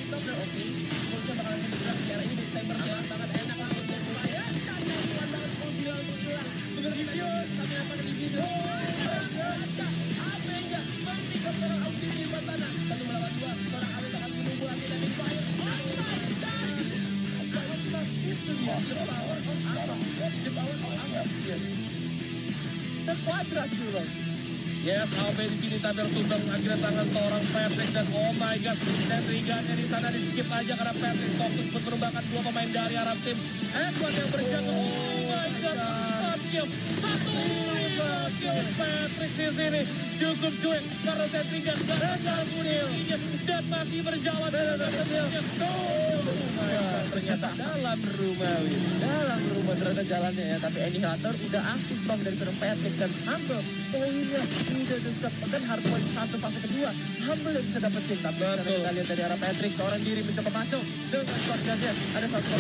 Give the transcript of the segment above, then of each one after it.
dito, pero okay. Kung siya bakalan sa biglang kaya ini next time berjalan banget enak langsung dan mulai ya. Dan yang kuat banget kung bilang bergerak. Bener-bener kami dapat review. Apa enggak? Memikat seorang Audi di Batana. Lalu melawan dua. Seorang Audi akan menunggu lagi dan Qualifier. Itu ya, the power of Alam. The power of Alam. The quadrat juga. Yes, AOB di sini tampil tumbang akhirnya tangan seorang Patrick dan oh my god, dan Riganya di sana di skip aja karena Patrick fokus untuk merumbangkan dua pemain dari Arab Team. Esport yang berjaga, oh my god, kill satu kill Patrick di sini cukup cuek karena Patrick gagal bunuh dan masih berjalan ternyata dalam rumah ternyata jalannya ya, tapi Annihilator udah aktif bang dari seorang Patrick dan Humble poinnya udah dapatkan hardpoint satu fase kedua. Humble yang bisa dapetin, tapi kita lihat dari arah Patrick seorang diri mencoba masuk dengan squad gasnya ada satu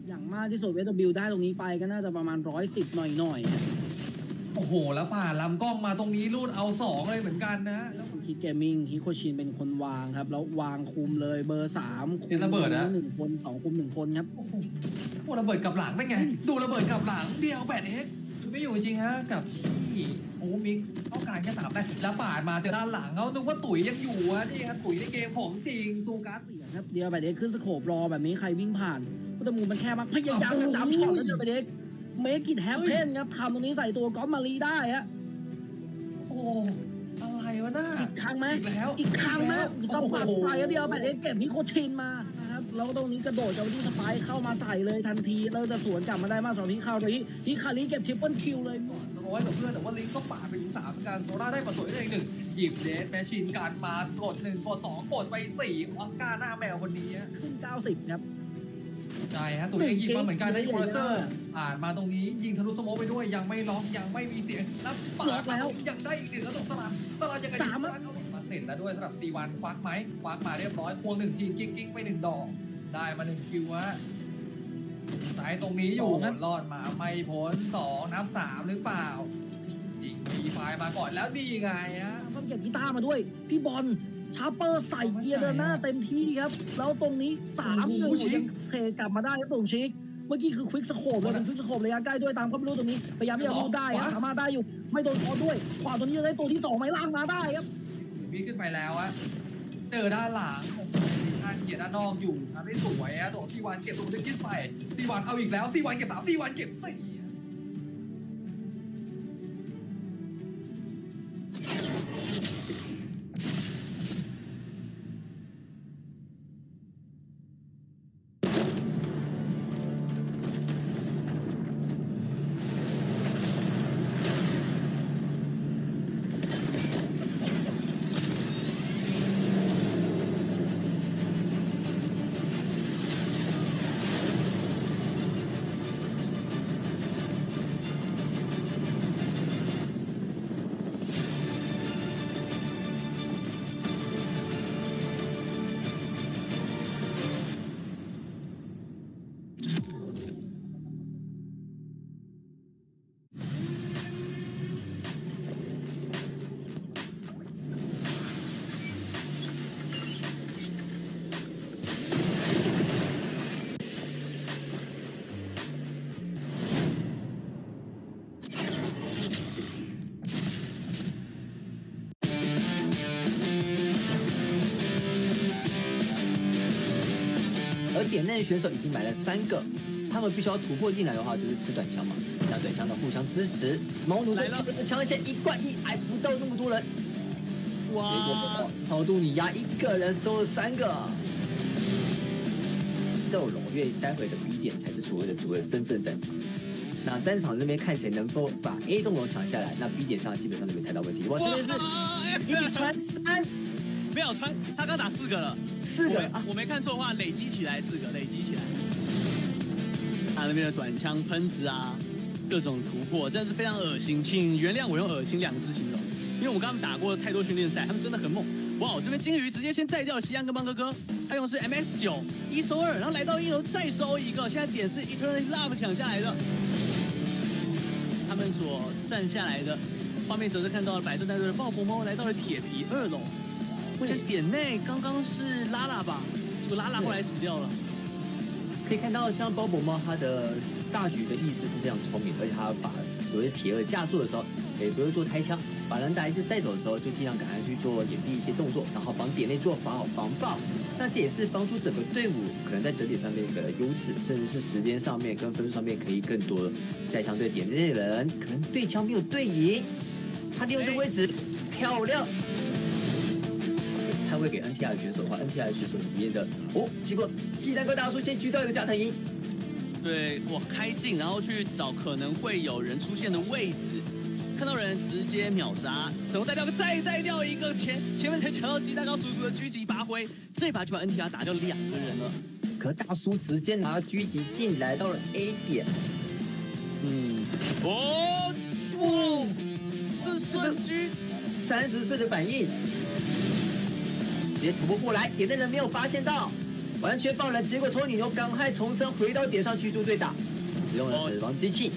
อย่างมากที่สุด SW ได้ตรงนี้ไปก็น่าจะประมาณ110หน่อยโอ้โหแล้วผ่านลำกล้องมาตรงนี้รูดเอา2เลยเหมือนกันนะแล้วคิดเกมมิ่งฮิโคชินเป็นคนวางครับแล้ววางคุมเลยเบอร์3คุมระเบิดนะ1คน2คุม1คนครับโอ้โหระเบิดกับหลังเป็นไงดูระเบิดกับหลังเดียว8xไม่อยู่จริงฮะกับที่โอ้มิกต้องการแค่3ได้แล้วปาดมาเจอด้านหลังเขาดูว่าตุ๋ยยังอยู่อ่ะนี่ครับตุ๋ยในเกมของจริงซูกัสครับเดียว8xขึ้นสโคปรอแบบนี้ใครวิ่งผ่านก็จะมุมมันแค่มากพยายามจะจับช็อตแล้วเจอ8xเมกิทแฮปเพนครับทำตรงนี้ใส่ตัวก๊อฟมารีได้ฮะโอ้อะไรวะน่าอีกครั้งไหมอีกครั้งนะจะปัดไปเดียว8xเก็บฮิโคชินมานะครับแล้วตรงนี้กระโดดจะไปที่สไปค์เข้ามาใส่เลยทันทีแล้วจะสวนกลับมาได้มากสองที่เข้าโดยที่ฮิคาริเก็บทริปเปิลคิวเลยสโลว์กับเพื่อนแต่ว่าลิงก็ปาดไปถึง3เหมือนกันโซล่าได้มาสวยได้อีก1หยิบเดสแมชชีนการมากด1กด2กดไป4ออสการ์หน้าแมวคนนี้ขึ้น90ครับใช่ฮะตัวเองยิงมาเหมือนกันในโปรเซอร์ผ่านมาตรงนี้ยิงทะลุสโมกไปด้วยยังไม่ล็อกยังไม่มีเสียงแล้วปาดแล้วยังได้อีก1แล้วตกสลัดยังไงสลัดเอามาเสร็จแล้วด้วยสำหรับ C1 ควักไหมควักมาเรียบร้อยควง1ทีกิ๊กไป1ดอกได้มา1คิวฮะสายตรงนี้อยู่รอดมาไม่พ้น2นับ3หรือเปล่ายิงมีไฟมาก่อนแล้วดีไงฮะต้องเก็บกีตาร์มาด้วยพี่บอลชาร์เปอร์ใส่เกียร์เดินหน้าเต็มที่ครับแล้วตรงนี้3-1ยังเทกลับมาได้ครับตรงชิกเมื่อกี้คือควิกสโคปเลยเป็นควิกสโคประยะใกล้ด้วยตามก็ไม่รู้ตรงนี้พยายามที่จะรูดได้ครับสามารถได้อยู่ไม่โดนคอด้วยขวาตรงนี้จะได้ตัวที่2ไหมล่างมาได้ครับมีขึ้นไปแล้วอะเจอด้านหลังด้านเกียร์ด้านนอกอยู่ทำได้สวยอะตัวC1เก็บตัวที่ขึ้นไปC1เอาอีกแล้วC1เก็บ3C1เก็บ4เ而点内的选手已经买了3个，他们必须要突破进来的话，就是吃短枪嘛，让短枪的互相支持。毛奴的枪线1灌1，挨不到那么多人。哇！结果超度你压1个人收了3个。斗龙，因为待会的 B 点才是所谓的真正战场。那战场这边看谁能够把 A 栋楼抢下来，那 B 点上基本上就没太大问题。哇，这边是一传3，没有传，他刚打4个了，4个我没看错的话，累积起来4个，累积起来。他那边的短枪喷子啊，各种突破，真的是非常恶心，请原谅我用恶心2个字形容，因为我们刚刚打过太多训练赛，他们真的很猛。哇，这边金鱼直接先带掉了西安跟邦哥哥，他用的是 MS9，一收2，然后来到1楼再收1个，现在点是 Eternity Love 抢下来的。他们所站下来的画面则是看到了白色战队的爆破猫来到了铁皮2楼，目前点内刚刚是拉拉吧，结果拉拉后来死掉了。可以看到，像鲍勃猫，他的大局的意思是非常聪明，而且他把所谓的铁2架住的时候，也不会做开枪，把人带走的时候，就尽量赶快去做掩蔽一些动作，然后帮点内做好防爆。那这也是帮助整个队伍可能在得点上面一个优势，甚至是时间上面跟分数上面可以更多在相对点内的人，可能对枪没有对赢，他利用这个位置漂亮。他会给 NTR 的选手的话 ，NTR 的选手里面的结果鸡蛋糕大叔先狙到一个加藤鹰。对，哇，开镜，然后去找可能会有人出现的位置，看到人直接秒杀，成功带掉个，再带掉一个，前面才抢到鸡蛋糕叔叔的狙击发挥，这把就把 NTR 打掉2个人了。可大叔直接拿狙击进来到了 A 点，这瞬狙30岁的反应。直接突破过来，点的人没有发现到，完全放人，结果抽你牛赶快重生回到点上去做对打，使用了死亡机器。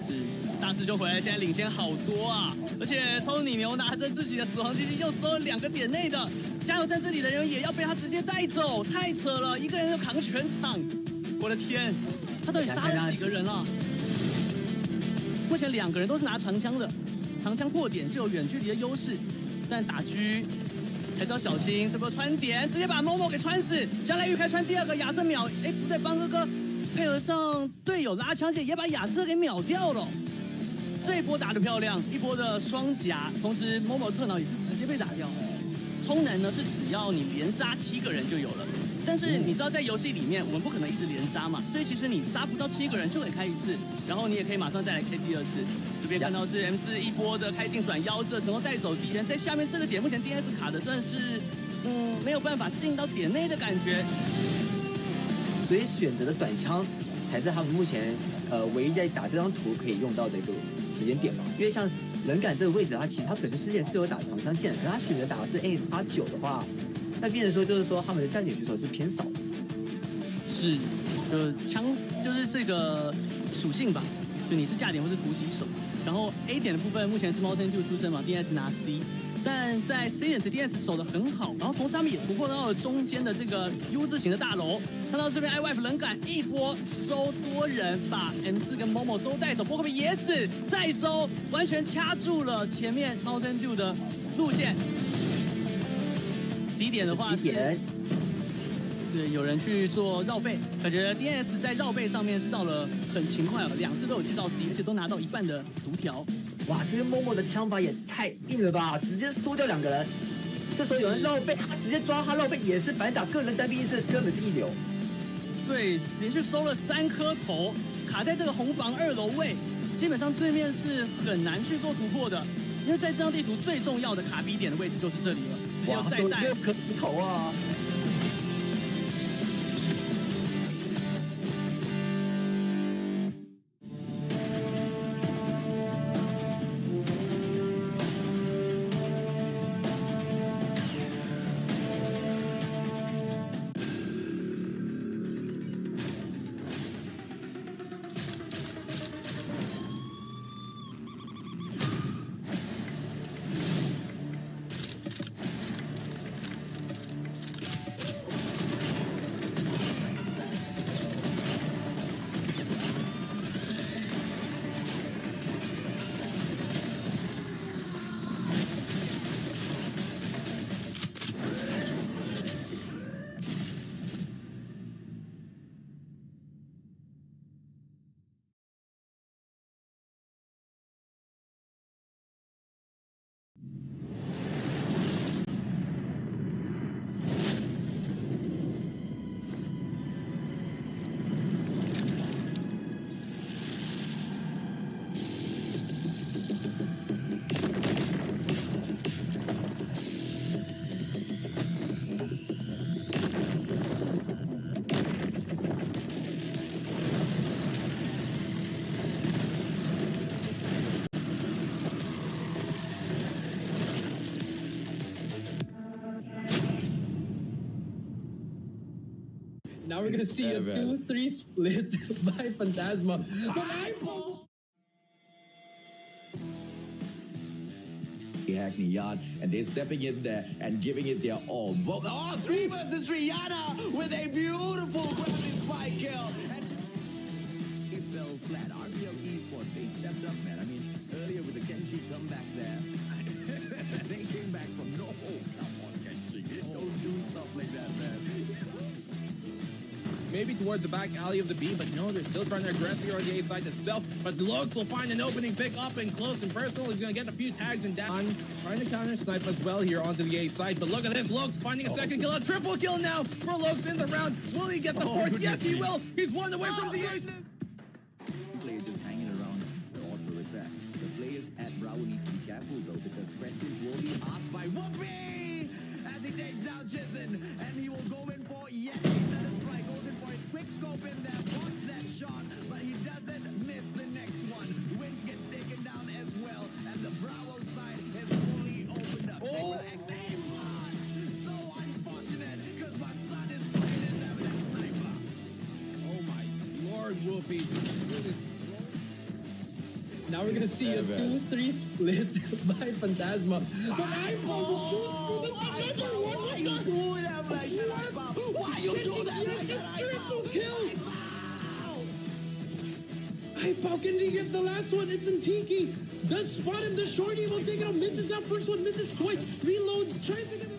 是大师兄回来，现在领先好多啊！而且抽你牛拿着自己的死亡机器又收了2个点内的，加油站这里的人也要被他直接带走，太扯了，一个人就扛全场，我的天，他到底杀了几个人了？目前2个人都是拿长枪的，长枪破点是有远距离的优势，但打狙还是要小心，这波穿点直接把 Momo 给穿死，将来玉开穿第2个亚瑟秒，不对，邦哥哥配合上队友拉枪线也把亚瑟给秒掉了。这一波打得漂亮，一波的双夹，同时 Momo 侧脑也是直接被打掉。充能呢是只要你连杀7个人就有了，但是你知道在游戏里面我们不可能一直连杀嘛，所以其实你杀不到7个人就可以开1次，然后你也可以马上再来开第2次。这边看到是 M4一波的开镜转腰射，成功带走敌人，在下面这个点目前 DNS 卡的算是没有办法进到点内的感觉，所以选择的短枪才是他们目前唯一在打这张图可以用到的一个时间点吧，因为像人感这个位置，他其实他本身之前是有打长枪线的，可是他选择打的是 AS89的话，那变成说就是说他们的站点选手是偏少的。是，就枪就是这个属性吧，就你是架点或是突袭手。然后 A 点的部分目前是 Mountain Dew 出身嘛 ，DNS 拿 C， 但在 C 点 DNS 守得很好，然后同时他们也突破到了中间的这个 U 字形的大楼，看到这边 iWife 冷感一波收多人，把 M4 跟 Momo 都带走，波克比也死，再收，完全掐住了前面 Mountain Dew 的路线。C 点的话是。对，有人去做绕背，感觉 DNS 在绕背上面是绕了很勤快哦，2次都有去到 C， 而且都拿到1半的毒条。哇，这个 Momo 的枪法也太硬了吧，直接收掉2个人。这时候有人绕背，他直接抓他绕背也是反打，个人单兵是根本是一流。对，连续收了3颗头，卡在这个红房2楼位，基本上对面是很难去做突破的，因为在这张地图最重要的卡 B 点的位置就是这里了，直接要再带6颗头啊！ Now we're gonna see a 2-3 split by Phantasma. But Eyeball. Hackney yard, and they're stepping in there and giving it their all. Well, 3 versus 3, Yana with a beautiful grounding spike kill. And it fell flat. RPL Esports, they stepped up, man. I mean, earlier with the Kenshi comeback there, they came back from no. Oh, come on, Kenshi. Don't do stuff like that, man. Maybe towards the back alley of the B, but no, they're still trying to aggress here on the A side itself. But Lux will find an opening pick up and close and personal. He's going to get a few tags and down. Trying to counter snipe as well here onto the A side. But look at this, Lux finding a second kill, a triple kill now for Lux in the round. Will he get the fourth? Yes, he will. He's one away from the A. Players just hanging around the auto with that. The players at Bravo need to be careful though, because questions will be asked by Whoopi as he takes down Chizen, and he will go in for yet another strike. Goes in for a quick scope in there, blocks that shot, but he doesn't miss the next one. Wins gets taken down as well, and the Bravo side has fully opened up. Oh. So unfortunate, because my son is playing in there with that sniper. Oh my Lord, Whoopi. Now we're gonna see a 2-3 split by Phantasma. But Eyeball just goes for the another one. Why you do that like that? Why you do that like that? Triple kill. Eyeball, can he get the last one? It's in Tiki. Does spot him. The shorty will take it out. Misses that first one. Misses twice. Reloads. Tries to get.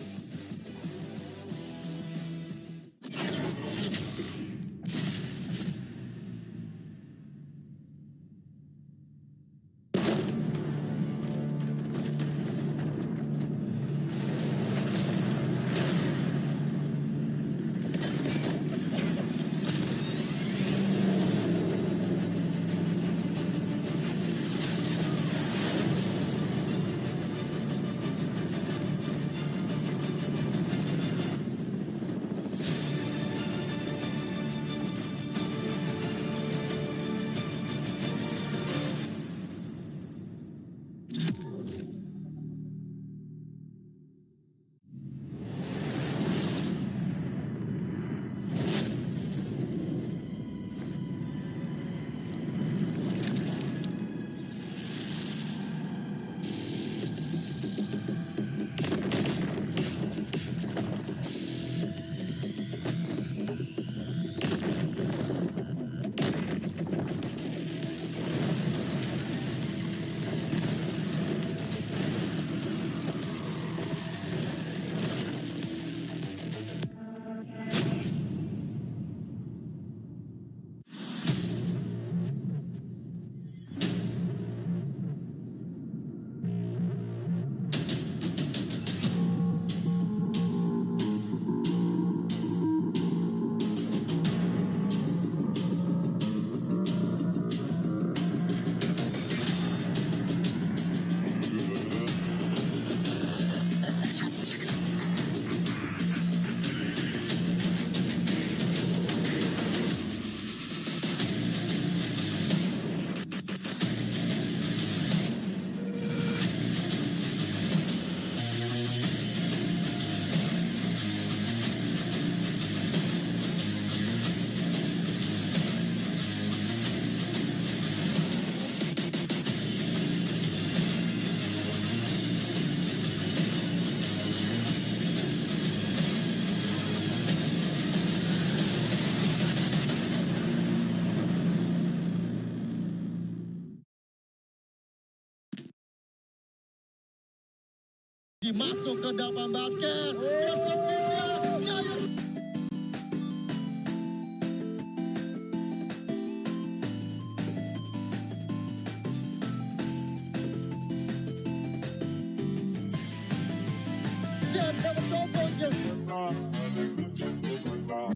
Masuk ke dalam basket.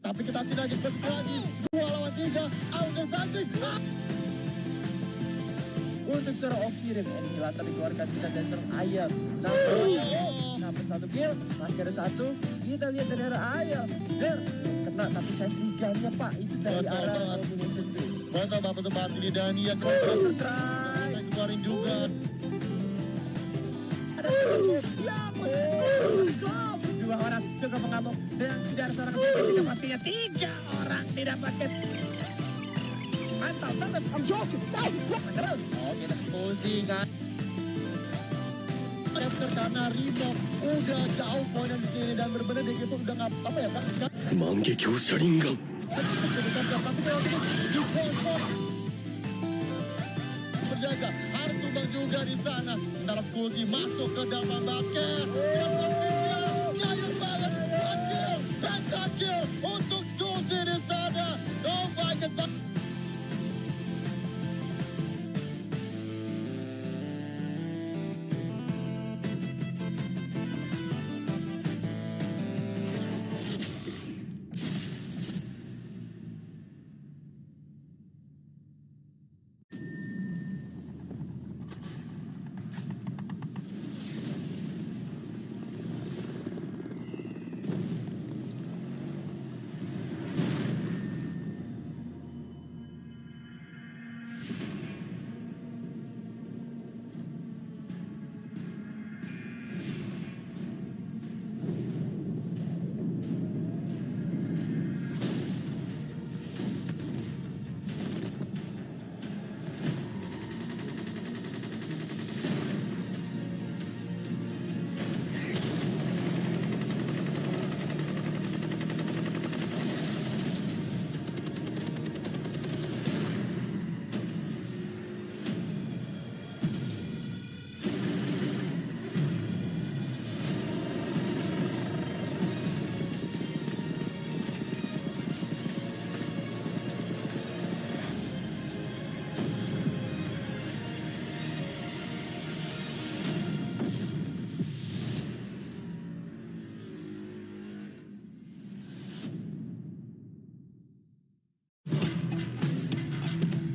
Tapi kita tidak dipercaya lagi. 2 lawan 3. ALMGHTY. Untuk seorang Oksirin, Anihilator dikeluarkan kita dan seorang Ayam. Dapat 1 kill, masih ada 1. Kita lihat dari arah Ayam. Kena, tapi saya tiganya Pak. Itu dari arah Domination Field. Betul, Bapak Tepat ini Dania. Strike. Keluarin juga. Ada 2 orang. mencoba mengamuk dan tidak ada seorang yang pastinya 3 orang didapatkan. Mantap banget, I'm joking. Terus, oke, eksekusi kan. Karena Rimo udah jauh poinnya di sini dan benar-benar dia pun udah apa ya kan? Berjaga, harus tumbang juga di sana. Sementara Skulzy masuk ke dalam basket. Jayus banget, pentakill untuk Skulzy di sana. Oh my God.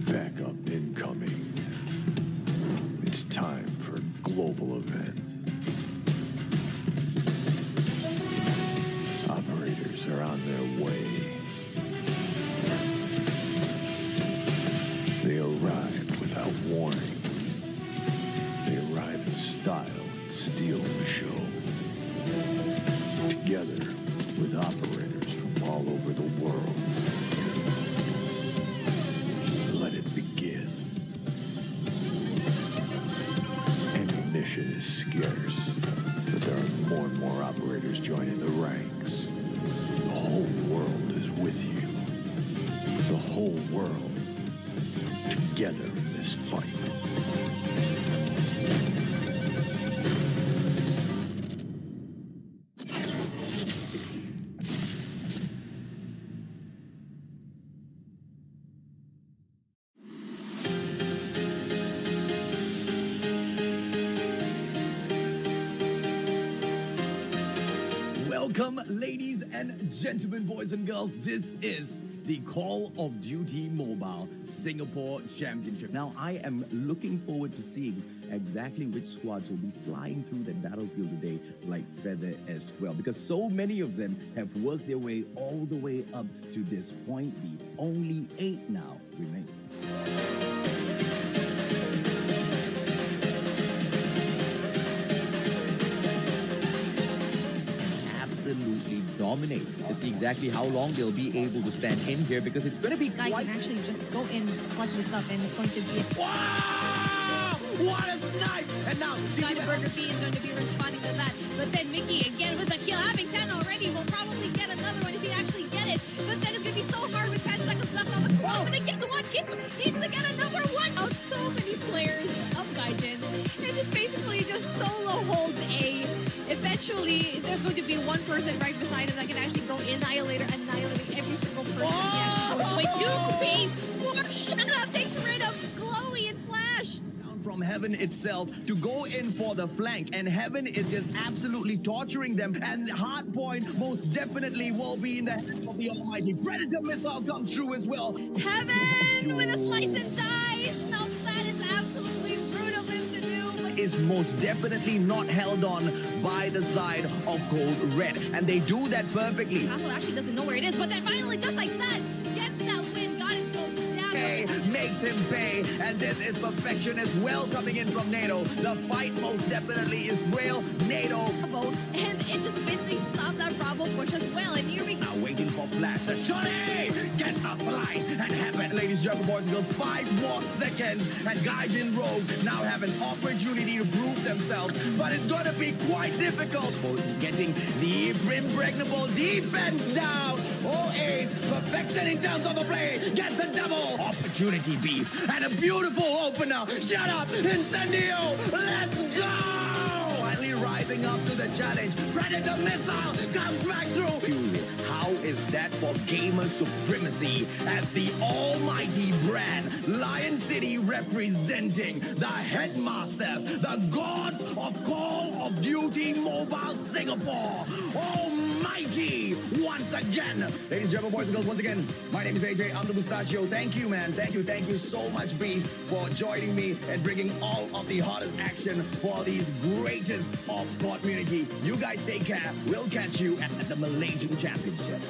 Backup incoming. It's time for global event. Operators are on their way. They arrive without warning. They arrive in style and steal the show. Together with operators from all over the world. Let it begin. Ammunition is scarce, but there are more and more operators joining the ranks. The whole world is with you. The whole world together in this fight. Welcome, ladies and gentlemen, boys and girls. This is the Call of Duty Mobile Singapore Championship. Now, I am looking forward to seeing exactly which squads will be flying through the battlefield today like feather as well, because so many of them have worked their way all the way up to this point. The only 8 now remain. Absolutely dominate. Let's see exactly how long they'll be able to stand in here, because it's going to be Guy quite... can actually just go in, clutch this up, and it's going to be... Wow! What a snipe! And now... Guy to Burger B is going to be responding to that. But then Mickey, again, with a kill, having 10 already, will probably get another one if he actually get it. But then it's going to be so hard with 10 seconds left on the clock. But then gets one, needs to get another one. Out so many players of Gaijin. And just basically just solo holds A. Eventually, there's going to be one person right beside him that can actually go annihilating every single person. Oh! Wait, Doomspace! Shut up! Takes rid of Chloe and Flash! Down from Heaven itself to go in for the flank, and Heaven is just absolutely torturing them, and Hardpoint most definitely will be in the hands of the almighty. Predator missile comes through as well. Heaven with a slice and dice! Now that is absolutely rude of him to do, but Is most definitely not held on by the side of Cold Red, and they do that perfectly. Castle actually doesn't know where it is, but then finally, just like that, gets that win, got his goal down. Makes him pay, and this is perfection as well coming in from NATO. The fight most definitely is real. NATO Bravo, and it just basically stopped that Bravo German boys and girls, 5 more seconds, and Gaijin Rogue now have an opportunity to prove themselves, but it's gonna be quite difficult for getting the impregnable defense down. Oh, A's perfection in terms of the play gets a double opportunity beef and a beautiful opener. Shut up, Incendio! Let's go! Finally rising up to the challenge. Predator missile comes back through. How is that for gamer supremacy as the almighty brand Lion City representing the headmasters, the gods of Call of Duty Mobile Singapore? Almighty once again. Ladies and gentlemen, boys and girls, once again, my name is AJ. I'm the Mustachio. Thank you, man. Thank you so much, B, for joining me and bringing all of the hottest action for these greatest of community. You guys take care. We'll catch you at the Malaysian Championship.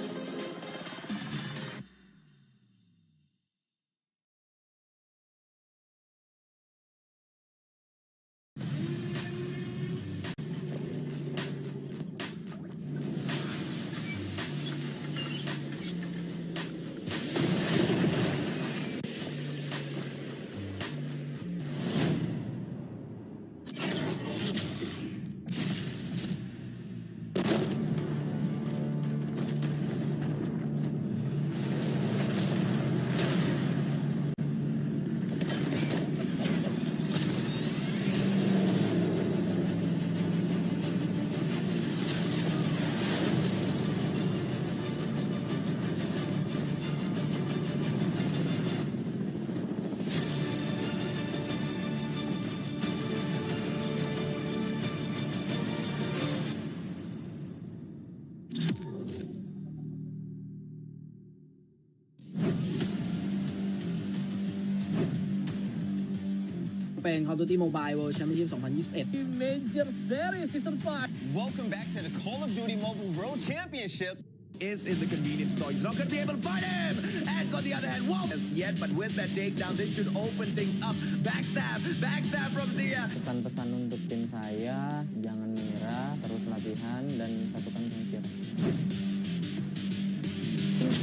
Call of Duty Mobile World Championship 2021 Major Series Season 5. Welcome back to the Call of Duty Mobile World Championship. Is in the convenience store. He's not going to be able to fight him. And on the other hand, whoa. Yet, but with that takedown, this should open things up. Backstab from Zia. Pesan-pesan untuk tim saya, jangan menyerah, terus latihan dan satukan pemikiran.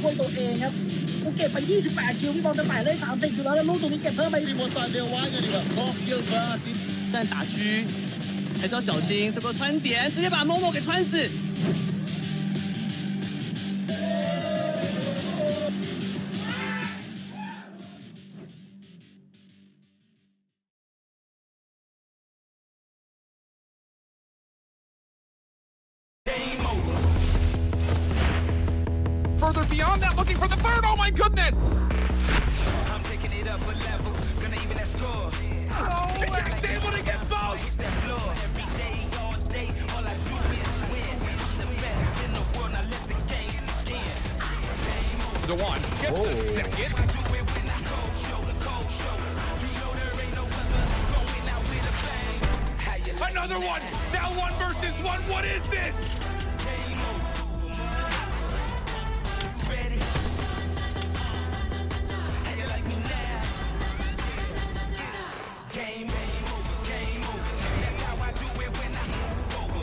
ช่วยตัวเองครับกูเก็บไป28คิวพี่บอลจะแตะได้30อยู่แล้วแล้วลูกตรงนี้เก็บเพิ่มไป Rimo Sadewa 呢个 off kill pass 但打狙还是要小心，这个穿点直接把 Momo 给穿死。Further beyond that, looking for the third. Oh my goodness! I'm taking it up a level, gonna even that score. Oh, he's able to get both. Hit that floor every day, all day. All I do is win. I'm the best in the world. Now let the games begin. The one gets the second. I do it when I cold shoulder. You know there ain't no other going out with a bang. How you like Another one. Now 1 versus 1. What is this? game over? Ready? How you like me now? Game over. That's how I do it when I move over.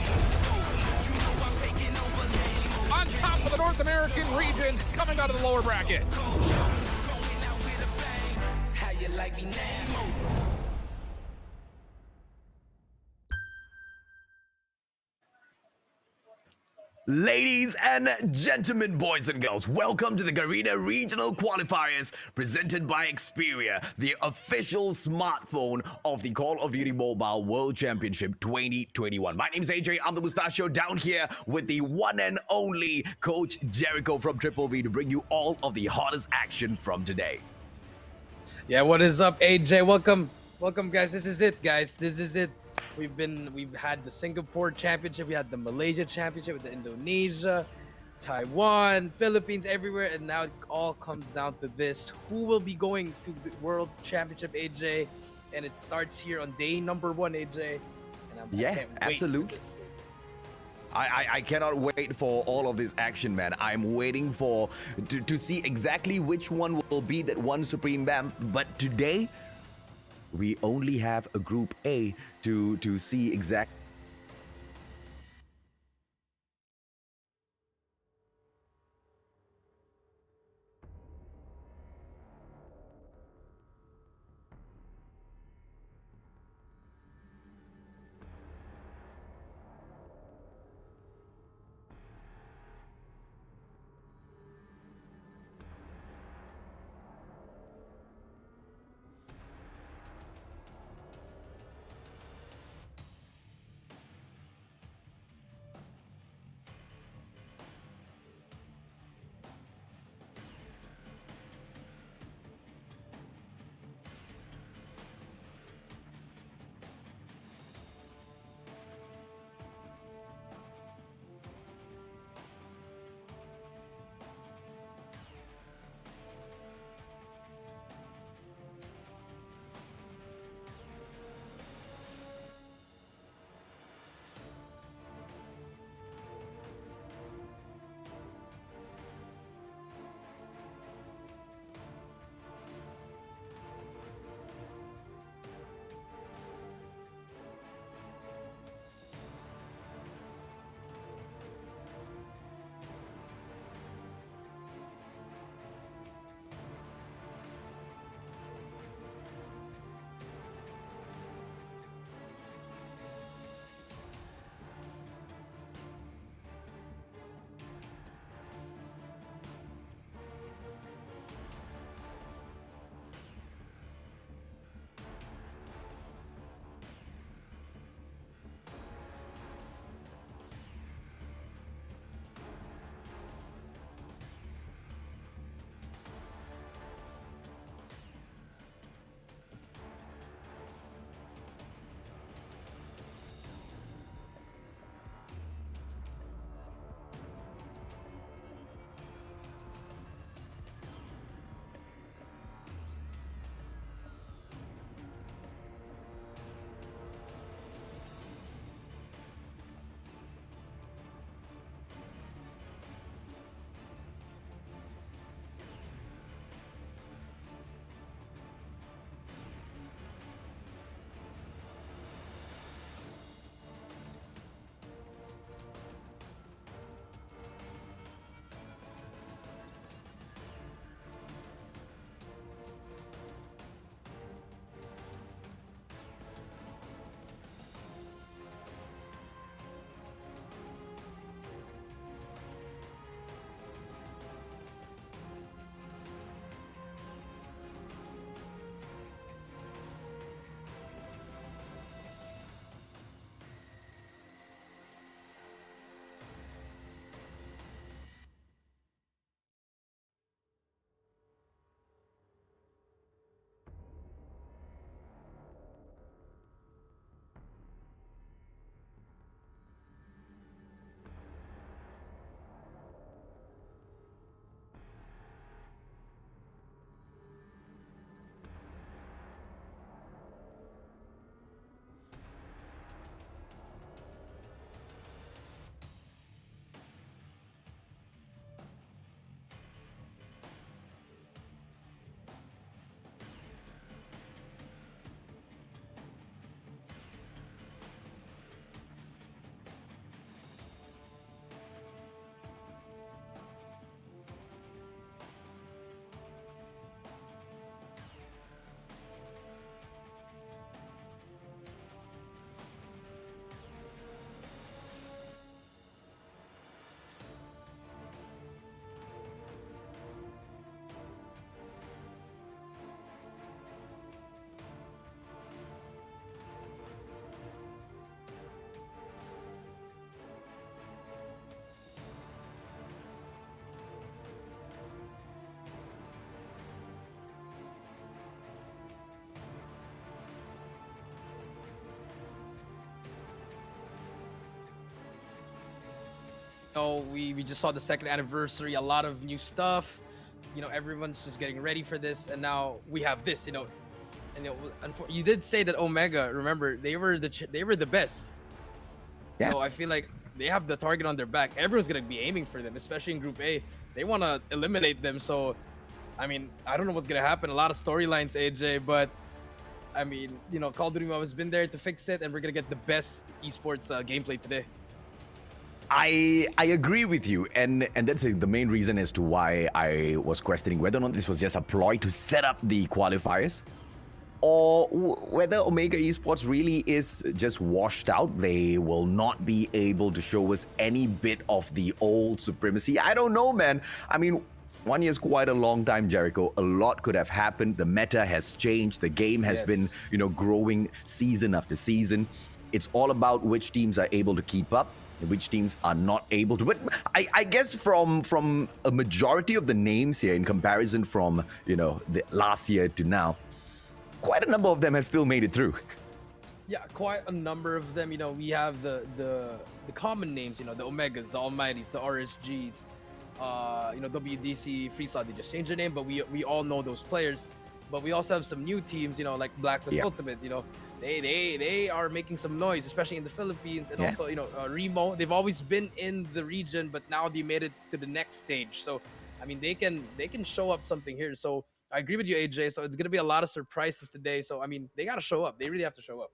You know I'm taking over. Game over. On top of the North American region, coming out of the lower bracket. Going out with a bang. How you like me now? Ladies and gentlemen, boys and girls, welcome to the Garena Regional Qualifiers presented by Xperia, the official smartphone of the Call of Duty Mobile World Championship 2021. My name is AJ, I'm the Mustachio down here with the one and only Coach Jericho from Triple V to bring you all of the hottest action from today. Yeah, what is up, AJ? Welcome, guys. This is it, guys. This is it. We've had the Singapore Championship, we had the Malaysia Championship, the Indonesia, Taiwan, Philippines, everywhere, and now it all comes down to this: who will be going to the World Championship, AJ? And it starts here on day number 1, AJ. And I can't wait absolutely. for this. I cannot wait for all of this action, man. I'm waiting to see exactly which one will be that one supreme vamp. But today, we only have a group A to see exactly. know, we just saw the second anniversary, a lot of new stuff. You know, everyone's just getting ready for this, and now we have this. You know, and you did say that Omega. Remember, they were the best. Yeah. So I feel like they have the target on their back. Everyone's gonna be aiming for them, especially in Group A. They want to eliminate them. So, I mean, I don't know what's gonna happen. A lot of storylines, AJ, but I mean, you know, Call of Duty has been there to fix it, and we're gonna get the best esports gameplay today. I agree with you, and that's the main reason as to why I was questioning whether or not this was just a ploy to set up the qualifiers, or whether Omega Esports really is just washed out. They will not be able to show us any bit of the old supremacy. I don't know, man. I mean, 1 year is quite a long time, Jericho. A lot could have happened. The meta has changed. The game has been, you know, growing season after season. It's all about which teams are able to keep up, which teams are not able to. But I guess from a majority of the names here, in comparison from, you know, the last year to now, quite a number of them have still made it through. Yeah, quite a number of them. You know, we have the common names. You know, the Omegas, the Almighties, the RSGs. You know, WDC, Freeslot, they just changed their name, but we all know those players. But we also have some new teams, you know, like Blacklist Ultimate. You know, they are making some noise, especially in the Philippines, and also, you know, Rimo. They've always been in the region, but now they made it to the next stage. So, I mean, they can show up something here. So I agree with you, AJ. So it's gonna be a lot of surprises today. So I mean, they gotta show up. They really have to show up.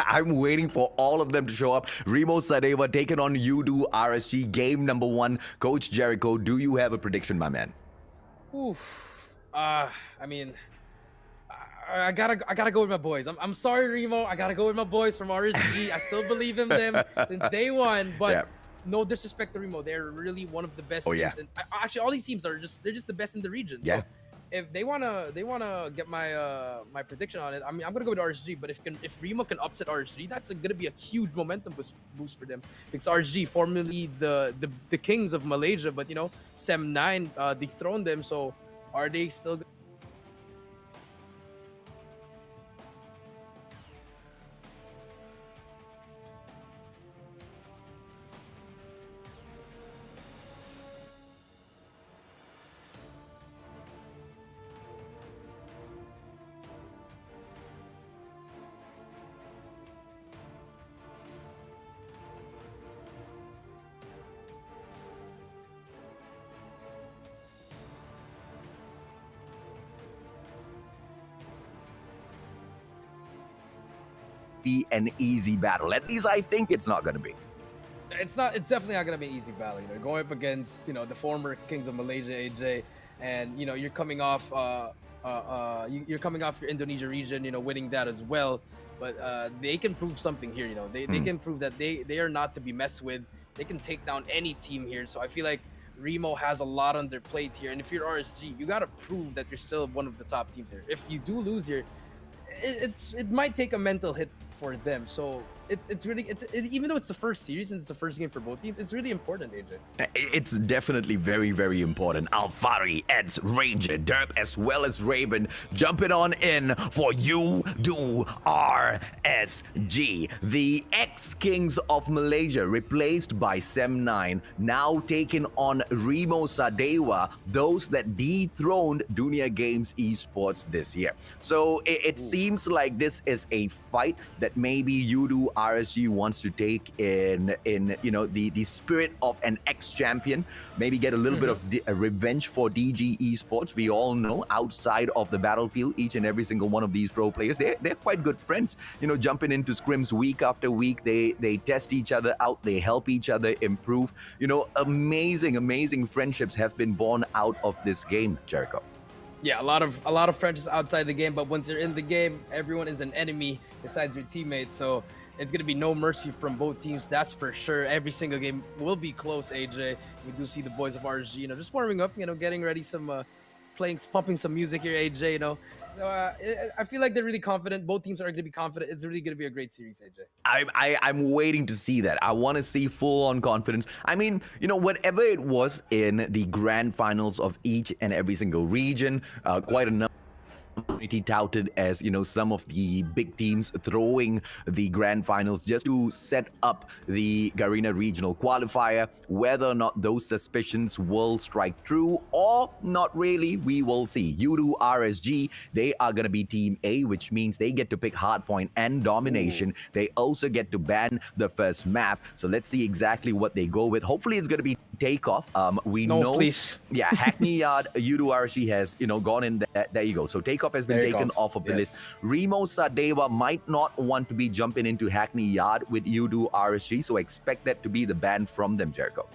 I'm waiting for all of them to show up. Rimo Sadewa taking on Yudu RSG, game number 1. Coach Jericho, do you have a prediction, my man? Oof. I mean, I gotta go with my boys. I'm sorry, Rimo. I gotta go with my boys from RSG. I still believe in them since day one. But no disrespect to Rimo, they're really one of the best teams. And actually, all these teams are they're just the best in the region. So if they wanna get my my prediction on it, I mean, I'm gonna go with RSG. But if Rimo can upset RSG, that's gonna be a huge momentum boost for them. Because RSG, formerly the kings of Malaysia, but you know, Sem9 dethroned them. So are they still? Be an easy battle. At least I think it's not going to be. It's not. It's definitely not gonna be an easy battle. You know, going up against, you know, the former kings of Malaysia, AJ, and you know, you're coming off you're coming off your Indonesia region, you know, winning that as well. But they can prove something here. You know, they can prove that they are not to be messed with. They can take down any team here. So I feel like Rimo has a lot on their plate here. And if you're RSG, you gotta prove that you're still one of the top teams here. If you do lose here, it might take a mental hit for them. So it's really even though it's the first series and it's the first game for both teams, it's really important, AJ. It's definitely very, very important. Alfari, Eds, Ranger, Derp, as well as Raven jumping on in for Yudu RSG. The ex-kings of Malaysia replaced by Sem9, now taking on Rimo Sadewa, those that dethroned Dunia Games Esports this year. So it seems like this is a fight that maybe Yudu RSG wants to take in you know, the spirit of an ex-champion, maybe get a little bit of revenge for DG Esports. We all know outside of the battlefield, each and every single one of these pro players, they're quite good friends, you know, jumping into scrims week after week. They test each other out, they help each other improve. You know, amazing friendships have been born out of this game, Jericho. Yeah, a lot of friendships outside the game, but once you're in the game, everyone is an enemy besides your teammates. So it's gonna be no mercy from both teams, that's for sure. Every single game will be close, AJ. We do see the boys of RSG, you know, just warming up, you know, getting ready, pumping some music here, AJ. You know, I feel like they're really confident. Both teams are gonna be confident. It's really gonna be a great series, AJ. I'm waiting to see that. I want to see full-on confidence. I mean, you know, whatever it was in the grand finals of each and every single region, quite a number community touted as, some of the big teams throwing the grand finals just to set up the Garena regional qualifier. Whether or not those suspicions will strike true or not really, we will see. U2 RSG, they are going to be Team A, which means they get to pick Hardpoint and Domination. They also get to ban the first map. So let's see exactly what they go with. Hopefully it's going to be Takeoff. We know, please. Yeah, Hackney Yard, U2 RSG has, gone in there. There you go. So Takeoff has been taken off of the list. Rimo Sadewa might not want to be jumping into Hackney Yard with U2 RSG, so expect that to be the ban from them, Jericho.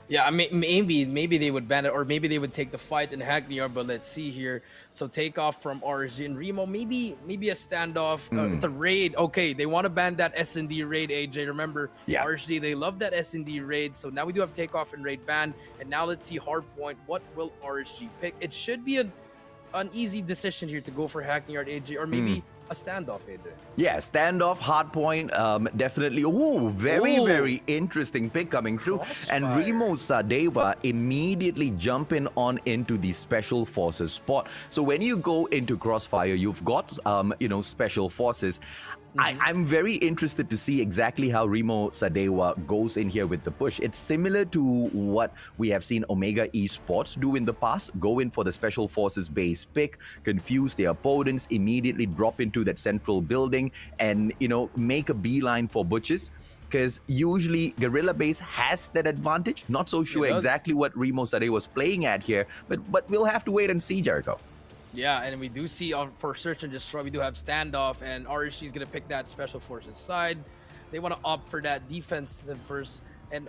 Yeah, I mean, maybe they would ban it, or maybe they would take the fight in Hackney Yard. But let's see here. So Takeoff from RSG and Rimo, maybe a standoff. It's a raid. Okay, they want to ban that S&D raid. AJ, remember, RSG, they love that S&D raid. So now we do have Takeoff and raid ban. And now let's see Hardpoint. What will RSG pick? It should be an easy decision here to go for Hackney Yard, AJ, or maybe a standoff, AJ. Yeah, standoff, Hardpoint, definitely. Ooh, very interesting pick coming through. Crossfire. And Rimo Sadewa immediately jumping on into the Special Forces spot. So when you go into Crossfire, you've got, Special Forces. I'm very interested to see exactly how Rimo Sadewa goes in here with the push. It's similar to what we have seen Omega Esports do in the past. Go in for the Special Forces base pick, confuse their opponents, immediately drop into that central building and, make a beeline for Butches. Because usually Guerrilla Base has that advantage. Not so sure exactly what Rimo Sadewa was playing at here, but we'll have to wait and see, Jericho. Yeah, and we do see for Search and Destroy, we do have standoff, and RSG is going to pick that Special Forces side. They want to opt for that defensive first. And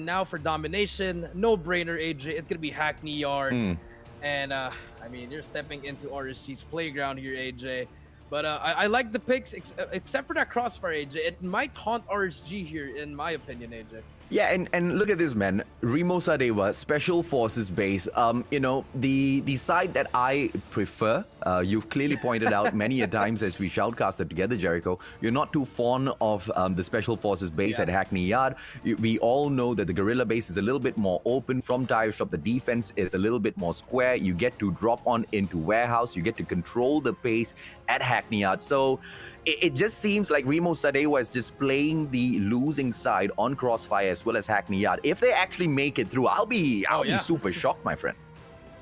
now for Domination, no-brainer, AJ. It's going to be Hackney Yard. And, I mean, you're stepping into RSG's playground here, AJ. But I like the picks, except for that Crossfire, AJ. It might haunt RSG here, in my opinion, AJ. Yeah, and look at this, man. Rimo Sadewa, Special Forces base. The side that I prefer, you've clearly pointed out many a times as we shoutcasted together, Jericho. You're not too fond of the Special Forces base at Hackney Yard. We all know that the Guerrilla base is a little bit more open from Tire Shop. The defense is a little bit more square. You get to drop on into Warehouse. You get to control the pace at Hackney Yard. So it just seems like Rimo Sadewa is just playing the losing side on Crossfire as well as Hackney Yard. If they actually make it through, I'll be super shocked, my friend.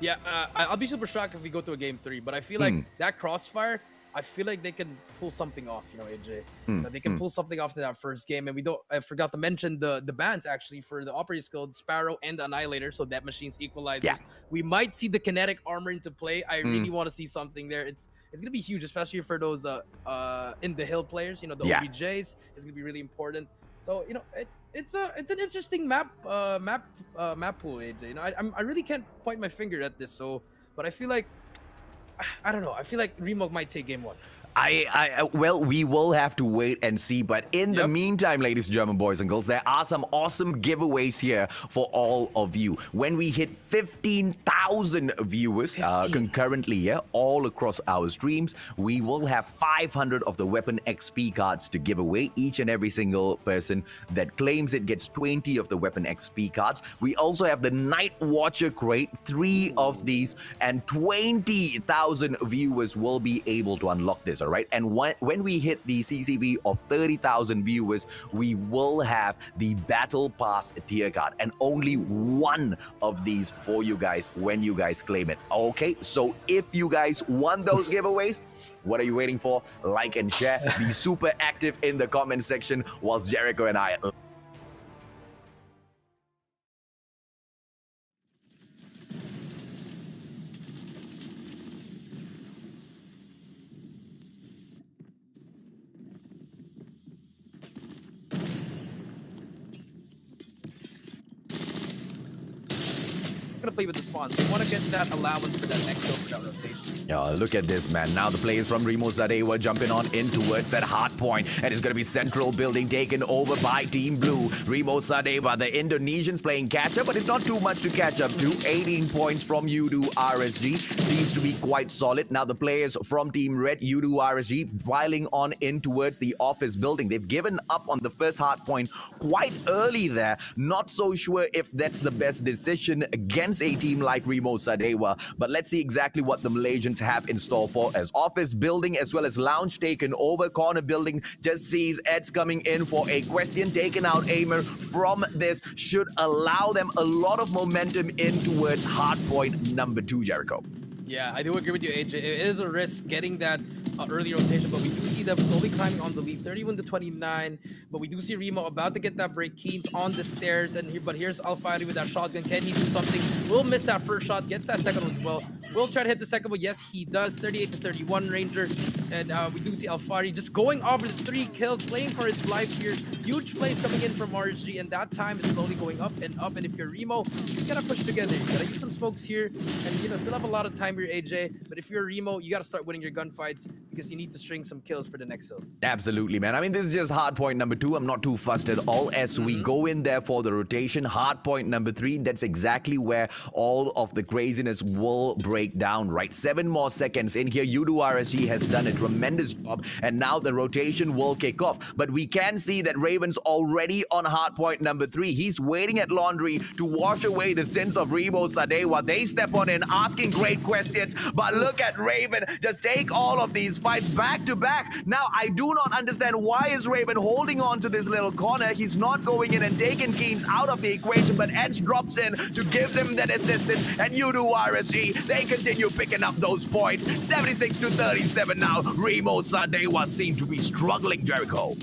Yeah, I'll be super shocked if we go to a game 3. But I feel like that Crossfire, I feel like they can pull something off, AJ. They can pull something off in that first game. And I forgot to mention the bans actually for the Operator Skill, Sparrow and the Annihilator. So that machine's equalizers. Yeah. We might see the kinetic armor into play. I really want to see something there. It's gonna be huge, especially for those in the hill players. The OBJs is gonna be really important. So it's an interesting map pool, AJ. I really can't point my finger at this. But I feel like I don't know. I feel like Remo might take game 1. Well, we will have to wait and see. But in the meantime, ladies and gentlemen, boys and girls, there are some awesome giveaways here for all of you. When we hit 15,000 viewers concurrently all across our streams, we will have 500 of the Weapon XP cards to give away. Each and every single person that claims it gets 20 of the Weapon XP cards. We also have the Night Watcher crate, 3 of these, and 20,000 viewers will be able to unlock this. Right, and when we hit the CCV of 30,000 viewers, we will have the Battle Pass tier card, and only 1 of these for you guys when you guys claim it. Okay, so if you guys want those giveaways, what are you waiting for? Like and share. Be super active in the comment section whilst Jericho and I gonna play with the spawns. We want to get that allowance for that next for that rotation. Yeah, look at this, man. Now the players from Rimo Sadewa jumping on in towards that hard point, and it's gonna be central building taken over by Team Blue. Rimo Sadewa, the Indonesians playing catch up, but it's not too much to catch up to. 18 points from U2 RSG seems to be quite solid. Now the players from Team Red, U2 RSG, piling on in towards the office building. They've given up on the first hard point quite early there. Not so sure if that's the best decision against against a team like Rimo Sadewa. But let's see exactly what the Malaysians have in store for, as office building as well as lounge taken over. Corner building just sees Eds coming in for a question, taken out Aimer from this, should allow them a lot of momentum in towards hardpoint number 2, Jericho. Yeah, I do agree with you, AJ. It is a risk getting that early rotation, but we do see them slowly climbing on the lead, 31-29. But we do see Rimo about to get that break. Keen's on the stairs, but here's ALMGHTY with that shotgun. Can he do something? Will miss that first shot, gets that second one as well. Will try to hit the second one. Yes, he does. 38-31 Ranger. And we do see ALMGHTY just going over the 3 kills, playing for his life here. Huge plays coming in from RSG, and that time is slowly going up and up. And if you're Rimo, you just gotta push together. You gotta use some smokes here, and still have a lot of time here, AJ. But if you're Rimo, you gotta start winning your gunfights because you need to string some kills for the next hill. Absolutely, man. I mean, this is just hard point number 2. I'm not too fussed at all as we go in there for the rotation. Hard point number 3, that's exactly where all of the craziness will break down, right? 7 more seconds in here. RSG has done a tremendous job, and now the rotation will kick off. But we can see that Raven's already on hard point number 3. He's waiting at Laundry to wash away the sins of Rimo Sadewa. They step on in, asking great questions, but look at Raven just take all of these fights back to back. Now, I do not understand why is Raven holding on to this little corner. He's not going in and taking Keens out of the equation, but Edge drops in to give him that assistance, and RSG, they continue picking up those points. 76-37 now. Rimo Sadewa seem to be struggling, Jericho.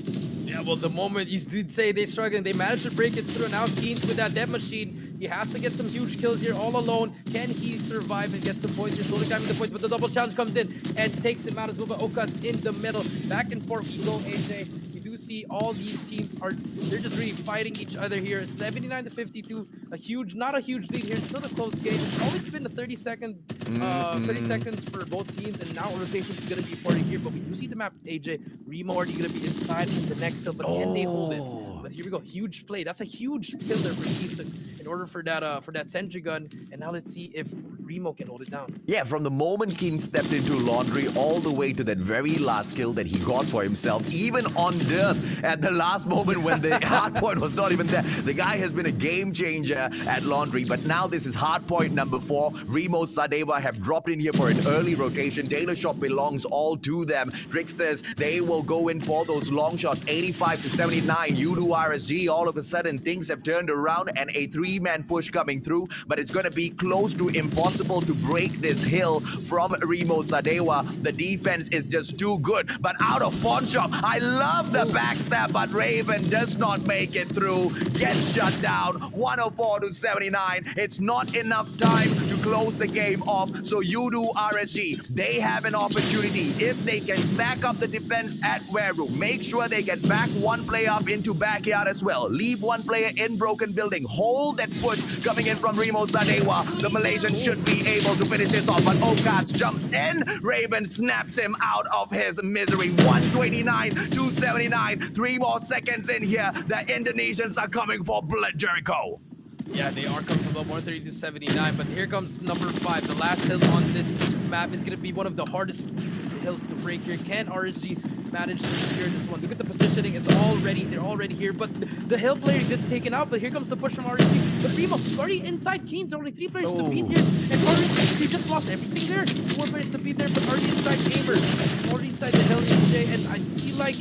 Yeah, well, the moment you did say they're struggling, they managed to break it through. Now Keens with that death machine, he has to get some huge kills here all alone. Can he survive and get some points here? Slowly climbing the points, but the double challenge comes in. Eds takes him out as well, but Okat's in the middle. Back and forth we go, AJ. We do see all these teams they're just really fighting each other here. It's 79-52, not a huge lead here. It's still a close game. It's always been a 30 seconds for both teams, and now rotation is going to be important here. But we do see the map, AJ. Rimo already going to be inside in the next hill, but can they hold it? But here we go, huge play. That's a huge pillar for Keens in order for that sentry gun. And now let's see if Rimo can hold it down. Yeah, from the moment King stepped into Laundry all the way to that very last kill that he got for himself, even on Derp at the last moment when the hard point was not even there. The guy has been a game changer at Laundry, but now this is hard point number 4. Rimo Sadewa have dropped in here for an early rotation. Taylor shot belongs all to them. Tricksters, they will go in for those long shots. 85-79. RSG, all of a sudden things have turned around and a 3-man push coming through, but it's going to be close to impossible to break this hill from Rimo Sadewa. The defense is just too good, but out of pawn shop, I love the backstab, but Raven does not make it through, gets shut down. 104-79. It's not enough time to close the game off, so RSG, they have an opportunity. If they can stack up the defense at Weru, make sure they get back one player up into backyard as well, leave one player in broken building, hold that push coming in from Rimo Sadewa. The Malaysians should be able to finish this off, but Okas jumps in. Raven snaps him out of his misery. 129-79. 3 more seconds in here. The Indonesians are coming for blood, Jericho. Yeah, they are coming from 130-79, but here comes number 5. The last hill on this map is going to be one of the hardest hills to break here. Can RSG manage to secure this one? Look at the positioning. They're already here, but the hill player gets taken out, but here comes the push from RSG. But Rimo, already inside Keens, only 3 players to beat here, and RSG, they just lost everything there. 4 players to beat there, but already inside Gamer. Already inside the hill, AJ, and I feel like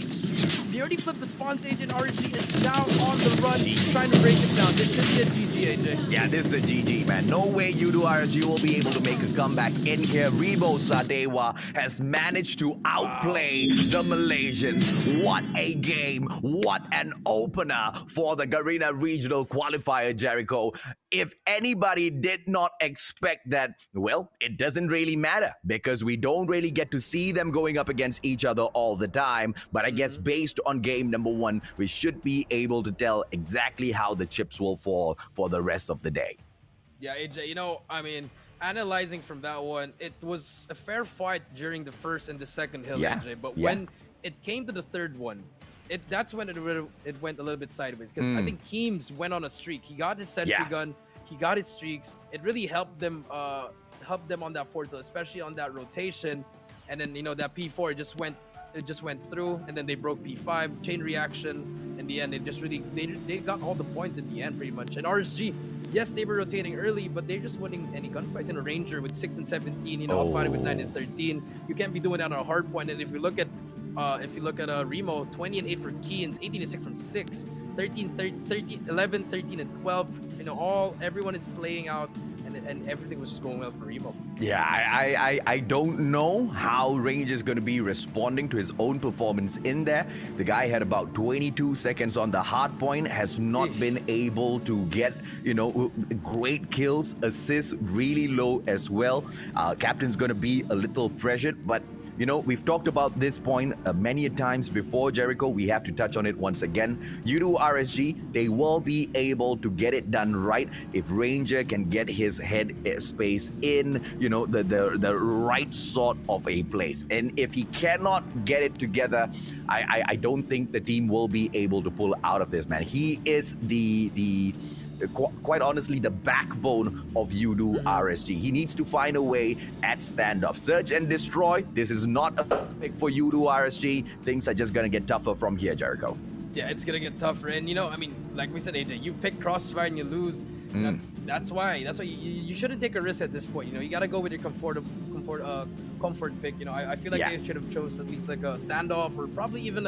they already flipped the spawns, AJ, and RSG is now on the run. He's trying to break it down. This should be a GG, AJ. Yeah, this is a GG, man. No way RSG will be able to make a comeback in here. Rimo Sadewa has managed to outplay the Malaysians. What a game. What an opener for the Garena Regional Qualifier, Jericho. If anybody did not expect that, well, it doesn't really matter because we don't really get to see them going up against each other all the time. But I guess based on game number 1, we should be able to tell exactly how the chips will fall for the rest of the day. Yeah, AJ, I mean, analyzing from that one, it was a fair fight during the first and the second hill, AJ. But when it came to the third one, that's when it went a little bit sideways, because I think Keems went on a streak. He got his sentry gun, he got his streaks. It really helped them on that fourth hill, especially on that rotation. And then that P4 just went through, and then they broke P5 chain reaction. in the end. It just really they got all the points in the end pretty much. And RSG, yes, they were rotating early, but they're just winning any gunfights. In a Ranger with 6 and 17, you know, fighting with 9 and 13, you can't be doing that on a hard point. And if you look at Rimo, 20 and 8 for Keans, 18 and 6 from 6, 11, 13 and 12. You know, everyone is slaying out, and everything was just going well for Rimo. Yeah, I don't know how Range is going to be responding to his own performance in there. The guy had about 22 seconds on the hard point, has not been able to get, you know, great kills, assists really low as well. Captain's going to be a little pressured, but you know, we've talked about this point many times before, Jericho. We have to touch on it once again. U2 RSG, they will be able to get it done right if Ranger can get his head space in, you know, the right sort of a place. And if he cannot get it together, I don't think the team will be able to pull out of this, man. He is quite honestly, the backbone of U2 RSG. He needs to find a way at standoff. Search and destroy. This is not a pick for U2 RSG. Things are just gonna get tougher from here, Jericho. Yeah, it's gonna get tougher. And you know, I mean, like we said, AJ, you pick Crossfire and you lose. That's why you shouldn't take a risk at this point. You know, you gotta go with your comfort pick. You know, I feel like they should have chose at least like a standoff or probably even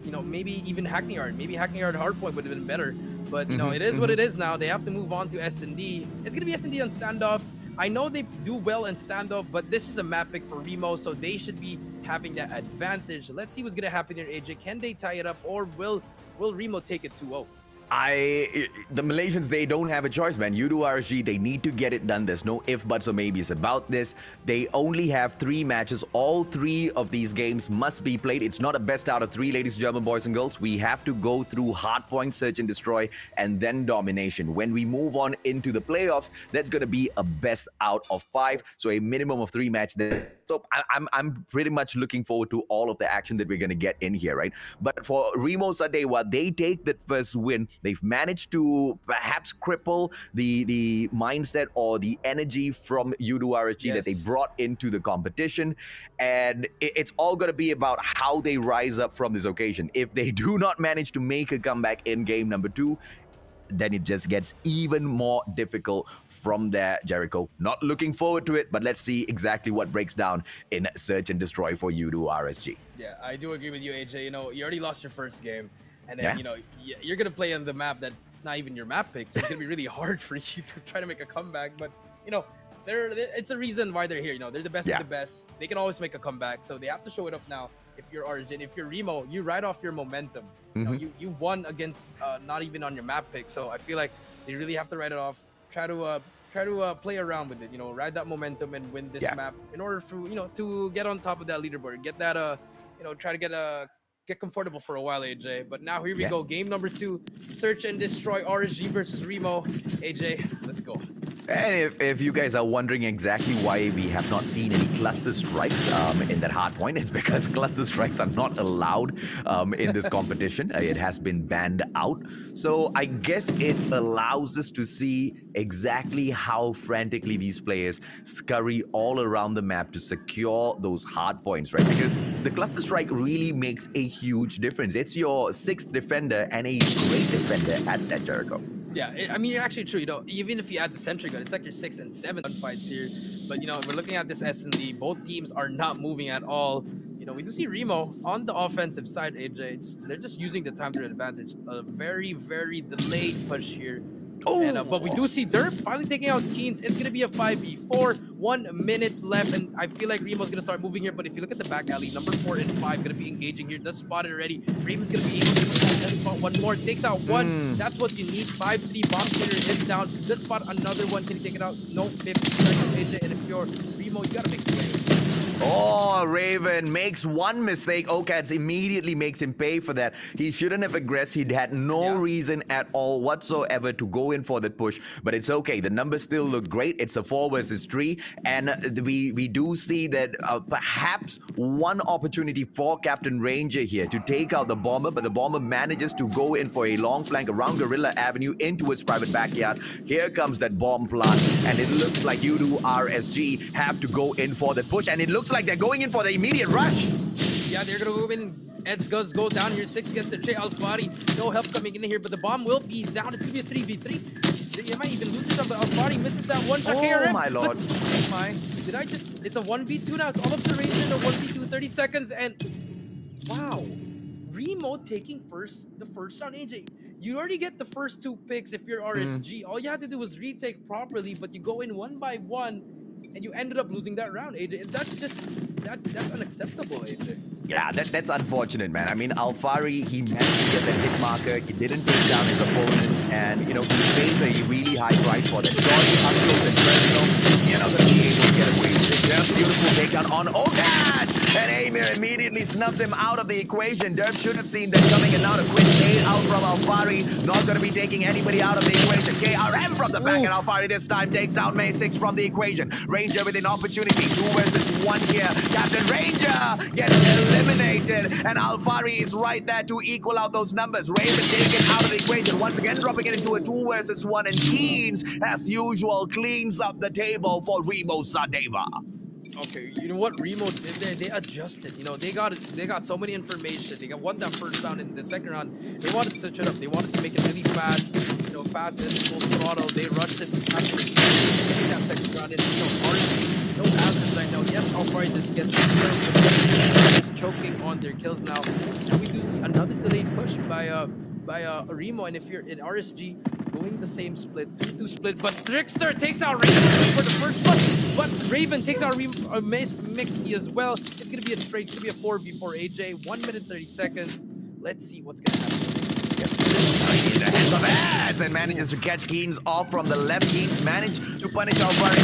you know, maybe even Hackney Yard. Maybe Hackney Yard hardpoint would have been better. But, you know, it is what it is now. They have to move on to S&D. It's going to be S&D on standoff. I know they do well in standoff, but this is a map pick for Rimo, so they should be having that advantage. Let's see what's going to happen here, AJ. Can they tie it up, or will Rimo take it 2-0? The Malaysians, they don't have a choice, man. U2 RSG, they need to get it done. There's no if, buts, or maybes about this. They only have 3 matches. All 3 of these games must be played. It's not a best out of 3, ladies and gentlemen, boys and girls. We have to go through hardpoint, search and destroy, and then domination. When we move on into the playoffs, that's going to be a best out of 5. So a minimum of 3 matches. So I'm pretty much looking forward to all of the action that we're going to get in here, right? But for Rimo Sadewa, they take that first win. They've managed to perhaps cripple the mindset or the energy from U2 RSG that they brought into the competition. And it's all going to be about how they rise up from this occasion. If they do not manage to make a comeback in game number 2, then it just gets even more difficult from there, Jericho. Not looking forward to it, but let's see exactly what breaks down in Search and Destroy for U2 RSG. Yeah, I do agree with you, AJ. You know, you already lost your first game, and then, you know, you're going to play on the map that's not even your map pick, so it's going to be really hard for you to try to make a comeback. But, you know, it's a reason why they're here. You know, they're the best of the best. They can always make a comeback, so they have to show it up now. If you're Origin, if you're Rimo, you ride off your momentum. You know, you won against not even on your map pick, so I feel like they really have to ride it off. Try to play around with it. You know, ride that momentum and win this map in order for, you know, to get on top of that leaderboard. Get that you know, try to get comfortable for a while, AJ. But now here we go. Game number 2, Search and Destroy, RSG versus Rimo. AJ, let's go. And if you guys are wondering exactly why we have not seen any cluster strikes in that hard point, it's because cluster strikes are not allowed in this competition. It has been banned out. So I guess it allows us to see exactly how frantically these players scurry all around the map to secure those hard points, right? Because the cluster strike really makes a huge difference. It's your 6th defender and a great defender at that, Jericho. Yeah, I mean, you're actually true. You know, even if you add the sentry gun, it's like your 6th and 7th gunfights here. But, you know, we're looking at this S&D. Both teams are not moving at all. You know, we do see Rimo on the offensive side, AJ. They're just using the time to their advantage. A very, very delayed push here. And, but we do see Derp finally taking out Keens. It's going to be a 5v4. 1 minute left, and I feel like Rimo's going to start moving here. But if you look at the back alley, number 4 and 5 going to be engaging here. Just spotted already. Raven's going to be able to spot one more. Takes out one. That's what you need. 5-3. Bomb clearer is down. Just spot another one. Can he take it out? No. 50 seconds, AJ. And if you're Rimo, you got to make the play. Oh, Raven makes one mistake. Okats immediately makes him pay for that. He shouldn't have aggressed. He had no reason at all whatsoever to go in for the push. But it's okay. The numbers still look great. It's a 4 versus 3. And we do see that perhaps one opportunity for Captain Ranger here to take out the Bomber. But the Bomber manages to go in for a long flank around Gorilla Avenue into its private backyard. Here comes that bomb plant. And it looks like U2 RSG have to go in for the push. And it looks like they're going in for the immediate rush. Yeah, they're going to go in Eds does go down here. 6 gets the Che Alfari. No help coming in here, but the bomb will be down. It's going to be a 3v3. They might even lose this one, but Alfari misses that one shot. Oh my lord. Oh my. Did I just... It's a 1v2 now. It's all up to Racing. A 1v2, 30 seconds, and... Wow. Rimo taking the first round. AJ, you already get the first 2 picks if you're RSG. All you had to do was retake properly, but you go in one by one, and you ended up losing that round, AJ. That's just... That's unacceptable, AJ. Yeah, that's unfortunate, man. I mean, Alfari, he managed to get that hit marker. He didn't take down his opponent, and, you know, he pays a really high price for that. Sorry, up close and personal, you're not going to be able to get away with it. Just beautiful takedown on Okat! And Amir immediately snubs him out of the equation. Derp should have seen that coming, and now a quick fade out from Alfari. Not going to be taking anybody out of the equation. KRM from the back, and Alfari this time takes down May 6 from the equation. Ranger with an opportunity. 2 versus 1 here. Captain Ranger gets eliminated, and Alfari is right there to equal out those numbers. Raven taken out of the equation, once again dropping it into a 2 versus 1, and Keens, as usual, cleans up the table for Rimo Sadewa. Okay, you know what Rimo did there? They adjusted. You know, they got so many information. They won that first round. In the second round, they wanted to switch it up. They wanted to make it really fast. You know, fast and full throttle. They rushed it after that second round. And you know, RSG, no absence right now. Yes, Alfari did get some kills, but just choking on their kills now. And we do see another delayed push by Rimo. And if you're in RSG, doing the same split, 2-2 split, but Trickster takes out Raven for the first one, but Raven takes out Mixie as well. It's going to be a trade. It's going to be a 4v4 AJ. 1 minute 30 seconds. Let's see what's going to happen. In the hands of Ads, and manages to catch Keens off from the left. Keens managed to punish Alfari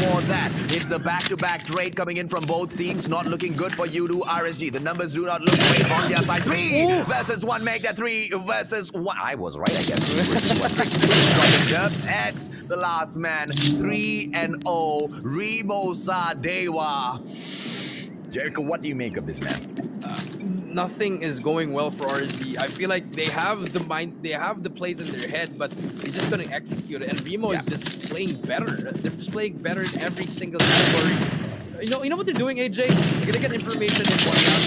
for that. It's a back-to-back trade coming in from both teams. Not looking good for you to RSG. The numbers do not look great on their side. 3 versus 1. Make that 3 versus 1. I was right, I guess. 3 versus 1. At the last man. 3-0. Rimo Sadewa. Jericho, what do you make of this, man? Nothing is going well for RSG. I feel like they have the mind, they have the plays in their head, but they're just going to execute it. And Rimo is just playing better. They're just playing better in every single category. You know what they're doing, AJ? They're going to get information in one round.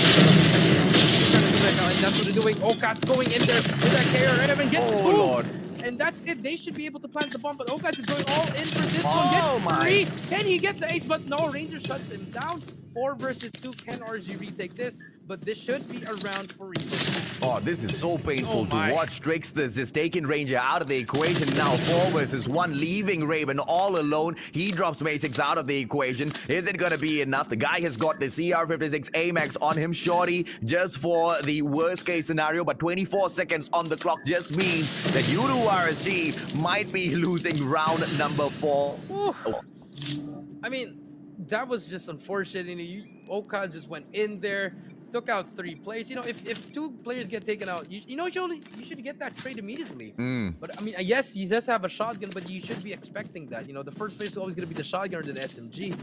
And that's what they're doing. Okat's going in there with that KRM and gets 2. Lord. And that's it. They should be able to plant the bomb, but Okat is going all in for this one. Gets 3. Can he get the ace? But no, Ranger shuts him down. 4 versus 2. Can RSG retake this? But this should be a round for Rimo. Oh, this is so painful to watch. Tricksters is taking Ranger out of the equation now. 4 versus 1, leaving Raven all alone. He drops May6 out of the equation. Is it going to be enough? The guy has got the CR56 AMAX on him. Shorty, just for the worst case scenario, but 24 seconds on the clock just means that you to RSG might be losing round number 4. Oh. I mean, that was just unfortunate. You know, Oka just went in there, took out 3 players. You know, if 2 players get taken out, you should get that trade immediately. But I mean, yes, he does have a shotgun, but you should be expecting that. You know, the first player is always going to be the shotgun or the SMG.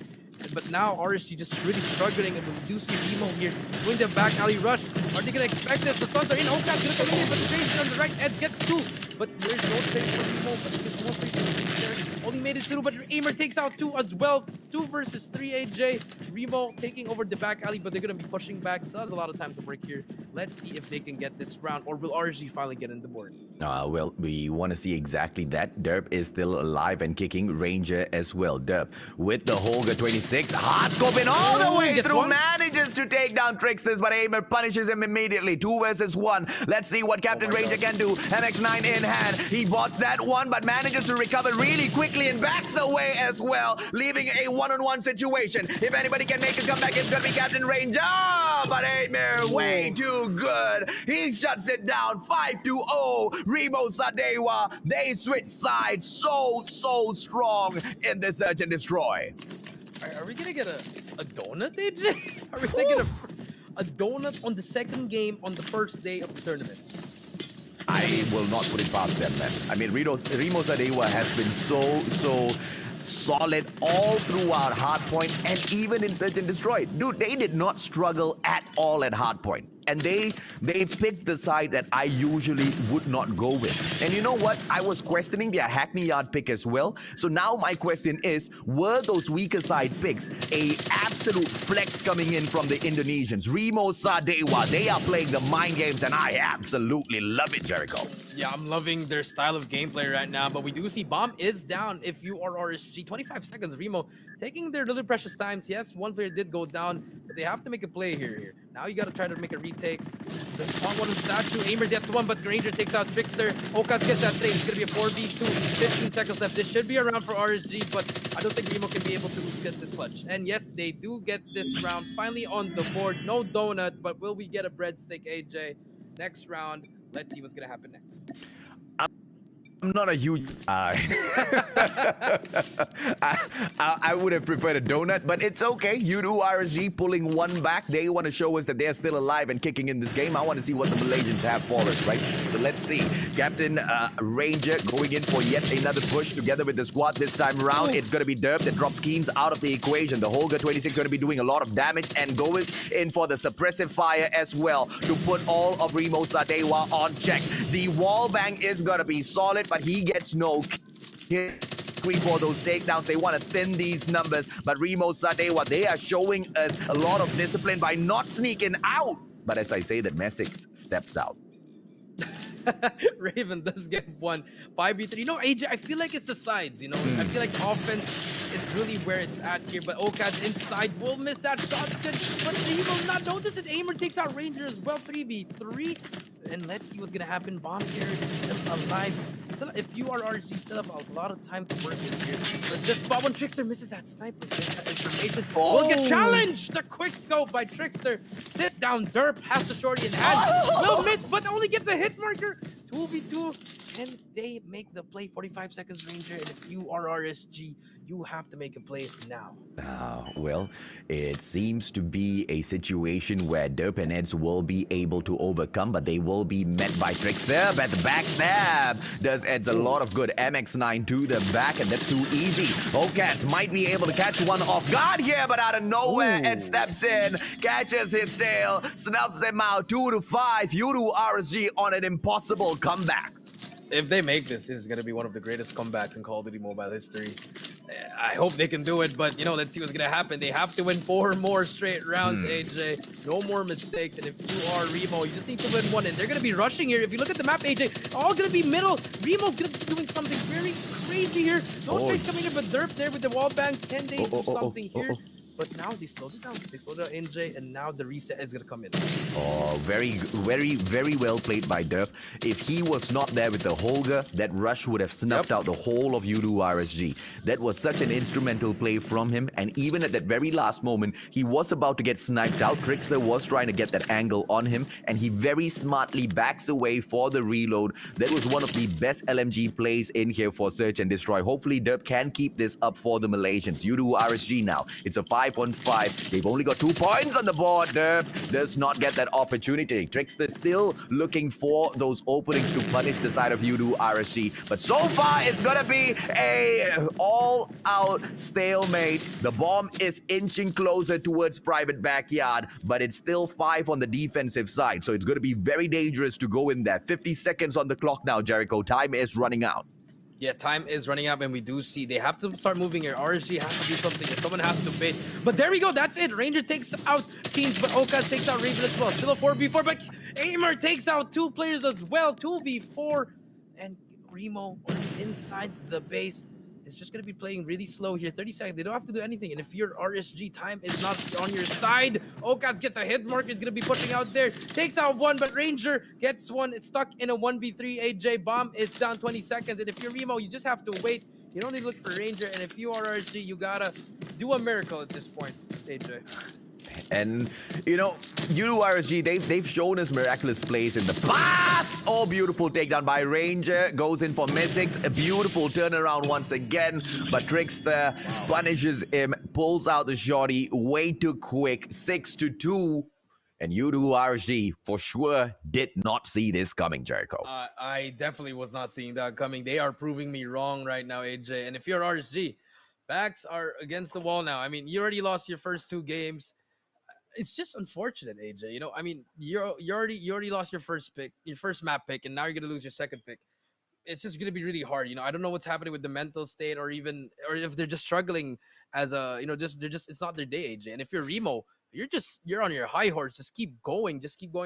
But now RSG just really struggling, and we do see Rimo here doing the back alley rush. Are they going to expect this? The Suns are in. Oka's going to come in here, but the trade on the right. Eds gets 2, but there's no trade for Rimo. But there's no trade for there. Only made it through, but Aimer takes out 2 as well. 2 versus 3 AJ. Rimo taking over the back alley, but they're going to be pushing back. So that's a lot of time to work here. Let's see if they can get this round, or will RSG finally get in the board? Well, we want to see exactly that. Derp is still alive and kicking. Ranger as well. Derp with the Holger 26. Hard scoping all the way through. Manages to take down Tricksters, but Aimer punishes him immediately. 2 versus 1. Let's see what Captain Ranger can do. MX9 in hand. He bots that one, but manages to recover really quickly and backs away as well, leaving a one-on-one situation. If anybody can make a comeback, it's going to be Captain Ranger. But Aimer, way too good. He shuts it down. 5-0. Rimo Sadewa. They switch sides so strong in the search and destroy. Are we gonna get a donut, AJ? Are we gonna get a donut on the second game on the first day of the tournament? I will not put it past them, man. I mean, Rimo Sadewa has been so solid all throughout Hardpoint and even in Search and Destroy. Dude, they did not struggle at all at Hardpoint. and they picked the side that I usually would not go with. And you know what? I was questioning their Hackney Yard pick as well. So now my question is, were those weaker side picks a absolute flex coming in from the Indonesians? Rimo Sadewa, they are playing the mind games, and I absolutely love it, Jericho. Yeah, I'm loving their style of gameplay right now, but we do see Bomb is down if you are RSG. 25 seconds, Rimo taking their little precious times. Yes, one player did go down, but they have to make a play here. Now you got to try to make a retake. The spot one in statue. Aimer gets one, but Ranger takes out Trickster. Okaz gets that trade. It's going to be a 4v2. 15 seconds left. This should be around for RSG, but I don't think Rimo can be able to get this clutch. And yes, they do get this round finally on the board. No donut, but will we get a breadstick, AJ? Next round, let's see what's going to happen next. I'm not a huge I would have preferred a donut, but it's okay. U2 RSG pulling one back. They want to show us that they're still alive and kicking in this game. I want to see what the Malaysians have for us, right? So let's see. Captain Ranger going in for yet another push together with the squad this time around. It's going to be Derp that drops Keems out of the equation. The Holger 26 going to be doing a lot of damage, and goes in for the suppressive fire as well to put all of Rimo Sadewa on check. The wall bang is going to be solid, but he gets no screen for those takedowns. They want to thin these numbers, but Rimo Sadewa, they are showing us a lot of discipline by not sneaking out. But as I say, that Messix steps out. Raven does get one 5v3. You know, AJ, I feel like it's the sides, you know. I feel like offense is really where it's at here, but Okaz inside will miss that shot, but he will not notice it. Aimer takes out Ranger as well, 3v3. And let's see what's gonna happen. Bomb here is still alive. If you are RSG, you still have a lot of time to work in here. But just spot when Trickster misses that sniper, that information will get challenged. The quick scope by Trickster. Sit down, Derp has the shorty in hand. Will miss, but only gets a hit marker. 2v2, and they make the play. 45 seconds, Ranger. And if you are RSG, you have to make a play now. Well, it seems to be a situation where Derp and Eds will be able to overcome, but they will be met by Trickster. But the backstab does Eds a lot of good. MX9 to the back, and that's too easy. Okaz might be able to catch one off guard here, but out of nowhere, Ed steps in, catches his tail, snuffs him out. 2-5. U2 RSG on an impossible comeback. If they make this is going to be one of the greatest comebacks in Call of Duty Mobile history. I hope they can do it, but, you know, let's see what's going to happen. They have to win 4 more straight rounds, AJ. No more mistakes, and if you are Remo, you just need to win one, and they're going to be rushing here. If you look at the map, AJ, all going to be middle. Remo's going to be doing something very crazy here. No trades coming in, but Derp there with the wall bangs. Can they do something here? But now they slowed it down. They slowed down NJ, and now the reset is going to come in. Oh, very, very, very well played by Derp. If he was not there with the Holger, that rush would have snuffed out the whole of U2 RSG. That was such an instrumental play from him, and even at that very last moment, he was about to get sniped out. Trickster was trying to get that angle on him, and he very smartly backs away for the reload. That was one of the best LMG plays in here for Search and Destroy. Hopefully, Derp can keep this up for the Malaysians. U2 RSG now. It's a 5-on-5. They've only got 2 points on the board. Derp does not get that opportunity. Trickster still looking for those openings to punish the side of U2 RSG. But so far, it's gonna be a all-out stalemate. The bomb is inching closer towards private backyard, but it's still 5 on the defensive side. So it's gonna be very dangerous to go in there. 50 seconds on the clock now, Jericho. Time is running out. Yeah, time is running out, and we do see they have to start moving here. RSG has to do something, and someone has to bait. But there we go, that's it. Ranger takes out Kings, but Okaz takes out Ranger as well. Still a 4v4, but Aimer takes out 2 players as well. 2v4, and Remo inside the base is just going to be playing really slow here. 30 seconds, they don't have to do anything. And if your RSG time is not on your side, Okaz gets a hit mark. He's going to be pushing out there. Takes out 1, but Ranger gets 1. It's stuck in a 1v3. AJ Bomb is down 20 seconds. And if you're Remo, you just have to wait. You don't need to look for Ranger. And if you are RSG, you got to do a miracle at this point, AJ. And, you know, U2 RSG, they've shown us miraculous plays in the past. Oh, beautiful takedown by Ranger. Goes in for Messix. A beautiful turnaround once again. But Trickster punishes him. Pulls out the shorty way too quick. 6-2. And U2 RSG, for sure, did not see this coming, Jericho. I definitely was not seeing that coming. They are proving me wrong right now, AJ. And if you're RSG, backs are against the wall now. I mean, you already lost your first 2 games. it's just unfortunate, AJ. You know, I mean, you already lost your first pick, your first map pick, and now you're gonna lose your second pick. It's just gonna be really hard. You know, I don't know what's happening with the mental state, or if they're just struggling as a, you know, they're just it's not their day, AJ. And if you're Remo, you're on your high horse. Just keep going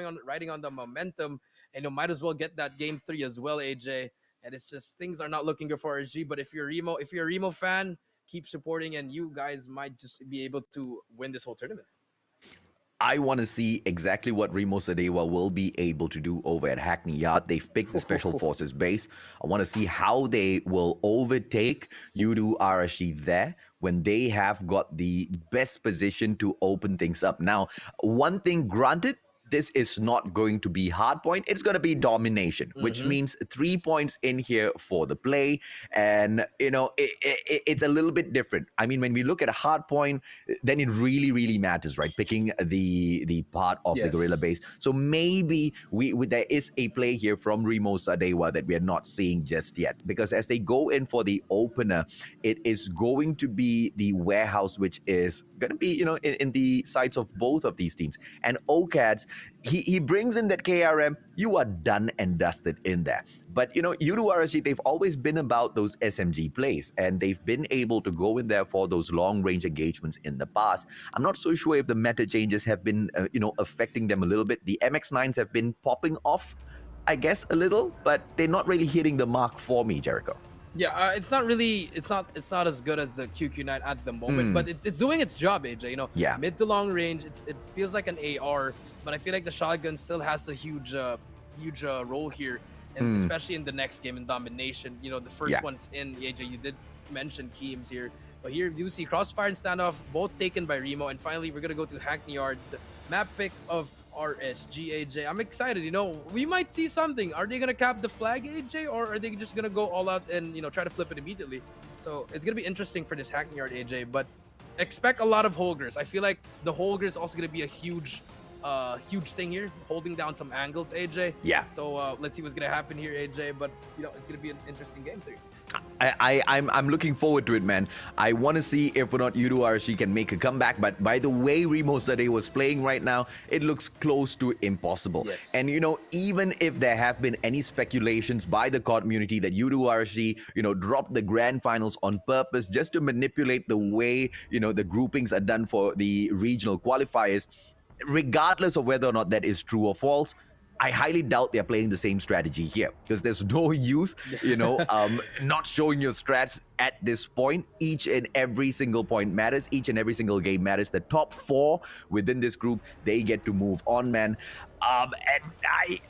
on riding on the momentum, and you might as well get that game 3 as well, AJ. And it's just things are not looking good for RSG. But if you're a Remo fan, keep supporting, and you guys might just be able to win this whole tournament. I want to see exactly what Rimo Sadewa will be able to do over at Hackney Yard. They've picked the Special Forces base. I want to see how they will overtake Yudu Arashi there when they have got the best position to open things up. Now, one thing granted, this is not going to be hard point. It's going to be domination, which means 3 points in here for the play. And, you know, it's a little bit different. I mean, when we look at a hard point, then it really, really matters, right? Picking the part of the Gorilla base. So maybe there is a play here from Rimo Sadewa that we are not seeing just yet. Because as they go in for the opener, it is going to be the warehouse, which is going to be, you know, in the sides of both of these teams. And OCADs, he brings in that KRM, you are done and dusted in there. But, you know, Yudu RSG, they've always been about those SMG plays, and they've been able to go in there for those long-range engagements in the past. I'm not so sure if the meta changes have been, you know, affecting them a little bit. The MX-9s have been popping off, I guess, a little, but they're not really hitting the mark for me, Jericho. Yeah, it's not as good as the QQ9 at the moment, but it's doing its job, AJ. You know, mid to long range, it feels like an AR, but I feel like the shotgun still has a huge role here, and especially in the next game in domination. You know, the first one's in, AJ. You did mention Keems here, but here you see Crossfire and Standoff both taken by Remo, and finally we're gonna go to Hackney Yard, the map pick of RSG, AJ. I'm excited. You know, we might see something. Are they gonna cap the flag, AJ, or are they just gonna go all out and, you know, try to flip it immediately? So it's gonna be interesting for this Hackney Yard, AJ. But expect a lot of Holgers. I feel like the Holger is also gonna be a huge thing here, holding down some angles, AJ. Yeah. So let's see what's gonna happen here, AJ. But you know, it's gonna be an interesting game 3. I'm looking forward to it, man. I want to see if or not Yudu Arashi can make a comeback, but by the way Rimo Sadewa was playing right now, it looks close to impossible. Yes. And, you know, even if there have been any speculations by the COD community that Yudu Arashi, you know, dropped the grand finals on purpose just to manipulate the way, you know, the groupings are done for the regional qualifiers, regardless of whether or not that is true or false, I highly doubt they're playing the same strategy here, because there's no use, you know, not showing your strats at this point. Each and every single point matters. Each and every single game matters. The top 4 within this group, they get to move on, man. And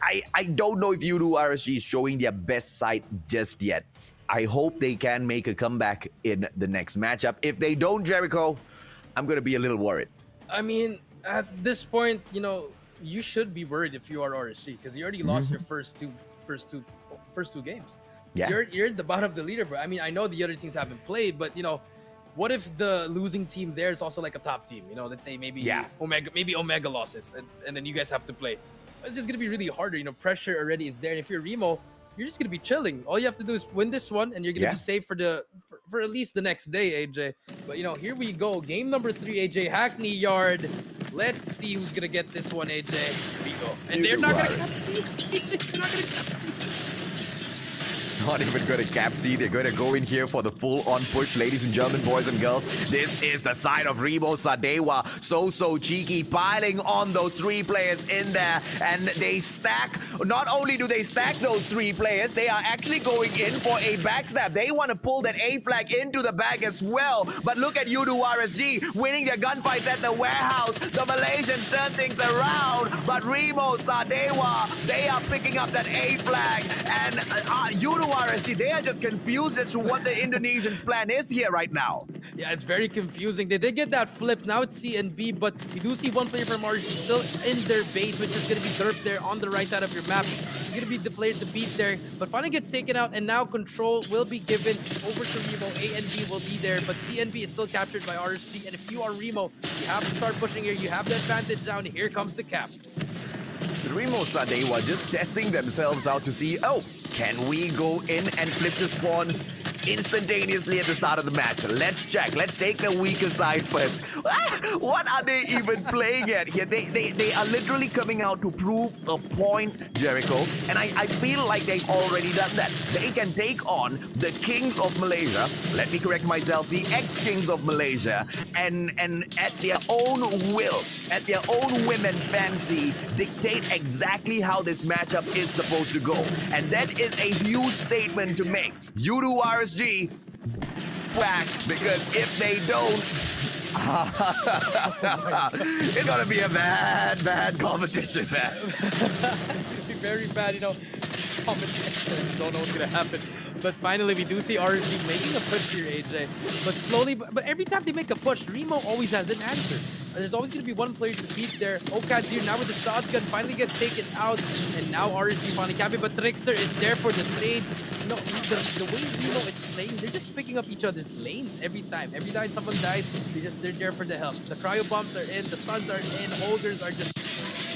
I don't know if Yudu RSG is showing their best side just yet. I hope they can make a comeback in the next matchup. If they don't, Jericho, I'm going to be a little worried. I mean, at this point, you know, you should be worried if you are RSG, because you already lost your first two games. Yeah. You're in the bottom of the leaderboard. I mean, I know the other teams haven't played, but you know, what if the losing team there is also like a top team? You know, let's say maybe Omega losses, and then you guys have to play. It's just gonna be really harder. You know, pressure already is there. And if you're Remo, you're just gonna be chilling. All you have to do is win this one, and you're gonna be safe for at least the next day, AJ. But you know, here we go. Game number 3, AJ. Hackney Yard. Let's see who's gonna get this one, AJ. Here we go. And they're not gonna cap C. They're not gonna cap C. Not even going to cap C. They're going to go in here for the full-on push, ladies and gentlemen, boys and girls. This is the side of Rimo Sadewa. So cheeky, piling on those 3 players in there. And they stack. Not only do they stack those 3 players, they are actually going in for a backstab. They want to pull that A flag into the bag as well. But look at Yudu RSG winning their gunfights at the warehouse. The Malaysians turn things around. But Rimo Sadewa, they are picking up that A flag. And Yudu RSG, they are just confused as to what the Indonesians' plan is here right now. Yeah, it's very confusing. They did get that flip. Now it's C and B, but we do see one player from RSG still in their base, which is going to be Derp there on the right side of your map. He's going to be the player to beat there, but finally gets taken out, and now control will be given over to Remo. A and B will be there, but C and B is still captured by RSG, and if you are Remo, you have to start pushing here. You have the advantage down. Here comes the cap. Rimo Sadewa just testing themselves out to see, oh, Can we go in and flip the spawns instantaneously at the start of the match? Let's check. Let's take the weaker side first. What are they even playing at here? They are literally coming out to prove a point, Jericho. And I feel like they've already done that. They can take on the Kings of Malaysia. Let me correct myself. The ex-Kings of Malaysia. And at their own will, at their own whim and fancy, dictate exactly how this matchup is supposed to go. And that is a huge statement to make. You do RSG back, because if they don't, it's gonna be a bad competition, man. It'd be very bad, you know. Competition. Don't know what's gonna happen. But finally, we do see RSG making a push here, AJ. But slowly, but every time they make a push, Rimo always has an answer. There's always going to be one player to beat there. Okad's here now with the shotgun, finally gets taken out. And now RSG finally capping, but Trickster is there for the trade. No, the way Rimo is playing, they're just picking up each other's lanes every time. Every time someone dies, they're there for the help. The cryo bombs are in, the stuns are in, holders are just...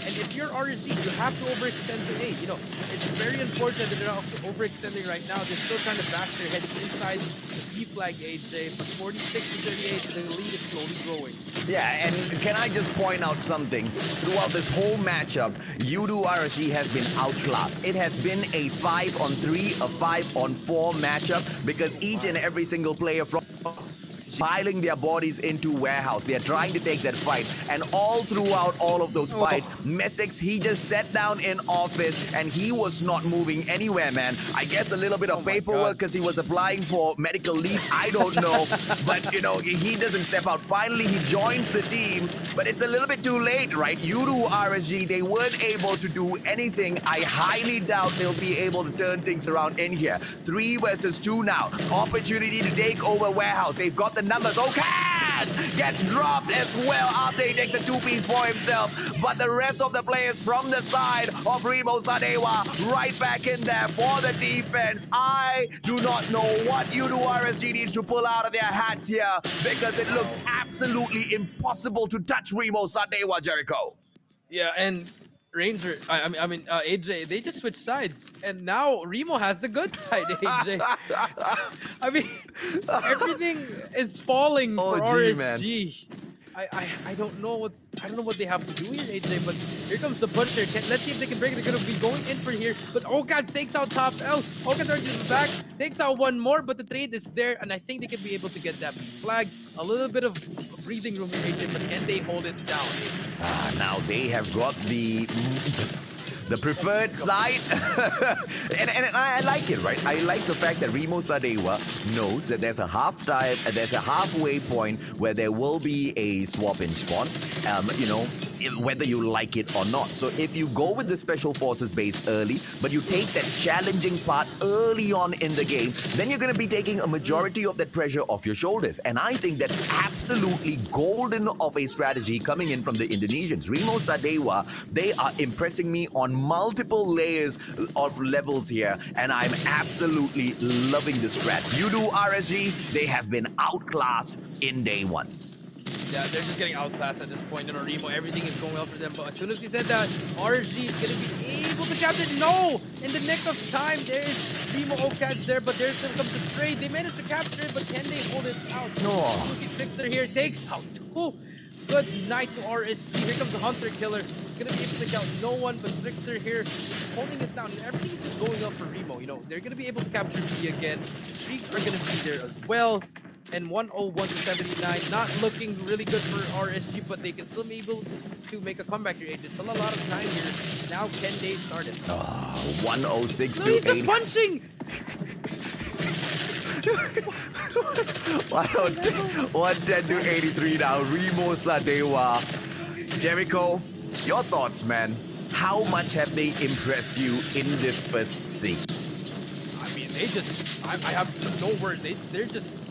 And if you're RSG, you have to overextend the A. You know, it's very unfortunate that they're overextending right now. They're still trying to bash their heads inside the B flag, AJ. But 46 to 38, the lead is slowly growing. Yeah, and can I just point out something? Throughout this whole matchup, Yudu RSG has been outclassed. It has been a 5-on-3, a 5-on-4 matchup, because each and every single player from piling their bodies into warehouse. They're trying to take that fight. And all throughout all of those fights, Messix, he just sat down in office and he was not moving anywhere, man. I guess a little bit of paperwork because he was applying for medical leave. I don't know. But, you know, he doesn't step out. Finally, he joins the team. But it's a little bit too late, right? Yudu RSG, they weren't able to do anything. I highly doubt they'll be able to turn things around in here. 3 versus 2 now. Opportunity to take over warehouse. They've got the numbers. Okaz gets dropped as well after he takes a 2-piece for himself. But the rest of the players from the side of Rimo Sadewa right back in there for the defense. I do not know what Yudu RSG needs to pull out of their hats here, because it looks absolutely impossible to touch Rimo Sadewa, Jericho. Yeah, and Ranger, AJ, they just switched sides, and now Rimo has the good side, AJ. So, I mean, everything is falling for RSG. I don't know what they have to do here, AJ. But here comes the push here. Let's see if they can break it. They're gonna be going in for here. But Okad takes out top L. Okad turns his back, takes out one more. But the trade is there, and I think they can be able to get that flag. A little bit of breathing room here, AJ. But can they hold it down? Now they have got the preferred side. and I like it, right? I like the fact that Rimo Sadewa knows that there's a halfway point where there will be a swap in spawns, you know, whether you like it or not. So if you go with the Special Forces base early, but you take that challenging part early on in the game, then you're going to be taking a majority of that pressure off your shoulders. And I think that's absolutely golden of a strategy coming in from the Indonesians. Rimo Sadewa, they are impressing me on multiple layers of levels here, and I'm absolutely loving the strats. Yudu RSG, they have been outclassed in day 1. Yeah, they're just getting outclassed at this point. You know, Rimo, everything is going well for them. But as soon as we said that, RSG is going to be able to capture. No! In the nick of time, there's Rimo Okaz there, but there's comes the trade. They managed to capture it, but can they hold it out? No. You see Trickster here, takes out 2. Good night to RSG. Here comes the Hunter Killer. He's going to be able to take out no one, but Trickster here is holding it down. And everything is just going up for Rimo. You know, they're going to be able to capture B again. Streaks are going to be there as well. And 101 to 79, not looking really good for RSG, but they can still be able to make a comeback here. It's still a lot of time here. Now 10 days started. 106 no, to he's 80. just punching! 110 to 83 now. Rimo Sadewa. Jericho, your thoughts, man. How much have they impressed you in this first series? I mean, they just... I have no words. They're just...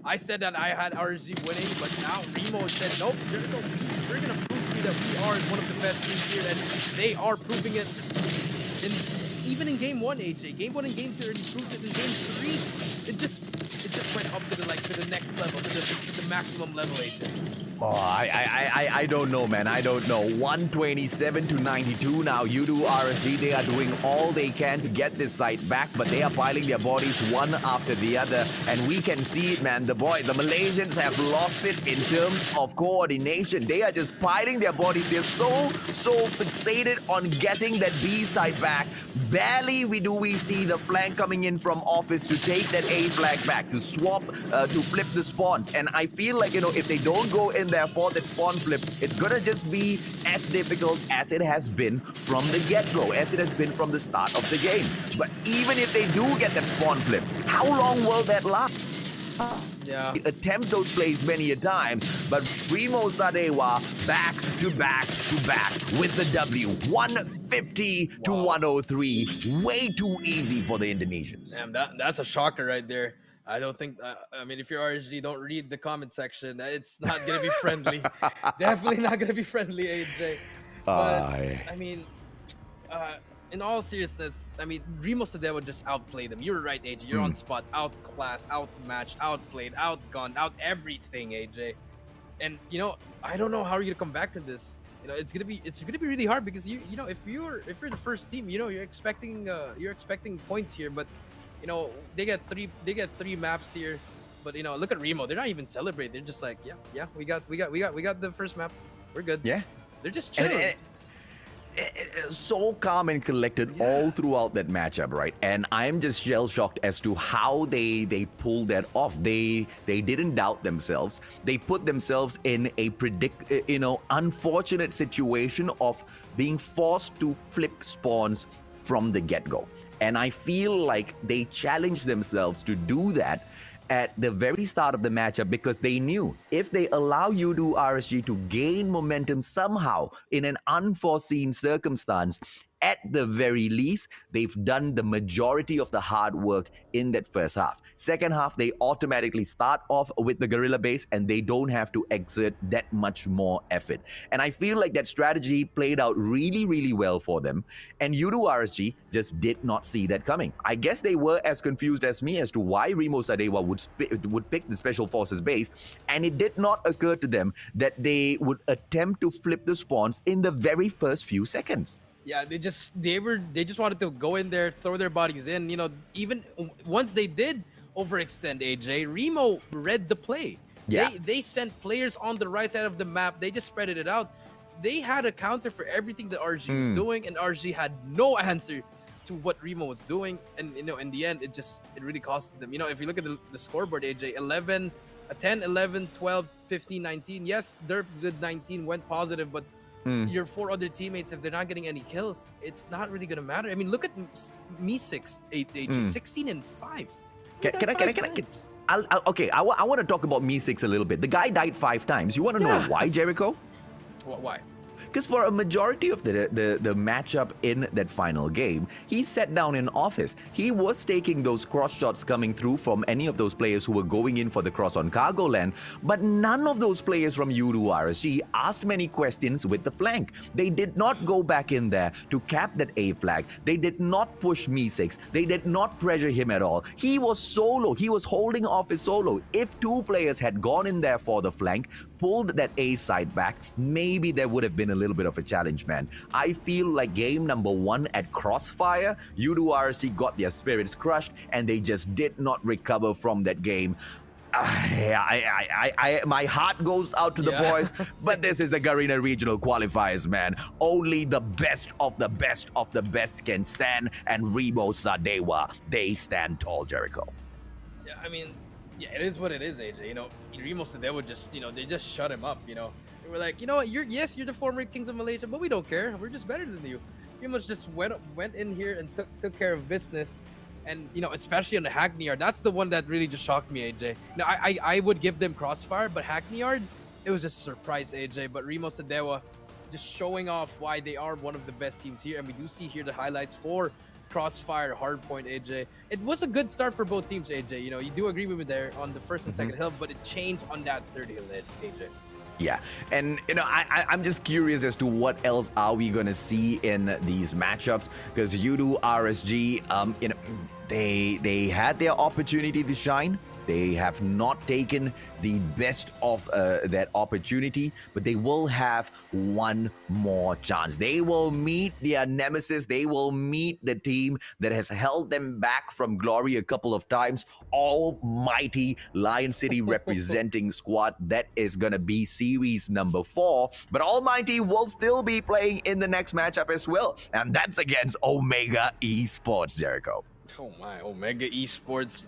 I said that I had RSG winning, but now Rimo said, nope, we're going to prove to you that we are one of the best teams here, and they are proving it even in Game 1, AJ. Game 1 and Game 2 already proved it in Game 3. It just... it just went up to the next level, to the maximum level, AJ. Oh, I don't know, man. I don't know. 127 to 92 now. Udo RSG, they are doing all they can to get this site back, but they are piling their bodies one after the other, and we can see it, man. The Malaysians have lost it in terms of coordination. They are just piling their bodies. They're so fixated on getting that B side back. Barely do we see the flank coming in from office to take that A flag back, to swap, to flip the spawns. And I feel like, if they don't go in there for that spawn flip, it's gonna just be as difficult as it has been from the get-go, as it has been from the start of the game. But even if they do get that spawn flip, how long will that last? Yeah. Attempt those plays many a times, but Rimo Sadewa back to back with the W. 150 to 103. Way too easy for the Indonesians. Damn, that's a shocker right there. I don't think, I mean, if you're RSG, don't read the comment section. It's not going to be friendly. Definitely not going to be friendly, AJ. But, I mean, in all seriousness, I mean, Rimo Sadewa just outplayed them. You're right, AJ. You're on spot. Outclassed, outmatched, outplayed, outgunned, out everything, AJ. And, I don't know how you're going to come back from this. It's gonna be really hard because if you're the first team, you're expecting points here, but they get three maps here, but look at Rimo. They're not even celebrating. They're just like, yeah, we got the first map. We're good. Yeah, they're just chilling. So calm and collected all throughout that matchup, right? And I'm just shell-shocked as to how they pulled that off. They didn't doubt themselves. They put themselves in a unfortunate situation of being forced to flip spawns from the get-go. And I feel like they challenged themselves to do that at the very start of the matchup because they knew if they allow Udo RSG to gain momentum somehow in an unforeseen circumstance, at the very least, they've done the majority of the hard work in that first half. Second half, they automatically start off with the guerrilla base and they don't have to exert that much more effort. And I feel like that strategy played out really, really well for them. And Udo RSG just did not see that coming. I guess they were as confused as me as to why Rimo Sadewa would pick the Special Forces base. And it did not occur to them that they would attempt to flip the spawns in the very first few seconds. Yeah, they just wanted to go in there, throw their bodies in. Even once they did overextend, AJ, Rimo read the play. Yeah. They sent players on the right side of the map. They just spread it out. They had a counter for everything that RG was doing, and RG had no answer to what Rimo was doing. And in the end, it really costed them. If you look at the scoreboard, AJ, 10, 11, 12, 15, 19. Yes, Derp did 19, went positive, but your four other teammates, if they're not getting any kills, it's not really gonna matter. I mean, look at Me6, 16 and 5. Okay, I want to talk about Me6 a little bit. The guy died 5 times. You want to know why, Jericho? Why? Because for a majority of the matchup in that final game, he sat down in office. He was taking those cross shots coming through from any of those players who were going in for the cross on cargo land, but none of those players from Udo RSG asked many questions with the flank. They did not go back in there to cap that A flag. They did not push Me6. They did not pressure him at all. He was solo. He was holding office solo. If 2 players had gone in there for the flank, pulled that A side back, maybe there would have been a little bit of a challenge, man. I feel like game number 1 at Crossfire, Udo RSG got their spirits crushed and they just did not recover from that game. My heart goes out to the boys, but this is the Garena Regional Qualifiers, man. Only the best of the best of the best can stand, and Rimo Sadewa, they stand tall, Jericho. Yeah, I mean, yeah, it is what it is, AJ. Rimo Sadewa just, they just shut him up, They were like, you know what, you're the former Kings of Malaysia, but we don't care. We're just better than you. Pretty much just went in here and took care of business. And, especially on the Hackney Yard, that's the one that really just shocked me, AJ. I would give them Crossfire, but Hackney Yard, it was just a surprise, AJ. But Rimo Sadewa just showing off why they are one of the best teams here. And we do see here the highlights for Crossfire, Hardpoint, AJ. It was a good start for both teams, AJ. You do agree with me there on the first and second hill, but it changed on that third hill, AJ. Yeah, and I'm just curious as to what else are we gonna see in these matchups, because Udo RSG, they had their opportunity to shine, They have not taken the best of that opportunity, but they will have one more chance. They will meet their nemesis. They will meet the team that has held them back from glory a couple of times. Almighty Lion City representing squad. That is going to be series number 4. But Almighty will still be playing in the next matchup as well. And that's against Omega Esports, Jericho. Oh my, Omega Esports.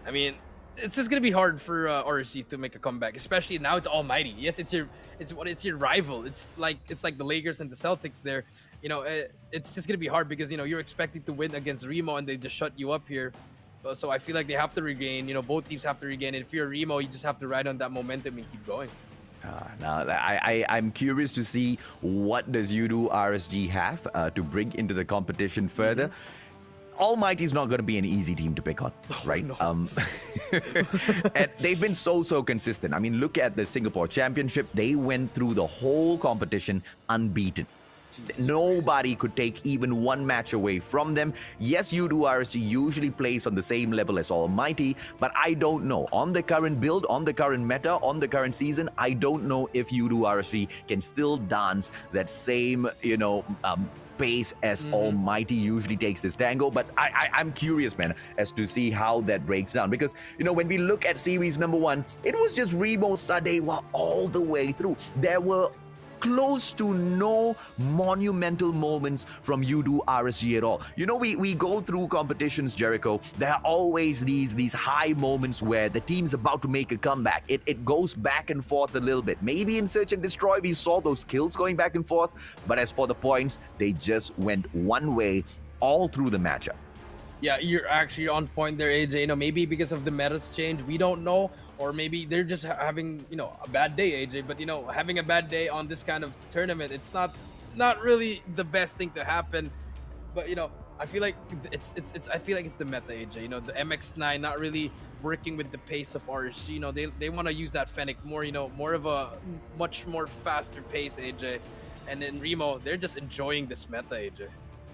I mean, it's just gonna be hard for RSG to make a comeback, especially now it's Almighty. Yes, it's your rival. It's like the Lakers and the Celtics there. You know, it's just gonna be hard because you know you're expecting to win against Rimo and they just shut you up here. So I feel like they have to regain. You know, both teams have to regain. And if you're Rimo, you just have to ride on that momentum and keep going. Now, I'm curious to see what does UDO RSG have to bring into the competition further. Almighty is not going to be an easy team to pick on, right? No. And they've been so consistent. I mean, look at the Singapore Championship. They went through the whole competition unbeaten. Nobody could take even one match away from them. Yes, UDO RSG usually plays on the same level as Almighty, but I don't know. On the current build, on the current meta, on the current season, I don't know if UDO RSG can still dance that same, pace as Almighty usually takes this tango. But I'm curious, man, as to see how that breaks down. Because, when we look at series number 1, it was just Rimo Sadewa all the way through. There were close to no monumental moments from UDO RSG at all. We go through competitions, Jericho. There are always these high moments where the team's about to make a comeback. It goes back and forth a little bit. Maybe in Search and Destroy, we saw those kills going back and forth. But as for the points, they just went one way all through the matchup. Yeah, you're actually on point there, AJ. Maybe because of the meta's change, we don't know. Or maybe they're just having, a bad day, AJ. But, having a bad day on this kind of tournament, it's not really the best thing to happen. But, I feel like it's the meta, AJ. The MX9 not really working with the pace of RSG. They want to use that Fennec more, more of a much more faster pace, AJ. And then Rimo, they're just enjoying this meta, AJ.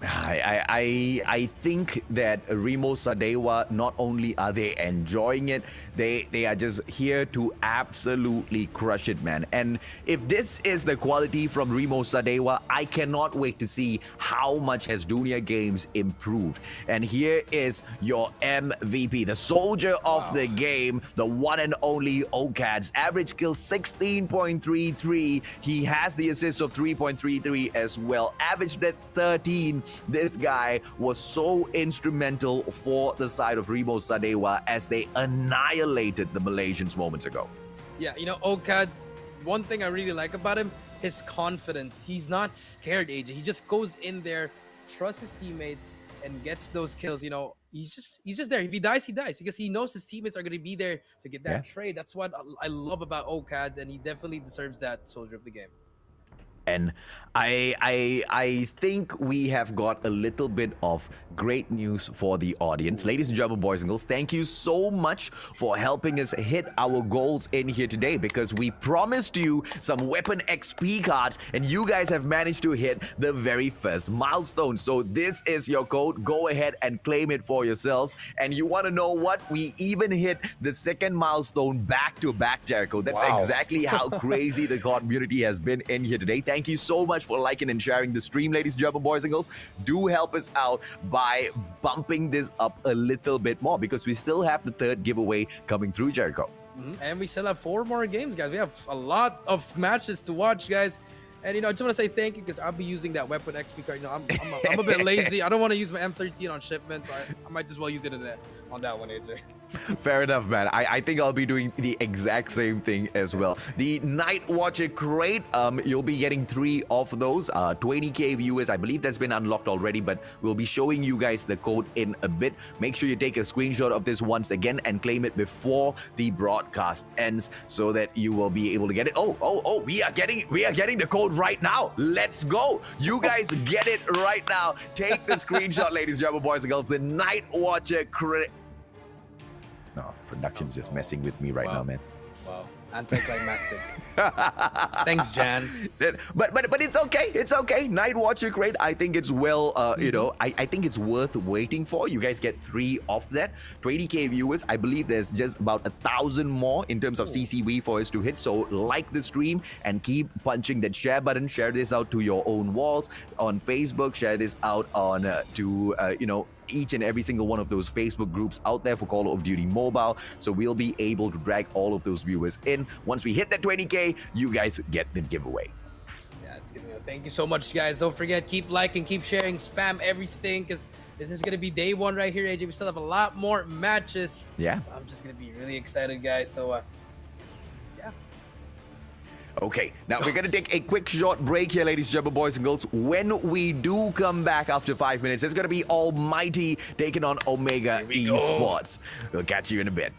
I think that Rimo Sadewa, not only are they enjoying it, they are just here to absolutely crush it, man. And if this is the quality from Rimo Sadewa, I cannot wait to see how much has Dunia Games improved. And here is your MVP, the soldier of the game, the one and only OCADS. Average kill 16.33. He has the assist of 3.33 as well. Averaged at 13. This guy was so instrumental for the side of Rimo Sadewa as they annihilated the Malaysians moments ago. Yeah, OCADS, one thing I really like about him, his confidence. He's not scared, AJ. He just goes in there, trusts his teammates, and gets those kills. He's just there. If he dies, he dies because he knows his teammates are going to be there to get that trade. That's what I love about OCADS, and he definitely deserves that soldier of the game. And I think we have got a little bit of great news for the audience. Ladies and gentlemen, boys and girls, thank you so much for helping us hit our goals in here today, because we promised you some weapon XP cards and you guys have managed to hit the very first milestone. So this is your code. Go ahead and claim it for yourselves. And you want to know what? We even hit the second milestone back to back, Jericho. That's exactly how crazy the community has been in here today. Thank you so much for liking and sharing the stream, ladies and gentlemen, boys and girls. Do help us out by bumping this up a little bit more, because we still have the third giveaway coming through, Jericho. And we still have 4 more games, guys. We have a lot of matches to watch, guys. And I just want to say thank you, because I'll be using that weapon XP card. I'm a bit lazy. I don't want to use my M13 on shipment, so I might just well use it on that one, AJ. Fair enough, man. I think I'll be doing the exact same thing as well. The Night Watcher crate, you'll be getting 3 of those. 20k viewers, I believe that's been unlocked already, but we'll be showing you guys the code in a bit. Make sure you take a screenshot of this once again and claim it before the broadcast ends, so that you will be able to get it. Oh, we are getting the code right now. Let's go. You guys get it right now. Take the screenshot, ladies and gentlemen, boys and girls. The Night Watcher crate. No, production's just messing with me right now, man. Wow. Anticlimactic. Thanks, Jan. But it's okay. It's okay. Night Watcher crate. I think it's well. You know, I think it's worth waiting for. You guys get 3 of that. 20k viewers. I believe there's just about 1,000 more in terms of CCV for us to hit. So like the stream and keep punching that share button. Share this out to your own walls on Facebook. Share this out on you know, each and every single one of those Facebook groups out there for Call of Duty Mobile. So we'll be able to drag all of those viewers in. Once we hit that 20k, you guys get the giveaway. Yeah, it's gonna. Thank you so much, guys. Don't forget, keep liking, keep sharing, spam everything, because this is gonna be day 1 right here, AJ. We still have a lot more matches. Yeah. So I'm just gonna be really excited, guys. So yeah. Okay, now we're going to take a quick short break here, ladies and gentlemen, boys and girls. When we do come back after 5 minutes, it's going to be Almighty taking on Omega Esports. We'll catch you in a bit.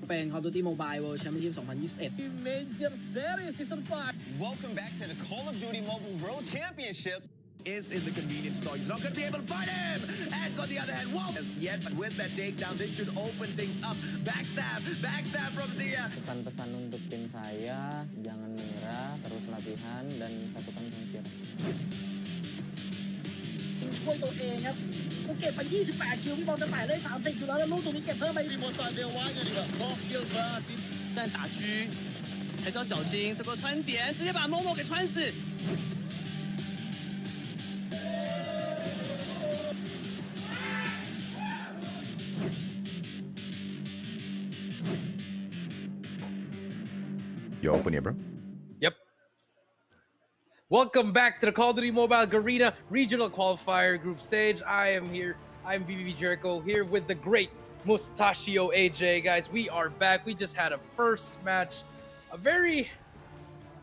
เป็น Call of Duty Mobile World Championship 2021 Major Series Season 5. Welcome back to the Call of Duty Mobile World Championship. Is in the convenience store. He's not going to be able to fight him. And on the other hand, whoa! Yet, but with that takedown, this should open things up. Backstab from Zia. Pesan-pesan untuk tim saya, jangan menyerah, terus latihan dan satukan pemikiran. ช่วยตัวเองครับกูเก็บไป28คิวพี่บอลจะแตะได้30อยู่แล้วแล้วลูกตรงนี้เก็บเพิ่มไป Rimo Sadewa 呢个 Off kill pass. 但打狙还是要小心，这个穿点直接把 Momo 给穿死。You're open here, bro. Yep. Welcome back to the Call of Duty Mobile Garena Regional Qualifier Group Stage. I am here. I'm BBB Jericho here with the great Mustachio AJ. Guys, we are back. We just had a first match. A very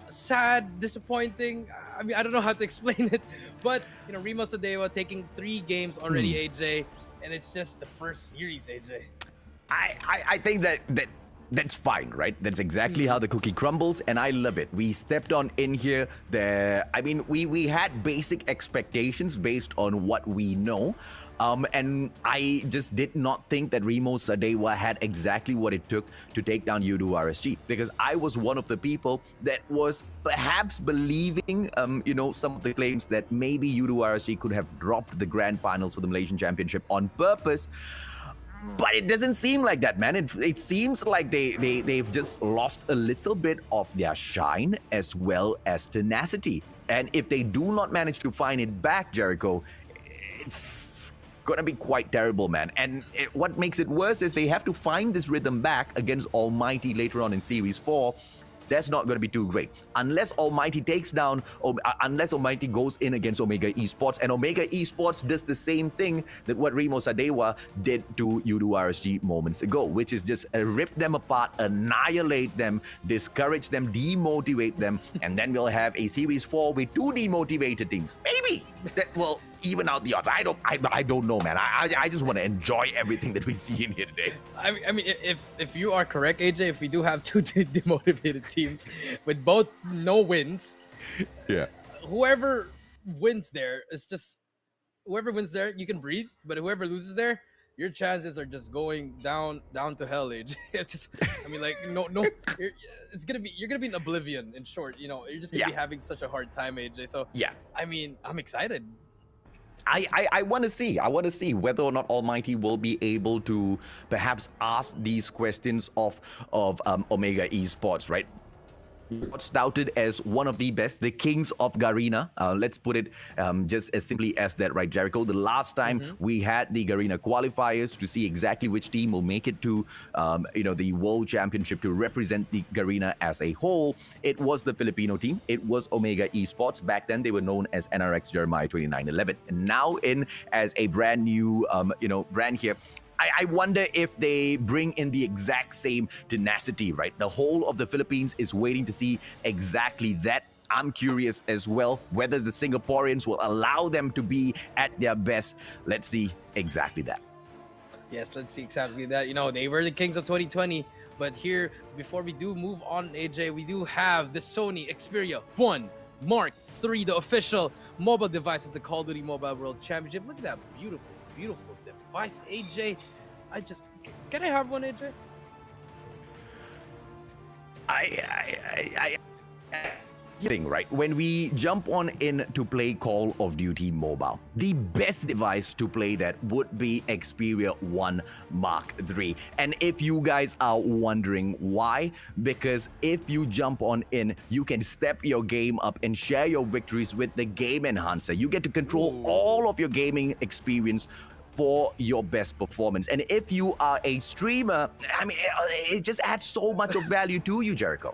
sad, disappointing. I mean, I don't know how to explain it. But, you know, Rimo Sadewa taking 3 games already, AJ. And it's just the first series, AJ. I think that's fine, right? That's exactly how the cookie crumbles, and I love it. We stepped on in here. I mean, we had basic expectations based on what we know. And I just did not think that Rimo Sadewa had exactly what it took to take down U2RSG, because I was one of the people that was perhaps believing, you know, some of the claims that maybe U2RSG could have dropped the grand finals for the Malaysian Championship on purpose. But it doesn't seem like that, man. It seems like they've just lost a little bit of their shine as well as tenacity. And if they do not manage to find it back, Jericho, it's gonna be quite terrible, man. And what makes it worse is they have to find this rhythm back against Almighty later on in Series 4. That's not going to be too great. Unless Almighty takes down, unless Almighty goes in against Omega Esports, and Omega Esports does the same thing that what Rimo Sadewa did to U2RSG moments ago, which is just rip them apart, annihilate them, discourage them, demotivate them, and then we'll have a Series 4 with 2 demotivated teams. Maybe that will even out the odds. I don't know, man. I just want to enjoy everything that we see in here today. I mean, if you are correct, AJ, if we do have 2 demotivated teams with both no wins, yeah, whoever wins there, it's just whoever wins there, you can breathe. But whoever loses there, your chances are just going down to hell, AJ. It's just, I mean, like no, you're gonna be in oblivion. In short, you know, you're just gonna be having such a hard time, AJ. So yeah, I mean, I'm excited. I want to see. I want to see whether or not Almighty will be able to perhaps ask these questions of Omega Esports, right? What's touted as one of the best, the kings of Garena. Let's put it just as simply as that, right, Jericho? The last time we had the Garena qualifiers to see exactly which team will make it to, you know, the World Championship to represent the Garena as a whole, it was the Filipino team. It was Omega Esports. Back then, they were known as NRX Jeremiah 2911. And now in as a brand new, you know, brand here. I wonder if they bring in the exact same tenacity, right? The whole of the Philippines is waiting to see exactly that. I'm curious as well whether the Singaporeans will allow them to be at their best. Let's see exactly that. Yes, let's see exactly that. You know, they were the kings of 2020, but here, before we do move on, AJ, we do have the Sony Xperia 1 Mark III, the official mobile device of the Call of Duty Mobile World Championship. Look at that beautiful, beautiful device, AJ. Can I have one, AJ? Thing, right? When we jump on in to play Call of Duty Mobile, the best device to play that would be Xperia 1 Mark III. And if you guys are wondering why, because if you jump on in, you can step your game up and share your victories with the Game Enhancer. You get to control all of your gaming experience for your best performance. And if you are a streamer, I mean, it just adds so much of value to you, Jericho.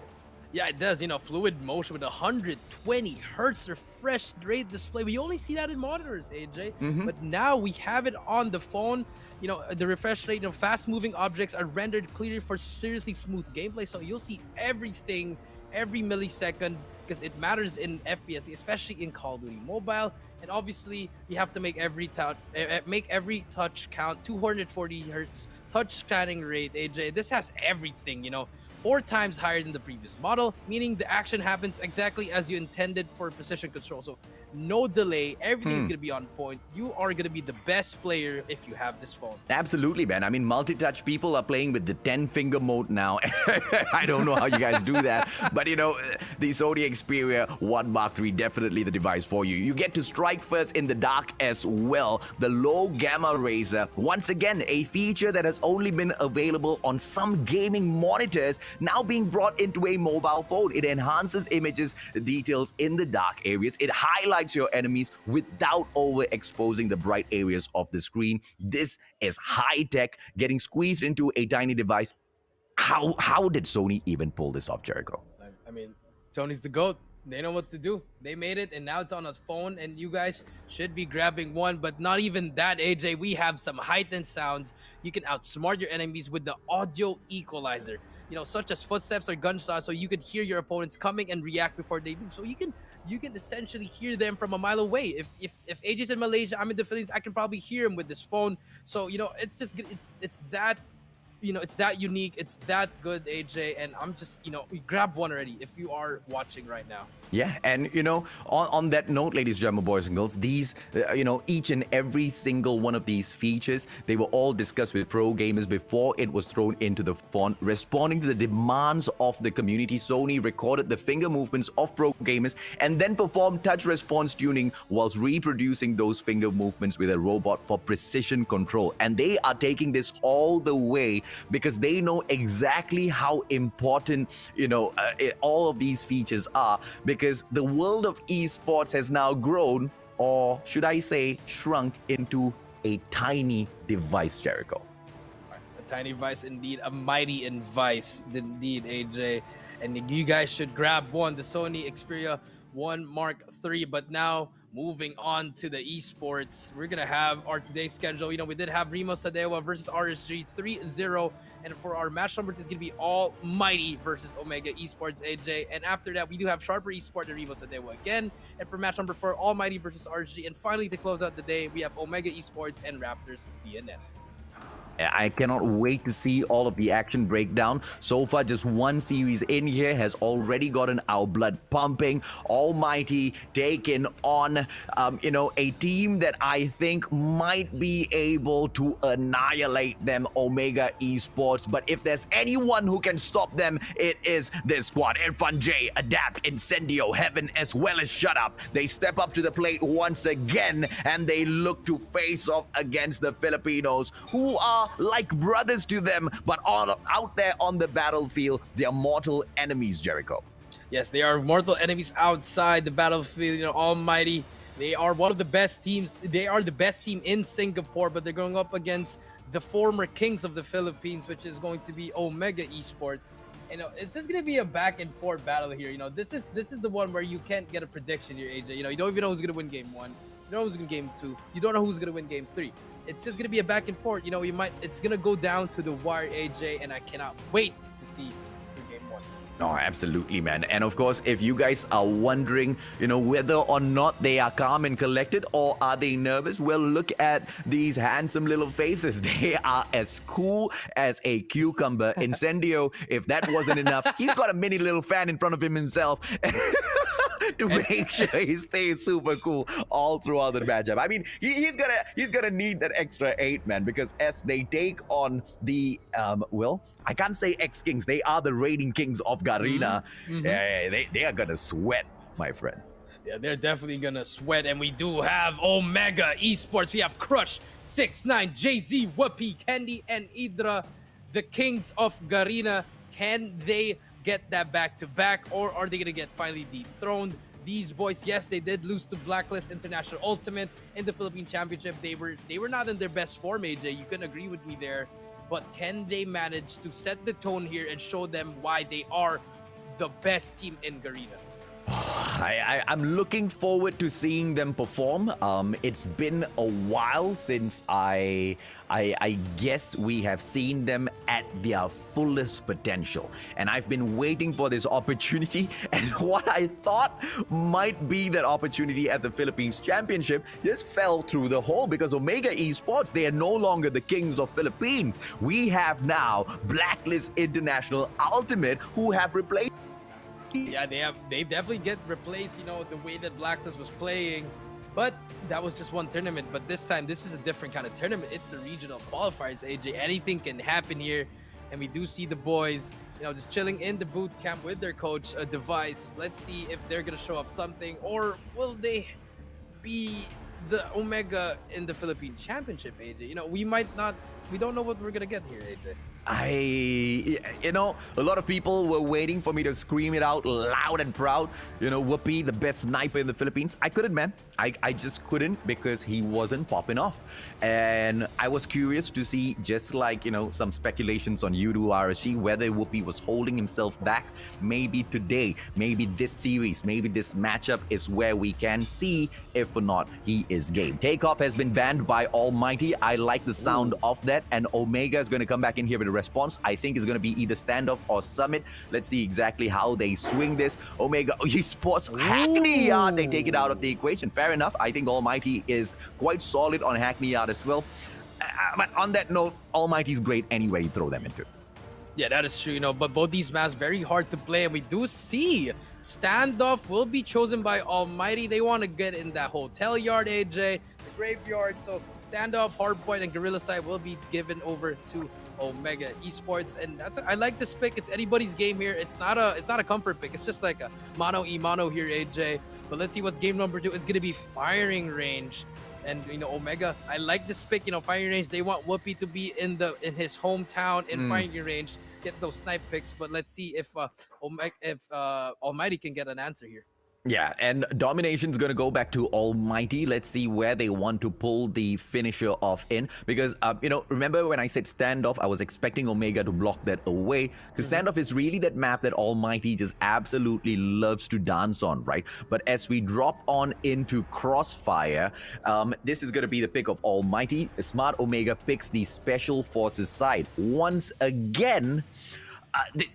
Yeah, it does. You know, fluid motion with 120 hertz refresh rate display. We only see that in monitors, AJ. But now we have it on the phone. You know, the refresh rate of fast-moving objects are rendered clearly for seriously smooth gameplay. So you'll see everything every millisecond because it matters in FPS, especially in Call of Duty Mobile. And obviously, you have to make every touch count. 240 hertz touch scanning rate, AJ. This has everything, 4 times higher than the previous model, meaning the action happens exactly as you intended for precision control. So no delay, everything's gonna be on point. You are gonna be the best player if you have this phone. Absolutely, man. I mean, multi-touch people are playing with the 10-finger mode now. I don't know how you guys do that, but the Sony Xperia 1 Mark III, definitely the device for you. You get to strike first in the dark as well. The low gamma razor, once again, a feature that has only been available on some gaming monitors, now being brought into a mobile phone. It enhances images, details in the dark areas. It highlights your enemies without overexposing the bright areas of the screen. This is high tech, getting squeezed into a tiny device. How did Sony even pull this off, Jericho? I mean, Sony's the GOAT. They know what to do. They made it, and now it's on a phone, and you guys should be grabbing one, but not even that, AJ. We have some heightened sounds. You can outsmart your enemies with the audio equalizer, such as footsteps or gunshots, so you can hear your opponents coming and react before they do. So you can essentially hear them from a mile away. If AJ's in Malaysia, I'm in the Philippines, I can probably hear him with this phone. So it's just it's that it's that unique, it's that good, AJ, and I'm just we grab one already if you are watching right now. Yeah, and on that note, ladies and gentlemen, boys and girls, these each and every single one of these features, they were all discussed with pro gamers before it was thrown into the font. Responding to the demands of the community, Sony recorded the finger movements of pro gamers and then performed touch response tuning whilst reproducing those finger movements with a robot for precision control. And they are taking this all the way because they know exactly how important all of these features are, because the world of esports has now grown, or should I say shrunk, into a tiny device, Jericho. A tiny device indeed, a mighty device indeed, AJ. And you guys should grab one, the Sony Xperia 1 Mark III. But now, moving on to the esports, we're gonna have our today's schedule. We did have Rimo Sadewa versus RSG 3-0, and for our match number, it's gonna be Almighty versus Omega Esports, AJ. And after that, we do have Sharper Esport and Rimo Sadewa again. And for match number 4, Almighty versus RSG. And finally, to close out the day, we have Omega Esports and Raptors.DNS. I cannot wait to see all of the action breakdown. So far, just one series in here has already gotten our blood pumping. Almighty taking on, a team that I think might be able to annihilate them, Omega Esports. But if there's anyone who can stop them, it is this squad. Irfan J, Adapt, Incendio, Heaven, as well as Shut Up. They step up to the plate once again, and they look to face off against the Filipinos, who are like brothers to them, but out there on the battlefield, they are mortal enemies, Jericho. Yes, they are mortal enemies outside the battlefield. Almighty, they are one of the best teams. They are the best team in Singapore, but they're going up against the former kings of the Philippines, which is going to be Omega Esports. It's just gonna be a back and forth battle here. This is the one where you can't get a prediction here, AJ. You don't even know who's gonna win game 1. You don't know who's gonna win game 2. You don't know who's gonna win game 3. It's just gonna be a back and forth. It's gonna go down to the wire, AJ, and I cannot wait to see for game 1. Oh, absolutely, man. And of course, if you guys are wondering, whether or not they are calm and collected or are they nervous, well, look at these handsome little faces. They are as cool as a cucumber. Incendio, if that wasn't enough, he's got a mini little fan in front of him himself. To make sure he stays super cool all throughout the matchup. I mean, he's gonna need that extra 8, man, because as they take on the I can't say ex-kings, they are the reigning kings of Garena. They are gonna sweat, my friend. Yeah, they're definitely gonna sweat, and we do have Omega Esports. We have Crush, 6ix9ine, Jay-Z, Whoopi, Candy, and Idra, the kings of Garena. Can they get that back-to-back, or are they gonna get finally dethroned? These boys, yes, they did lose to Blacklist International Ultimate in the Philippine Championship. They were not in their best form, AJ. You can agree with me there. But can they manage to set the tone here and show them why they are the best team in Garena? I'm looking forward to seeing them perform. It's been a while since I guess we have seen them at their fullest potential. And I've been waiting for this opportunity. And what I thought might be that opportunity at the Philippines Championship just fell through the hole because Omega Esports, they are no longer the kings of Philippines. We have now Blacklist International Ultimate who have replaced. Yeah, they definitely get replaced, you know, the way that Blacklist was playing. But that was just one tournament. But this time, this is a different kind of tournament. It's the regional qualifiers, AJ. Anything can happen here. And we do see the boys, you know, just chilling in the boot camp with their coach, Device. Let's see if they're going to show up something. Or will they be the Omega in the Philippine Championship, AJ? You know, we don't know what we're going to get here, AJ. You know, a lot of people were waiting for me to scream it out loud and proud. You know, Whoopi, the best sniper in the Philippines. I couldn't, man. I just couldn't because he wasn't popping off. And I was curious to see, just like, you know, some speculations on Yudu RSG, whether Whoopi was holding himself back. Maybe today, maybe this series, maybe this matchup is where we can see if or not he is game. Takeoff has been banned by Almighty. I like the sound of that. And Omega is going to come back in here with a response. I think it's going to be either standoff or summit. Let's see exactly how they swing this. Omega Esports Hackney Yard, they take it out of the equation. Fair enough. I think Almighty is quite solid on Hackney Yard as well. But on that note, Almighty's great anyway you throw them into. Yeah, that is true, you know, but both these maps very hard to play, and we do see standoff will be chosen by Almighty. They want to get in that hotel yard, AJ, the graveyard. So standoff, hardpoint, and gorilla side will be given over to Omega Esports, and I like this pick. It's anybody's game here. It's not a comfort pick. It's just like a mono here, AJ. But let's see what's game number 2. It's gonna be firing range. And you know, Omega, I like this pick. You know, firing range. They want Whoopi to be in his hometown in firing range, get those snipe picks. But let's see if Almighty can get an answer here. Yeah, and domination's going to go back to Almighty. Let's see where they want to pull the finisher off in. Because, you know, remember when I said standoff, I was expecting Omega to block that away. Because standoff is really that map that Almighty just absolutely loves to dance on, right? But as we drop on into Crossfire, this is going to be the pick of Almighty. Smart Omega picks the Special Forces side. Once again,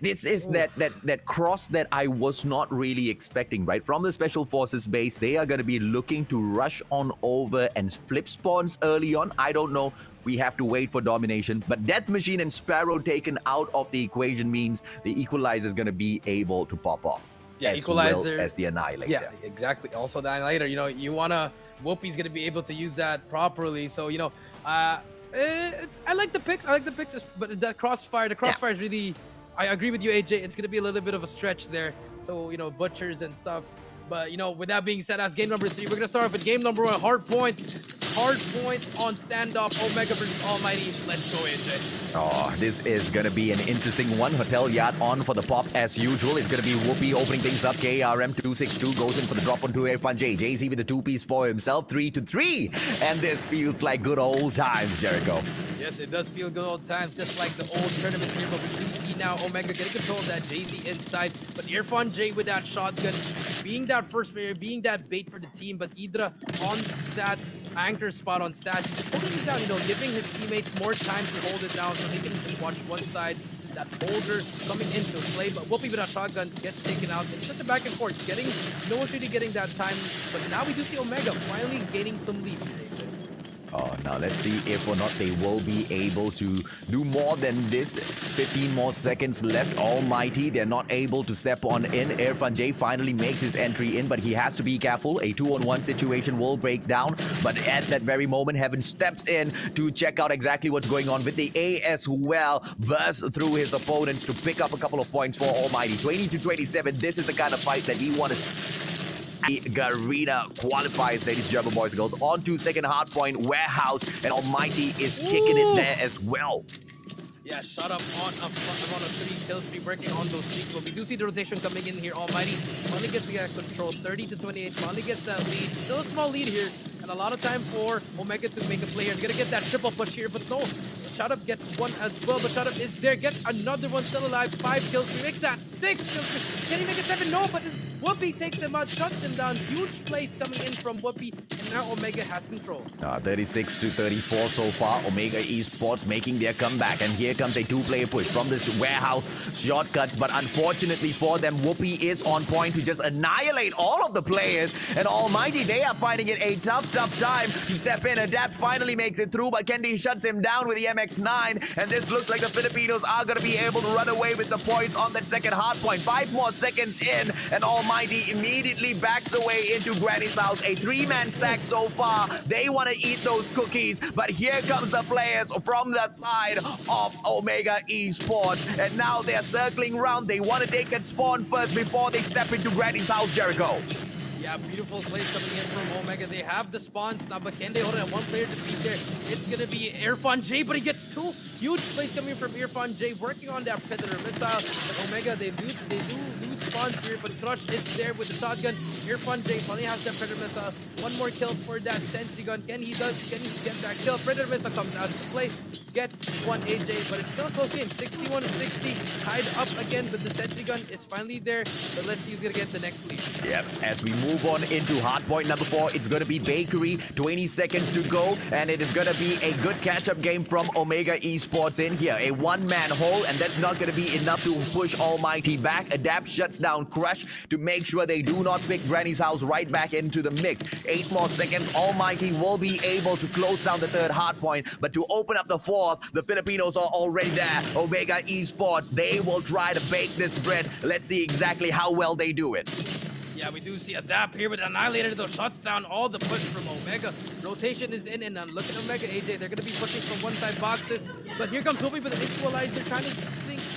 this is that cross that I was not really expecting, right? From the Special Forces base, they are going to be looking to rush on over and flip spawns early on. I don't know. We have to wait for domination. But Death Machine and Sparrow taken out of the equation means the Equalizer is going to be able to pop off. Yeah, as Equalizer. Well as the Annihilator. Yeah, exactly. Also the Annihilator, you know, you want to... Whoopi's going to be able to use that properly. So, you know, I like the picks. But the Crossfire is really... I agree with you, AJ. It's going to be a little bit of a stretch there. So, you know, butchers and stuff. But, you know, with that being said, that's game number 3. We're going to start off with game number 1. Hardpoint on standoff. Omega versus Almighty. Let's go, AJ. Oh, this is going to be an interesting one. Hotel Yard on for the pop as usual. It's going to be Whoopi opening things up. KRM262 goes in for the drop onto Irfan J. Jay-Z with the 2-piece for himself. 3-3. And this feels like good old times, Jericho. Yes, it does feel good old times, just like the old tournaments here. But we do see now Omega getting control of that Jay-Z inside. But Irfan J with that shotgun, being that first player, being that bait for the team. But Idra on that anchor spot on stat, just holding it down, you know, giving his teammates more time to hold it down so they can just watch one side. That holder coming into play, but Whoopi with a shotgun gets taken out. It's just a back and forth, no one's really getting that time. But now we do see Omega finally gaining some lead here. Oh, now let's see if or not they will be able to do more than this. 15 more seconds left. Almighty, they're not able to step on in. Irfan J finally makes his entry in, but he has to be careful. A 2-on-1 situation will break down. But at that very moment, Heaven steps in to check out exactly what's going on with the A as well. Bursts through his opponents to pick up a couple of points for Almighty. 20-27. This is the kind of fight that we want to see. Garena qualifies, ladies and gentlemen, boys and girls, on to second hardpoint warehouse, and Almighty is kicking it there as well. Yeah, shut up on a 3 kill streak, working on those streaks. But we do see the rotation coming in here. Almighty finally gets to get control. 30-28, finally gets that lead. Still a small lead here. and a lot of time for Omega to make a play here. They're gonna get that triple push here, but no. Shut Up gets one as well, but Shut Up is there. Gets another one still alive. 5 kills. He makes that 6 kills. Can he make it 7? No, but Whoopi takes him out, shuts him down. Huge plays coming in from Whoopi, and now Omega has control. 36 to 34 so far. Omega Esports making their comeback, and here comes a 2-player push from this warehouse shortcuts. But unfortunately for them, Whoopi is on point to just annihilate all of the players. And Almighty, they are finding it a tough time to step in. Adapt finally makes it through, but Kendi shuts him down with the MX-9. And this looks like the Filipinos are going to be able to run away with the points on that second hard point. 5 more seconds in, and Almighty immediately backs away into Granny's house. A 3-man stack so far. They want to eat those cookies, but here comes the players from the side of Omega Esports. And now they're circling around. They want to take that spawn first before they step into Granny's house, Jericho. Yeah, beautiful plays coming in from Omega. They have the spawns now, but can they hold it? One player to beat there. It's going to be Irfan J, but he gets 2 huge plays coming in from Irfan J, working on that Predator missile. But Omega, they do lose spawns here, but Crush is there with the shotgun. Irfan J finally has that Predator missile. 1 more kill for that sentry gun. Can he get that kill? Predator missile comes out to play. Gets 1 AJ, but it's still a close game. 61 to 60. Tied up again, but the sentry gun is finally there. But let's see who's going to get the next lead. Yep, as we move on into hardpoint number 4, it's going to be Bakery. 20 seconds to go, and it is going to be a good catch-up game from Omega Esports in here. A 1-man hole, and that's not going to be enough to push Almighty back. Adapt shuts down Crush to make sure they do not pick Granny's house right back into the mix. 8 more seconds. Almighty will be able to close down the 3rd hardpoint, but to open up the 4th, the Filipinos are already there. Omega Esports, they will try to bake this bread. Let's see exactly how well they do it. Yeah, we do see Adapt here with Annihilator, though, shuts down all the push from Omega. Rotation is in, and look at Omega, AJ. They're going to be pushing from one side boxes. But here comes Whoopi with an equalizer, trying to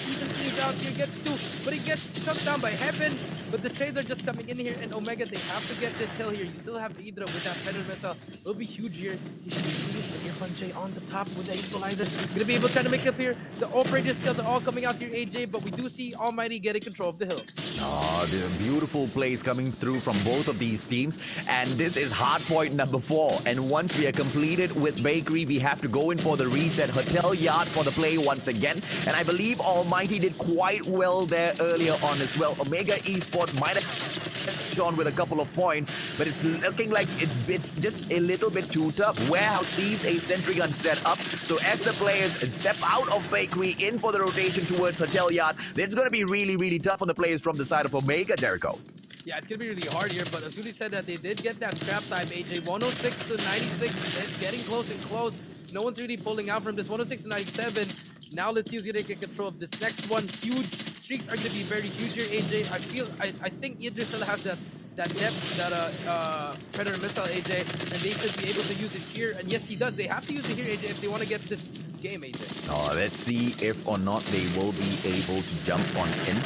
even things out here. Gets 2, but he gets shut down by Heaven. But the trades are just coming in here, and Omega, they have to get this hill here. You still have Idra with that Predator missile. It'll be huge here. He should be used with Irfan J on the top with the equalizer. Gonna be able to try to make it up here. The operator skills are all coming out here, AJ, but we do see Almighty getting control of the hill. Oh, the beautiful plays coming through from both of these teams. And this is hardpoint number 4. And once we are completed with Bakery, we have to go in for the reset. Hotel Yard for the play once again. And I believe Almighty did quite well there earlier on as well. Omega Esports might have on with a couple of points, but it's looking like it's just a little bit too tough. Warehouse sees a sentry gun set up, so as the players step out of Bakery in for the rotation towards Hotel Yard, it's going to be really tough on the players from the side of Omega, Jericho. Yeah, it's going to be really hard here, but as Yuri said that they did get that scrap time, AJ. 106 to 96, it's getting close and close. No one's really pulling out from this. 106 to 97. Now let's see who's going to get control of this next one. Huge streaks are going to be very huge here, AJ. I think Idris still has that depth, that Predator missile, AJ, and they should be able to use it here. And yes, he does. They have to use it here, AJ, if they want to get this game, AJ. Oh, let's see if or not they will be able to jump on in.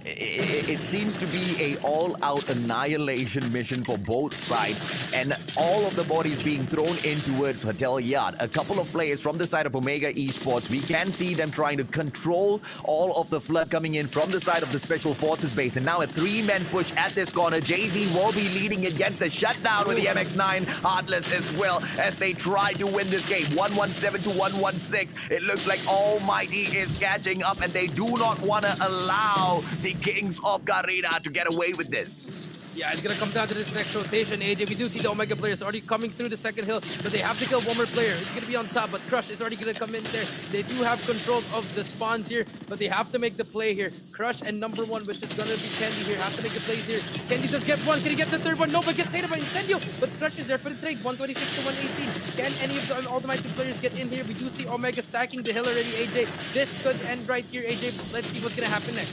It seems to be a all-out annihilation mission for both sides, and all of the bodies being thrown in towards Hotel Yard. A couple of players from the side of Omega Esports, we can see them trying to control all of the flood coming in from the side of the Special Forces base, and now a 3-man push at this corner. Jay-Z will be leading against the shutdown with the MX-9 Heartless as well as they try to win this game. 117 to 116. It looks like Almighty is catching up, and they do not want to allow the Kings of Garena to get away with this. Yeah, it's going to come down to this next rotation, AJ. We do see the Omega players already coming through the second hill, but they have to kill one more player. It's going to be on top, but Crush is already going to come in there. They do have control of the spawns here, but they have to make the play here. Crush and number 1, which is going to be Candy here, have to make the plays here. Candy does get 1. Can he get the 3rd one? No, but gets saved by Incendio. But Crush is there for the trade. 126 to 118. Can any of the Ultimate players get in here? We do see Omega stacking the hill already, AJ. This could end right here, AJ, but let's see what's going to happen next.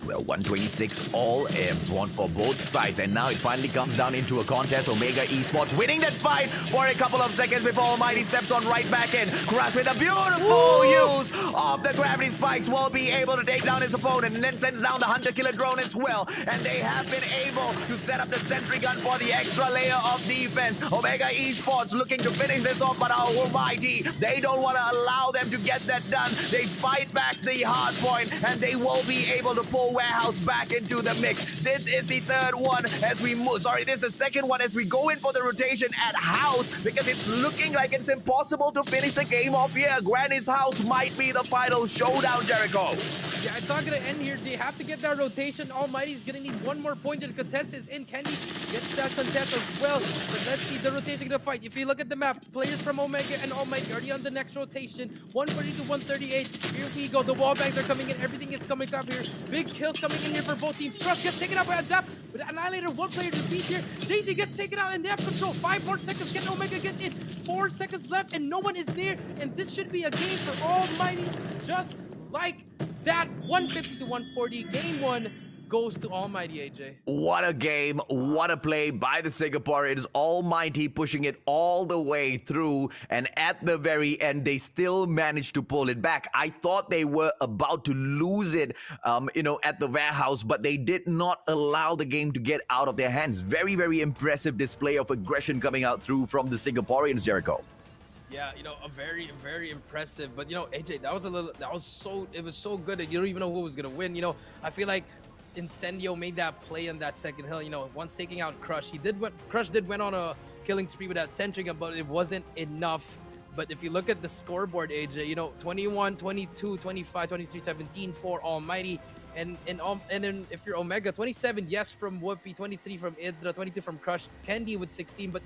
Well, 126 all one for both sides, and now it finally comes down into a contest. Omega Esports winning that fight for a couple of seconds before Almighty steps on right back in. Crash with a beautiful use of the gravity spikes will be able to take down his opponent, and then sends down the Hunter Killer drone as well. And they have been able to set up the sentry gun for the extra layer of defense. Omega Esports looking to finish this off, but Almighty, they don't want to allow them to get that done. They fight back the hard point, and they will be able to pull Warehouse back into the mix. This is the third one as we move. Sorry, this is the second one as we go in for the rotation at House, because it's looking like it's impossible to finish the game off here. Granny's House might be the final showdown, Jericho. Yeah, it's not gonna end here. They have to get that rotation. Almighty's gonna need one more point, and the contest is in. Kenny gets that contest as well. But let's see, the rotation gonna fight. If you look at the map, players from Omega and Almighty already on the next rotation. 140 to 138. Here we go. The wall bangs are coming in. Everything is coming up here. Big kills coming in here for both teams. Crush gets taken out by Adapt. But Annihilator, one player to beat here. Jay-Z gets taken out, and they have control. 5 more seconds. Can Omega get in? 4 seconds left, and no one is near. And this should be a game for Almighty, just like that. 150 to 140. Game 1 goes to Almighty, AJ. What a game, what a play by the Singaporeans. Almighty pushing it all the way through, and at the very end, they still managed to pull it back. I thought they were about to lose it, at the warehouse, but they did not allow the game to get out of their hands. Very, very impressive display of aggression coming out through from the Singaporeans, Jericho. Yeah, a very, very impressive. But, AJ, it was so good that you don't even know who was going to win. I feel like Incendio made that play on that second hill. Once taking out Crush, Crush did went on a killing spree with that centering, but it wasn't enough. But if you look at the scoreboard, AJ, 21, 22, 25, 23, 17 for Almighty. And then if you're Omega, 27, yes, from Whoopi, 23 from Idra, 22 from Crush, Candy with 16, but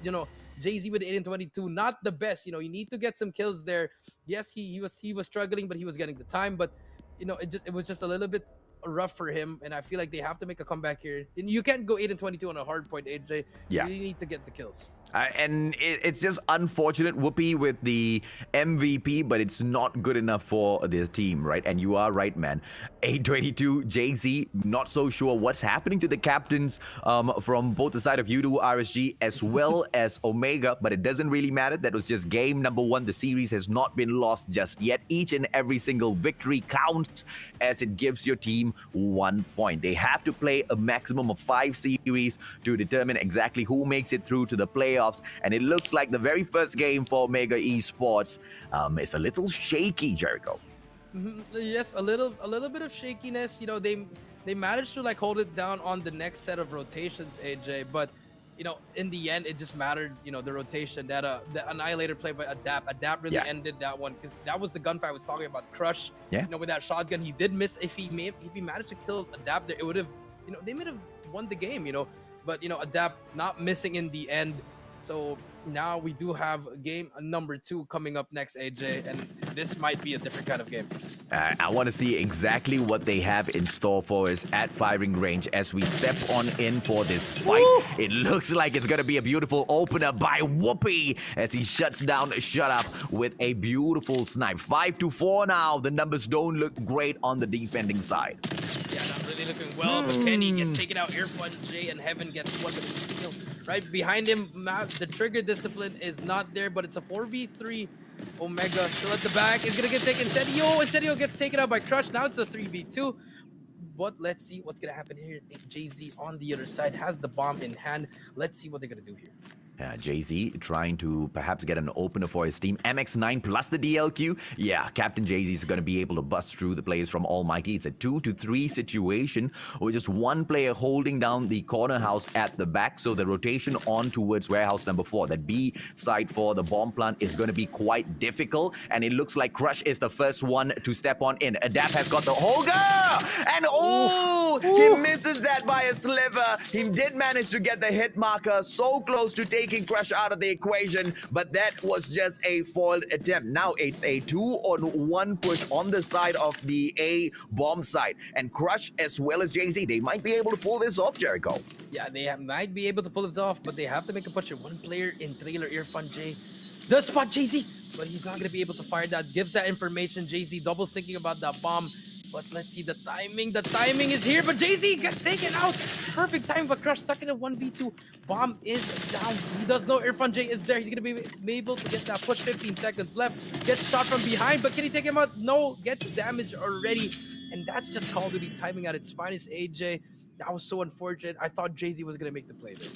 Jay-Z with 8 and 22, not the best. You need to get some kills there. Yes, he was struggling, but he was getting the time. But it was just a little bit rough for him, and I feel like they have to make a comeback here. And you can't go 8 and 22 on a hard point, AJ. Yeah. You really need to get the kills. And it's just unfortunate, Whoopi with the MVP, but it's not good enough for this team, right? And you are right, man. 822, Jay-Z, not so sure what's happening to the captains from both the side of U2, RSG, as well as Omega, but it doesn't really matter. That was just game number 1. The series has not been lost just yet. Each and every single victory counts, as it gives your team 1 point. They have to play a maximum of 5 series to determine exactly who makes it through to the playoffs. And it looks like the very first game for Omega Esports is a little shaky, Jericho. Yes, a little bit of shakiness. They managed to hold it down on the next set of rotations, AJ. But in the end, it just mattered. The rotation that the Annihilator play by Adapt really ended that one, because that was the gunfight I was talking about. Crush, with that shotgun, he did miss. If he managed to kill Adapt there, it would have, they might have won the game. But Adapt not missing in the end. So now we do have game number 2 coming up next, AJ, and this might be a different kind of game. I want to see exactly what they have in store for us at firing range as we step on in for this fight. Woo! It looks like it's going to be a beautiful opener by Whoopi as he shuts down Shut Up with a beautiful snipe. 5-4 now. The numbers don't look great on the defending side. Yeah, not really looking well, but Kenny gets taken out. Airfun, Jay, and Heaven gets one with his kill. Right behind him, the trigger discipline is not there, but it's a 4v3. Omega still at the back. Is going to get taken. Incendio gets taken out by Crush. Now it's a 3v2. But let's see what's going to happen here. Jay-Z on the other side has the bomb in hand. Let's see what they're going to do here. Jay-Z trying to perhaps get an opener for his team. MX9 plus the DLQ. Yeah, Captain Jay-Z is going to be able to bust through the players from Almighty. It's a 2-3 situation with just one player holding down the corner house at the back. So the rotation on towards warehouse number 4, that B side for the bomb plant, is going to be quite difficult. And it looks like Crush is the first one to step on in. Adapt has got the Holger! And he misses that by a sliver. He did manage to get the hit marker so close to taking Crush out of the equation, but that was just a foiled attempt. Now it's a 2-on-1 push on the side of the A bomb side, and Crush as well as Jay-Z, they might be able to pull this off, Jericho. Yeah, they might be able to pull it off, but they have to make a push. One player in trailer, Irfan J does spot Jay-Z, but he's not going to be able to fire that. Gives that information. Jay-Z double thinking about that bomb. But let's see the timing. The timing is here, but Jay-Z gets taken out. Perfect time, but Crush stuck in a 1v2. Bomb is down. He does know Irfan J is there. He's going to be able to get that push. 15 seconds left. Gets shot from behind, but can he take him out? No, gets damaged already. And that's just Call of Duty timing at its finest, AJ. That was so unfortunate. I thought Jay-Z was going to make the play there.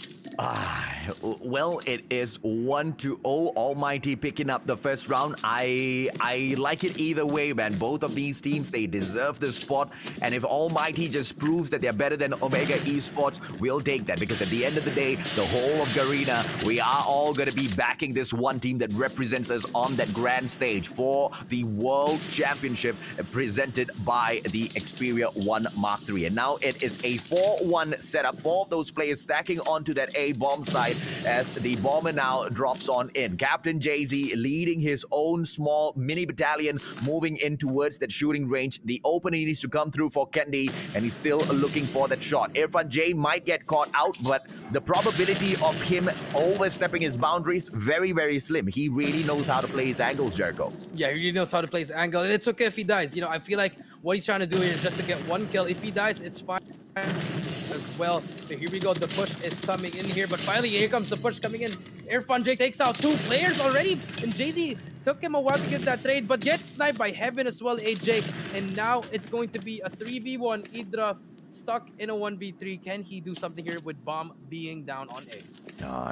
Well, it is 1-0. Almighty picking up the first round. I like it either way, man. Both of these teams, they deserve the spot. And if Almighty just proves that they're better than Omega Esports, we'll take that. Because at the end of the day, the whole of Garena, we are all going to be backing this one team that represents us on that grand stage for the World Championship presented by the Xperia 1 Mark III. And now it is a 4-1 setup. 4 of those players stacking onto that A bomb side as the bomber now drops on in. Captain Jay-Z leading his own small mini battalion, moving in towards that shooting range. The opening needs to come through for Kendi, and he's still looking for that shot. Irfan J might get caught out, but the probability of him overstepping his boundaries, very, very slim. He really knows how to play his angles, Jericho. Yeah, he really knows how to play his angle, and it's okay if he dies. I feel like what he's trying to do here is just to get 1 kill. If he dies, it's fine as well. So here we go, the push is coming in here, but finally here comes the push coming in. Irfan J takes out 2 players already, and Jay-Z took him a while to get that trade, but gets sniped by Heaven as well, AJ, and now it's going to be a 3v1. Idra stuck in a 1v3. Can he do something here with Bomb being down on A?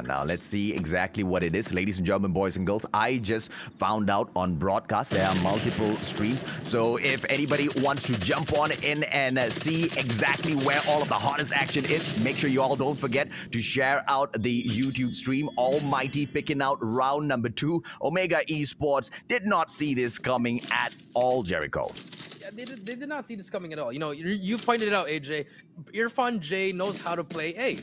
Now let's see exactly what it is. Ladies and gentlemen, boys and girls, I just found out on broadcast there are multiple streams. So if anybody wants to jump on in and see exactly where all of the hottest action is, make sure you all don't forget to share out the YouTube stream. Almighty picking out round number 2. Omega Esports did not see this coming at all, Jericho. Yeah, they did not see this coming at all. You pointed it out, AJ. Irfan J knows how to play A.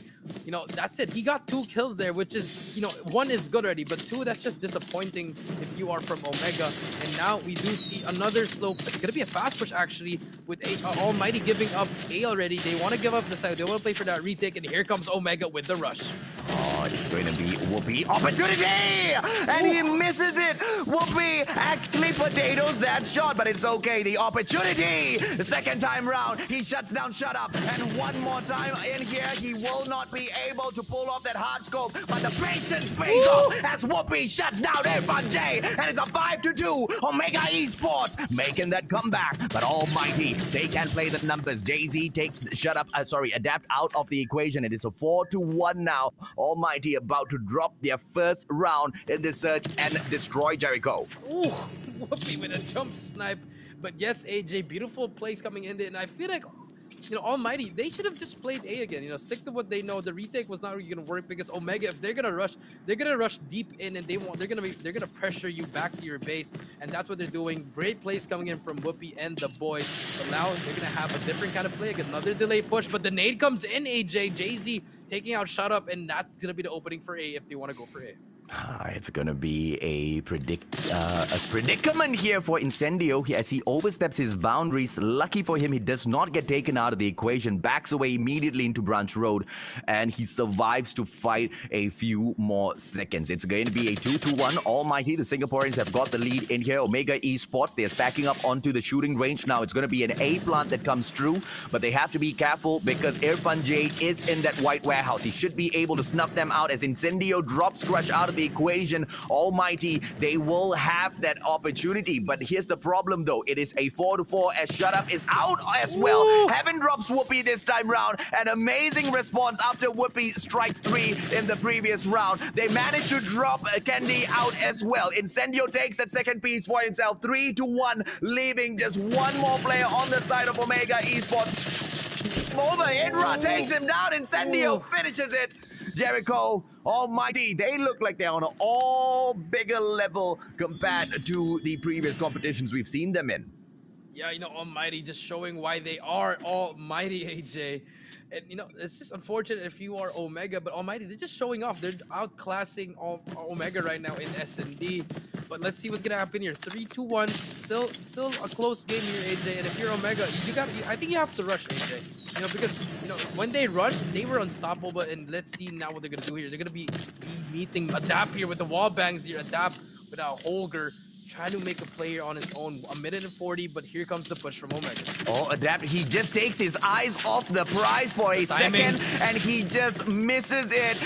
That's it. He got 2 kills there, which is, 1 is good already, but 2, that's just disappointing if you are from Omega. And now we do see another slope. It's going to be a fast push, actually, with Almighty giving up A already. They want to give up the side. They want to play for that retake, and here comes Omega with the rush. Oh, it's going to be Whoopi opportunity! And he misses it! Whoopi actually potatoes that shot, but it's okay. The opportunity! The second time round, he shuts down Shut Up. And one more time in here, he will not be able to pull off that hard scope, but the patience pays off as Whoopi shuts down Irfan J. And it's a 5-2 Omega Esports making that comeback. But Almighty, they can play the numbers. Jay-Z takes Adapt out of the equation. It is a 4-1 now. Almighty about to drop their first round in the search and destroy Jericho. Ooh, Whoopi with a jump snipe. But yes, AJ, beautiful plays coming in there, and I feel like Almighty, they should have just played A again. Stick to what they know. The retake was not really gonna work because Omega, if they're gonna rush deep in, and they're gonna pressure you back to your base, and that's what they're doing. Great plays coming in from Whoopi and the boys. But now they're gonna have a different kind of play, another delay push. But the nade comes in. AJ, Jay-Z taking out Shut Up, and that's gonna be the opening for A if they want to go for A. It's gonna be a predicament here for Incendio as he oversteps his boundaries. Lucky for him, he does not get taken out of the equation, backs away immediately into Branch Road, and he survives to fight a few more seconds. It's going to be a 2-1. Almighty, the Singaporeans have got the lead in here. Omega Esports, they're stacking up onto the shooting range now. It's going to be an A plant that comes through, but they have to be careful because Irfan J is in that white warehouse. He should be able to snuff them out as Incendio drops Crush out of the equation. Almighty, they will have that opportunity, but here's the problem though. It is a 4-4 as Shut Up is out as well. Ooh. Heaven drops Whoopi this time round. An amazing response after Whoopi strikes 3 in the previous round. They managed to drop Kendi out as well. Incendio takes that second piece for himself. 3-1, leaving just one more player on the side of Omega Esports. Over, Idra takes him down. Incendio finishes it. Jericho, Almighty, they look like they're on an all bigger level compared to the previous competitions we've seen them in. Yeah, Almighty just showing why they are Almighty, AJ. And, it's just unfortunate if you are Omega, but Almighty, they're just showing off. They're outclassing Omega right now in S&D. But let's see what's going to happen here. 3-2-1. Still a close game here, AJ. And if you're Omega, I think you have to rush, AJ. Because, when they rushed, they were unstoppable. And let's see now what they're going to do here. They're going to be meeting Adapt here with the wall bangs here. Adapt without Holger. trying to make a play here on his own. 1:40, but here comes the push from Omega. Oh, Adapt, he just takes his eyes off the prize for a second, and he just misses it.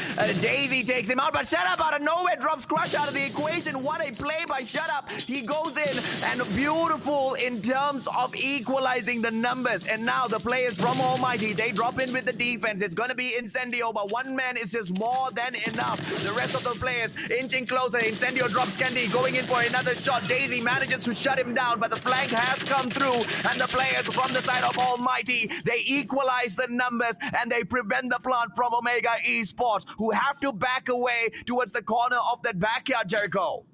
Daisy takes him out, but Shut Up out of nowhere drops Crush out of the equation. What a play by Shut Up. He goes in, and beautiful in terms of equalizing the numbers. And now the players from Almighty, they drop in with the defense. It's going to be Incendio, but one man is just more than enough. The rest of the players inching closer. Incendio drops Candy, going in for another shot. Daisy manages to shut him down, but the flank has come through, and the players from the side of Almighty, they equalize the numbers, and they prevent the plant from Omega Esports, who have to back away towards the corner of that backyard, Jericho.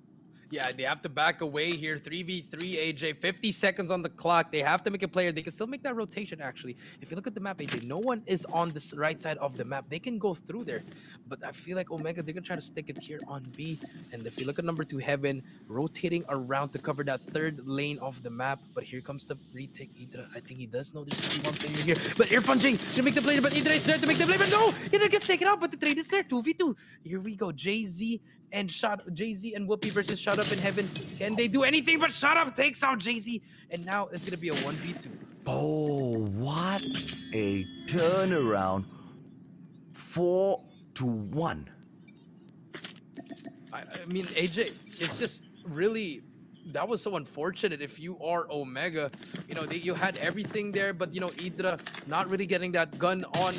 Yeah, they have to back away here. 3v3, AJ. 50 seconds on the clock. They have to make a player. They can still make that rotation, actually. If you look at the map, AJ, no one is on this right side of the map. They can go through there. But I feel like Omega, they're going to try to stick it here on B. And if you look at number 2, Heaven, rotating around to cover that third lane of the map. But here comes the retake. Idra, I think he does know there's only one player here. But Irfan J to make the play. But Idra is there to make the play. But no! Idra gets taken out, but the trade is there. 2v2. Here we go. Jay-Z and Whoopi versus Shut Up in Heaven. Can they do anything? But Shut Up takes out Jay-Z, and now it's gonna be a 1v2. Oh, what a turnaround. 4-1. I mean, AJ, it's just really, that was so unfortunate. If you are Omega, you know, you had everything there, but you know, Idra not really getting that gun on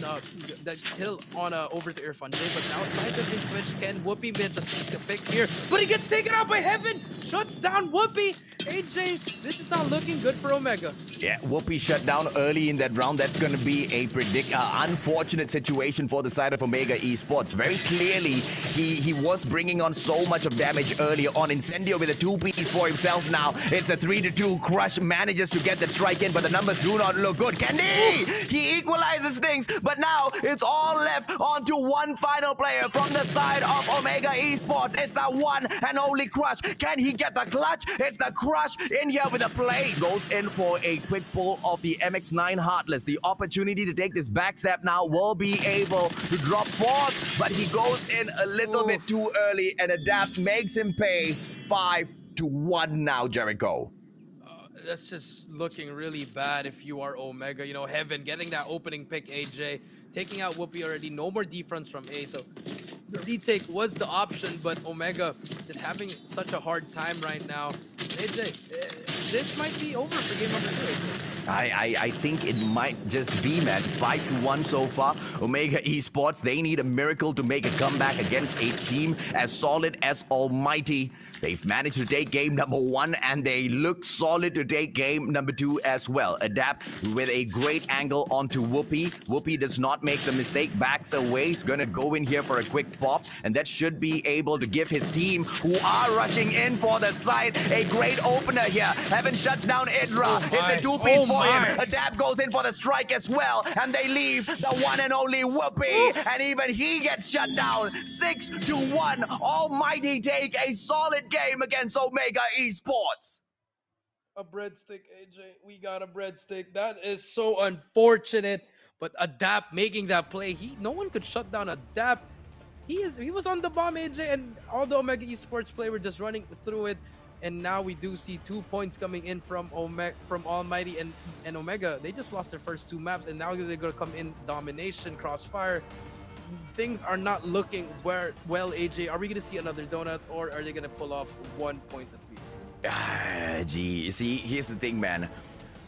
that kill on over to Irfan J. But now sides have been switched. Can Whoopi made the pick here, but he gets taken out by Heaven. Shuts down Whoopi. AJ, this is not looking good for Omega. Yeah, Whoopi shut down early in that round. That's going to be a unfortunate situation for the side of Omega Esports. Very clearly, he was bringing on so much of damage earlier on. Incendio with a 2-piece for himself now. It's a 3-2. Crush manages to get the strike in, but the numbers do not look good. Candy! He equalizes things, but now it's all left onto one final player from the side of Omega Esports. It's the one and only Crush. Can he get the clutch? It's the Crush in here with a play. Goes in for a quick pull of the MX-9 Heartless. The opportunity to take this backstep now will be able to drop forth, but he goes in a little bit too early, and Adapt makes him pay 5-1 now, Jericho. That's just looking really bad if you are Omega. You know, Heaven getting that opening pick, AJ. Taking out Whoopi already. No more defense from A. So the retake was the option, but Omega just having such a hard time right now. AJ, this might be over for game number 2. I think it might just be, man. 5-1 so far. Omega Esports, they need a miracle to make a comeback against a team as solid as Almighty. They've managed to take game number 1, and they look solid to take game number 2 as well. Adapt with a great angle onto Whoopi. Whoopi does not make the mistake, backs away. He's gonna go in here for a quick pop, and that should be able to give his team, who are rushing in for the side, a great opener here. Heaven shuts down Idra. It's a 2-piece for him. Adapt goes in for the strike as well, and they leave the one and only Whoopi, and even he gets shut down. 6-1. Almighty take a solid game against Omega Esports. A breadstick, AJ. We got a breadstick. That is so unfortunate. But Adapt making that play, no one could shut down Adapt. He was on the bomb, AJ, and all the Omega Esports play were just running through it. And now we do see 2 points coming in from Almighty and Omega. They just lost their first 2 maps, and now they're gonna come in domination, crossfire. Things are not looking well, AJ. Are we gonna see another donut, or are they gonna pull off 1 point at least? Gee, see, here's the thing, man.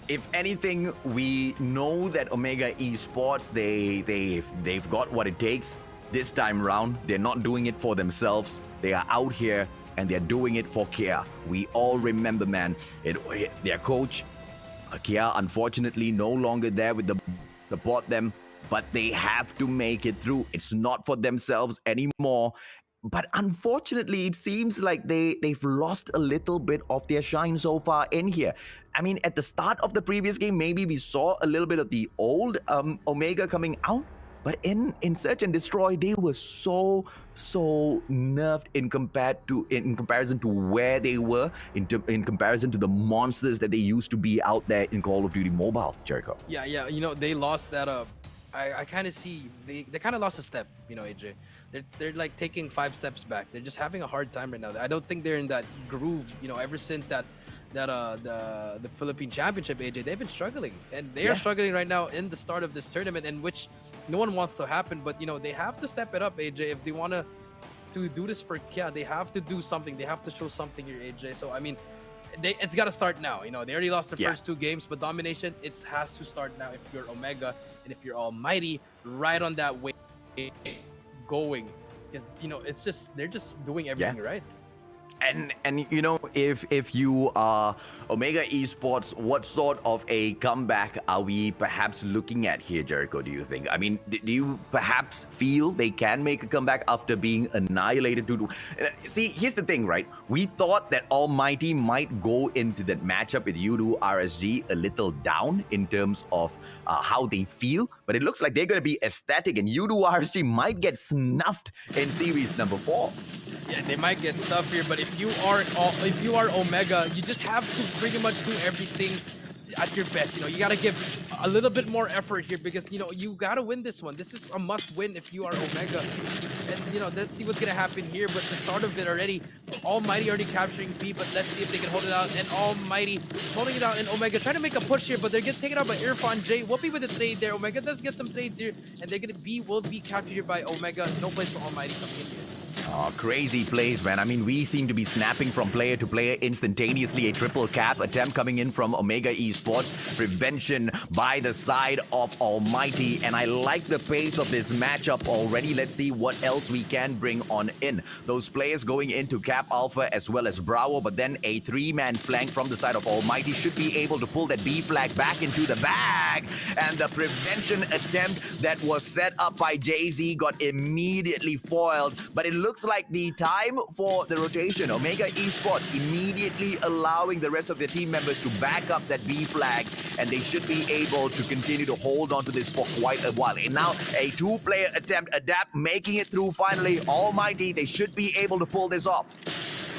If anything, we know that Omega Esports, they've got what it takes this time round. They're not doing it for themselves. They are out here, and they're doing it for Kia. We all remember, man, their coach, Kia, unfortunately no longer there with the support them, but they have to make it through. It's not for themselves anymore. But unfortunately, it seems like they've lost a little bit of their shine so far in here. I mean, at the start of the previous game, maybe we saw a little bit of the old Omega coming out. But in Search and Destroy, they were so nerfed in comparison to where they were, in comparison to the monsters that they used to be out there in Call of Duty Mobile, Jericho. Yeah, you know, they lost that I kind of see they kind of lost a step, you know, AJ. They're like taking 5 steps back. They're just having a hard time right now. I don't think they're in that groove, you know, ever since the Philippine Championship, AJ. They've been struggling, and they are struggling right now in the start of this tournament, in which no one wants to happen. But you know, they have to step it up, AJ, if they want to do this for Kia. They have to do something. They have to show something here, AJ. So I mean, it's got to start now. You know, they already lost their first 2 games, but domination, it has to start now if you're Omega and if you're Almighty, right on that way going. Because, you know, it's just, they're just doing everything right. And you know, if you are Omega Esports, what sort of a comeback are we perhaps looking at here, Jericho, do you think? I mean, do you perhaps feel they can make a comeback after being annihilated? See, here's the thing, right? We thought that Almighty might go into that matchup with Yudu RSG a little down in terms of how they feel, but it looks like they're going to be ecstatic, and Yudu RSG might get snuffed in series number 4. Yeah, they might get stuff here, but if you are Omega, you just have to pretty much do everything at your best. You know, you gotta give a little bit more effort here, because you know you gotta win this one. This is a must-win if you are Omega. And you know, let's see what's gonna happen here. But the start of it already, Almighty already capturing B, but let's see if they can hold it out. And Almighty holding it out, and Omega trying to make a push here, but they're getting taken out by Irfan J. Whoopi with the trade there. Omega does get some trades here, and they're gonna will be captured here by Omega. No place for Almighty coming in here. Oh, crazy plays, man. I mean, we seem to be snapping from player to player instantaneously. A triple cap attempt coming in from Omega Esports. Prevention by the side of Almighty. And I like the pace of this matchup already. Let's see what else we can bring on in. Those players going into Cap Alpha as well as Bravo. But then a 3-man flank from the side of Almighty should be able to pull that B flag back into the bag. And the prevention attempt that was set up by Jay-Z got immediately foiled. But it looks like the time for the rotation, Omega Esports immediately allowing the rest of their team members to back up that B flag, and they should be able to continue to hold on to this for quite a while. And now a 2-player attempt, Adapt making it through finally. Almighty, they should be able to pull this off.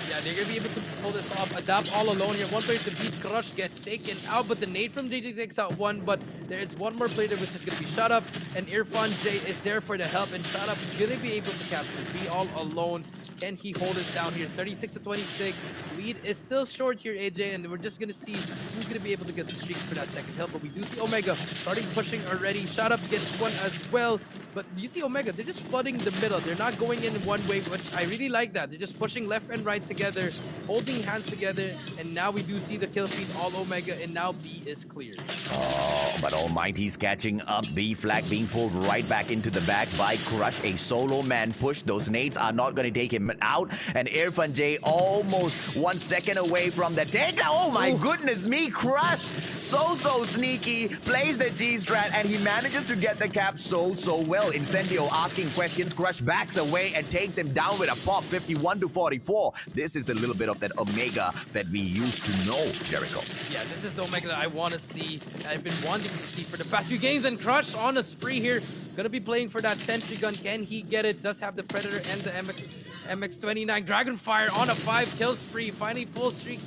Yeah, they're going to be able to pull this off. Adapt all alone here. One player to beat Crush gets taken out, but the nade from JJ takes out one, but there is one more player which is going to be shut up, and Irfan J is there for the help, and shut up is going to be able to capture B all alone. Can he hold it down here? 36-26. Lead is still short here, AJ, and we're just going to see who's going to be able to get the streaks for that second help, but we do see Omega starting pushing already. Shut up gets one as well. But you see Omega, they're just flooding the middle. They're not going in one way, which I really like that. They're just pushing left and right together, holding hands together, and now we do see the kill feed all Omega, and now B is clear. Oh, but Almighty's catching up. B flag being pulled right back into the bag by Crush. A solo man push. Those nades are not going to take him out. And Irfan J almost 1 second away from the takedown. Oh my goodness me, Crush. So sneaky. Plays the G-Strat, and he manages to get the cap so well. Incendio asking questions. Crush backs away and takes him down with a pop. 51-44. This is a little bit of that Omega that we used to know, Jericho. Yeah, this is the Omega that I want to see. I've been wanting to see for the past few games. And Crush on a spree here. Gonna be playing for that sentry gun. Can he get it? Does have the Predator and the MX-29. Dragonfire on a 5-kill spree. Finally full streak.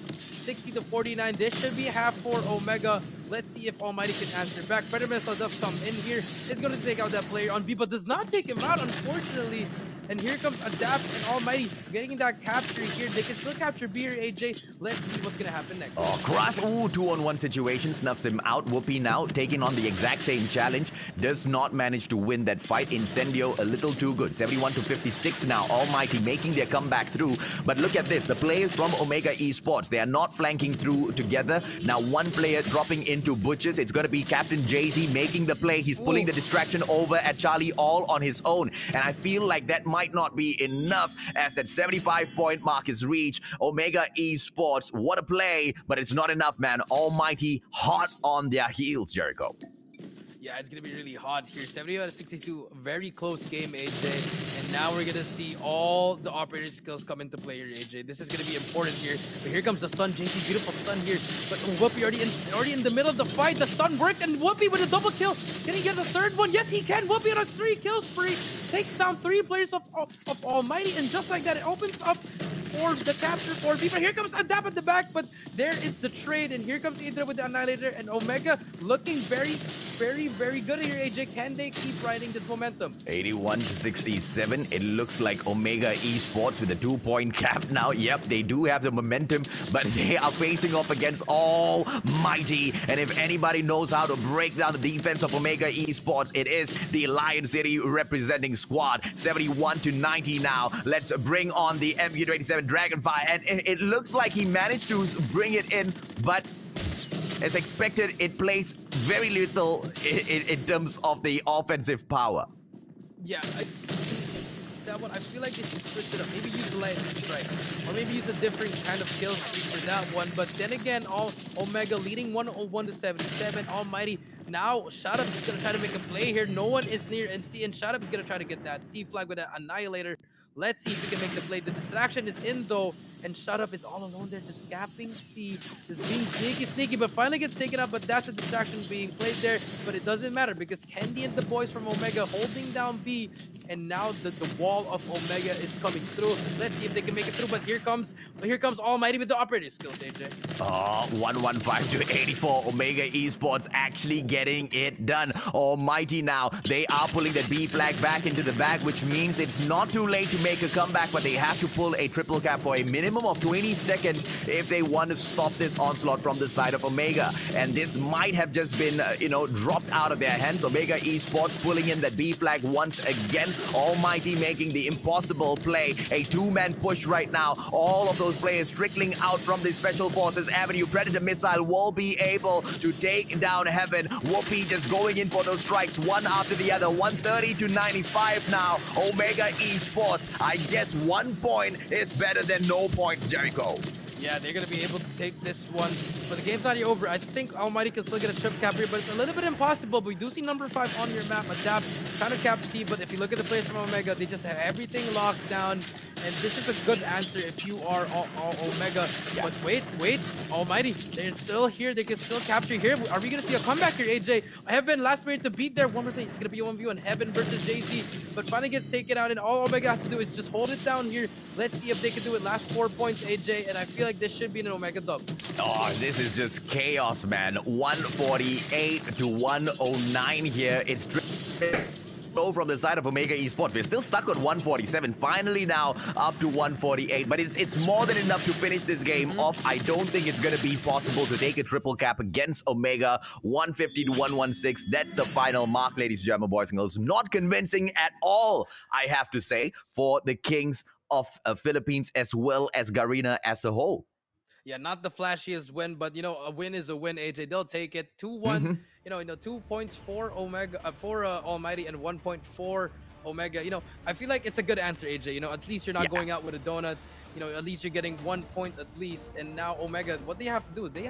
60-49. This should be half for Omega. Let's see if Almighty can answer back. Predator Missile does come in here. It's going to take out that player on B, but does not take him out, unfortunately. And here comes Adapt and Almighty getting that capture here. They can still capture B or AJ. Let's see what's going to happen next. Oh, Crush. Ooh, 2-on-1 situation. Snuffs him out. Whoopi now taking on the exact same challenge. Does not manage to win that fight. Incendio a little too good. 71-56 now. Almighty making their comeback through. But look at this. The players from Omega Esports, they are not flanking through together. Now one player dropping into Butchers. It's going to be Captain Jay-Z making the play. He's pulling the distraction over at Charlie all on his own. And I feel like that might not be enough as that 75-point mark is reached. Omega Esports, what a play, but it's not enough, man. Almighty hot on their heels, Jericho. Yeah, it's going to be really hot here. 70-62, very close game, AJ. And now we're going to see all the operator skills come into play here, AJ. This is going to be important here. But here comes the stun. JT, beautiful stun here. But Whoopi already in the middle of the fight. The stun worked, and Whoopi with a double kill. Can he get the third one? Yes, he can. Whoopi on a 3-kill spree. takes down 3 players of Almighty, and just like that, it opens up for the capture for B. But here comes Adap at the back, but there is the trade, and here comes Idra with the Annihilator, and Omega looking very, very, very good here, AJ. Can they keep riding this momentum? 81-67. It looks like Omega Esports with a 2-point cap now. Yep, they do have the momentum, but they are facing off against Almighty. And if anybody knows how to break down the defense of Omega Esports, it is the Lion City representing squad. 71-90 now. Let's bring on the MU27 Dragonfire, and it looks like he managed to bring it in, but as expected, it plays very little in terms of the offensive power. Yeah, that one, I feel like they should switch it up. Maybe use the lightning strike, or maybe use a different kind of kill streak for that one. But then again, Omega leading 101-77. Almighty now, Shadab is gonna try to make a play here. No one is near, and Shadab is gonna try to get that C flag with an Annihilator. Let's see if we can make the play. The distraction is in though, and Shadab is all alone there, just gapping C, just being sneaky, but finally gets taken out. But that's a distraction being played there. But it doesn't matter because Candy and the boys from Omega holding down B, and now the wall of Omega is coming through. Let's see if they can make it through. But here comes Almighty with the operator skills, AJ. 115-84. Omega Esports actually getting it done. Almighty now, they are pulling the B flag back into the bag, which means it's not too late to make a comeback, but they have to pull a triple cap for a minimum of 20 seconds if they want to stop this onslaught from the side of Omega. And this might have just been, dropped out of their hands. Omega Esports pulling in that B flag once again. Almighty making the impossible play. A 2-man push right now. All of those players trickling out from the Special Forces Avenue. Predator missile will be able to take down Heaven. Whoopi just going in for those strikes one after the other. 130-95 now. Omega Esports. I guess 1 point is better than no points, Jericho. Yeah, they're going to be able to take this one. But the game's not yet over. I think Almighty can still get a trip cap here, but it's a little bit impossible. But we do see number 5 on your map. Adapt, trying to cap C, but if you look at the players from Omega, they just have everything locked down. And this is a good answer if you are Omega. Yeah. But wait, Almighty, they're still here. They can still capture here. Are we going to see a comeback here, AJ? Heaven, last minute to beat there. One more thing. It's going to be a 1v1. Heaven versus Jay-Z. But finally gets taken out, and all Omega has to do is just hold it down here. Let's see if they can do it. Last 4 points, AJ, and I feel like this should be an Omega dub. Oh, this is just chaos, man. 148-109 here. It's from the side of Omega Esports. We're still stuck on 147. Finally now up to 148. But it's more than enough to finish this game off. I don't think it's going to be possible to take a triple cap against Omega. 150-116. That's the final mark, ladies and gentlemen, boys and girls. Not convincing at all, I have to say, for the Kings of Philippines as well as Garena as a whole. Yeah, not the flashiest win, but a win is a win, AJ. They'll take it. 2-1. 2 points for Omega, for Almighty, and 1 point for Omega. I feel like it's a good answer, AJ. At least you're not going out with a donut. At least you're getting 1 point at least. And now Omega, what they have to do, they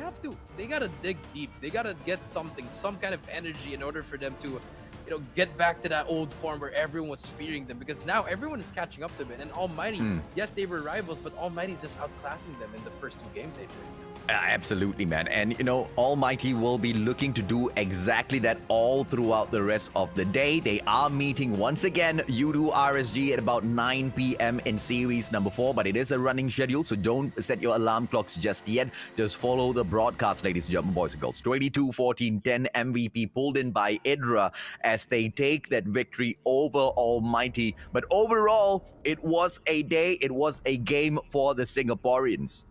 gotta dig deep. They gotta get something, some kind of energy in order for them to get back to that old form where everyone was fearing them, because now everyone is catching up to them. And Almighty, yes, they were rivals, but Almighty's just outclassing them in the first 2 games, Adrian. Absolutely, man. And, Almighty will be looking to do exactly that all throughout the rest of the day. They are meeting once again, U2 RSG at about 9 p.m. in series number 4, but it is a running schedule, so don't set your alarm clocks just yet. Just follow the broadcast, ladies and gentlemen, boys and girls. 22-14-10 MVP pulled in by Idra as they take that victory over Almighty. But overall, it was a day, it was a game for the Singaporeans.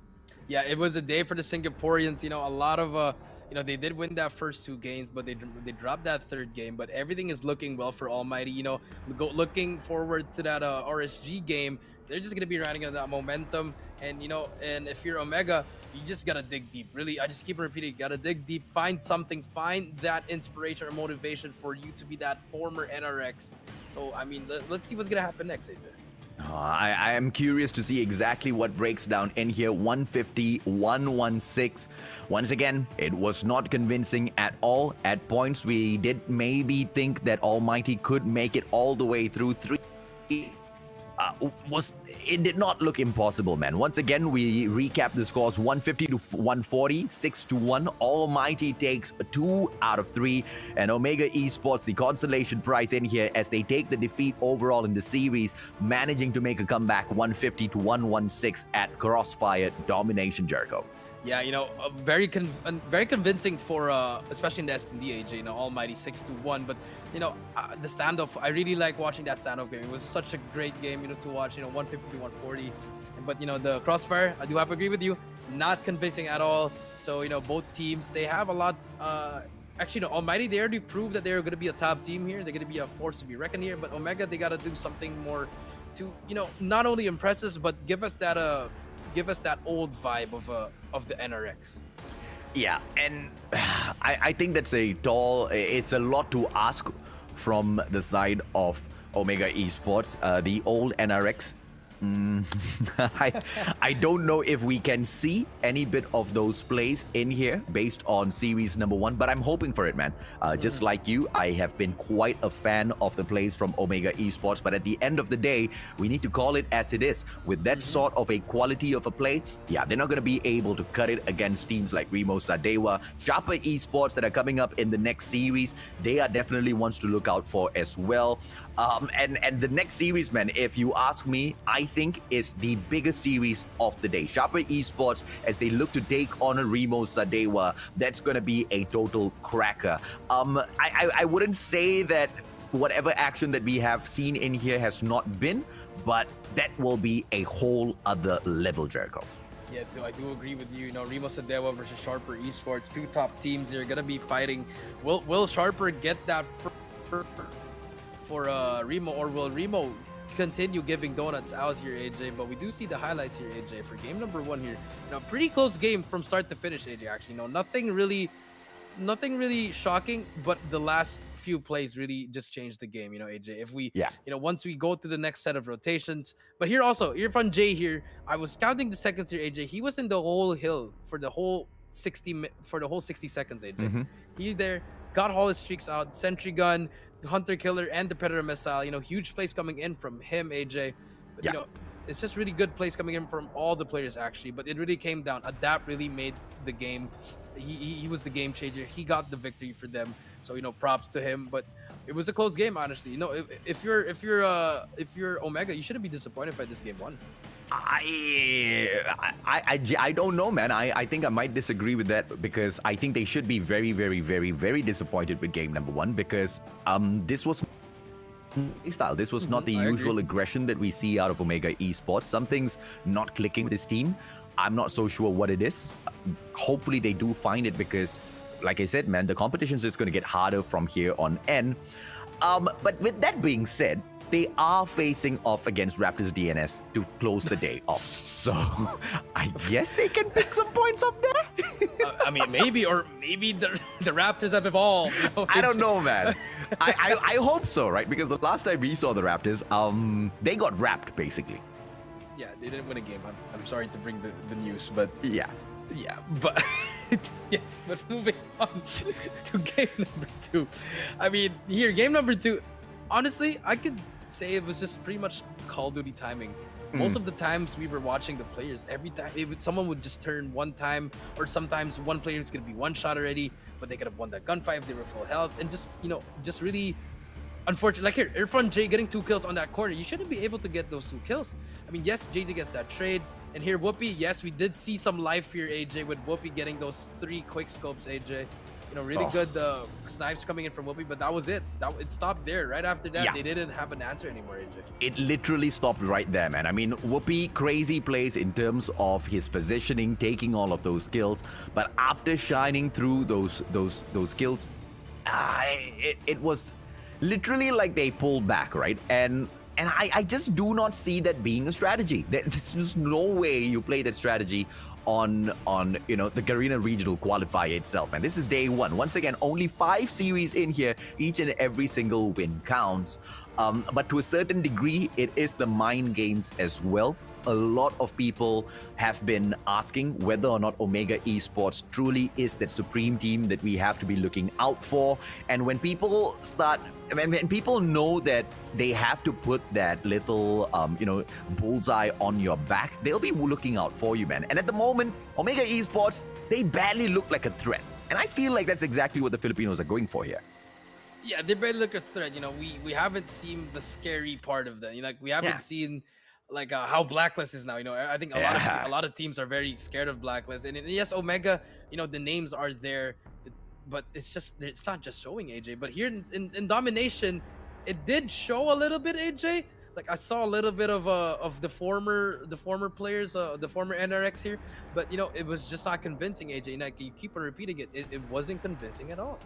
Yeah, it was a day for the Singaporeans. A lot of, they did win that first 2 games, but they dropped that 3rd game. But everything is looking well for Almighty. Looking forward to that RSG game. They're just gonna be riding on that momentum. And and if you're Omega, you just gotta dig deep. Really, I just keep repeating, you gotta dig deep, find something, find that inspiration or motivation for you to be that former NRX. So I mean, let's see what's gonna happen next, AJ. I am curious to see exactly what breaks down in here. 150-116. Once again, it was not convincing at all. At points, we did maybe think that Almighty could make it all the way through 3 it did not look impossible, man. Once again, we recap the scores: 150 to 140, 6-1. Almighty takes 2 out of 3, and Omega Esports, the consolation prize in here, as they take the defeat overall in the series, managing to make a comeback 150 to 116 at Crossfire domination, Jericho. Yeah, very convincing for especially in the S&D, AJ. Almighty 6-1, but the standoff. I really like watching that standoff game. It was such a great game, to watch. 150 to 140, but the Crossfire. I do have to agree with you, not convincing at all. So both teams, they have a lot. Actually, Almighty, they already proved that they're going to be a top team here. They're going to be a force to be reckoned here. But Omega, they got to do something more to not only impress us, but give us that old vibe of the NRX. Yeah, and I think that's it's a lot to ask from the side of Omega Esports. The old NRX, I don't know if we can see any bit of those plays in here based on series number 1, but I'm hoping for it, man. Just like you, I have been quite a fan of the plays from Omega Esports, but at the end of the day, we need to call it as it is. With that sort of a quality of a play, yeah, they're not going to be able to cut it against teams like Rimo Sadewa, Sharper Esports that are coming up in the next series. They are definitely ones to look out for as well. And the next series, man, if you ask me, I think is the biggest series of the day. Sharper Esports, as they look to take on Rimo Sadewa, that's going to be a total cracker. I wouldn't say that whatever action that we have seen in here has not been, but that will be a whole other level, Jericho. Yeah, I do agree with you. Rimo Sadewa versus Sharper Esports, 2 top teams. They're going to be fighting. Will Sharper get that for Rimo, or will Rimo continue giving donuts out here, AJ? But we do see the highlights here, AJ, for game number 1 here. Pretty close game from start to finish, AJ. Actually, nothing really shocking, but the last few plays really just changed the game, AJ. If we, once we go to the next set of rotations. But here also, Irfan J here, I was counting the seconds here, AJ. He was in the whole hill for the whole 60 seconds, AJ. He there, got all his streaks out, sentry gun, Hunter Killer, and the Predator Missile. Huge plays coming in from him, AJ. But, it's just really good plays coming in from all the players, actually. But it really came down. Adapt really made the game. He was the game changer. He got the victory for them. So, props to him. But it was a close game, honestly. If you're Omega, you shouldn't be disappointed by this game 1. I don't know, man. I think I might disagree with that, because I think they should be very, very, very, very disappointed with game number 1, because this was style. This was not the usual aggression that we see out of Omega Esports. Something's not clicking with this team. I'm not so sure what it is. Hopefully they do find it, because like I said, man, the competition is just going to get harder from here on in. But with that being said, they are facing off against Raptors.DNS to close the day off. So I guess they can pick some points up there. I mean, maybe the Raptors have evolved. I don't know, man. I hope so, right? Because the last time we saw the Raptors, they got wrapped, basically. Yeah, they didn't win a game. I'm sorry to bring the news, but yeah, but yes. But moving on to game number 2. I mean, here, game number 2. Honestly, I could say it was just pretty much Call of Duty timing. Most of the times we were watching the players, every time someone would just turn one time, or sometimes one player is going to be one shot already, but they could have won that gunfight if they were full health, and just really unfortunate. Like here, Irfan J getting 2 kills on that corner. You shouldn't be able to get those 2 kills. I mean, yes, JJ gets that trade, and here Whoopi, yes, we did see some life here, AJ, with Whoopi getting those 3 quick scopes, AJ. Really good snipes coming in from Whoopi, but that was it. It stopped there. Right after that, they didn't have an answer anymore, AJ. It literally stopped right there, man. I mean, Whoopi, crazy plays in terms of his positioning, taking all of those kills, but after shining through those kills, it was literally like they pulled back, right? And I just do not see that being a strategy. There's just no way you play that strategy on the Garena regional qualifier itself. And this is day one. Once again, only 5 series in here. Each and every single win counts. But to a certain degree, it is the mind games as well. A lot of people have been asking whether or not Omega Esports truly is that supreme team that we have to be looking out for. And when people when people know that they have to put that little, bullseye on your back, they'll be looking out for you, man. And at the moment, Omega Esports, they barely look like a threat. And I feel like that's exactly what the Filipinos are going for here. Yeah, they barely look a threat. We haven't seen the scary part of that. We haven't seen how Blacklist is now. I think a lot of teams are very scared of Blacklist. And yes, Omega, the names are there, but it's not just showing, AJ. But here in Domination, it did show a little bit, AJ. I saw a little bit of the former players, the former NRX here, but it was just not convincing, AJ. You keep on repeating it. It wasn't convincing at all.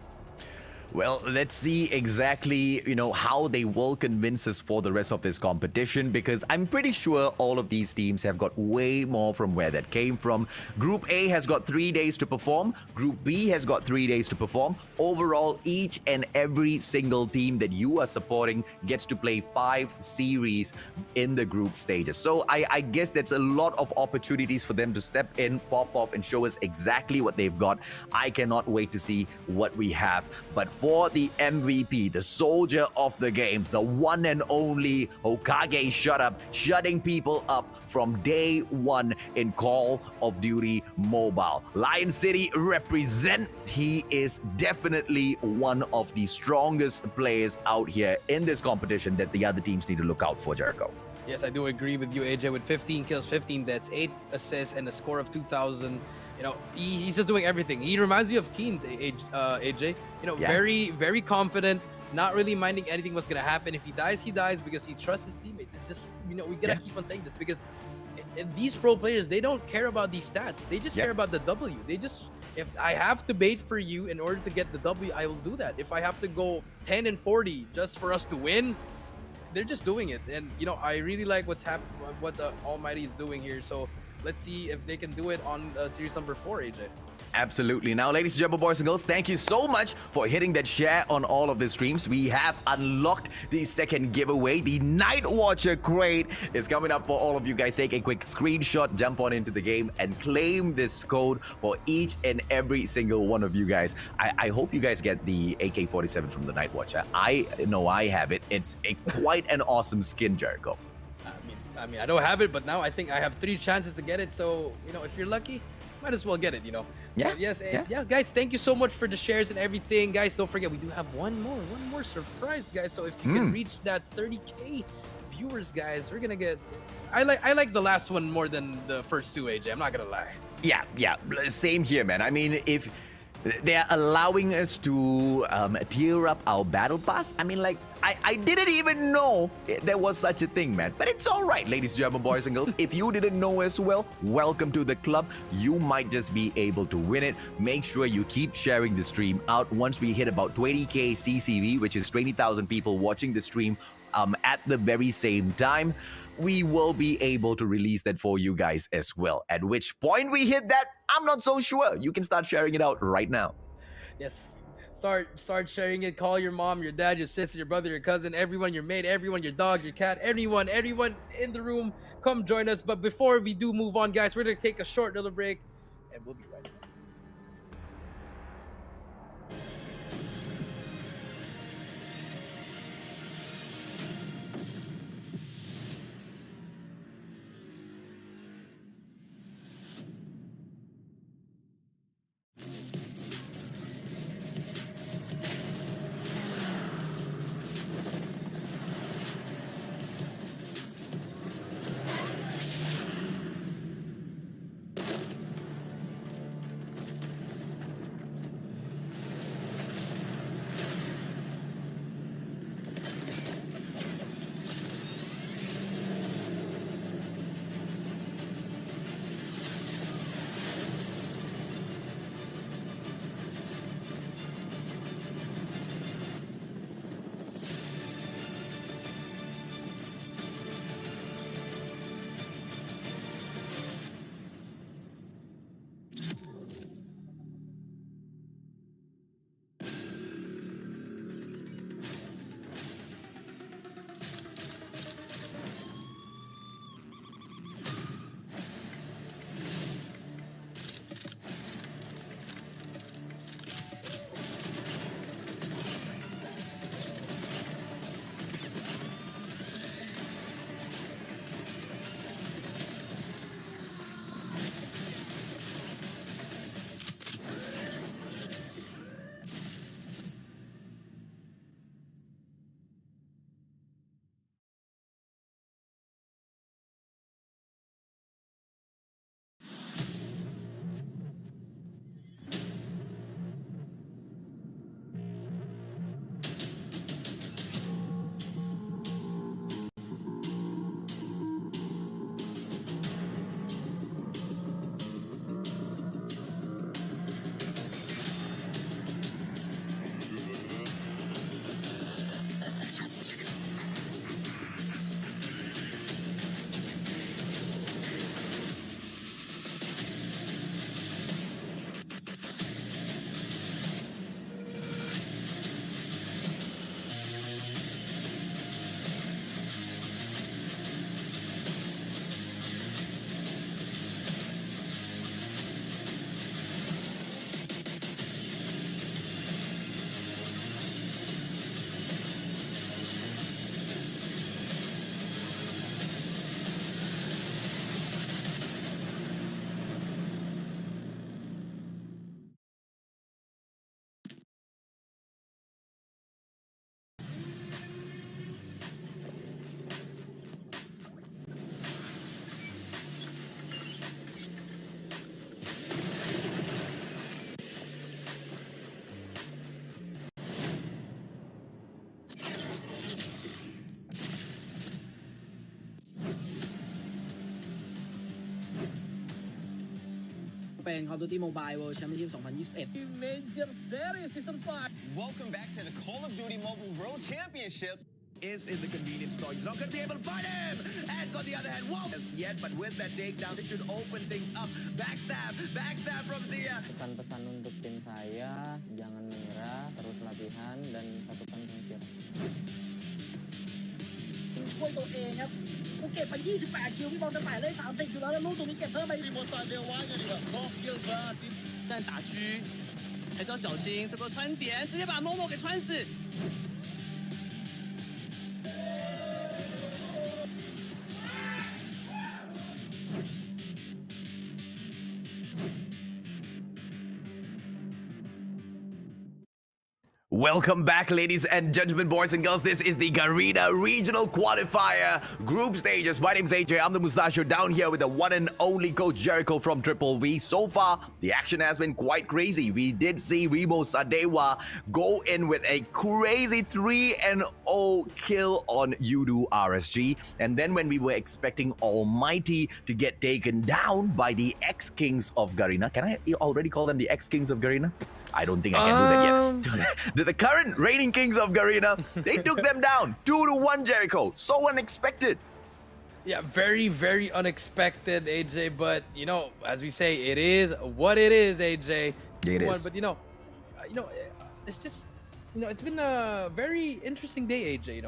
Well, let's see exactly, how they will convince us for the rest of this competition, because I'm pretty sure all of these teams have got way more from where that came from. Group A has got 3 days to perform. Group B has got 3 days to perform. Overall, each and every single team that you are supporting gets to play 5 series in the group stages. So I guess that's a lot of opportunities for them to step in, pop off, and show us exactly what they've got. I cannot wait to see what we have. But for the MVP, the soldier of the game, the one and only Hokage shutting people up from day one in Call of Duty Mobile. Lion City represent. He is definitely one of the strongest players out here in this competition that the other teams need to look out for, Jericho. Yes, I do agree with you, AJ. With 15 kills, 15 deaths, 8 assists, and a score of 2,000. He's just doing everything. He reminds me of Keen's, AJ. Very, very confident, not really minding anything what's gonna happen. If he dies, he dies because he trusts his teammates. It's just, we gotta keep on saying this, because these pro players, they don't care about these stats. They just care about the W. If I have to bait for you in order to get the W, I will do that. If I have to go 10 and 40 just for us to win, they're just doing it. And I really like what the Almighty is doing here. So let's see if they can do it on series number 4, AJ. Absolutely. Now, ladies and gentlemen, boys and girls, thank you so much for hitting that share on all of the streams. We have unlocked the second giveaway. The Night Watcher crate is coming up for all of you guys. Take a quick screenshot, jump on into the game, and claim this code for each and every single one of you guys. I hope you guys get the AK-47 from the Night Watcher. I know I have it. It's quite an awesome skin, Jericho. I mean, I don't have it, but now I think I have 3 chances to get it. So, if you're lucky, might as well get it, Yeah. But yes, guys, thank you so much for the shares and everything. Guys, don't forget, we do have one more surprise, guys. So if you can reach that 30K viewers, guys, we're gonna get... I like the last one more than the first 2, AJ. I'm not gonna lie. Yeah. Same here, man. I mean, if they're allowing us to tier up our battle pass, I mean, I didn't even know there was such a thing, man. But it's all right, ladies and gentlemen, boys and girls. If you didn't know as well, welcome to the club. You might just be able to win it. Make sure you keep sharing the stream out. Once we hit about 20K CCV, which is 20,000 people watching the stream at the very same time, we will be able to release that for you guys as well. At which point we hit that, I'm not so sure. You can start sharing it out right now. Yes. Start sharing it. Call your mom, your dad, your sister, your brother, your cousin, everyone, your mate, everyone, your dog, your cat, everyone in the room. Come join us. But before we do move on, guys, we're going to take a short little break, and we'll be right back. ฟน Call of Duty Mobile World Championship 2021 Major Series Season 5. Welcome back to the Call of Duty Mobile World Championship. Is in the convenience store. He's not going to be able to fight him. And on the other hand, whoa. As yet, but with that takedown, this should open things up. Backstab from Zia. Pesan-pesan untuk tim saya, jangan menyerah, terus latihan dan satukan pemikiran. ช่วยตัวเองครับกูเก็บไป28คิวพี่บอลจะหมายเลข30อยู่แล้วแล้วลูกตรงนี้เก็บเพิ่มไป Rimo Sadewa 呢个 Cross kill 但打狙还是要小心，这个穿点直接把 Momo 给穿死。Welcome back, ladies and gentlemen, boys and girls. This is the Garena Regional Qualifier Group Stages. My name's AJ. I'm the Mustachio down here with the one and only Coach Jericho from Triple V. So far, the action has been quite crazy. We did see Rimo Sadewa go in with a crazy 3-0 kill on Yudu RSG. And then when we were expecting ALMGHTY to get taken down by the ex-Kings of Garena. Can I already call them the ex-Kings of Garena? I don't think I can do that yet. The current reigning Kings of Garena, they took them down 2-1, Jericho. So unexpected. Yeah, very, very unexpected, AJ. But, you know, as we say, it is what it is, AJ. It is. But, it's just, it's been a very interesting day, AJ.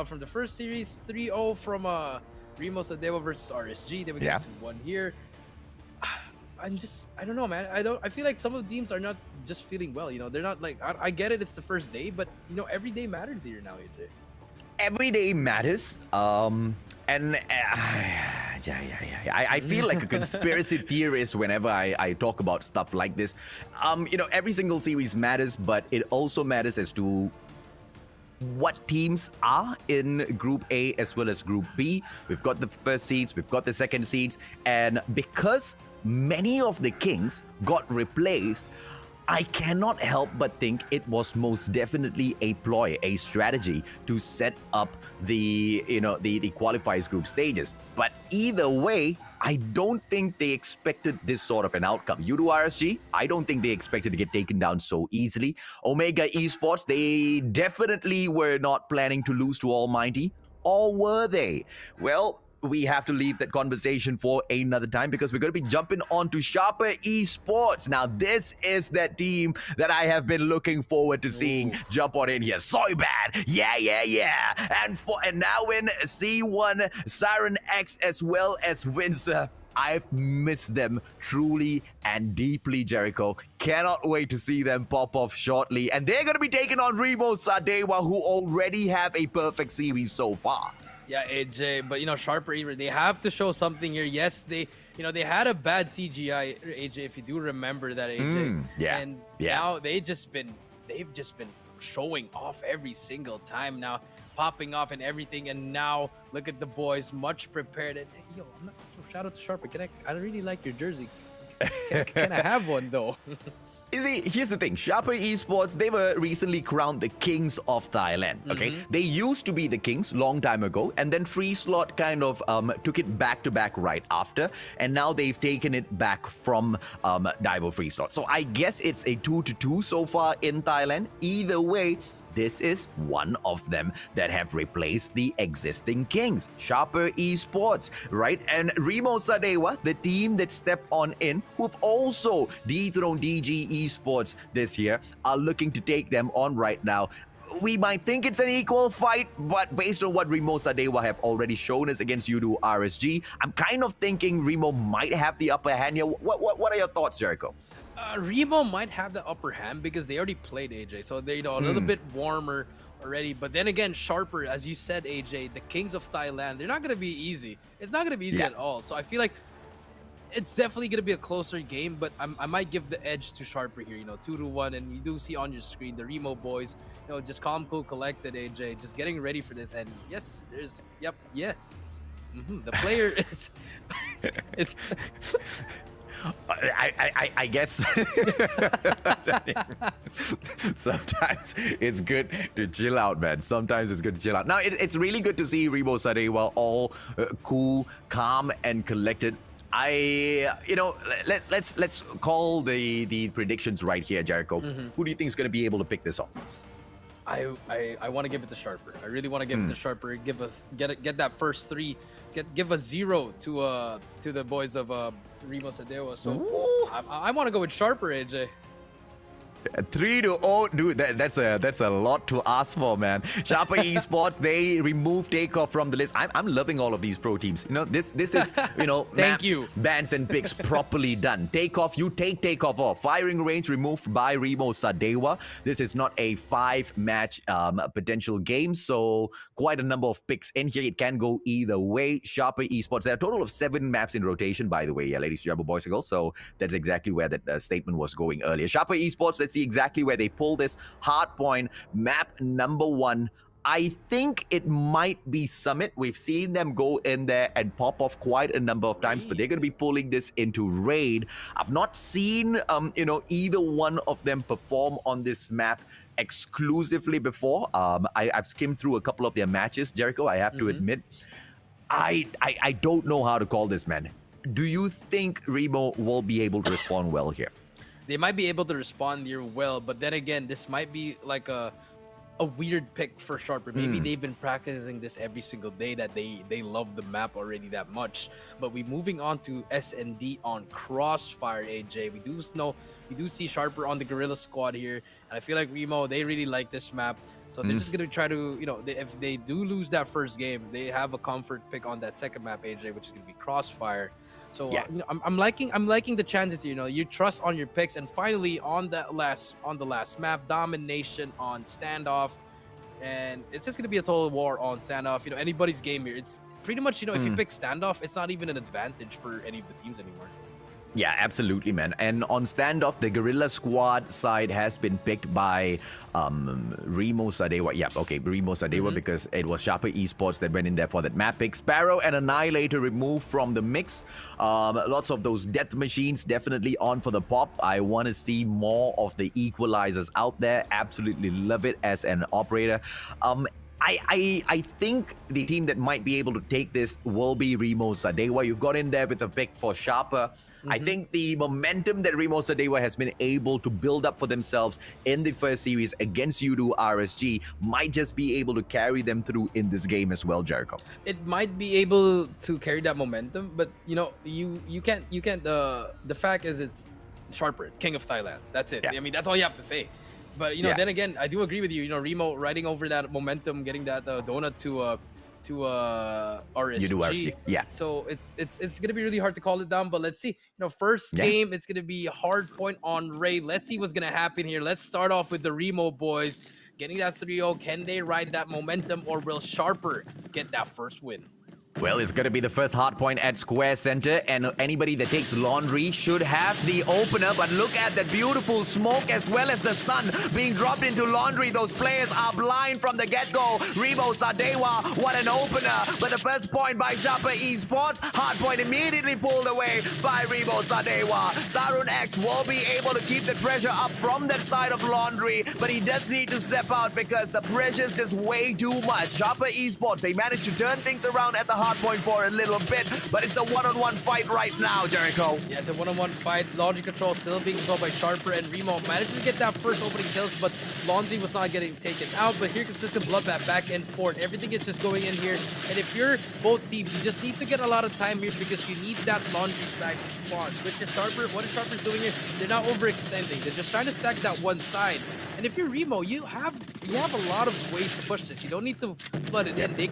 From the first series, 3-0 from Rimo Sadewa versus RSG. Then we got 2-1 here. I don't know, man. I feel like some of the teams are not just feeling well. They're not like, I get it, it's the first day, but every day matters here now, AJ. Every day matters. I feel like a conspiracy theorist whenever I talk about stuff like this. Every single series matters, but it also matters as to what teams are in Group A as well as Group B. We've got the first seeds, we've got the second seeds, and because many of the Kings got replaced, I cannot help but think it was most definitely a ploy, a strategy to set up the qualifiers group stages. But either way, I don't think they expected this sort of an outcome. Yudu RSG, I don't think they expected to get taken down so easily. Omega Esports, they definitely were not planning to lose to ALMGHTY, or were they? Well, we have to leave that conversation for another time because we're going to be jumping on to Sharper Esports. Now, this is that team that I have been looking forward to seeing jump on in here. Soy bad. Yeah. And now in C1, Siren X as well as Windsor. I've missed them truly and deeply, Jericho. Cannot wait to see them pop off shortly. And they're going to be taking on Rimo Sadewa, who already have a perfect series so far. Yeah, AJ, but Sharper, they have to show something here. Yes, they had a bad CGI, AJ, if you do remember that, AJ. Now they've just been showing off every single time now, popping off and everything. And now look at the boys, much prepared. And shout out to Sharper. I really like your jersey. Can I have one though? You see, here's the thing. Sharper Esports, they were recently crowned the Kings of Thailand, okay? They used to be the Kings long time ago, and then Free Slot kind of took it back to back right after, and now they've taken it back from Divo Free Slot. So I guess it's a 2-2 so far in Thailand. Either way, this is one of them that have replaced the existing Kings, Sharper Esports, right? And Rimo Sadewa, the team that stepped on in, who've also dethroned DG Esports this year, are looking to take them on right now. We might think it's an equal fight, but based on what Rimo Sadewa have already shown us against Yudu RSG, I'm kind of thinking Rimo might have the upper hand here. What are your thoughts, Jericho? Rimo might have the upper hand because they already played, AJ, so they're a little bit warmer already. But then again, Sharper, as you said, AJ, the Kings of Thailand, they're not going to be easy. It's not going to be easy at all. So I feel like it's definitely going to be a closer game, but I might give the edge to Sharper here, 2-1. And you do see on your screen the Rimo boys, just calm, cool, collected, AJ, just getting ready for this. And yes, the player is... I guess sometimes it's good to chill out, man. Sometimes it's good to chill out. Now, it's really good to see Rimo Sadewa all cool, calm, and collected. let's call the predictions right here, Jericho. Who do you think is going to be able to pick this off? I want to give it to Sharper. I really want to give it to Sharper. Get that first 3. Give a 0 to the boys of Rimo Sadewa. So I want to go with Sharper, AJ. 3-0, dude. That's a lot to ask for, man. Sharper Esports, they remove Takeoff from the list. I'm loving all of these pro teams. This is maps, bans and picks properly done. Takeoff, you take Takeoff off. Firing range removed by Rimo Sadewa. This is not a 5-match potential game, so quite a number of picks in here. It can go either way. Sharper Esports, there are a total of 7 maps in rotation, by the way, ladies and gentlemen, boys and girls. So that's exactly where that statement was going earlier. Sharper Esports, let's see exactly where they pull this. Hardpoint, map number 1. I think it might be Summit. We've seen them go in there and pop off quite a number of times, but they're going to be pulling this into Raid. I've not seen, either one of them perform on this map exclusively before. I've skimmed through a couple of their matches, Jericho, I have to admit. I don't know how to call this, man. Do you think Rimo will be able to respond well here? They might be able to respond here well, but then again, this might be like a weird pick for Sharper. Maybe they've been practicing this every single day, that they love the map already that much. But we moving on to S&D on Crossfire, AJ. We do see Sharper on the Gorilla squad here, and I feel like Rimo, they really like this map. So they're just gonna try to, if they do lose that first game, they have a comfort pick on that second map, AJ, which is gonna be Crossfire. So I'm liking the chances here. You trust on your picks, and finally on the last map, domination on Standoff, and it's just gonna be a total war on Standoff. Anybody's game here. It's pretty much if you pick Standoff, it's not even an advantage for any of the teams anymore. Yeah, absolutely, man. And on Standoff, the Gorilla Squad side has been picked by Rimo Sadewa. Yeah, okay, Rimo Sadewa, because it was Sharper Esports that went in there for that map pick. Sparrow and Annihilator removed from the mix. Lots of those death machines definitely on for the pop. I want to see more of the equalizers out there. Absolutely love it as an operator. I think the team that might be able to take this will be Rimo Sadewa. You've got in there with a pick for Sharper. I think the momentum that Rimo Sadewa has been able to build up for themselves in the first series against Udo RSG might just be able to carry them through in this game as well, Jericho. It might be able to carry that momentum, but you can't. The fact is, it's Sharper, King of Thailand. That's it. I mean, that's all you have to say. But then again, I do agree with you. Rimo riding over that momentum, getting that donut to RSG. Yeah. So it's gonna be really hard to call it down, but let's see. First game, it's gonna be hard point on Raid. Let's see what's gonna happen here. Let's start off with the Rimo boys getting that 3-0. Can they ride that momentum, or will Sharper get that first win? Well, it's going to be the first hard point at Square Center, and anybody that takes Laundry should have the opener. But look at that beautiful smoke as well as the stun being dropped into Laundry. Those players are blind from the get-go. Rimo Sadewa, what an opener. But the first point by Sharper Esports. Hard point immediately pulled away by Rimo Sadewa. Sarun X will be able to keep the pressure up from that side of Laundry, but he does need to step out because the pressure is just way too much. Sharper Esports, they managed to turn things around at the hard point for a little bit, but it's a one-on-one fight right now, Jericho. Yeah, it's a one-on-one fight. Laundry control still being controlled by Sharper, and Rimo managed to get that first opening kills, but Laundry was not getting taken out. But here, consistent bloodbath back and forth. Everything is just going in here, and if you're both teams, you just need to get a lot of time here because you need that Laundry side response. With the Sharper, what is Sharper doing here? They're not overextending. They're just trying to stack that one side. And if you're Rimo, you have a lot of ways to push this. You don't need to flood it in. They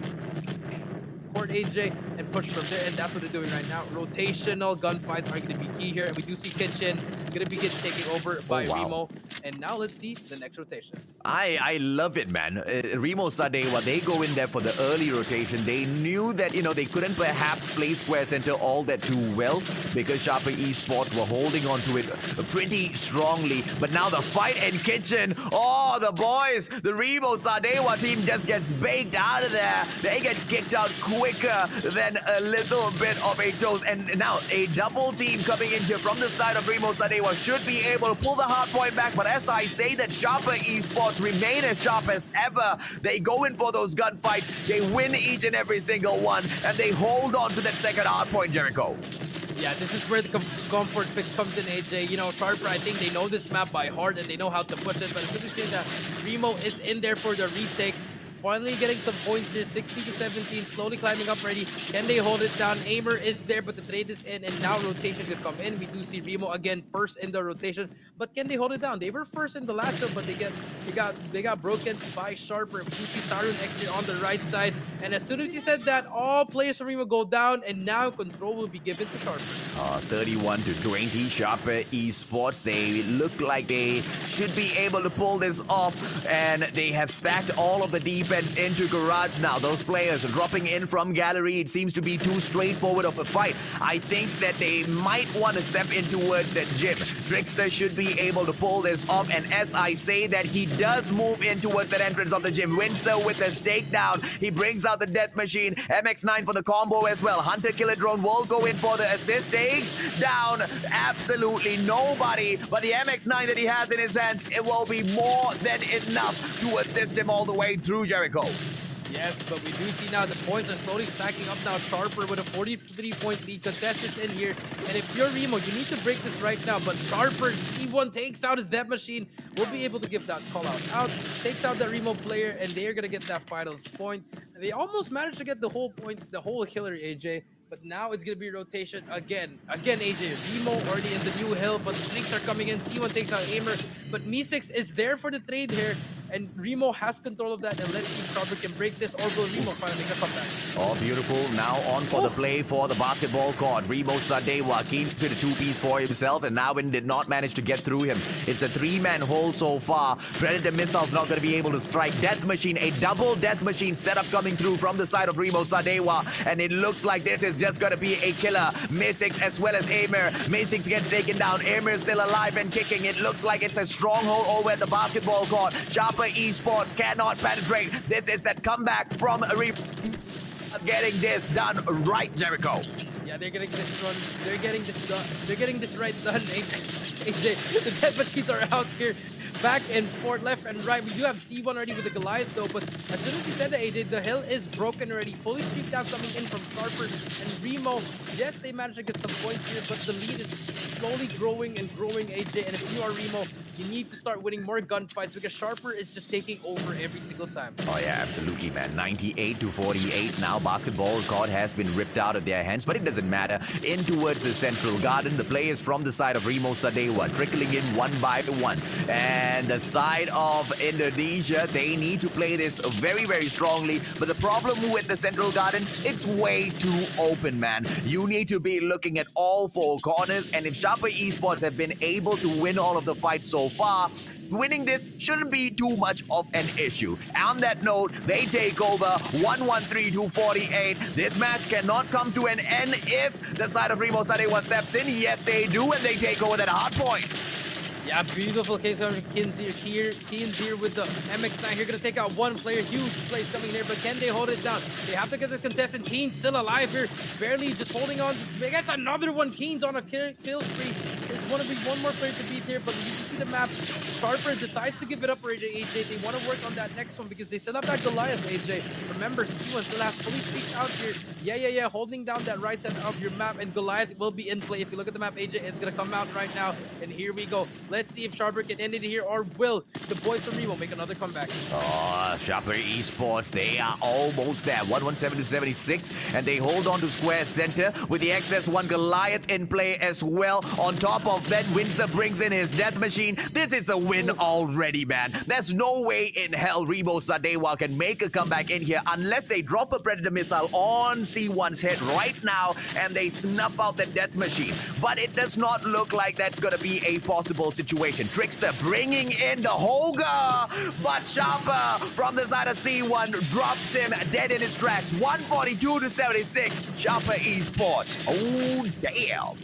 court AJ and push from there, and that's what they're doing right now. Rotational gunfights are going to be key here, and we do see Kitchen going to be taken over by Rimo. And now let's see the next rotation. I love it, man. Rimo Sadewa, they go in there for the early rotation. They knew that, they couldn't perhaps play Square Center all that too well because Sharper Esports were holding on to it pretty strongly. But now the fight in Kitchen, oh, the boys, the Rimo Sadewa team just gets baked out of there. They get kicked out quicker than a little bit of a toast. And now a double team coming in here from the side of Rimo Sadewa should be able to pull the hard point back. But as I say that Sharper Esports remain as sharp as ever. They go in for those gunfights. They win each and every single one. And they hold on to that second hard point, Jericho. Yeah, this is where the comfort pick comes in, AJ. You know, Sharper, I think they know this map by heart and they know how to push it, but it's good to see that Rimo is in there for the retake. Finally getting some points here, 60 to 17, slowly climbing up ready. Can they hold it down? Aimer is there, but the trade is in, and now rotation should come in. We do see Rimo again first in the rotation, but can they hold it down? They were first in the last one, but they got broken by Sharper. We do see Sarun X here on the right side, and as soon as he said that, all players from Rimo go down, and now control will be given to Sharper. 31 to 20, Sharper Esports. They look like they should be able to pull this off, and they have stacked all of the defense into Garage now. Those players are dropping in from Gallery. It seems to be too straightforward of a fight. I think that they might want to step in towards that gym. Trickster should be able to pull this off, and as I say that, he does move in towards that entrance of the gym. Windsor with his takedown. He brings out the death machine. MX9 for the combo as well. Hunter Killer Drone will go in for the assist. Takes down absolutely nobody, but the MX9 that he has in his hands, it will be more than enough to assist him all the way through Jericho. Yes, but we do see now the points are slowly stacking up now. Sharper with a 43-point lead. Contest is in here. And if you're Rimo, you need to break this right now. But Sharper, C1 takes out his death machine. Will be able to give that call out. Takes out that Rimo player, and they're going to get that finals point. And they almost managed to get the whole point, the whole killer, AJ. But now it's going to be rotation again. Again, AJ. Rimo already in the new hill, but the streaks are coming in. C1 takes out Aimer. But Mi6 is there for the trade here. And Rimo has control of that, and let's see if Sharper can break this, or will Rimo finally make a comeback? Oh, beautiful. Now on for the play for the basketball court. Rimo Sadewa came to the two-piece for himself, and Nawin did not manage to get through him. It's a three-man hole so far. Predator missile's not going to be able to strike. Death Machine, a double Death Machine setup coming through from the side of Rimo Sadewa, and it looks like this is just going to be a killer. May6 as well as Aimer. May6 gets taken down. Aimer is still alive and kicking. It looks like it's a stronghold over at the basketball court. Sharper Esports cannot penetrate. This is that comeback from getting this done right, Jericho. Yeah, they're getting this run. They're getting this done. They're getting this right done. AJ, the death machines are out here. Back and forth, left and right. We do have C1 already with the Goliath though, but as soon as you said that, AJ, the hill is broken already. Fully streaked out coming in from Sharper and Rimo. Yes, they managed to get some points here, but the lead is slowly growing and growing, AJ. And if you are Rimo, you need to start winning more gunfights because Sharper is just taking over every single time. Oh yeah, absolutely, man. 98 to 48 now. Basketball court has been ripped out of their hands, but it doesn't matter. In towards the central garden, the players from the side of Rimo Sadewa trickling in one by one. And the side of Indonesia, they need to play this very, very strongly. But the problem with the central garden, it's way too open, man. You need to be looking at all four corners. And if Sharper Esports have been able to win all of the fights so far, winning this shouldn't be too much of an issue. On that note, they take over 113 to 48. This match cannot come to an end if the side of Rimo Sadewa steps in. Yes, they do, and they take over that hard point. Yeah, beautiful Kins here with the MX9 here, gonna take out one player. Huge plays coming there, but can they hold it down? They have to get the contestant. Keen's still alive here, barely just holding on. That's another one. Keen's on a kill spree. There's one more player to beat here, but you can see the map. Sharper decides to give it up for AJ. They want to work on that next one because they still have that Goliath, AJ. Remember, C1 still has fully streaked out here. Yeah, holding down that right side of your map, and Goliath will be in play. If you look at the map, AJ, it's gonna come out right now, and here we go. Let's see if Sharper can end it here, or will the boys from Rimo make another comeback? Oh, Sharper Esports, they are almost there. 117 to 76, and they hold on to square center with the XS1 Goliath in play as well. On top of that, Windsor brings in his death machine. This is a win already, man. There's no way in hell Rimo Sadewa can make a comeback in here unless they drop a Predator missile on C1's head right now and they snuff out the death machine. But it does not look like that's going to be a possible situation. Trickster bringing in the Hoga, but Sharper from the side of C1 drops him dead in his tracks. 142 to 76. Sharper Esports. Oh, damn.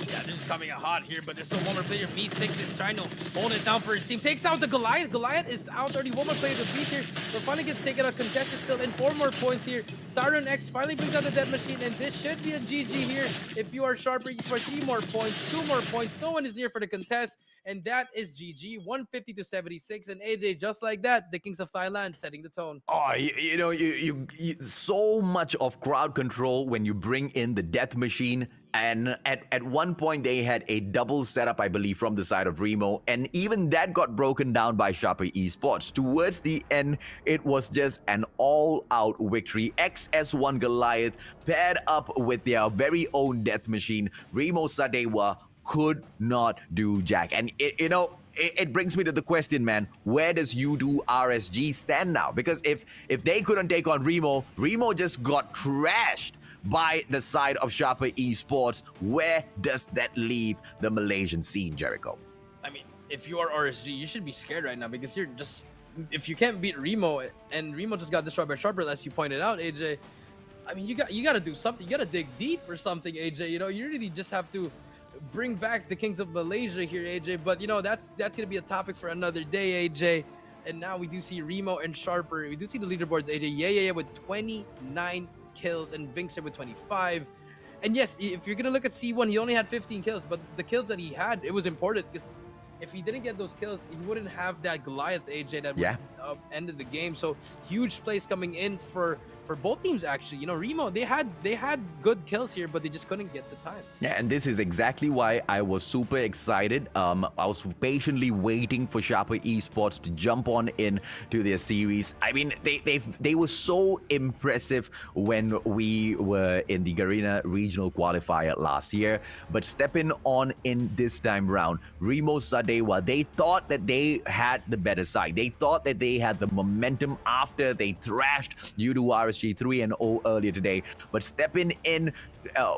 Yeah, they're just coming out hot here, but there's still one more player. Mi6 is trying to hold it down for his team. Takes out the Goliath. Goliath is out already. One more player to beat here. But finally gets taken out. Contest is still in. 4 more points here. Siren X finally brings out the death machine, and this should be a GG here. If you are Sharper, you score 3 more points, 2 more points. No one is near for the contest, and that is GG. 150 to 76. And AJ, just like that, the Kings of Thailand setting the tone. Oh, you so much of crowd control when you bring in the death machine. And at one point, they had a double setup, I believe, from the side of Rimo. And even that got broken down by Sharper Esports. Towards the end, it was just an all-out victory. XS1 Goliath paired up with their very own death machine. Rimo Sadewa could not do jack. And, it brings me to the question, man. Where does UDO RSG stand now? Because if they couldn't take on Rimo just got trashed by the side of Sharper Esports. Where does that leave the Malaysian scene, Jericho? I mean, if you are RSG, you should be scared right now because you're just... If you can't beat Rimo, and Rimo just got destroyed by Sharper, as you pointed out, AJ, I mean, you got to do something. You got to dig deep or something, AJ. You really just have to bring back the Kings of Malaysia here, AJ. But, that's going to be a topic for another day, AJ. And now we do see Rimo and Sharper. We do see the leaderboards, AJ. Yeah, with 29 kills and Vinkster with 25. And yes, if you're gonna look at C1, he only had 15 kills, but the kills that he had, it was important because if he didn't get those kills, he wouldn't have that Goliath AJ that would ended the game. So huge plays coming in for both teams, actually. Rimo, they had good kills here, but they just couldn't get the time. Yeah, and this is exactly why I was super excited. I was patiently waiting for Sharper Esports to jump on in to their series. I mean, they were so impressive when we were in the Garena regional qualifier last year, but stepping on in this time round, Rimo Sadewa, they thought that they had the better side. They thought that they had the momentum after they thrashed UDO RSG 3-0 earlier today, but stepping in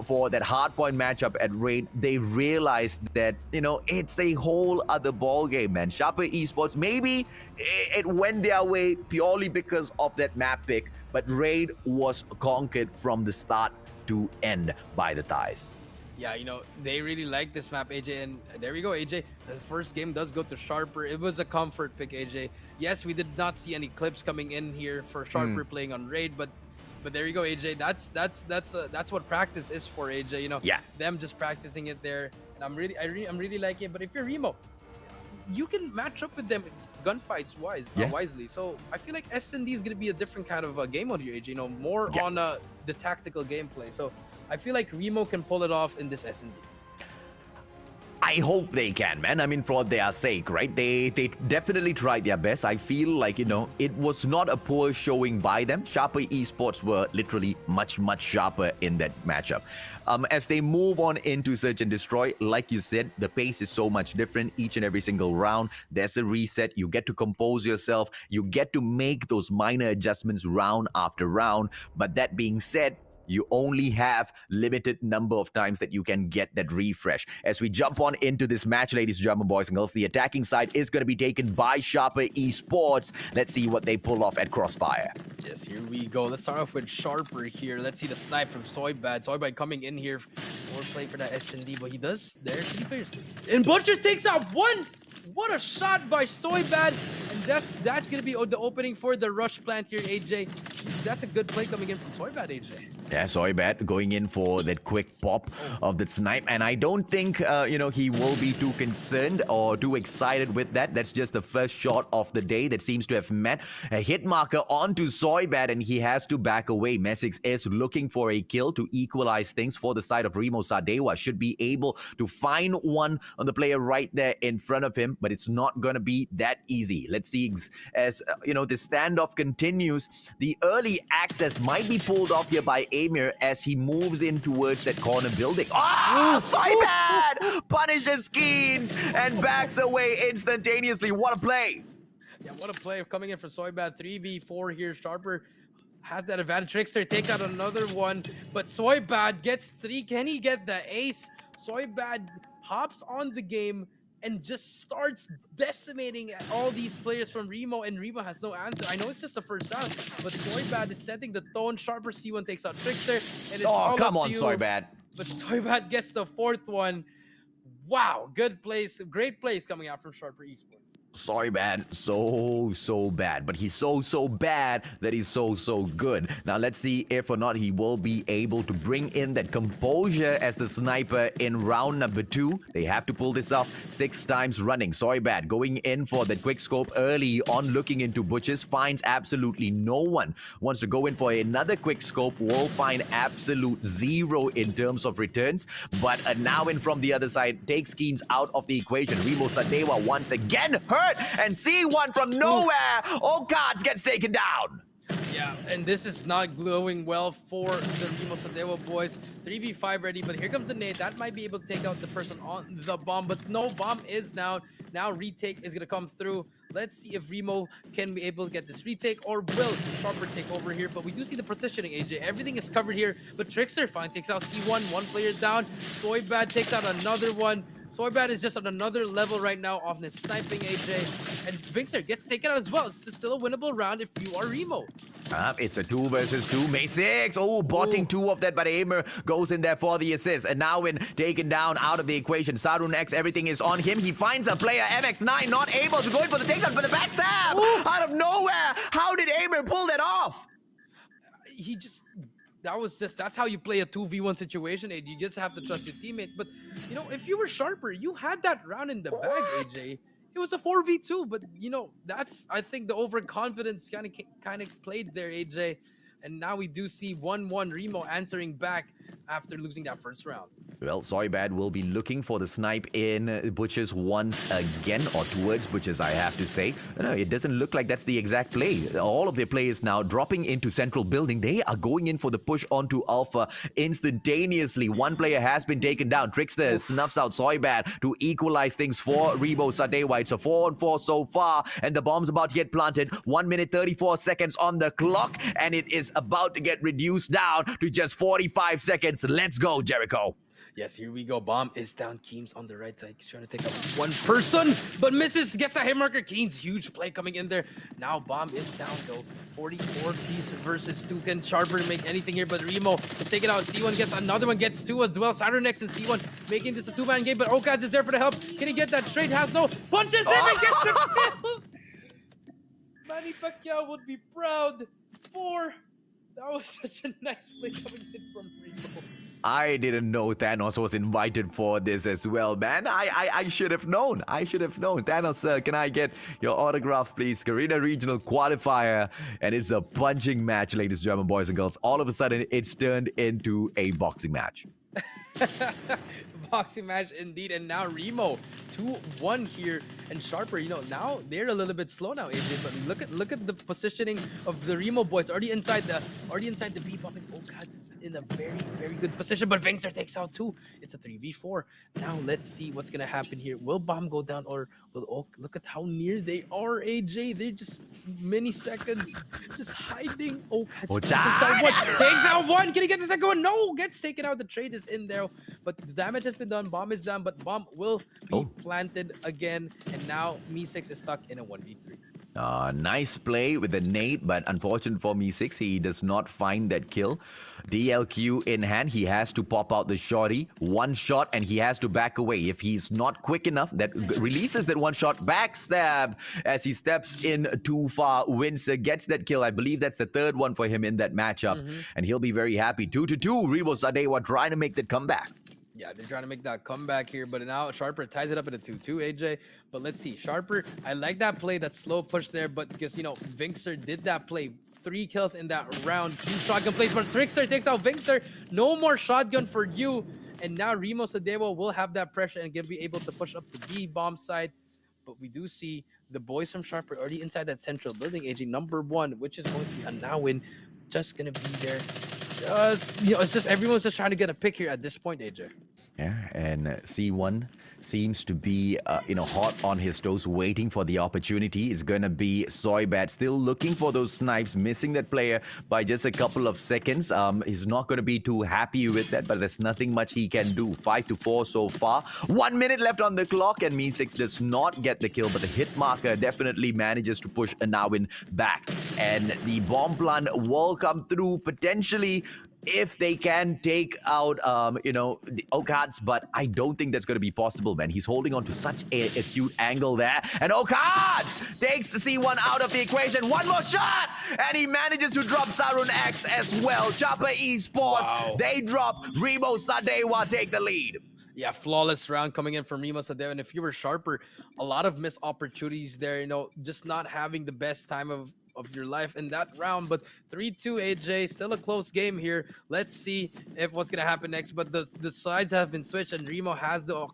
for that hardpoint matchup at Raid, they realized that, it's a whole other ball game, man. Sharper Esports, maybe it went their way purely because of that map pick, but Raid was conquered from the start to end by the Thais. Yeah, they really like this map, AJ, and there we go, AJ. The first game does go to Sharper. It was a comfort pick, AJ. Yes, we did not see any clips coming in here for Sharper playing on Raid, but there you go, AJ. That's what practice is for, AJ. Them just practicing it there, and I'm really liking it. But if you're Rimo, you can match up with them gunfights wisely. So I feel like S&D is gonna be a different kind of game mode here, AJ. More on the tactical gameplay. So I feel like Rimo can pull it off in this S&D. I hope they can, man. I mean, for their sake, right? They definitely tried their best. I feel like, it was not a poor showing by them. Sharper Esports were literally much, much sharper in that matchup. As they move on into Search and Destroy, like you said, the pace is so much different each and every single round. There's a reset. You get to compose yourself. You get to make those minor adjustments round after round. But that being said, you only have limited number of times that you can get that refresh. As we jump on into this match, ladies and gentlemen, boys and girls, the attacking side is going to be taken by Sharper Esports. Let's see what they pull off at Crossfire. Yes, here we go. Let's start off with Sharper here. Let's see the snipe from Soybad. Soybad coming in here for play for that S&D, but he does. There's 3 players. And Butchers takes out one. What a shot by Soybad. And that's going to be the opening for the rush plant here, AJ. That's a good play coming in from Soybad, AJ. Yeah, Soybad going in for that quick pop of the snipe. And I don't think, he will be too concerned or too excited with that. That's just the first shot of the day that seems to have met a hit marker onto Soybad, and he has to back away. Messix is looking for a kill to equalize things for the side of Rimo Sadewa. Should be able to find one on the player right there in front of him, but it's not going to be that easy. Let's see as, the standoff continues. The early access might be pulled off here by Amir as he moves in towards that corner building. Soybad punishes Skeens and backs away instantaneously. What a play. Yeah, what a play coming in for Soybad. 3v4 here. Sharper has that advantage. Trickster take out another one, but Soybad gets 3. Can he get the ace? Soybad hops on the game and just starts decimating all these players from Rimo, and Rimo has no answer. I know it's just the first round, but Soybad is setting the tone. Sharper C1 takes out Trickster, and it's all come up on, to you. Soybad. But Soybad gets the 4th one. Wow, good plays, great plays coming out from Sharper Esports. Sorry, man. So bad. But he's so bad that he's so good. Now, let's see if or not he will be able to bring in that composure as the sniper in round number 2. They have to pull this off 6 times running. Sorry, bad. Going in for that quick scope early on, looking into bushes, finds absolutely no one. Wants to go in for another quick scope, will find absolute 0 in terms of returns. But now in from the other side, takes Keens out of the equation. Rimo Sadewa once again hurt. And C1 from nowhere, all cards gets taken down. Yeah, and this is not going well for the Rimo Sadewa boys. 3v5 ready, but here comes the nade. That might be able to take out the person on the bomb, but no, bomb is down. Now retake is going to come through. Let's see if Rimo can be able to get this retake, or will Sharper take over here. But we do see the positioning, AJ. Everything is covered here, but Trickster finally takes out C1. 1 player down. Soybad takes out another one. Soybad is just on another level right now off his sniping, AJ. And Vinkster gets taken out as well. It's still a winnable round if you are Rimo. It's a 2 versus 2. May6. Oh, botting 2 of that, but Aimer goes in there for the assist. And now in taken down out of the equation. Sarun X, everything is on him. He finds a player, MX9, not able to go in for the takedown, for the backstab. Out of nowhere. How did Aimer pull that off? He just... That's how you play a 2v1 situation, AJ. You just have to trust your teammate. But, you know, if you were Sharper, you had that round in the bag, AJ. It was a 4v2, but, you know, that's, I think, the overconfidence kind of played there, AJ. And now we do see 1-1 Rimo answering back after losing that first round. Well, Soybad will be looking for the snipe in Butchers once again, or towards Butchers, I have to say. No, it doesn't look like that's the exact play. All of their players now dropping into central building. They are going in for the push onto Alpha instantaneously. 1 player has been taken down. Trickster snuffs out Soybad to equalize things for Rimo Sadewa. It's a 4-on-4 so far, and the bomb's about to get planted. 1 minute 34 seconds on the clock, and it is about to get reduced down to just 45 seconds. Let's go, Jericho. Yes, here we go. Bomb is down. Keens on the right side. He's trying to take out 1 person, but misses. Gets a hit marker. Keens, huge play coming in there. Now Bomb is down, though. 44 piece versus 2. Can Sharper make anything here? But Rimo is taken out. C1 gets another one. Gets 2 as well. Saturnex and C1 making this a 2-man game, but Okaz is there for the help. Can he get that trade? Has no. Punches him and gets the kill. Manny Pacquiao would be proud for... That was such a nice play coming in from Rimo. I didn't know Thanos was invited for this as well, man. I should have known. I should have known. Thanos, sir, can I get your autograph, please? Garena Regional Qualifier. And it's a punching match, ladies and gentlemen, boys and girls. All of a sudden, it's turned into a boxing match. Boxing match indeed, and now Rimo 2-1 here, and Sharper, you know, now they're a little bit slow now, AJ, but look at the positioning of the Rimo boys, already inside the B bomb, and Okaz in a very good position, but Vinkster takes out 2. It's a 3v4. Now let's see what's gonna happen here. Will bomb go down, or will Oak? Look at how near they are, AJ. They're just many seconds just hiding. Okaz takes out 1. Can he get the second one? No, gets taken out. The trade is in there, but the damage has been done. Bomb is down, but bomb will be planted again, and now Me6 is stuck in a 1v3. Nice play with the nade, but unfortunate for Me6, he does not find that kill. DLQ in hand, he has to pop out the shorty. 1 shot, and he has to back away. If he's not quick enough, that releases that 1 shot. Backstab as he steps in too far. Windsor gets that kill. I believe that's the 3rd one for him in that matchup, and he'll be very happy. 2-2. Rimo Sadewa trying to make that comeback. Yeah, they're trying to make that comeback here, but now Sharper ties it up in a 2-2, AJ. But let's see, Sharper, I like that play, that slow push there, but because, you know, Vinkster did that play. 3 kills in that round, 2 shotgun plays, but Trickster takes out Vinkster. No more shotgun for you. And now Rimo Sadewa will have that pressure and be able to push up the B bomb side. But we do see the boys from Sharper already inside that central building, AJ, number 1, which is going to be a now win. Just gonna be there. Just, you know, it's just everyone's just trying to get a pick here at this point, AJ. Yeah, and C1 seems to be, hot on his toes, waiting for the opportunity. It's going to be Soybad still looking for those snipes, missing that player by just a couple of seconds. He's not going to be too happy with that, but there's nothing much he can do. 5-4 so far. 1 minute left on the clock, and Me6 does not get the kill, but the hit marker definitely manages to push Anawin back. And the bomb plan will come through potentially. if they can take out, the Okads, but I don't think that's going to be possible, man. He's holding on to such a acute angle there. And Okads takes C1 out of the equation. One more shot! And he manages to drop Sarun X as well. Sharper Esports, they drop. Rimo Sadewa take the lead. Yeah, flawless round coming in from Rimo Sadewa. And if you were Sharper, a lot of missed opportunities there, just not having the best time of your life in that round. But 3-2 AJ, still a close game here. Let's see if what's gonna happen next. But the sides have been switched, and Rimo has the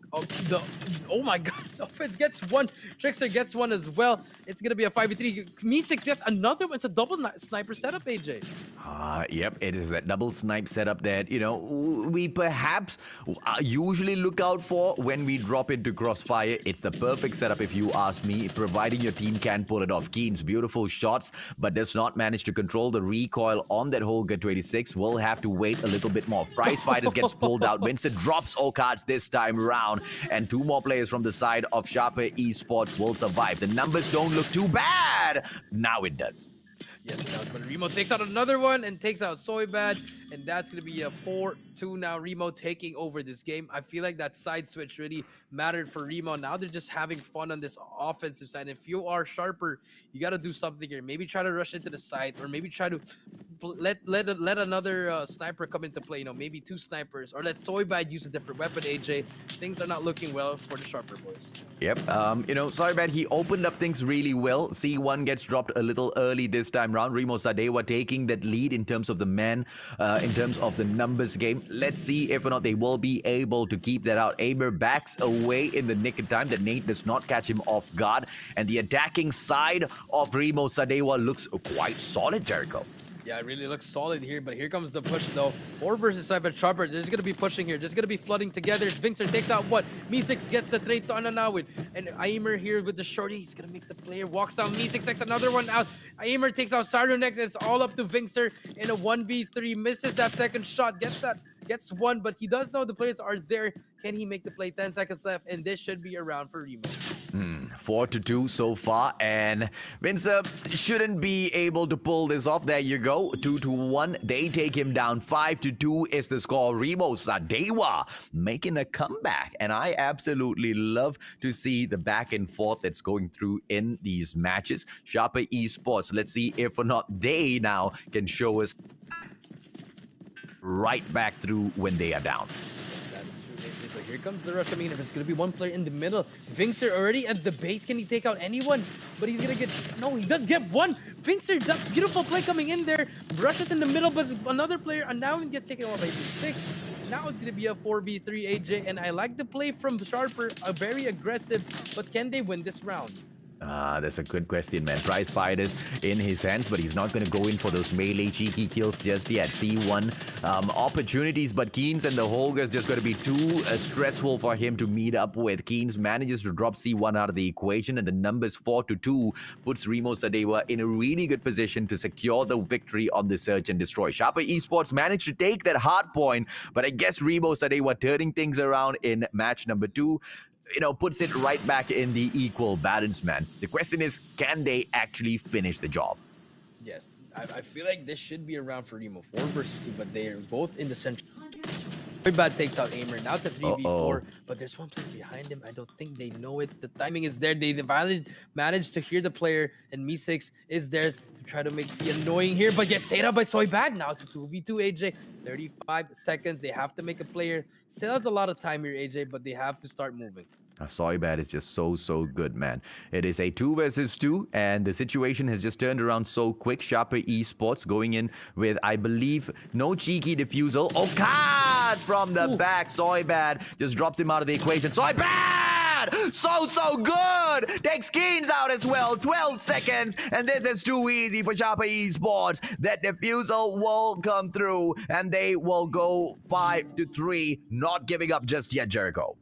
oh my god, Offense gets one, Trickster gets one as well. It's gonna be a 5v3. Me6 gets another one. It's a double sniper setup, AJ. Yep, it is that double snipe setup that, we perhaps usually look out for when we drop into Crossfire. It's the perfect setup if you ask me, providing your team can pull it off. Keen's beautiful shots, but does not manage to control the recoil on that whole Good 26. We'll have to wait a little bit more. Prize Fighters gets pulled out. Vincent drops all cards this time around, and two more players from the side of Sharper Esports will survive. The numbers don't look too bad. Now it does. Yes, it does. But Rimo takes out another one and takes out Soybad, and that's going to be a 4-2 now. Rimo taking over this game. I feel like that side switch really mattered for Rimo. Now they're just having fun on this offensive side. If you are Sharper, you got to do something here. Maybe try to rush into the side, or maybe try to let another sniper come into play. Maybe two snipers, or let Soybad use a different weapon, AJ. Things are not looking well for the Sharper boys. Yep. Soybad, he opened up things really well. C1 gets dropped a little early this time round. Rimo Sadewa taking that lead in terms of the men, in terms of the numbers game. Let's see if or not they will be able to keep that out. Aimer backs away in the nick of time. The nade does not catch him off guard. And the attacking side of Rimo Sadewa looks quite solid, Jericho. Yeah, it really looks solid here, but here comes the push though. 4 versus 5 at Sharper. There's going to be pushing here. There's going to be flooding together. Vincent takes out what? Me6 gets the trade to Ananawin. And Aimer here with the shorty. He's going to make the player. Walks down. Me6 takes another one out. Aimer takes out Saru next. It's all up to Vincent in a 1v3. Misses that second shot. Gets one, but he does know the players are there. Can he make the play? 10 seconds left, and this should be a round for Rimo. 4-2 so far, and Vincent shouldn't be able to pull this off. There you go, 2-1. They take him down. 5-2 is the score. Rimo Sadewa making a comeback, and I absolutely love to see the back and forth that's going through in these matches. Sharper Esports, let's see if or not they now can show us right back through when they are down. That is true, AJ, but here comes the rush. I mean, if it's going to be one player in the middle. Vincent already at the base. Can he take out anyone? But he's going to get... No, he does get one. Vincent, that beautiful play coming in there. Rushes in the middle, but another player, and now he gets taken out by 6. Now it's going to be a 4v3, AJ, and I like the play from Sharper. Very aggressive, but can they win this round? That's a good question, man. Prize Fighters in his hands, but he's not going to go in for those melee cheeky kills just yet. C1 opportunities, but Keens and the Holger's just going to be too stressful for him to meet up with. Keens manages to drop C1 out of the equation, and the numbers 4-2 puts Rimo Sadewa in a really good position to secure the victory on the Search and Destroy. Sharper Esports managed to take that hard point, but I guess Rimo Sadewa turning things around in match number 2 puts it right back in the equal balance, man. The question is, can they actually finish the job? Yes, I feel like this should be a round for Rimo. 4 versus 2, but they are both in the center. Very bad takes out Aimer. Now it's a 3v4, but there's one player behind him. I don't think they know it. The timing is there. They managed to hear the player, and Me6 is there to try to make the annoying here, but gets saved up by Soybad. Now it's a 2v2, AJ. 35 seconds. They have to make a player. Still has a lot of time here, AJ, but they have to start moving. Soybad is just so good, man. It is a 2 versus 2, and the situation has just turned around so quick. Sharper Esports going in with, I believe, no cheeky defusal. Oh, cards from the back. Soybad just drops him out of the equation. Soybad! So good! Takes Keens out as well. 12 seconds, and this is too easy for Sharper Esports. That defusal will come through, and they will go 5-3. Not giving up just yet, Jericho.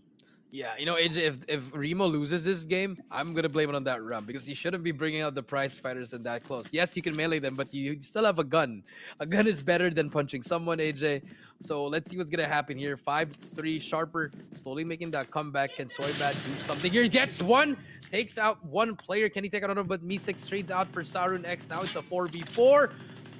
Yeah, AJ, if Rimo loses this game, I'm going to blame it on that run, because he shouldn't be bringing out the prize fighters in that close. Yes, you can melee them, but you still have a gun. A gun is better than punching someone, AJ. So let's see what's going to happen here. 5-3, Sharper slowly making that comeback. Can Soybad do something here? He gets one, takes out one player. Can he take out another? But Me6 trades out for Sarun X. Now it's a 4v4.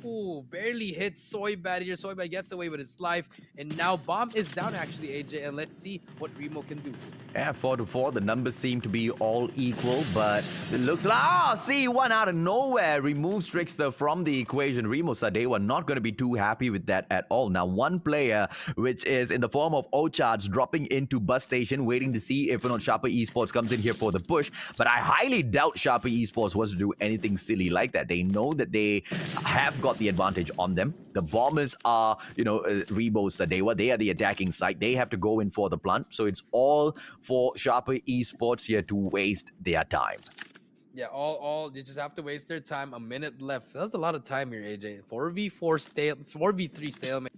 Ooh, barely hits Soybad here. Soybad gets away with his life. And now Bomb is down actually, AJ. And let's see what Rimo can do. Yeah, 4-4. The numbers seem to be all equal, but it looks like, see, one out of nowhere removes Trickster from the equation. Rimo Sadewa not going to be too happy with that at all. Now, one player, which is in the form of Ochards, dropping into bus station, waiting to see if or not Sharper Esports comes in here for the push. But I highly doubt Sharper Esports wants to do anything silly like that. They know that they have got the advantage on them. The bombers are, Rimo Sadewa. They are the attacking side. They have to go in for the plant. So it's all for Sharper Esports here to waste their time. Yeah, all they just have to waste their time. A minute left. That's a lot of time here, AJ. 4v3 stalemate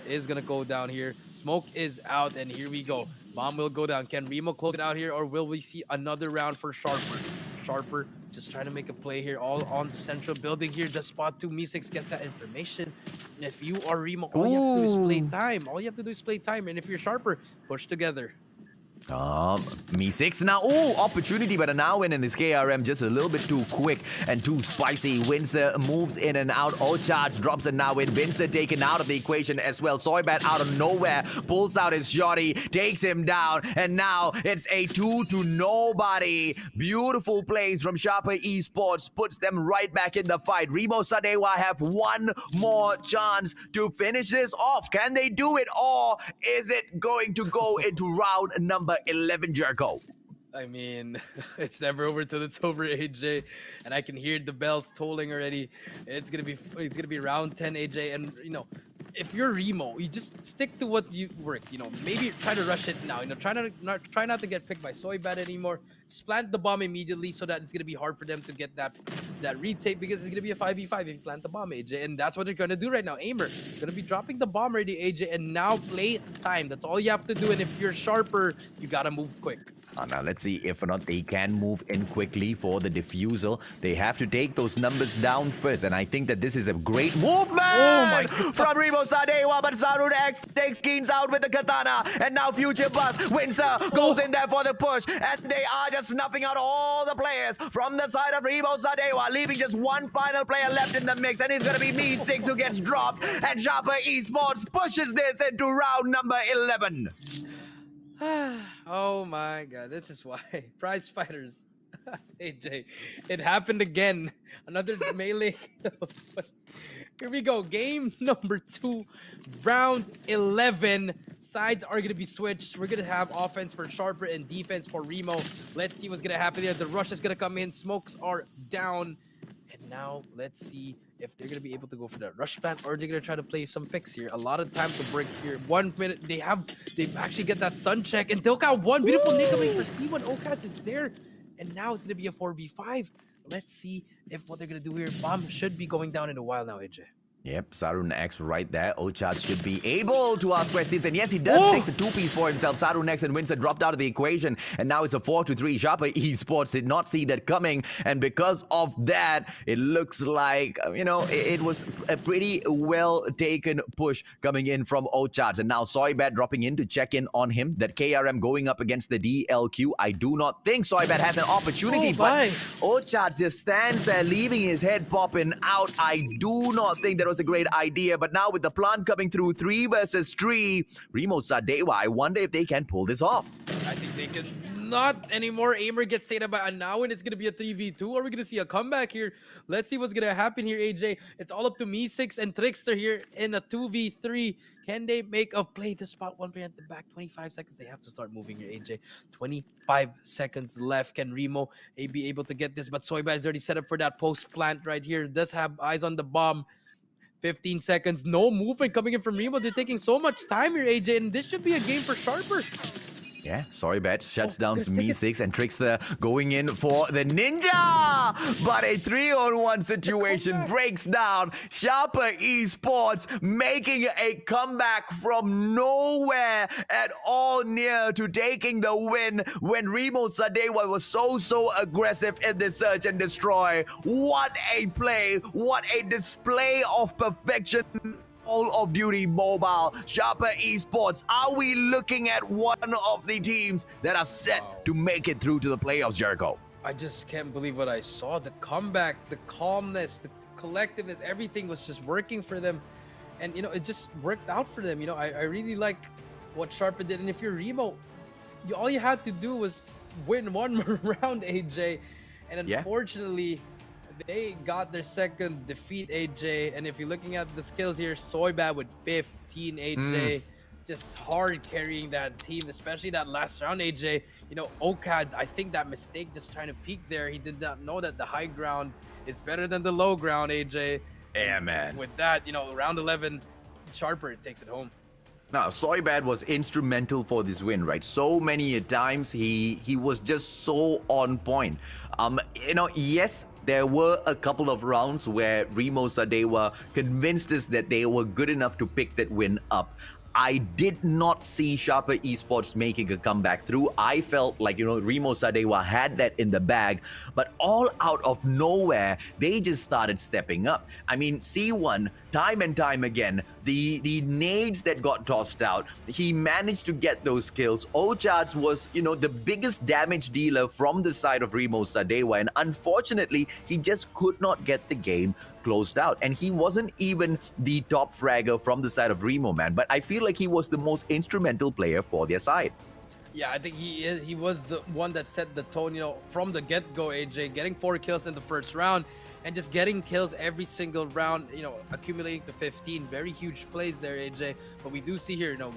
is gonna go down here. Smoke is out, and here we go. Bomb will go down. Can Rimo close it out here, or will we see another round for Sharper? Sharper just trying to make a play here, all on the central building here. The spot 2, Me6 gets that information. If you are Rimo, all you have to do is play time. All you have to do is play time, and if you're Sharper, push together. Me6 now. Opportunity, but now in this KRM just a little bit too quick and too spicy. Windsor moves in and out. Ochards drops it now in. Windsor taken out of the equation as well. Soybad out of nowhere pulls out his shotty, takes him down, and now it's a 2-0. Beautiful plays from Sharper Esports puts them right back in the fight. Rimo Sadewa have one more chance to finish this off. Can they do it, or is it going to go into round number 11, Jericho? I mean, it's never over till it's over, AJ, and I can hear the bells tolling already. It's gonna be round 10, AJ, and if you're Rimo, you just stick to what you work. Maybe try to rush it now. Try not to get picked by Soybad anymore. Just plant the bomb immediately, so that it's gonna be hard for them to get that retake, because it's gonna be a 5v5 if you plant the bomb, AJ, and that's what they're gonna do right now. Aimer gonna be dropping the bomb already, AJ, and now play time. That's all you have to do, and if you're Sharper, you gotta move quick. Now let's see if or not they can move in quickly for the defusal. They have to take those numbers down first, and I think that this is a great movement from Rimo Sadewa, but SaruNX takes Skeens out with the katana, and now Future Bus. Windsor goes in there for the push, and they are just snuffing out all the players from the side of Rimo Sadewa, leaving just one final player left in the mix, and it's going to be Me6 who gets dropped, and Sharper Esports pushes this into round number 11. Oh my god, this is why. Prize fighters. AJ, it happened again. Another melee kill. Here we go. Game number 2, round 11. Sides are going to be switched. We're going to have offense for Sharper and defense for Rimo. Let's see what's going to happen here. The rush is going to come in. Smokes are down. And now let's see if they're going to be able to go for that rush plan, or they're going to try to play some picks here. A lot of time to break here. 1 minute. They actually get that stun check. And they'll got one beautiful nick coming for C1. Ocats is there. And now it's going to be a 4v5. Let's see if what they're going to do here. Bomb should be going down in a while now, AJ. Yep, SaruNX right there. Ochards should be able to ask questions. And yes, he does takes a 2-piece for himself. SaruNX and Windsor dropped out of the equation. And now it's a 4-3. Sharper Esports did not see that coming. And because of that, it looks like, it was a pretty well taken push coming in from Ochards. And now Soybad dropping in to check in on him. That KRM going up against the DLQ. I do not think Soybad has an opportunity. But Ochards just stands there, leaving his head popping out. I do not think that was a great idea, but now with the plant coming through 3 versus 3, Rimo Sadewa, I wonder if they can pull this off. I think they can not anymore. Aimer gets saved by a now, and it's going to be a 3v2. Are we going to see a comeback here? Let's see what's going to happen here, AJ. It's all up to Me6 and Trickster here in a 2v3. Can they make a play to spot one player at the back? 25 seconds. They have to start moving here, AJ. 25 seconds left. Can Rimo be able to get this? But Soybad is already set up for that post plant right here. Does have eyes on the bomb. 15 seconds, no movement coming in from Rimo. They're taking so much time here, AJ, and this should be a game for Sharper. Yeah, Soybad shuts down Me6 and Trickster going in for the Ninja. But a 3-on-1 situation breaks down. Sharper Esports making a comeback from nowhere at all near to taking the win when Rimo Sadewa was so aggressive in the search and destroy. What a play. What a display of perfection. Call of Duty Mobile, Sharper Esports. Are we looking at one of the teams that are set to make it through to the playoffs, Jericho? I just can't believe what I saw. The comeback, the calmness, the collectiveness, everything was just working for them. And, you know, it just worked out for them. You know, I really like what Sharper did. And if you're Rimo, all you had to do was win one more round, AJ. And unfortunately, they got their second defeat, AJ. And if you're looking at the skills here, Soybad with 15, AJ. Just hard carrying that team, especially that last round, AJ. You know, Okads, I think that mistake just trying to peek there. He did not know that the high ground is better than the low ground, AJ. Yeah, man. With that, you know, round 11, Sharper takes it home. Now, Soybad was instrumental for this win, right? So many times he was just so on point. You know, yes, there were a couple of rounds where Rimo Sadewa convinced us that they were good enough to pick that win up. I did not see Sharper Esports making a comeback through. I felt like, you know, Rimo Sadewa had that in the bag, but all out of nowhere, they just started stepping up. I mean, C1, time and time again, the nades that got tossed out, he managed to get those kills. Ochards was, you know, the biggest damage dealer from the side of Rimo Sadewa, and unfortunately, he just could not get the game closed out. And he wasn't even the top fragger from the side of Rimo, man, but I feel like he was the most instrumental player for their side. Yeah, I think he was the one that set the tone, you know, from the get-go, AJ, getting 4 kills in the first round and just getting kills every single round, you know, accumulating to 15. Very huge plays there, AJ. But we do see here, you know,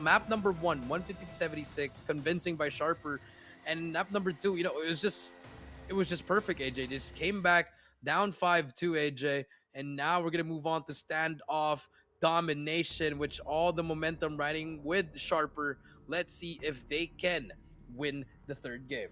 map number 1, 150-76, convincing by Sharper. And map number 2, you know, it was just perfect, AJ. Just came back down 5-2, AJ. And now we're going to move on to standoff domination, which all the momentum riding with Sharper. Let's see if they can win the third game.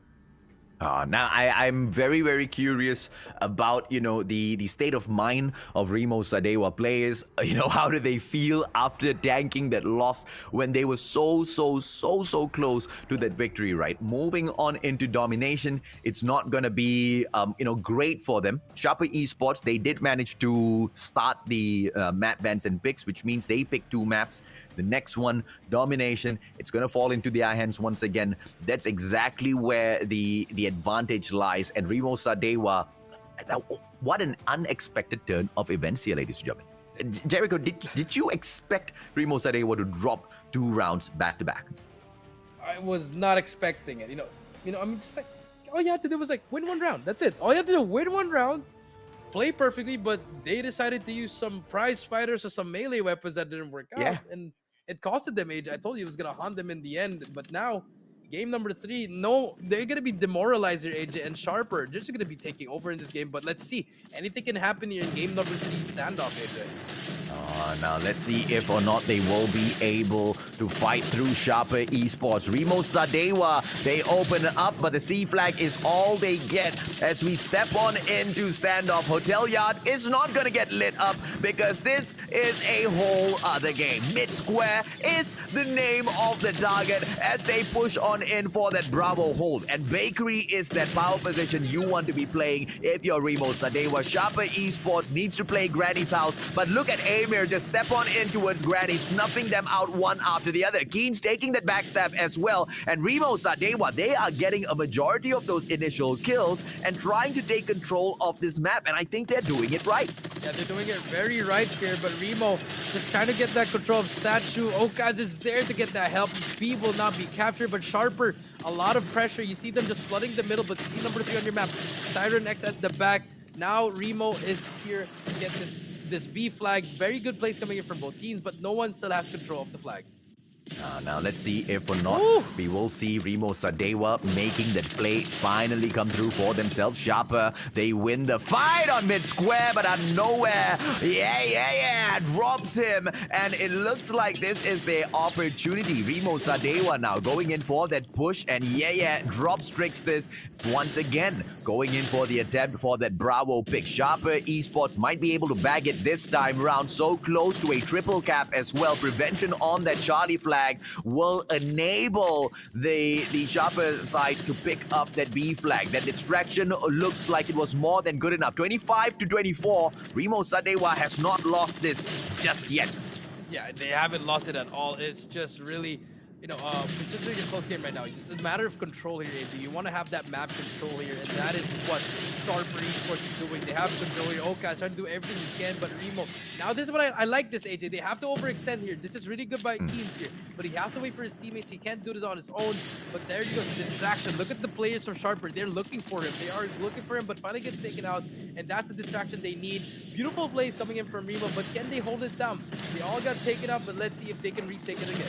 Now, I'm very, very curious about, you know, the state of mind of Rimo Sadewa players. You know, how do they feel after tanking that loss when they were so close to that victory, right? Moving on into domination, it's not going to be, you know, great for them. Sharper Esports, they did manage to start the map bans and picks, which means they picked 2 maps. The next one, domination, it's going to fall into their hands once again. That's exactly where the advantage lies. And Rimo Sadewa, what an unexpected turn of events here, ladies and gentlemen. Jericho, did you expect Rimo Sadewa to drop 2 rounds back-to-back? I was not expecting it. You know, I'm just like, all you had to do was like win 1 round. That's it. All you had to do, win 1 round, play perfectly, but they decided to use some prize fighters or some melee weapons that didn't work out. And it costed them, AJ. I told you it was going to haunt them in the end. But now, game number 3, no, they're going to be demoralized here, AJ. And Sharper, they're just going to be taking over in this game. But let's see. Anything can happen here in game number 3 standoff, AJ. Now let's see if or not they will be able to fight through Sharper Esports. Rimo Sadewa, they open up, but the C flag is all they get as we step on into standoff. Hotel Yard is not going to get lit up because this is a whole other game. Mid Square is the name of the target as they push on in for that Bravo hold. And Bakery is that power position you want to be playing if you're Rimo Sadewa. Sharper Esports needs to play Granny's house, but look at Amir just step on in towards Granny, snuffing them out one after the other. Keen's taking that backstab as well. And Rimo Sadewa, they are getting a majority of those initial kills and trying to take control of this map. And I think they're doing it right. Yeah, they're doing it very right here. But Rimo just trying to get that control of Statue. Okaz is there to get that help. B will not be captured, but Sharper, a lot of pressure. You see them just flooding the middle, but you see number 3 on your map. Siren X at the back. Now Rimo is here to get this B flag. Very good place coming in from both teams, but no one still has control of the flag. Now let's see if or not we will see Rimo Sadewa making that play finally come through for themselves. Sharper, they win the fight on mid square, but out of nowhere, drops him, and it looks like this is their opportunity. Rimo Sadewa now going in for that push, and drops Tricksters once again, going in for the attempt for that Bravo pick. Sharper Esports might be able to bag it this time round, so close to a triple cap as well. Prevention on that Charlie flag will enable the Sharper side to pick up that B flag. That distraction looks like it was more than good enough. 25-24. Rimo Sadewa has not lost this just yet. Yeah, they haven't lost it at all. It's just really, you know, it's just really a close game right now. It's a matter of control here, AJ. You want to have that map control here, and that is what Sharper Esports is doing. They have control here. Oka trying to do everything he can, but Rimo. Now this is what I like this, AJ. They have to overextend here. This is really good by Keens here, but he has to wait for his teammates. He can't do this on his own. But there you go, the distraction. Look at the players from Sharper. They're looking for him. They are looking for him, but finally gets taken out, and that's the distraction they need. Beautiful plays coming in from Rimo, but can they hold it down? They all got taken out, but let's see if they can retake it again.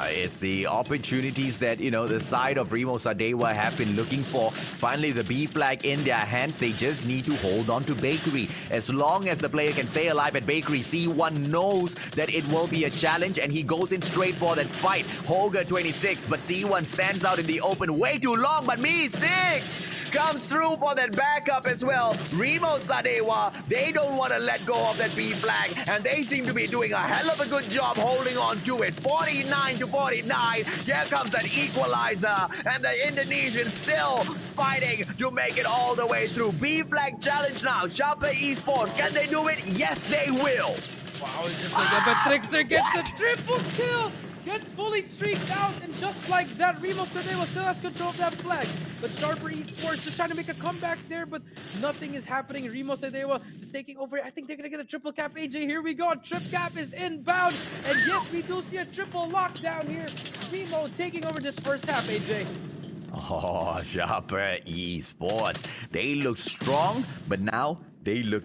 It's the opportunities that, you know, the side of Rimo Sadewa have been looking for. Finally, the B flag in their hands. They just need to hold on to Bakery. As long as the player can stay alive at Bakery, C1 knows that it will be a challenge, and he goes in straight for that fight. Holger 26, but C1 stands out in the open way too long, but Me6 comes through for that backup as well. Rimo Sadewa, they don't want to let go of that B flag, and they seem to be doing a hell of a good job holding on to it. 49-49. Here comes that equalizer, and the Indonesians still fighting to make it all the way through. B flag challenge now. Sharper Esports, can they do it? Yes, they will. Wow, it's just like but Trickster gets the triple kill. Gets fully streaked out, and just like that, Rimo Sadewa still has control of that flag. But Sharper Esports just trying to make a comeback there, but nothing is happening. Rimo Sadewa just taking over. I think they're gonna get a triple cap. AJ, here we go. Trip cap is inbound, and yes, we do see a triple lockdown here. Rimo taking over this first half, AJ. Oh, Sharper Esports. They look strong, but now they look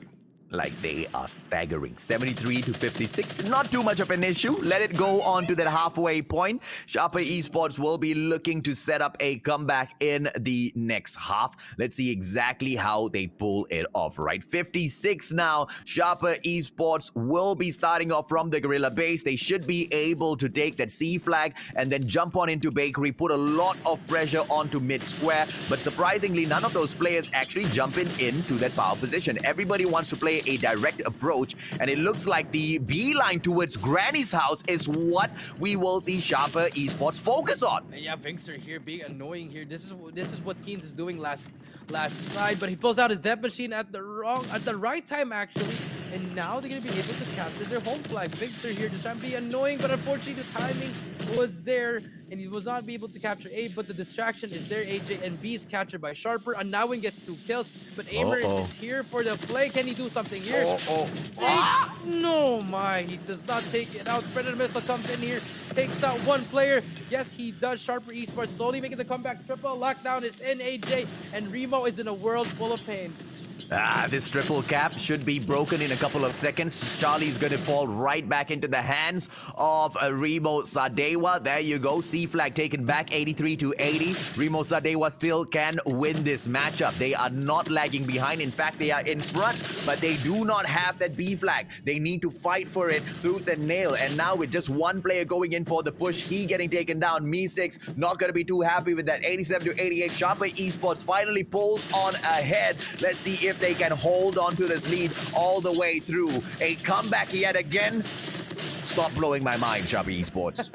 like they are staggering. 73-56, not too much of an issue. Let it go on to that halfway point. Sharper Esports will be looking to set up a comeback in the next half. Let's see exactly how they pull it off, right? 56 now. Sharper Esports will be starting off from the Gorilla base. They should be able to take that C flag and then jump on into Bakery, put a lot of pressure onto mid square, but surprisingly, none of those players actually jumping into that power position. Everybody wants to play a direct approach, and it looks like the beeline towards Granny's house is what we will see Sharper Esports focus on. And yeah, Vinkster here being annoying here. This is what Keens is doing last side, but he pulls out his death machine at the right time actually, and now they're gonna be able to capture their home flag. Vinkster here just trying to be annoying, but unfortunately the timing was there, and he was not be able to capture A, but the distraction is there, AJ, and B is captured by Sharper, and now he gets 2 kills, but Aimer is here for the play. Can he do something here? No, my, he does not take it out. Predator Missile comes in here, takes out 1 player. Yes, he does. Sharper Esports slowly making the comeback. Triple lockdown is in, AJ, and Rimo is in a world full of pain. This triple cap should be broken in a couple of seconds. Charlie's gonna fall right back into the hands of Rimo Sadewa. There you go. C flag taken back, 83-80. Rimo Sadewa still can win this matchup. They are not lagging behind. In fact, they are in front, but they do not have that B flag. They need to fight for it tooth and nail. And now with just 1 player going in for the push, he getting taken down. Me6 not gonna be too happy with that. 87-88. Sharper Esports finally pulls on ahead. Let's see if they can hold on to this lead all the way through. A comeback yet again. Stop blowing my mind, Sharper Esports.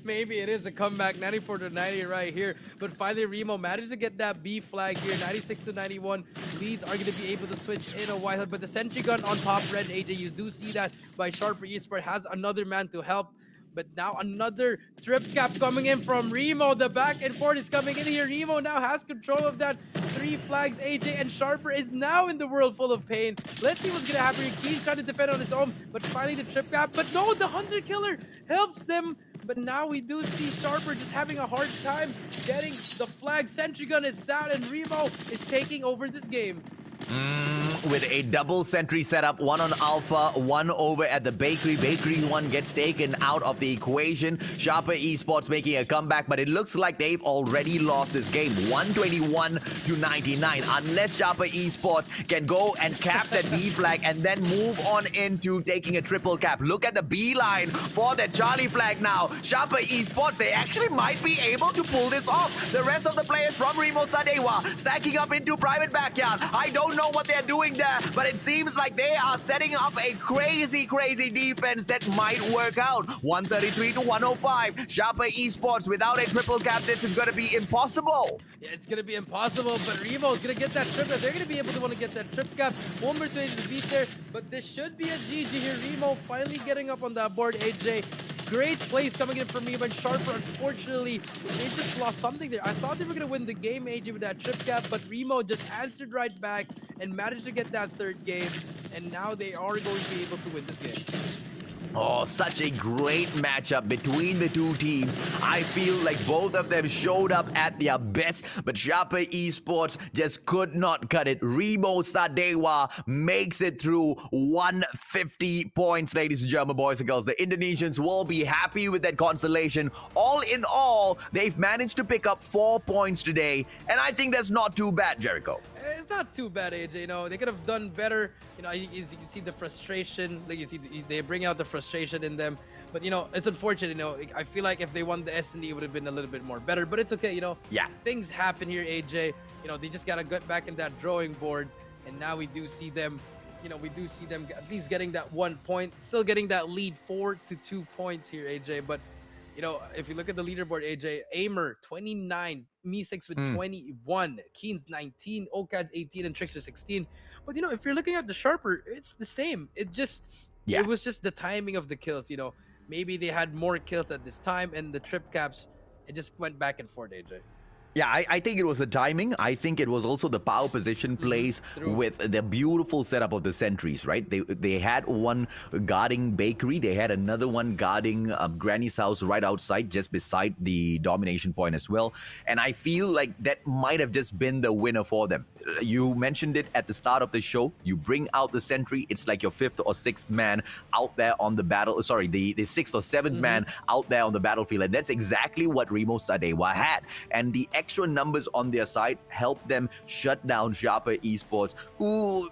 Maybe it is a comeback, 94-90 right here. But finally, Rimo managed to get that B flag here, 96-91. Leads are going to be able to switch in a while. But the sentry gun on top red, AJ, you do see that by Sharper Esports, has another man to help. But now another trip cap coming in from Rimo. The back and forth is coming in here. Rimo now has control of that 3 flags, AJ, and Sharper is now in the world full of pain. Let's see what's gonna happen here. Keen trying to defend on his own, but finally the trip cap. But no, the Hunter Killer helps them. But now we do see Sharper just having a hard time getting the flag. Sentry gun is down, and Rimo is taking over this game. With a double sentry setup, 1 on Alpha, 1 over at the Bakery. Bakery 1 gets taken out of the equation. Sharper Esports making a comeback, but it looks like they've already lost this game. 121-99. Unless Sharper Esports can go and cap that B flag and then move on into taking a triple cap. Look at the B line for that Charlie flag now. Sharper Esports, they actually might be able to pull this off. The rest of the players from Rimo Sadewa stacking up into private backyard. I don't know what they're doing there, but it seems like they are setting up a crazy defense that might work out. 133-105. Sharper Esports without a triple cap, this is going to be impossible. Yeah, it's going to be impossible, but Rimo is going to get that trip cap. They're going to be able to want to get that trip cap. 1 more to beat there, but this should be a GG here. Rimo finally getting up on that board, AJ. great plays coming in from me, but Sharper, unfortunately, they just lost something there. I thought they were going to win the game, AJ, with that trip cap, but Rimo just answered right back and managed to get that third game, and now they are going to be able to win this game. Oh, such a great matchup between the two teams. I feel like both of them showed up at their best, but Sharper Esports just could not cut it. Rimo Sadewa makes it through 150 points, ladies and gentlemen, boys and girls. The Indonesians will be happy with that consolation. All in all, they've managed to pick up 4 points today, and I think that's not too bad, Jericho. It's not too bad, AJ. You know, they could have done better. You know, you can see the frustration. Like, you see, they bring out the frustration in them. But, you know, it's unfortunate. You know, I feel like if they won the S&D, it would have been a little bit more better. But it's okay, you know. Yeah. Things happen here, AJ. You know, they just got to get back in that drawing board. And now we do see them, you know, we do see them at least getting that 1 point. Still getting that lead 4-2 points here, AJ. But, you know, if you look at the leaderboard, AJ, Aimer, 29, Me6 with 21, Keen's 19, Okad's 18, and Trickster 16. But, you know, if you're looking at the Sharper, it's the same. It was just the timing of the kills, you know. Maybe they had more kills at this time, and the trip caps, it just went back and forth, AJ. Yeah, I think it was the timing. I think it was also the power position plays with the beautiful setup of the sentries, right? They had one guarding Bakery. They had another one guarding Granny's house right outside, just beside the domination point as well. And I feel like that might have just been the winner for them. You mentioned it at the start of the show. You bring out the sentry. It's like your 5th or 6th man out there on the battle. Sorry, the 6th or 7th man out there on the battlefield. And that's exactly what Rimo Sadewa had. And the extra numbers on their side helped them shut down Sharper Esports, who,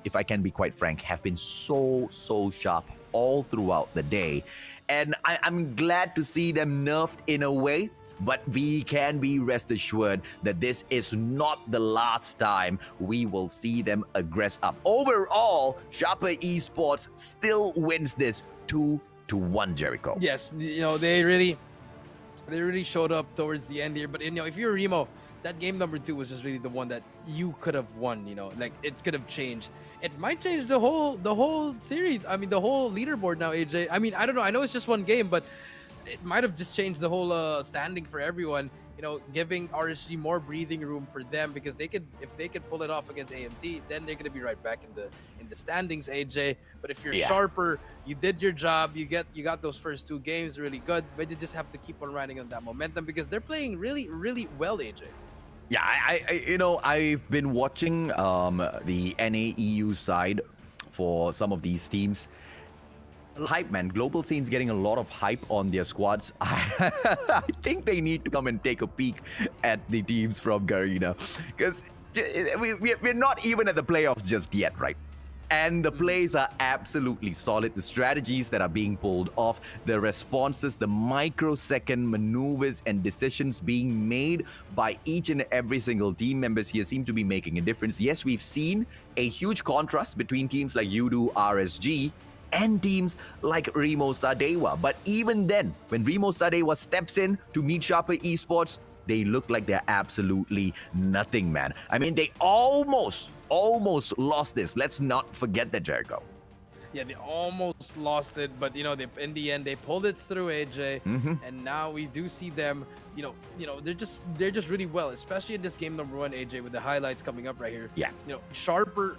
if I can be quite frank, have been so sharp all throughout the day. And I'm glad to see them nerfed in a way. But we can be rest assured that this is not the last time we will see them aggress up. Overall, Sharper Esports still wins this 2-1, Jericho. Yes, you know, they really showed up towards the end here. But, you know, if you're Rimo, that game number 2 was just really the one that you could have won, you know. Like, it could have changed. It might change the whole series. I mean, the whole leaderboard now, AJ. I mean, I don't know. I know it's just one game, but it might have just changed the whole standing for everyone, you know, giving RSG more breathing room for them, because they could, if they could pull it off against AMT, then they're gonna be right back in the standings, AJ. But if you're Sharper, you did your job, you got those first 2 games really good, but you just have to keep on riding on that momentum, because they're playing really well, AJ. Yeah, I've been watching the NAEU side for some of these teams. Hype, man. Global Scene's getting a lot of hype on their squads. I think they need to come and take a peek at the teams from Garena, because we're not even at the playoffs just yet, right? And the plays are absolutely solid. The strategies that are being pulled off, the responses, the microsecond maneuvers and decisions being made by each and every single team members here seem to be making a difference. Yes, we've seen a huge contrast between teams like Udo, RSG, and teams like Rimo Sadewa. But even then, when Rimo Sadewa steps in to meet Sharper Esports, they look like they're absolutely nothing, man. I mean, they almost lost this. Let's not forget that, Jericho. Yeah, they almost lost it, but, you know, in the end they pulled it through, AJ. And now we do see them, you know, they're just really well, especially in this game number 1, AJ, with the highlights coming up right here. Yeah. You know, Sharper,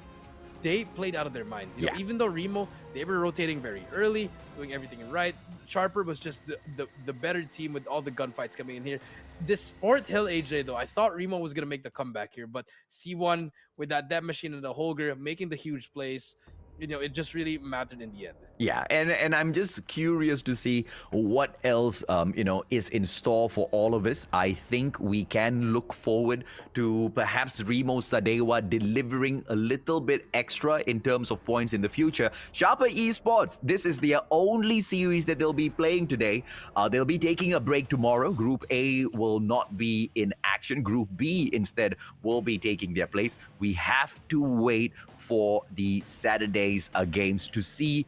they played out of their minds. You know, even though Rimo, they were rotating very early, doing everything right. Sharper was just the better team with all the gunfights coming in here. This Fort Hill, AJ, though, I thought Rimo was going to make the comeback here, but C1 with that death machine and the Holger making the huge plays, you know, it just really mattered in the end. Yeah, and I'm just curious to see what else, you know, is in store for all of us. I think we can look forward to perhaps Rimo Sadewa delivering a little bit extra in terms of points in the future. Sharper Esports, this is their only series that they'll be playing today. They'll be taking a break tomorrow. Group A will not be in action. Group B instead will be taking their place. We have to wait for the Saturday's games to see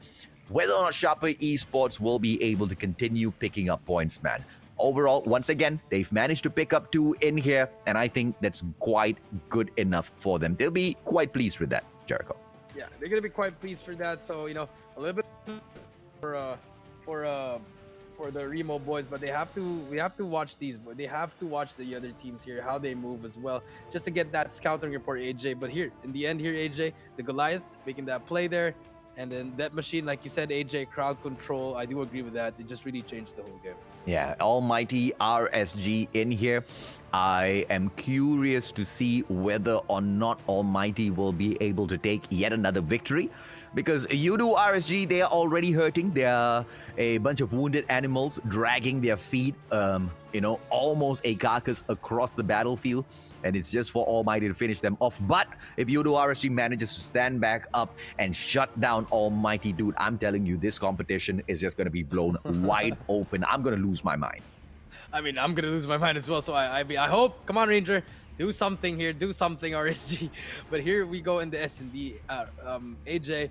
whether or not Sharper Esports will be able to continue picking up points, man. Overall, once again, they've managed to pick up 2 in here, and I think that's quite good enough for them. They'll be quite pleased with that, Jericho. Yeah, they're going to be quite pleased for that. So, you know, a little bit for for the Rimo boys, but we have to watch these boys. They have to watch the other teams here, how they move as well, just to get that scouting report, AJ. But here, in the end here, AJ, the Goliath making that play there, and then that machine, like you said, AJ, crowd control. I do agree with that. It just really changed the whole game. Yeah, almighty RSG in here. I am curious to see whether or not Almighty will be able to take yet another victory. Because you do RSG, they are already hurting. They are a bunch of wounded animals dragging their feet, almost a carcass across the battlefield. And it's just for Almighty to finish them off. But if you do RSG manages to stand back up and shut down Almighty, dude, I'm telling you, this competition is just going to be blown wide open. I'm going to lose my mind. I mean, I'm gonna lose my mind as well. So I hope, come on, Ranger, do something here, do something, RSG. But here we go in the S&D. AJ,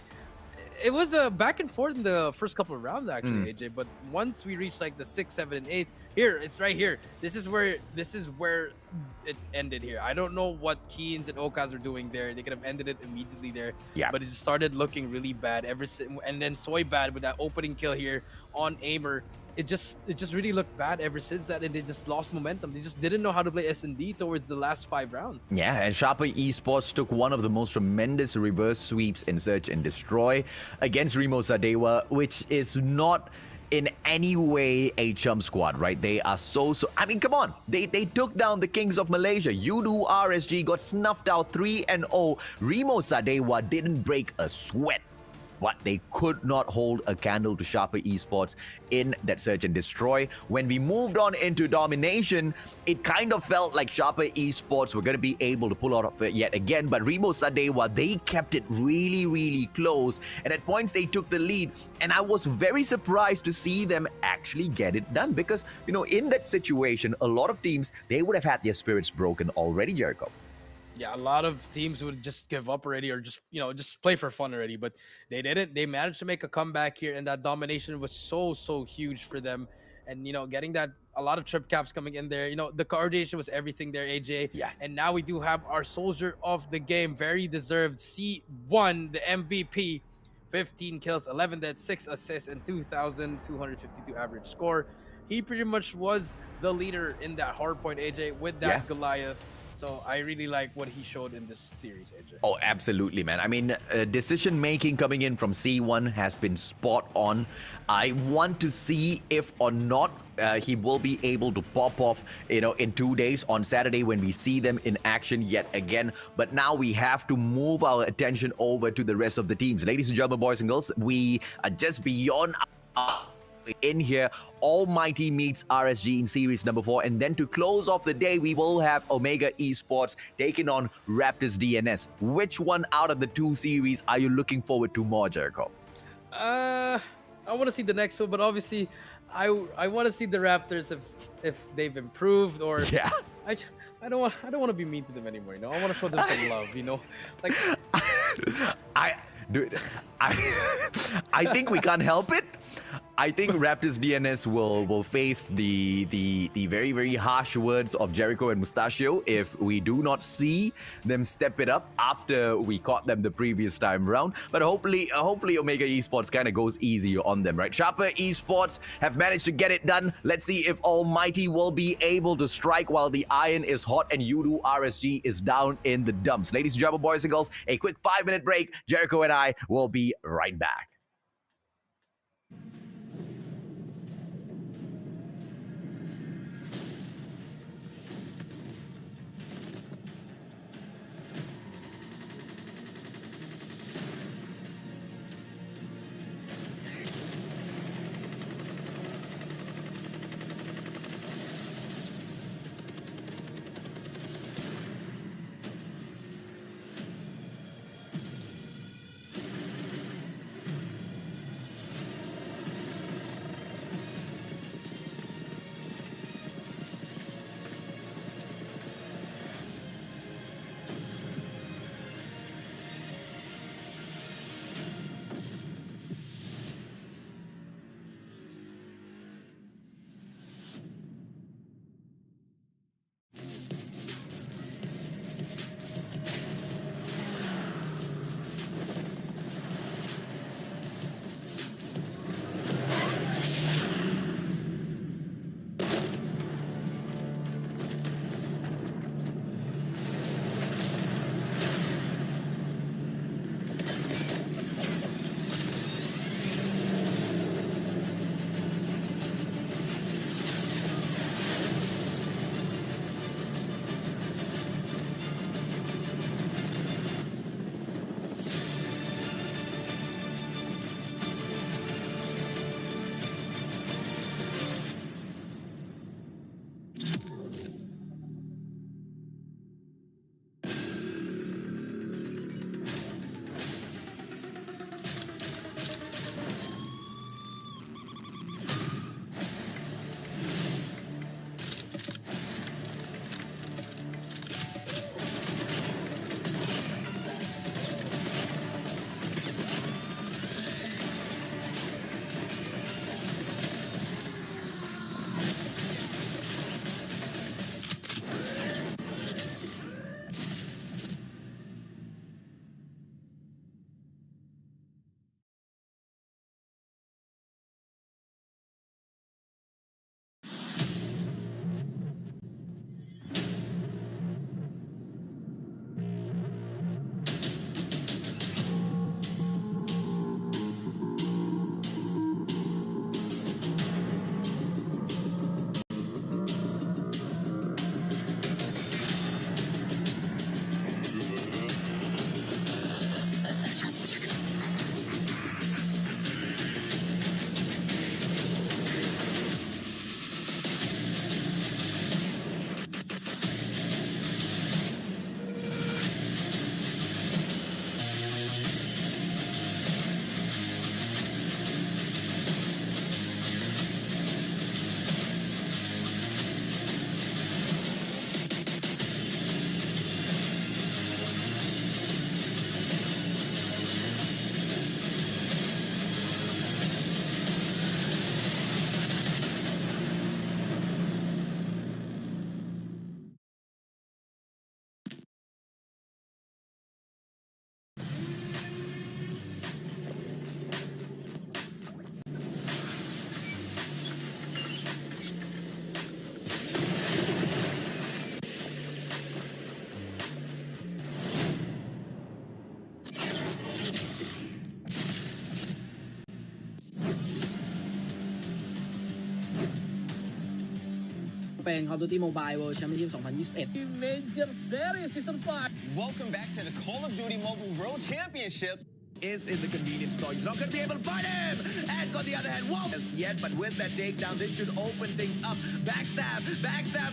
it was a back and forth in the first couple of rounds, actually, AJ. But once we reached like the 6th, 7th, and 8th, here it's right here. This is where it ended here. I don't know what Keens and Okas are doing there. They could have ended it immediately there. Yeah. But it just started looking really bad and then Soy bad with that opening kill here on Aimer. It just really looked bad ever since that, and they just lost momentum. They just didn't know how to play S&D towards the last 5 rounds. Yeah, and Sharper Esports took one of the most tremendous reverse sweeps in Search and Destroy against Rimo Sadewa, which is not in any way a chump squad, right? They are so I mean, come on. They took down the Kings of Malaysia. Udu RSG got snuffed out 3-0. Rimo Sadewa didn't break a sweat. But they could not hold a candle to Sharper Esports in that Search and Destroy. When we moved on into Domination, it kind of felt like Sharper Esports were going to be able to pull out of it yet again. But Rimo Sadewa, they kept it really, really close. And at points, they took the lead. And I was very surprised to see them actually get it done. Because, in that situation, a lot of teams, they would have had their spirits broken already, Jericho. Yeah, a lot of teams would just give up already or just play for fun already, but they didn't. They managed to make a comeback here, and that domination was so huge for them. And, getting that, a lot of trip caps coming in there. The coordination was everything there, AJ. Yeah. And now we do have our soldier of the game, very deserved, C1, the MVP. 15 kills, 11 deaths, 6 assists, and 2,252 average score. He pretty much was the leader in that hardpoint, AJ, with that Goliath. So I really like what he showed in this series, AJ. Oh, absolutely, man. I mean, decision making coming in from C1 has been spot on. I want to see if or not he will be able to pop off, in 2 days on Saturday when we see them in action yet again. But now we have to move our attention over to the rest of the teams. Ladies and gentlemen, boys and girls, we are just beyond in here. Almighty meets RSG in series number 4, and then to close off the day we will have Omega Esports taking on Raptors.DNS. Which one out of the 2 series are you looking forward to more, Jericho? I want to see the next one, but obviously I want to see the Raptors if they've improved, or I don't want to be mean to them anymore. I want to show them some love. Like I think we can't help it. I think Raptors.DNS will face the very, very harsh words of Jericho and Mustachio if we do not see them step it up after we caught them the previous time round. But hopefully Omega Esports kind of goes easy on them, right? Sharper Esports have managed to get it done. Let's see if Almighty will be able to strike while the iron is hot and Udu RSG is down in the dumps. Ladies and gentlemen, boys and girls, a quick 5-minute break. Jericho and I will be right back. เป็น Call of Duty Mobile World Championship 2021 Major Series Season 5 Welcome back to the Call of Duty Mobile World Championship. Is in the convenience store. He's not going to be able to fight him. And on the other hand, whoa! As yet, but with that takedown, this should open things up. Backstab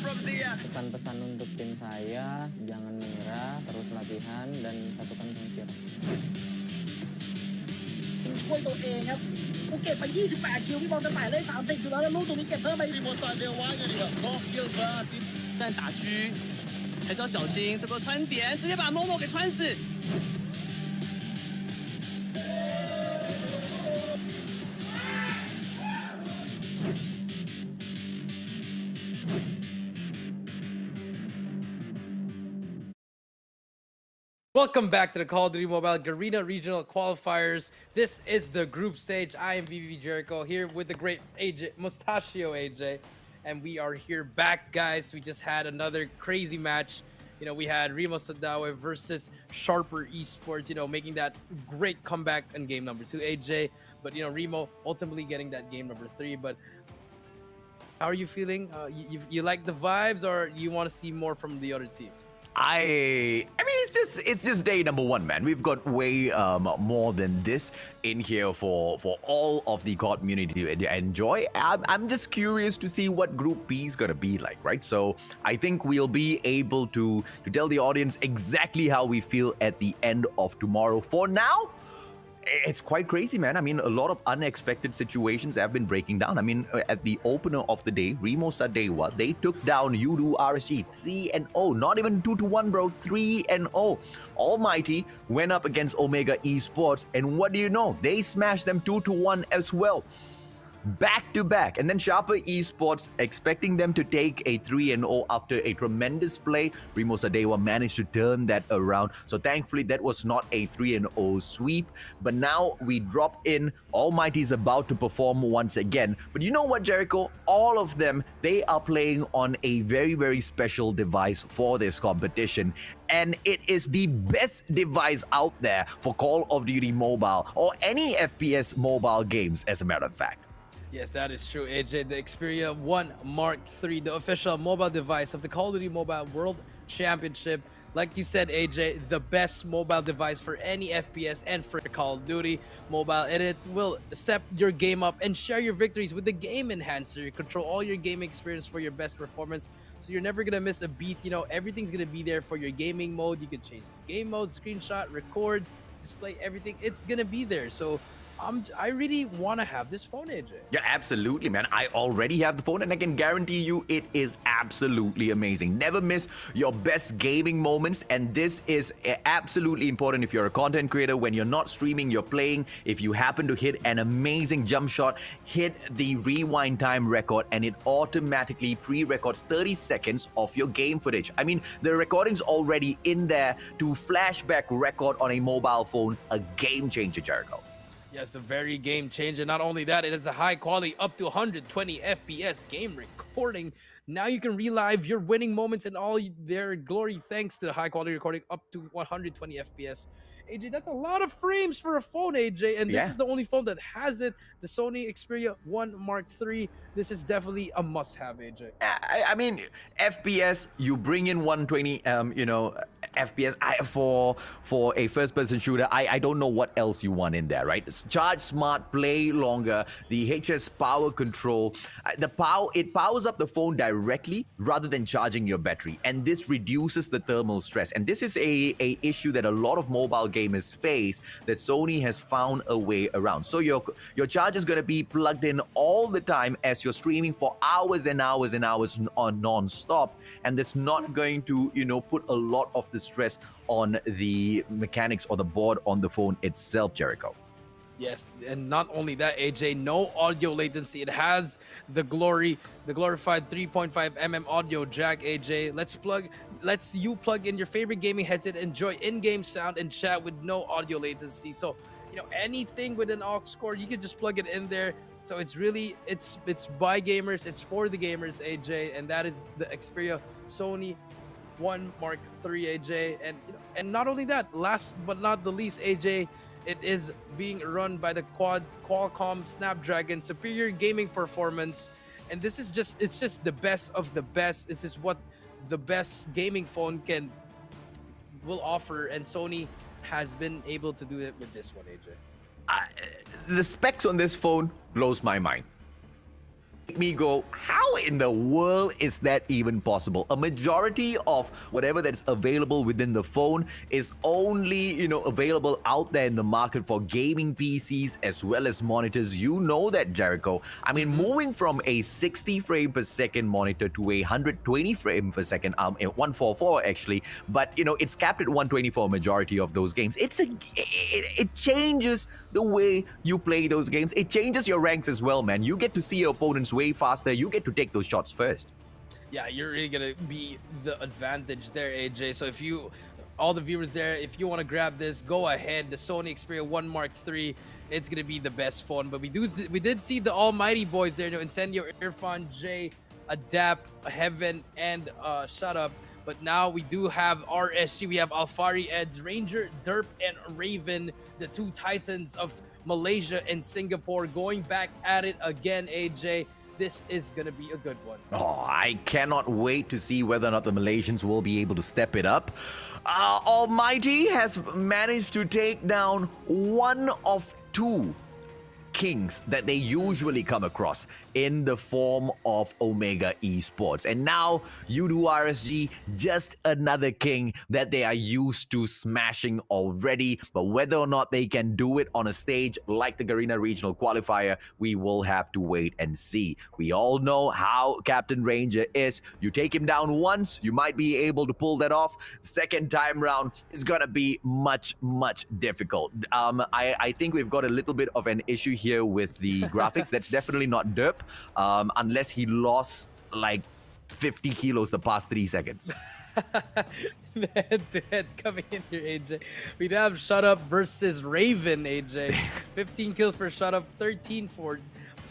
from Zia. Pesan-pesan untuk tim saya, jangan menyerah, terus latihan dan satukan pemikiran. ช่วยตัวเองครับกูเก็บไป28คิวพี่บอลจะแตะได้30อยู่แล้วแล้วลูกตรงนี้เก็บเพิ่มไป Rimo Sadewa 嘅呢個 Off kill pass. 但打狙还是要小心，这个穿点直接把 Momo 给穿死。Welcome back to the Call of Duty Mobile Garena Regional Qualifiers. This is the group stage. I am VV Jericho here with the great AJ, Mustachio AJ. And we are here back, guys. We just had another crazy match. You know, we had Rimo Sadewa versus Sharper Esports, you know, making that great comeback in game number 2, AJ. But, you know, Rimo ultimately getting that game number 3. But how are you feeling? You like the vibes, or you want to see more from the other teams? I mean, it's just day number 1, man. We've got way more than this in here for all of the COD community to enjoy. I'm just curious to see what Group B is gonna be like, right? So I think we'll be able to tell the audience exactly how we feel at the end of tomorrow. For now, it's quite crazy, man. I mean, a lot of unexpected situations have been breaking down. I mean, at the opener of the day, Rimo Sadewa, they took down UDU RSG 3-0. Not even 2-1, bro. 3-0. ALMGHTY went up against Omega Esports, and what do you know? They smashed them 2-1 as well. Back to back. And then Sharper Esports, expecting them to take a 3-0 after a tremendous play. Rimo Sadewa managed to turn that around. So thankfully, that was not a 3-0 sweep. But now we drop in. ALMGHTY is about to perform once again. But you know what, Jericho? All of them, they are playing on a very, very special device for this competition. And it is the best device out there for Call of Duty Mobile or any FPS mobile games, as a matter of fact. Yes, that is true, AJ. The Xperia 1 Mark III, the official mobile device of the Call of Duty Mobile World Championship. Like you said, AJ, the best mobile device for any FPS and for Call of Duty Mobile. And it will step your game up and share your victories with the Game Enhancer. You control all your game experience for your best performance. So you're never going to miss a beat. You know, everything's going to be there for your gaming mode. You can change the game mode, screenshot, record, display, everything. It's going to be there. So I really want to have this phone, AJ. Yeah, absolutely, man. I already have the phone, and I can guarantee you it is absolutely amazing. Never miss your best gaming moments, and this is absolutely important if you're a content creator. When you're not streaming, you're playing. If you happen to hit an amazing jump shot, hit the rewind time record, and it automatically pre-records 30 seconds of your game footage. I mean, the recording's already in there to flashback record on a mobile phone. A game changer, Jericho. Yes, a very game changer. Not only that, it is a high quality up to 120 FPS game recording. Now you can relive your winning moments in all their glory thanks to the high quality recording up to 120 FPS. AJ, that's a lot of frames for a phone, AJ, and this is the only phone that has it. The Sony Xperia 1 Mark III. This is definitely a must-have, AJ. I mean, FPS, you bring in 120, you know, FPS for a first-person shooter. I don't know what else you want in there, right? Charge smart, play longer. The HS power control, it powers up the phone directly rather than charging your battery, and this reduces the thermal stress. And this is a issue that a lot of mobile gamers face that Sony has found a way around. So your charge is going to be plugged in all the time as you're streaming for hours and hours and hours on non-stop, and that's not going to, you know, put a lot of the stress on the mechanics or the board on the phone itself, Jericho. Yes, and not only that, AJ, no audio latency. It has the glorified 3.5mm audio jack, AJ. Lets you plug in your favorite gaming headset, enjoy in-game sound, and chat with no audio latency. So, you know, anything with an aux cord, you can just plug it in there. So it's really, it's by gamers, it's for the gamers, AJ, and that is the Xperia Sony 1 Mark III, AJ. And, you know, and not only that, last but not the least, AJ, it is being run by the Qualcomm Snapdragon, superior gaming performance, and this is just—it's just the best of the best. This is what the best gaming phone will offer, and Sony has been able to do it with this one, AJ. The specs on this phone blows my mind. Make me go, how in the world is that even possible? A majority of whatever that's available within the phone is only, available out there in the market for gaming PCs as well as monitors. You know that, Jericho. I mean, moving from a 60 frame per second monitor to a 120 frame per second, 144 actually, but it's capped at 120 for a majority of those games. It changes the way you play those games. It changes your ranks as well, man. You get to see your opponents way faster. You get to take those shots first. Yeah, you're really gonna be the advantage there, AJ. So if all the viewers there, if you want to grab this, go ahead. The Sony Xperia 1 Mark III, it's gonna be the best phone. But we did see the almighty boys there, Incendio, Irfan, Jay, Adapt, Heaven, and Shut Up. But now we do have RSG, we have Alfari, Eds, Ranger, Derp, and Raven, the two titans of Malaysia and Singapore, going back at it again, AJ. This is going to be a good one. Oh, I cannot wait to see whether or not the Malaysians will be able to step it up. Almighty has managed to take down one of two kings that they usually come across in the form of Omega Esports. And now, RSG, just another king that they are used to smashing already. But whether or not they can do it on a stage like the Garena Regional Qualifier, we will have to wait and see. We all know how Captain Ranger is. You take him down once, you might be able to pull that off. Second time round is gonna be much, much difficult. I think we've got a little bit of an issue here with the graphics. That's definitely not derp, unless he lost like 50 kilos the past 3 seconds. Head-to-head coming in here, AJ. We'd have Shut Up versus Raven, AJ. 15 kills for Shut Up, 13 for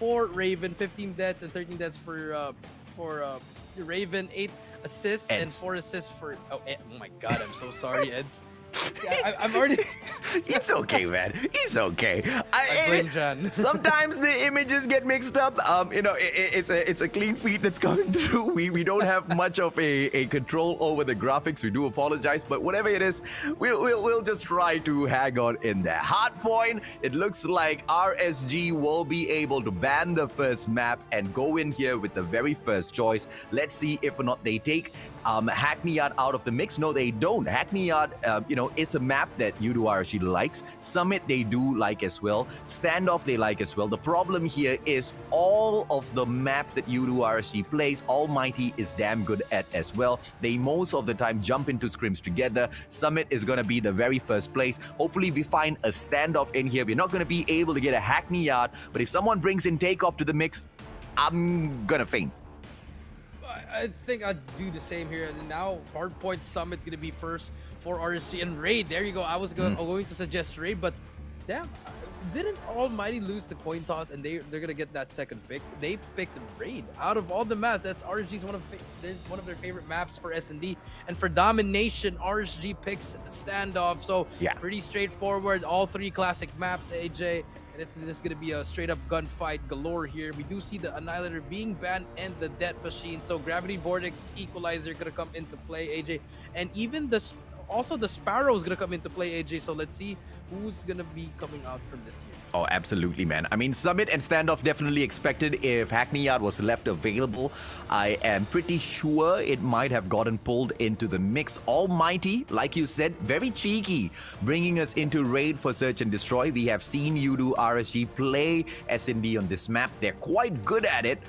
Raven, 15 deaths and 13 deaths for Raven, 8 assists Eds. and 4 assists for... Oh my God, I'm so sorry, Eds. Yeah, I'm already... It's okay, man. It's okay. I blame Jan. Sometimes the images get mixed up. It's a clean feed that's coming through. We don't have much of a control over the graphics. We do apologize, but whatever it is, we'll just try to hang on in there. Hardpoint. It looks like RSG will be able to ban the first map and go in here with the very first choice. Let's see if or not they take Hackney Yard out of the mix. No, they don't. Hackney Yard, is a map that RSG likes. Summit they do like as well. Standoff they like as well. The problem here is all of the maps that RSG plays, Almighty is damn good at as well. They most of the time jump into scrims together. Summit is going to be the very first place. Hopefully we find a standoff in here. We're not going to be able to get a Hackney Yard, but if someone brings in Takeoff to the mix, I'm gonna faint. I think I'd do the same here. And now Hardpoint Summit's going to be first for RSG. And Raid, there you go. I was going to suggest Raid, but damn, didn't Almighty lose the coin toss and they're going to get that second pick? They picked Raid. Out of all the maps, that's RSG's one of their favorite maps for S&D. And for Domination, RSG picks Standoff. So yeah, pretty straightforward. All 3 classic maps, AJ. And it's just going to be a straight up gunfight galore here. We do see the Annihilator being banned and the Death Machine. So Gravity Vortex Equalizer going to come into play, AJ. And even the Sparrow is going to come into play, AJ. So let's see who's going to be coming out from this year. Oh, absolutely, man. I mean, Summit and Standoff definitely expected if Hackney Yard was left available. I am pretty sure it might have gotten pulled into the mix. Almighty, like you said, very cheeky, bringing us into Raid for Search and Destroy. We have seen RSG play S&D on this map. They're quite good at it.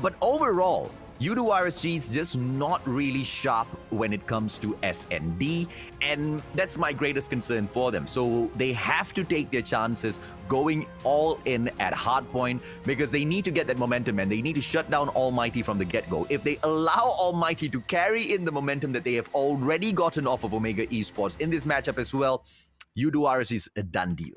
But overall, RSG is just not really sharp when it comes to S&D, and that's my greatest concern for them. So they have to take their chances going all in at Hardpoint because they need to get that momentum and they need to shut down Almighty from the get-go. If they allow Almighty to carry in the momentum that they have already gotten off of Omega Esports in this matchup as well, RSG is a done deal.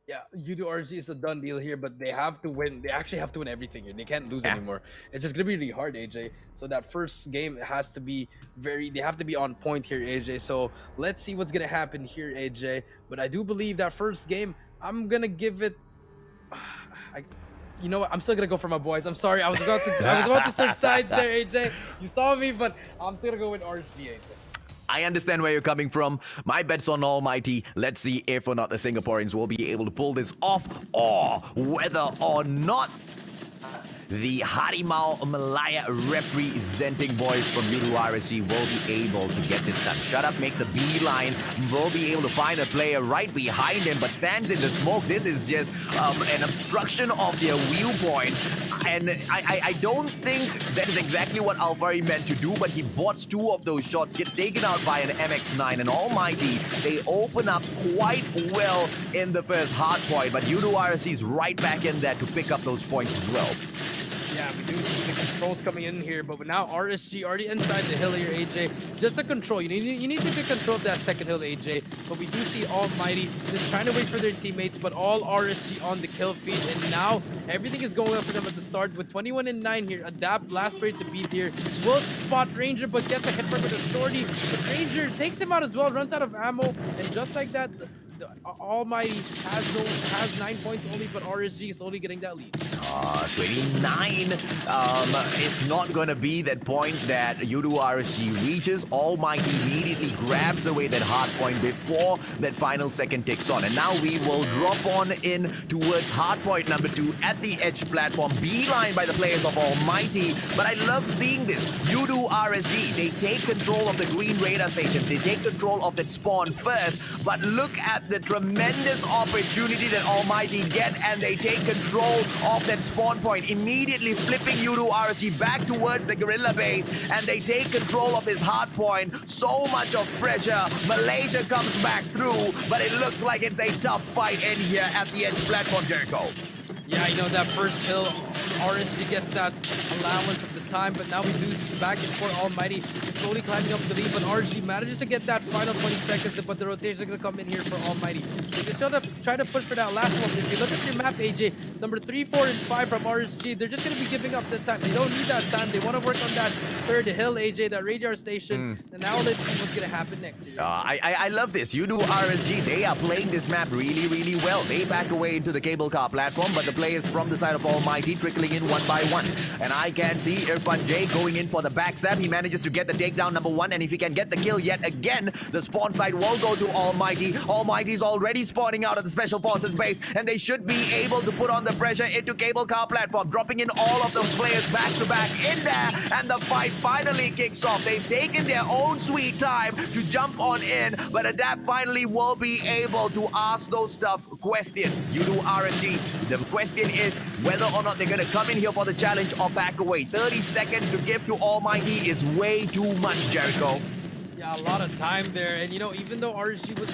Yeah, RSG is a done deal here, but they have to win. They actually have to win everything here. They can't lose anymore. It's just gonna be really hard, AJ. So that first game has to be they have to be on point here, AJ. So let's see what's gonna happen here, AJ. But I do believe that first game, I'm gonna give it. You know what? I'm still gonna go for my boys. I'm sorry. I was about to switch sides there, AJ. You saw me, but I'm still gonna go with RSG, AJ. I understand where you're coming from. My bet's on Almighty. Let's see if or not the Singaporeans will be able to pull this off, or whether or not the Harimau Malaya representing boys from Yudu RSG will be able to get this done. Shut Up makes a beeline, will be able to find a player right behind him, but stands in the smoke. This is just an obstruction of their viewpoint. And I don't think that is exactly what Alfari meant to do, but he bots 2 of those shots, gets taken out by an MX-9, and Almighty, they open up quite well in the first hard point, but Yudu RSG is right back in there to pick up those points as well. Yeah, we do see the controls coming in here, but now RSG already inside the hill here, AJ. Just a control. You need to get control of that second hill, AJ. But we do see Almighty just trying to wait for their teammates, but all RSG on the kill feed. And now everything is going up for them at the start with 21 and 9 here. Adapt, last rate to beat here. Will spot Ranger, but gets a hit from the shorty. But Ranger takes him out as well, runs out of ammo, and just like that, Almighty has 9 points only, but RSG is only getting that lead. 29. It's not going to be that point that Yudu RSG reaches. Almighty immediately grabs away that hard point before that final second ticks on. And now we will drop on in towards hard point number 2 at the edge platform. Beeline by the players of Almighty. But I love seeing this. Yudu RSG, they take control of the green radar station. They take control of that spawn first. But look at the tremendous opportunity that Almighty get, and they take control of that spawn point, immediately flipping Yudu RSG back towards the guerrilla base, and they take control of this hard point. So much of pressure. Malaysia comes back through, but it looks like it's a tough fight in here at the edge platform, Jericho. Yeah, you know, that first hill, RSG gets that allowance of the time, but now we do see back and forth Almighty is slowly climbing up the lead, but RSG manages to get that final 20 seconds, but the rotation is going to come in here for Almighty. They just try to push for that last one. If you look at your map, AJ, number 3, 4, and 5 from RSG, they're just going to be giving up the time. They don't need that time. They want to work on that third hill, AJ, that radar station, and now let's see what's going to happen next year. I love this. Yudu RSG, they are playing this map really, really well. They back away into the cable car platform, but the players from the side of Almighty trickling in one by one. And I can see Irfan J going in for the backstab. He manages to get the takedown number 1, and if he can get the kill yet again, the spawn side will go to Almighty. Almighty's already spawning out of the Special Forces base, and they should be able to put on the pressure into cable car platform, dropping in all of those players back to back in there, and the fight finally kicks off. They've taken their own sweet time to jump on in, but Adapt finally will be able to ask those tough questions. Yudu RSG, the question is whether or not they're going to come in here for the challenge or back away. 30 seconds to give to Almighty is way too much, Jericho. Yeah, a lot of time there, and you know, even though RSG was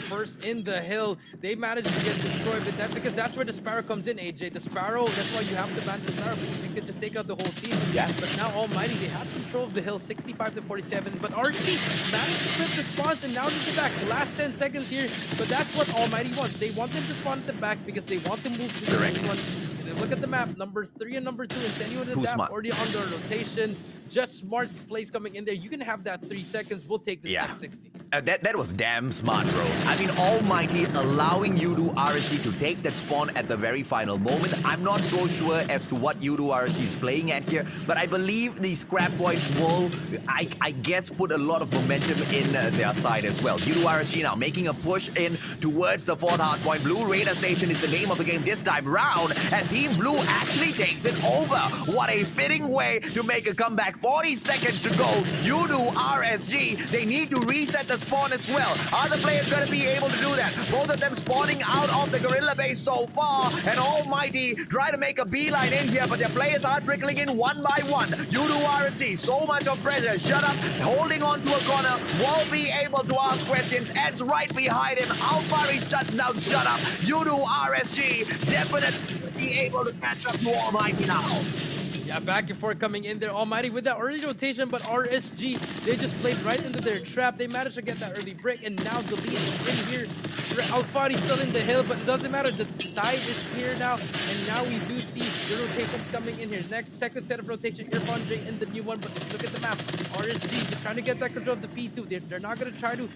first in the hill, they managed to get destroyed, but because that's where the Sparrow comes in, AJ. The Sparrow, that's why you have to ban the Sparrow, because they could just take out the whole team. Yeah. But now Almighty, they have control of the hill, 65-47, but RSG managed to flip the spawns, and now they get back. The last 10 seconds here, but that's what Almighty wants. They want them to spawn at the back because they want to move to the next one. And then look at the map, number 3 and number 2, and Senio and Adapt already on the rotation. Just smart plays coming in there. You can have that 3 seconds. We'll take this next 60. That was damn smart, bro. I mean, Almighty allowing Yudu RSG to take that spawn at the very final moment. I'm not so sure as to what Yudu RSG is playing at here, but I believe these scrap points will, I guess, put a lot of momentum in their side as well. Yudu RSG now making a push in towards the 4th hard point. Blue Radar Station is the name of the game this time round, and Team Blue actually takes it over. What a fitting way to make a comeback. 40 seconds to go. Yudu RSG, they need to reset the spawn as well. Are the players going to be able to do that? Both of them spawning out of the guerrilla base so far, and Almighty try to make a beeline in here, but their players are trickling in one by one. Yudu RSG, so much of pressure. Shut Up, holding on to a corner, won't be able to ask questions. Ed's right behind him. Alfari shuts down Shut Up. Yudu RSG definitely be able to catch up to Almighty now. Yeah, back and forth coming in there. Almighty with that early rotation, but RSG, they just played right into their trap. They managed to get that early break, and now the lead is in here. Alfari still in the hill, but it doesn't matter. The tide is here now, and now we do see the rotations coming in here. Next, second set of rotation, Irfan J in the new one, but look at the map. RSG just trying to get that control of the P2. They're not going to try to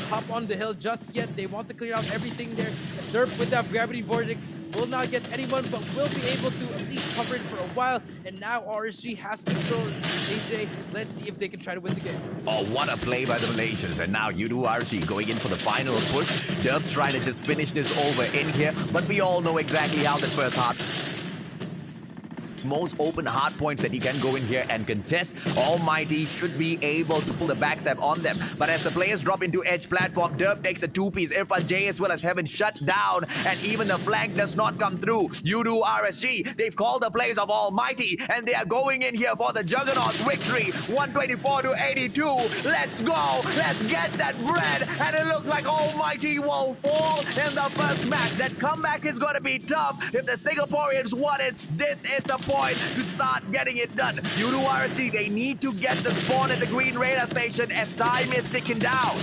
hop on the hill just yet. They want to clear out everything there. Derp with that gravity vortex will not get anyone, but will be able to at least cover it for a while. And now RSG has control. AJ, let's see if they can try to win the game. Oh, what a play by the Malaysians. And now U2RSG going in for the final push. Derb's trying to just finish this over in here, but we all know exactly how the first half most open hard points that you can go in here and contest. Almighty should be able to pull the backstab on them. But as the players drop into edge platform, Derp takes a two-piece. Irfan J as well as Heaven shut down. And even the flank does not come through. U2RSG, they've called the plays of Almighty. And they are going in here for the Juggernaut victory. 124 to 82. Let's go. Let's get that bread. And it looks like Almighty will fall in the first match. That comeback is going to be tough. If the Singaporeans want it, this is the point to start getting it done. U2RSG, they need to get the spawn at the Green Radar Station as time is ticking down.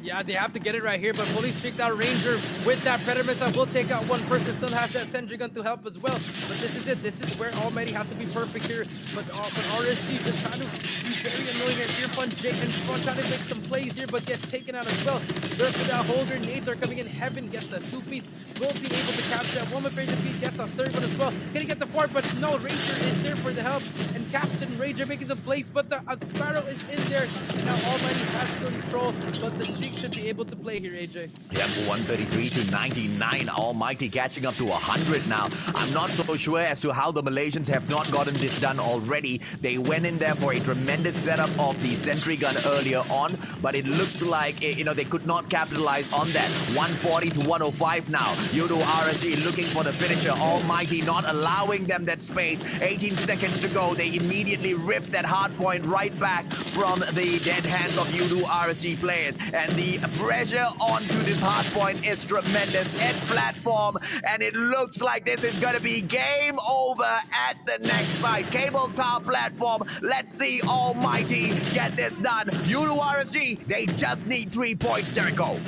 Yeah, they have to get it right here, but fully streaked out Ranger with that Predator missile will take out one person. Still has that Sentry Gun to help as well. But this is it. This is where Almighty has to be perfect here. But RSG just trying to be very annoying here. Irfan J and Fun trying to make some plays here, but gets taken out as well. Derp with that holder. Nades are coming in. Heaven gets a two-piece. Will be able to capture that one. Ranger Pete gets a third one as well. Can he get the fourth? But no, Ranger is there for the help. And Captain Ranger making some plays, but the Sparrow is in there. And now Almighty has control, but the streak should be able to play here, AJ. Yep, 133 to 99. Almighty catching up to 100 now. I'm not so sure as to how the Malaysians have not gotten this done already. They went in there for a tremendous setup of the Sentry Gun earlier on, but it looks like, they could not capitalize on that. 140 to 105 now. U2RSG looking for the finisher. Almighty not allowing them that space. 18 seconds to go. They immediately rip that hard point right back from the dead hands of U2RSG players. And the pressure onto this hard point is tremendous. Edge platform, and it looks like this is going to be game over at the next site. Cable car platform. Let's see Almighty get this done. U2RSG, they just need 3 points, Jericho.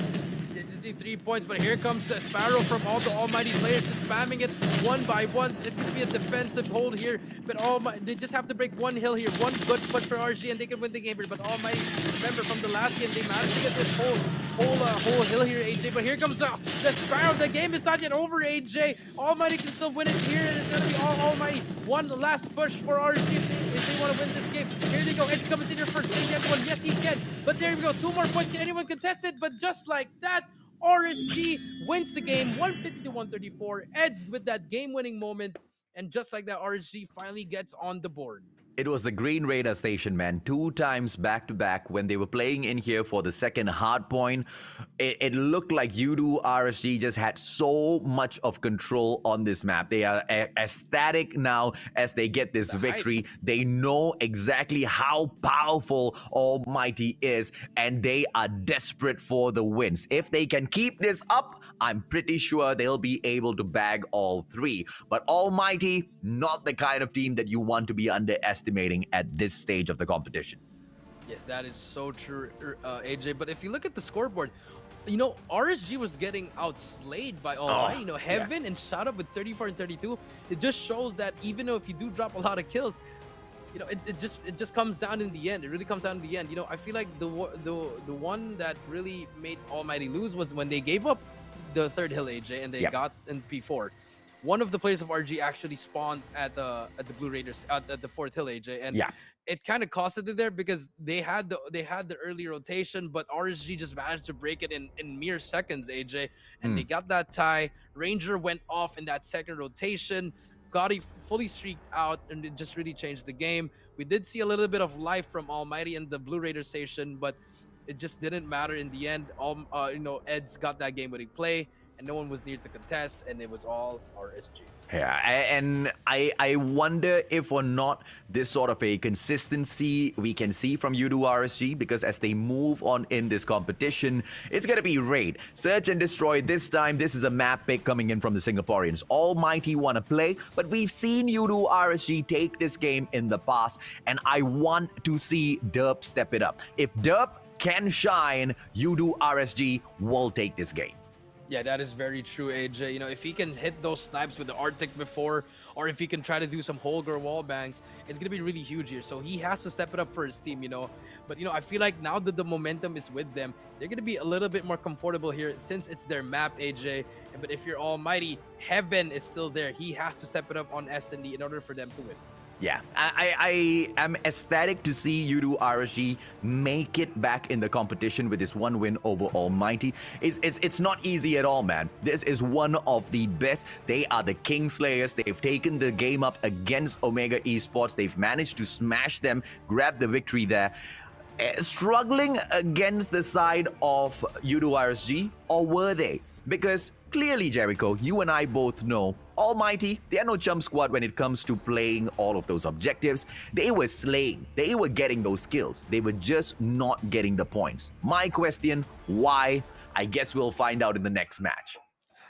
3 points, but here comes the Sparrow from all the Almighty players, just spamming it one by one. It's going to be a defensive hold here, but they just have to break one hill here, one good push for RG, and they can win the game here. But Almighty, remember from the last game, they managed to get this whole hill here, AJ. But here comes the Sparrow. The game is not yet over, AJ. Almighty can still win it here, and it's going to be all Almighty. One last push for RG if they want to win this game. Here they go. Ed's coming in here first. Can he get one? Yes, he can. But there we go. 2 more points. Can anyone contest it? But just like that, RSG wins the game 150 to 134. Eds with that game-winning moment, and just like that, RSG finally gets on the board. It was the Green Radar Station, man. 2 times back-to-back when they were playing in here for the second hard point. It looked like U2RSG just had so much of control on this map. They are ecstatic now as they get this victory. They know exactly how powerful Almighty is, and they are desperate for the wins. If they can keep this up, I'm pretty sure they'll be able to bag all 3. But Almighty, not the kind of team that you want to be underestimating at this stage of the competition. Yes, that is so true, AJ. But if you look at the scoreboard, RSG was getting outslayed by Almighty. Heaven and shot up with 34 and 32. It just shows that even though if you do drop a lot of kills, it just comes down in the end. It really comes down in the end. I feel like the one that really made Almighty lose was when they gave up the third hill, AJ, and they got in P4. One of the players of RG actually spawned at the Blue Raiders at the 4th hill, AJ, and it kind of costed it there because they had the early rotation, but RSG just managed to break it in mere seconds, AJ, and they got that tie. Ranger went off in that second rotation. Gotti fully streaked out, and it just really changed the game. We did see a little bit of life from Almighty in the Blue Raider station, but it just didn't matter in the end. Eds got that game-winning play. and no one was near to contest, and it was all RSG. Yeah, and I wonder if or not this sort of a consistency we can see from U2 RSG, because as they move on in this competition, it's going to be raid. Search and destroy this time. This is a map pick coming in from the Singaporeans. Almighty want to play, but we've seen U2 RSG take this game in the past, and I want to see Derp step it up. If Derp can shine, U2 RSG will take this game. Yeah, that is very true, AJ. You know, if he can hit those snipes with the Arctic before, or if he can try to do some Holger wall bangs, it's going to be really huge here. So he has to step it up for his team, you know. But, you know, I feel like now that the momentum is with them, they're going to be a little bit more comfortable here since it's their map, AJ. But if you're Almighty, Heaven is still there. He has to step it up on S&D in order for them to win. Yeah, I am ecstatic to see U2 RSG make it back in the competition with this one win over Almighty. It's not easy at all, man. This is one of the best. They are the Kingslayers. They've taken the game up against Omega Esports. They've managed to smash them, grab the victory there. Struggling against the side of U2 RSG, or were they? Because clearly, Jericho, you and I both know Almighty, they are no chump squad when it comes to playing all of those objectives. They were slaying. They were getting those kills. They were just not getting the points. My question, why? I guess we'll find out in the next match.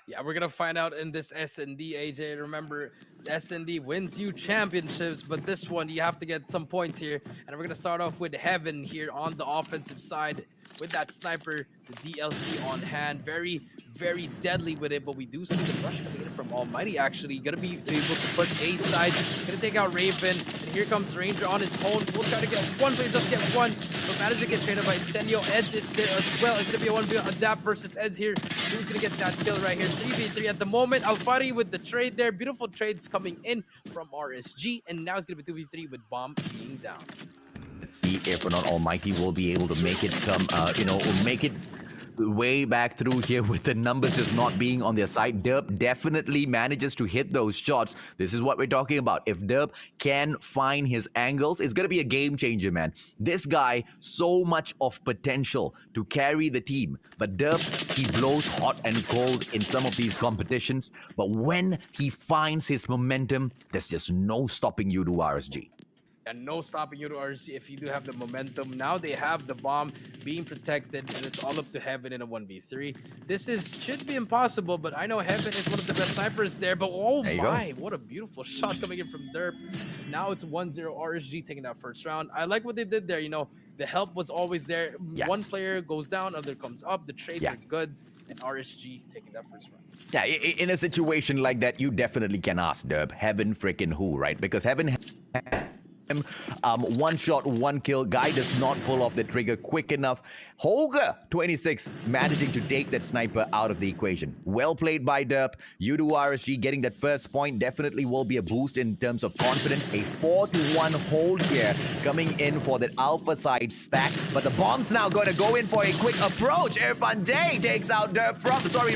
Yeah, we're going to find out in this S&D, AJ. Remember, S&D wins you championships, but this one, you have to get some points here. And we're going to start off with Heaven here on the offensive side with that sniper, the DLP on hand. Very, very deadly with it, but we do see the rush coming in from Almighty, actually. Gonna be able to push A side, gonna take out Raven, and here comes Ranger on his own. We'll try to get one, but he does get one, but managed to get traded by Incendio. Eds is there as well. It's gonna be a 1v Adapt versus Eds here. Who's gonna get that kill right here? 3v3 at the moment. ALMGHTY with the trade there. Beautiful trades coming in from RSG, and now it's gonna be 2v3 with Bomb being down. Let's see if or not Almighty will be able to make it come, make it way back through here with the numbers just not being on their side. Derp definitely manages to hit those shots. This is what we're talking about. If Derp can find his angles, it's going to be a game changer, man. This guy, so much of potential to carry the team. But Derp, he blows hot and cold in some of these competitions. But when he finds his momentum, there's just no stopping U2 RSG. And no stopping U2 RSG if you do have the momentum. Now they have the bomb being protected, and it's all up to Heaven in a 1v3. This should be impossible, but I know Heaven is one of the best snipers there. But oh my, what a beautiful shot coming in from Derp. Now it's 1-0 RSG taking that first round. I like what they did there. You know, the help was always there. Yeah. One player goes down, other comes up. The trades are good, and RSG taking that first round. Yeah, in a situation like that, you definitely can ask Derp, Heaven freaking who, right? Because Heaven... one shot, one kill. Guy does not pull off the trigger quick enough. Holger, 26, managing to take that sniper out of the equation. Well played by Derp. U2 RSG getting that first point definitely will be a boost in terms of confidence. A 4-1 hold here coming in for that alpha side stack. But the bomb's now going to go in for a quick approach. Irfan takes out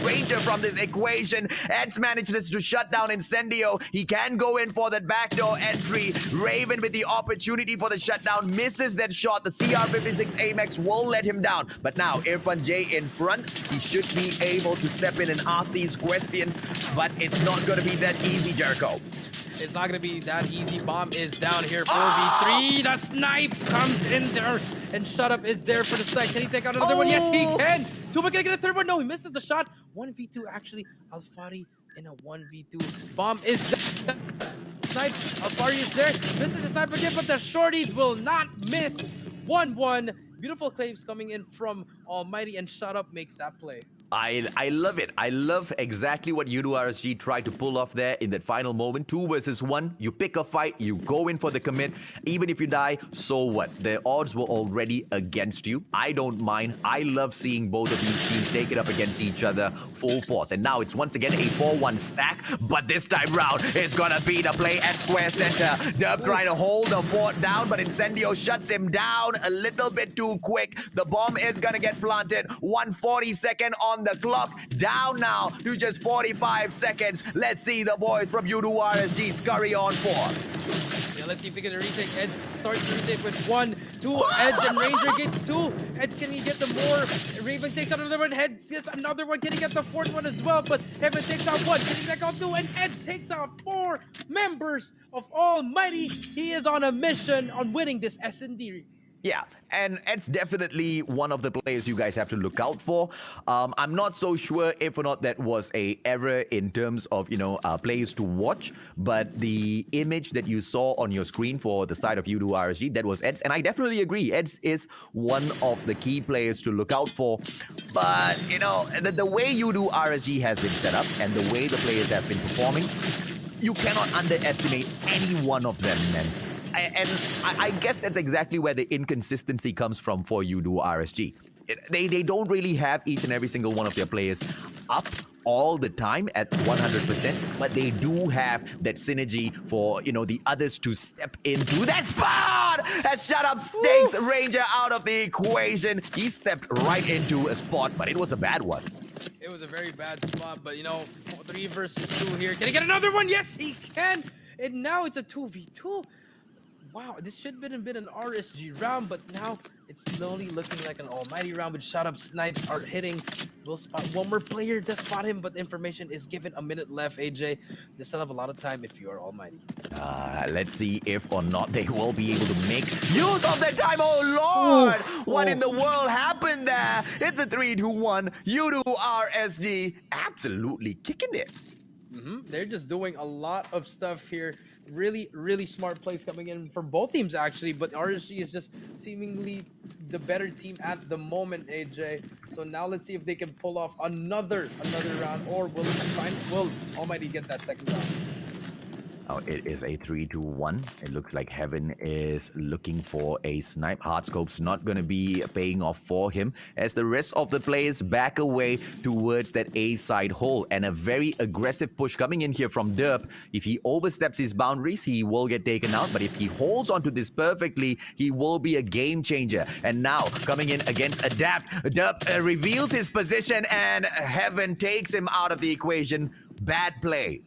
Ranger from this equation. Eds manages to shut down Incendio. He can go in for that backdoor entry. Raven with the opportunity for the shutdown misses that shot. The CR56 Amex will let him down. But now Irfan in front. He should be able to step in and ask these questions. But it's not going to be that easy, Jericho. It's not going to be that easy. Bomb is down here. 4v3. The snipe comes in there. And Shut Up is there for the snipe. Can he take out another one? Yes, he can. Tuba can get a third one. No, he misses the shot. 1v2 actually. ALMGHTY in a 1v2. Bomb is down. Snipe. ALMGHTY is there. Misses the sniper again, but the shorty will not miss. 1-1. Beautiful claims coming in from Almighty, and Shut Up makes that play. I love it. I love exactly what U2 RSG tried to pull off there in that final moment. 2 versus 1. You pick a fight. You go in for the commit. Even if you die, so what? The odds were already against you. I don't mind. I love seeing both of these teams take it up against each other full force. And now it's once again a 4-1 stack. But this time round, it's going to be the play at square center. Derp trying to hold the fort down, but Incendio shuts him down a little bit too quick. The bomb is going to get planted. 142nd on on the clock. Down now to just 45 seconds. Let's see the boys from U2RSG scurry on forward. Yeah, let's see if they get a retake. Eds starts to retake with 1, 2. Eds and Ranger gets 2. Eds, can he get the more? Raven takes out another one. Eds gets another one. Can he get the 4th one as well? But Heaven takes out 1. Can he take out 2? And Eds takes out 4 members of Almighty. He is on a mission on winning this S&D. Yeah, and it's definitely one of the players you guys have to look out for. I'm not so sure if or not that was a error in terms of, players to watch, but the image that you saw on your screen for the side of U2RSG, that was Eds, and I definitely agree. Eds is one of the key players to look out for, but, the way U2RSG has been set up and the way the players have been performing, you cannot underestimate any one of them, man. And I guess that's exactly where the inconsistency comes from for U2RSG. They don't really have each and every single one of their players up all the time at 100%, but they do have that synergy for, the others to step into that spot! As Shut Up takes Ranger out of the equation. He stepped right into a spot, but it was a bad one. It was a very bad spot, but 3 versus 2 here. Can he get another one? Yes, he can! And now it's a 2v2. Wow, this should have been an RSG round, but now it's slowly looking like an Almighty round with Shut Up snipes are hitting. We'll spot one more player to spot him, but information is given. A minute left, AJ. They still have a lot of time if you are Almighty. Let's see if or not they will be able to make use of their time. Oh, Lord! What in the world happened there? It's a 3-2-1. U2RSG absolutely kicking it. They're just doing a lot of stuff here. Really, really smart plays coming in for both teams, actually. But RSG is just seemingly the better team at the moment, AJ. So now let's see if they can pull off another round, or will Almighty get that second round? Oh, it is a 3-2-1. It looks like Heaven is looking for a snipe. Hardscope's not going to be paying off for him as the rest of the players back away towards that A side hole. And a very aggressive push coming in here from Derp. If he oversteps his boundaries, he will get taken out. But if he holds onto this perfectly, he will be a game changer. And now coming in against Adapt, Derp reveals his position and Heaven takes him out of the equation. Bad play.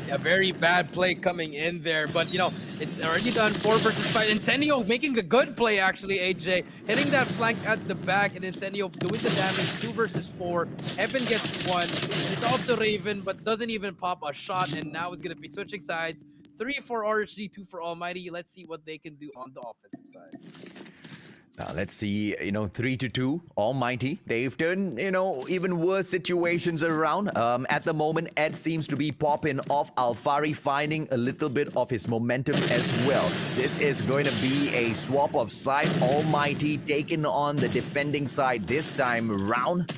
A very bad play coming in there, but it's already done. 4 versus 5. Incendio making a good play, actually, AJ. Hitting that flank at the back, and Incendio doing the damage. 2 versus 4. Evan gets 1. And it's off the Raven, but doesn't even pop a shot, and now it's going to be switching sides. 3 for RSG, 2 for Almighty. Let's see what they can do on the offensive side. Let's see, 3-2, Almighty. They've turned, even worse situations around. At the moment, Ed seems to be popping off. Alfari finding a little bit of his momentum as well. This is going to be a swap of sides. Almighty taking on the defending side this time round.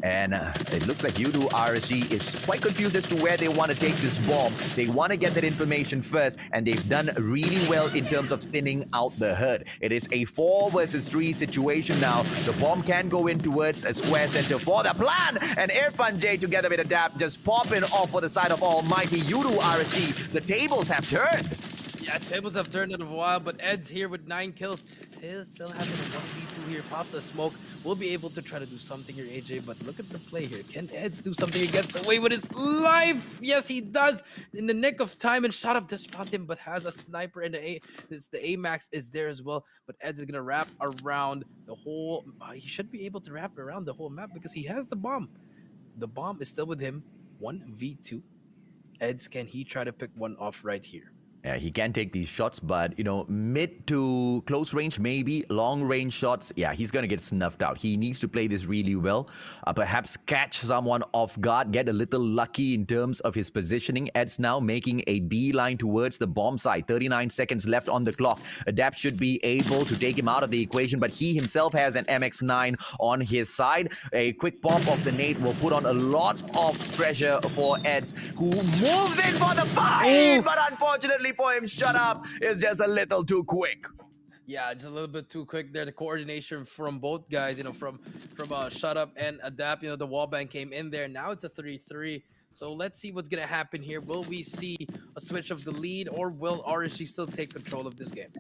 And it looks like U2RSG is quite confused as to where they want to take this bomb. They want to get that information first, and they've done really well in terms of thinning out the herd. It is a 4 versus 3 situation now. The bomb can go in towards a square center for the plan, and Irfan J together with Adapt just popping off for the side of Almighty. U2RSG, the tables have turned. Yeah, tables have turned in a while, but Ed's here with 9 kills. He still has a 1v2 here. Pops a smoke. We'll be able to try to do something here, AJ, but look at the play here. Can Eds do something? He gets away with his life. Yes, he does. In the nick of time, and Shut Up to spot him, but has a sniper, and the AMAX is there as well. But Eds is going to wrap around the whole... he should be able to wrap around the whole map because he has the bomb. The bomb is still with him. 1v2. Eds, can he try to pick one off right here? Yeah, he can take these shots, but, mid to close range, maybe long range shots, yeah, he's going to get snuffed out. He needs to play this really well. Perhaps catch someone off guard, get a little lucky in terms of his positioning. Ed's now making a beeline towards the bomb side. 39 seconds left on the clock. Adapt should be able to take him out of the equation, but he himself has an MX-9 on his side. A quick pop of the nade will put on a lot of pressure for Eds, who moves in for the fight, but unfortunately for him, Shut Up is just a little too quick. Yeah, just a little bit too quick there. The coordination from both guys, from Shut Up and Adapt, the wallbang came in there. Now it's a 3-3. So let's see what's going to happen here. Will we see a switch of the lead, or will RSG still take control of this game?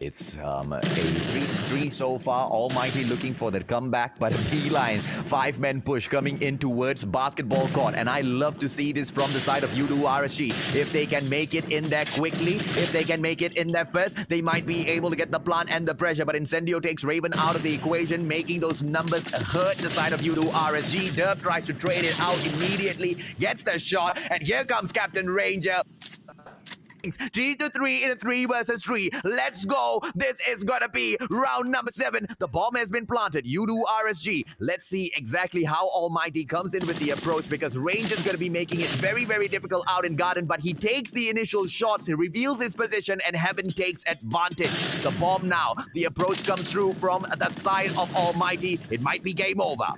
It's a 3-3 so far. Almighty looking for the comeback, but a beeline 5-man push coming in towards basketball court. And I love to see this from the side of Udu RSG. If they can make it in there quickly, if they can make it in there first, they might be able to get the plant and the pressure. But Incendio takes Raven out of the equation, making those numbers hurt the side of Udu RSG. Derp tries to trade it out immediately, gets the shot, and here comes Captain Ranger. 3-3 in a 3 versus 3. Let's go. This is gonna be round number 7. The bomb has been planted. Udu RSG. Let's see exactly how Almighty comes in with the approach, because Range is gonna be making it very, very difficult out in Garden, but he takes the initial shots, he reveals his position, and Heaven takes advantage. The bomb now. The approach comes through from the side of Almighty. It might be game over.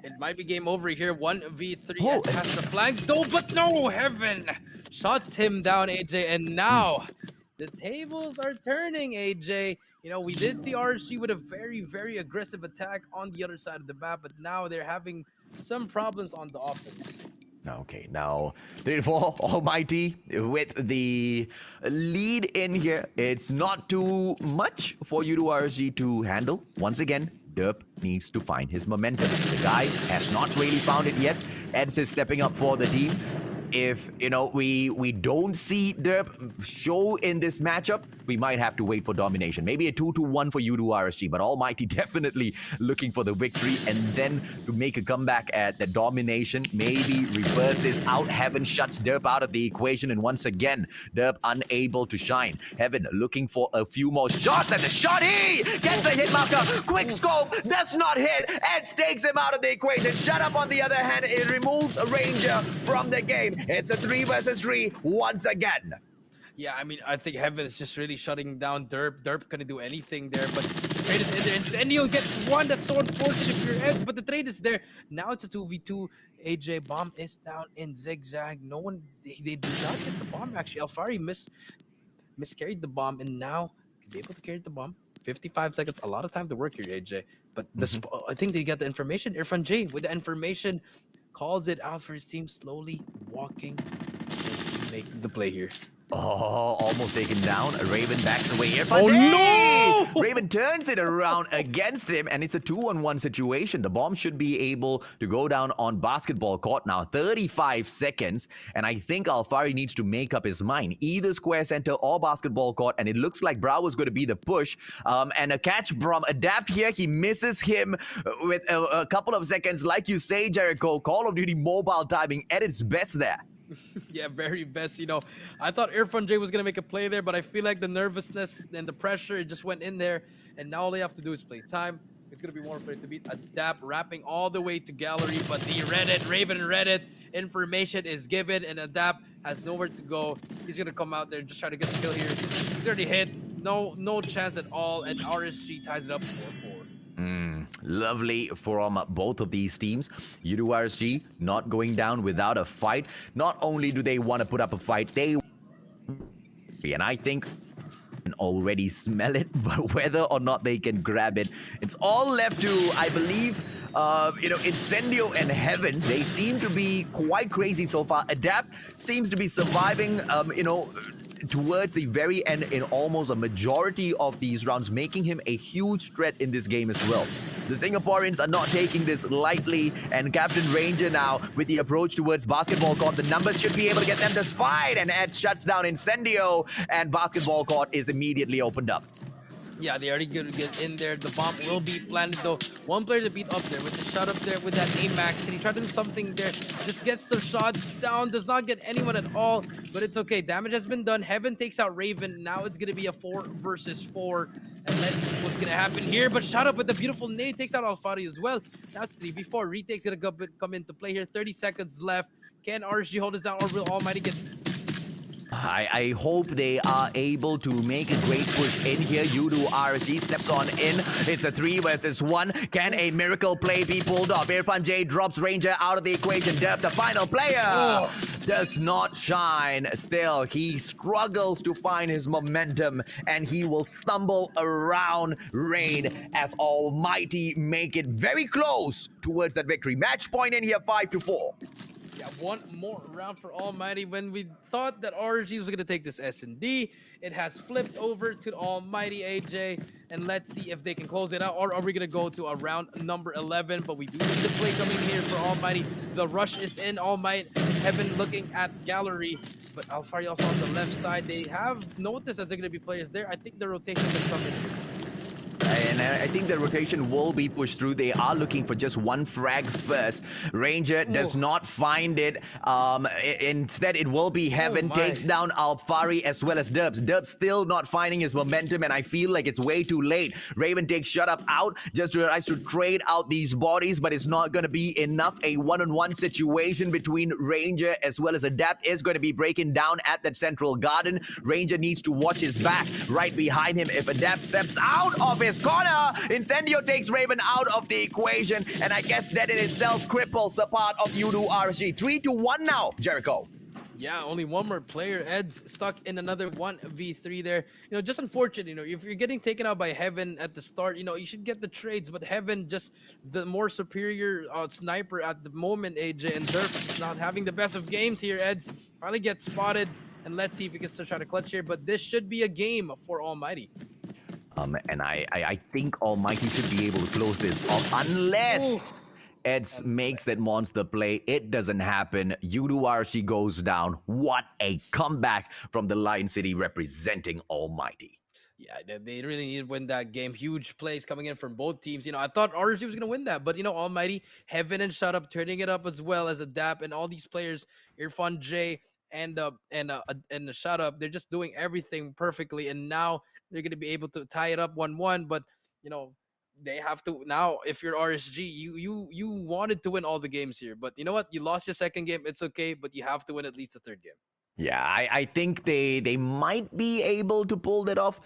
It might be game over here. 1v3 has the flank though, but no, Heaven shuts him down, AJ, and now the tables are turning, AJ. You know, we did see RSG with a very, very aggressive attack on the other side of the map, but now they're having some problems on the offense. Okay, now 3-4 Almighty with the lead in here. It's not too much for you to RSG to handle. Once again, Derp needs to find his momentum. The guy has not really found it yet. Eds is stepping up for the team. If, you know, we don't see Derp show in this matchup, we might have to wait for domination. Maybe a 2-1 for Udu RSG, but Almighty definitely looking for the victory and then to make a comeback at the domination. Maybe reverse this out. Heaven shuts Derp out of the equation, and once again, Derp unable to shine. Heaven looking for a few more shots, and the shot, he gets the hit marker. Quick scope does not hit. Edge takes him out of the equation. Shut up on the other hand, it removes a Ranger from the game. It's a 3 versus 3 once again. Yeah, I mean, I think Heaven is just really shutting down Derp. Derp couldn't do anything there, but the trade is in there. Incendio gets one. That's so unfortunate for your Eds, but the trade is there. Now it's a 2v2. AJ, bomb is down in zigzag. No one, they do not get the bomb, actually. Alfari miscarried the bomb, and now can be able to carry the bomb. 55 seconds, a lot of time to work here, AJ. But I think they got the information. Irfan J with the information calls it out for his team, slowly walking to make the play here. Oh, almost taken down. Raven backs away. Oh, no! Raven turns it around against him, and it's a 2-on-1 situation. The bomb should be able to go down on basketball court now. 35 seconds, and I think Alfari needs to make up his mind. Either square center or basketball court, and it looks like Bravo's going to be the push. And a catch from Adapt here. He misses him with a couple of seconds. Like you say, Jericho, Call of Duty mobile timing at its best there. Yeah, very best. You know, I thought Irfan J was going to make a play there, but I feel like the nervousness and the pressure, it just went in there. And now all they have to do is play time. It's going to be more player to beat. Adapt, wrapping all the way to gallery, but he read it. Raven read it. Information is given, and Adapt has nowhere to go. He's going to come out there and just try to get the kill here. He's already hit. No chance at all, and RSG ties it up 4-4. Lovely from both of these teams. Udu RSG not going down without a fight. Not only do they want to put up a fight, and I think can already smell it, but whether or not they can grab it, it's all left to, I believe, Incendio and Heaven. They seem to be quite crazy so far. Adapt seems to be surviving, towards the very end in almost a majority of these rounds, making him a huge threat in this game as well. The Singaporeans are not taking this lightly, and Captain Ranger now with the approach towards basketball court. The numbers should be able to get them this fight, and Ed shuts down Incendio, and basketball court is immediately opened up. Yeah, they already going to get in there. The bomb will be planted though. One player to beat up there with the shot up there with that AMAX. Can he try to do something there? Just gets the shots down. Does not get anyone at all. But it's okay. Damage has been done. Heaven takes out Raven. Now it's going to be a 4 versus 4. And let's see what's going to happen here. But shot up with the beautiful nade. Takes out Alfari as well. Now it's 3v4. Retake's going to come into play here. 30 seconds left. Can RSG hold it down, or will Almighty get... I hope they are able to make a great push in here. Udu RSG steps on in. It's a 3 versus 1. Can a miracle play be pulled off? Irfan J drops Ranger out of the equation. Derp, the final player, does not shine. Still, he struggles to find his momentum, and he will stumble around Rain as Almighty make it very close towards that victory. Match point in here, 5-4. Yeah, one more round for Almighty. When we thought that RG was going to take this S&D, it has flipped over to Almighty AJ. And let's see if they can close it out. Or are we going to go to a round number 11? But we do see the play coming here for Almighty. The rush is in. Almighty Heaven looking at gallery. But ALMGHTY also on the left side. They have noticed that there are going to be players there. I think the rotation will come in here. And I think the rotation will be pushed through. They are looking for just one frag first. Ranger does not find it. Instead, it will be Heaven takes down ALMGHTY as well as Dubs. Dubs still not finding his momentum, and I feel like it's way too late. Raven takes Shut Up out, just tries to trade out these bodies, but it's not going to be enough. A one-on-one situation between Ranger as well as Adapt is going to be breaking down at that central garden. Ranger needs to watch his back right behind him. If Adapt steps out of his corner, Incendio takes Raven out of the equation, and I guess that in itself cripples the part of Yudu RSG. 3-1 now, Jericho. Yeah, only one more player. Ed's stuck in another 1v3 there. You know, just unfortunate, you know, if you're getting taken out by Heaven at the start, you know, you should get the trades, but Heaven just the more superior sniper at the moment, AJ, and Derp not having the best of games here. Ed's finally gets spotted, and let's see if he can still try to clutch here, but this should be a game for Almighty. And I think Almighty should be able to close this off unless Eds makes that monster play. It doesn't happen. Yudu RSG goes down. What a comeback from the Lion City representing Almighty. Yeah, they really need to win that game. Huge plays coming in from both teams. You know, I thought RSG was going to win that, but, you know, Almighty, Heaven and Shut Up turning it up as well as Adapt, and all these players, Irfan J, and Shut Up, they're just doing everything perfectly, and now they're going to be able to tie it up 1-1. But, you know, they have to now. If you're RSG, you wanted to win all the games here, but you know what, you lost your second game. It's okay, but you have to win at least the third game. Yeah, I think they might be able to pull that off.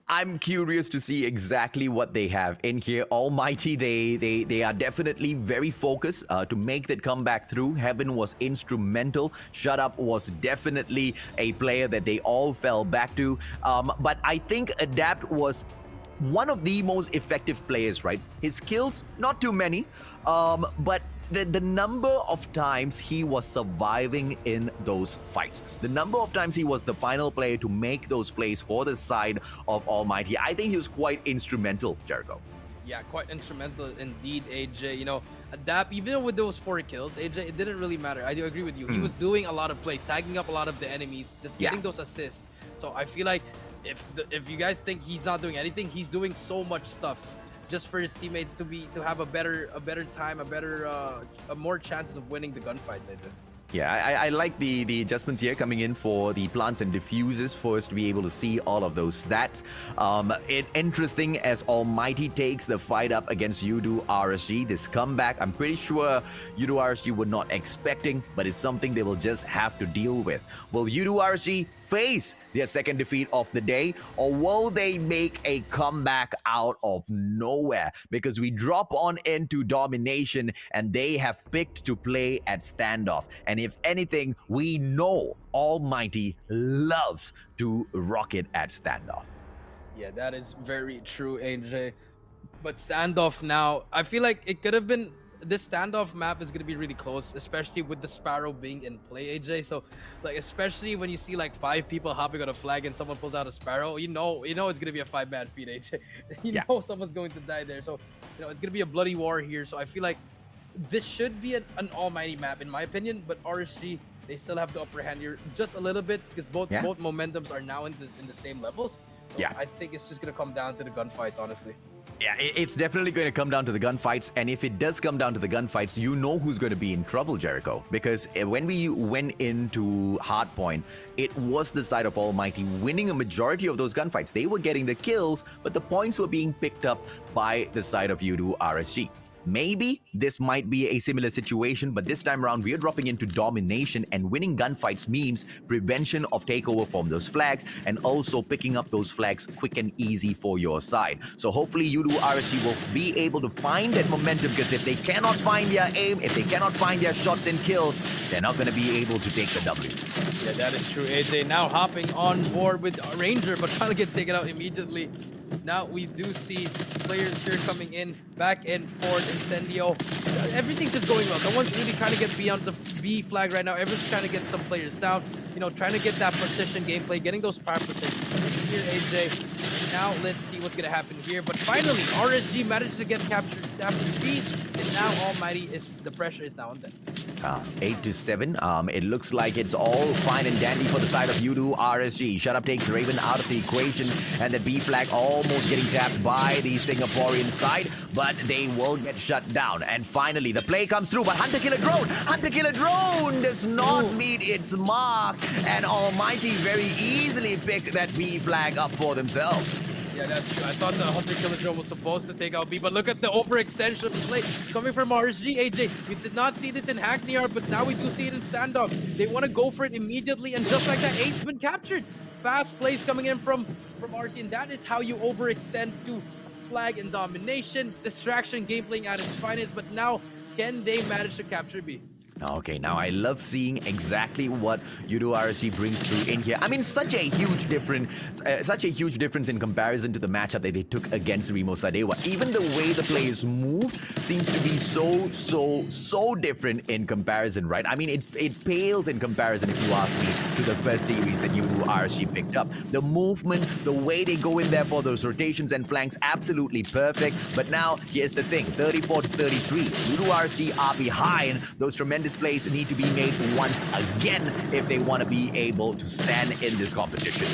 I'm curious to see exactly what they have in here. Almighty, they are definitely very focused to make that comeback through. Heaven was instrumental. Shut Up was definitely a player that they all fell back to. But I think Adapt was one of the most effective players, right? His skills, not too many, but the number of times he was surviving in those fights, the number of times he was the final player to make those plays for the side of Almighty, I think he was quite instrumental, Jericho. Yeah, quite instrumental indeed, AJ. You know, Adapt, even with those 4 kills, AJ, it didn't really matter. I do agree with you. He was doing a lot of plays, tagging up a lot of the enemies, just getting those assists. So I feel like if you guys think he's not doing anything, he's doing so much stuff just for his teammates to have a better time, more chances of winning the gunfights, I think. Yeah, I like the adjustments here coming in for the plants and diffusers for us to be able to see all of those stats. Interesting as Almighty takes the fight up against Yudu RSG. This comeback, I'm pretty sure Yudu RSG were not expecting, but it's something they will just have to deal with. Will Yudu RSG face their second defeat of the day, or will they make a comeback out of nowhere? Because we drop on into domination and they have picked to play at standoff. And if anything, we know Almighty loves to rock it at standoff. Yeah, that is very true, AJ. But standoff now, I feel like it could have been, this standoff map is going to be really close, especially with the Sparrow being in play, AJ. So, like, especially when you see like 5 people hopping on a flag and someone pulls out a Sparrow, you know it's going to be a 5-man feed, AJ. You know someone's going to die there. So, you know, it's going to be a bloody war here. So I feel like this should be an Almighty map, in my opinion. But RSG, they still have the upper hand here just a little bit, because both momentums are now in the same levels. So I think it's just going to come down to the gunfights, honestly. Yeah, it's definitely going to come down to the gunfights, and if it does come down to the gunfights, you know who's going to be in trouble, Jericho. Because when we went into Hardpoint, it was the side of Almighty winning a majority of those gunfights. They were getting the kills, but the points were being picked up by the side of Yudu RSG. Maybe this might be a similar situation, but this time around we are dropping into domination, and winning gunfights means prevention of takeover from those flags, and also picking up those flags quick and easy for your side. So hopefully Yudu RSG will be able to find that momentum, because if they cannot find their aim, if they cannot find their shots and kills, they're not going to be able to take the W. Yeah, that is true, AJ. Now hopping on board with Ranger, but trying to get taken out immediately. now we do see players here coming in, back and forth, Incendio. Everything's just going well. No one's really trying to get beyond the B flag right now. Everyone's trying to get some players down, you know, trying to get that precision gameplay, getting those power positions. Here, AJ. Now let's see what's gonna happen here. But finally, RSG managed to get captured after speed, and now Almighty the pressure is now on them. 8-7. It looks like it's all fine and dandy for the side of Udu RSG. Shut Up takes Raven out of the equation, and the B flag almost getting tapped by the Singaporean side, but they will get shut down. And finally, the play comes through, but Hunter Killer Drone does not meet its mark, and Almighty very easily pick that B flag up for themselves. Yeah, that's true. I thought the Hunter Killer Drone was supposed to take out B, but look at the overextension of the play coming from RSG, AJ. We did not see this in Hackney Yard, but now we do see it in standoff. They want to go for it immediately, and just like that, Ace been captured. Fast plays coming in from RT, and that is how you overextend to flag and domination. Distraction, game playing at its finest, but now can they manage to capture B? Okay, now I love seeing exactly what Udu RSG brings through in here. I mean, such a huge difference in comparison to the matchup that they took against Rimo Sadewa. Even the way the players move seems to be so different in comparison, right? I mean, it pales in comparison, if you ask me, to the first series that Udu RSG picked up. The movement, the way they go in there for those rotations and flanks, absolutely perfect. But now, here's the thing, 34-33. Udu RSG are behind. Those tremendous plays need to be made once again if they want to be able to stand in this competition.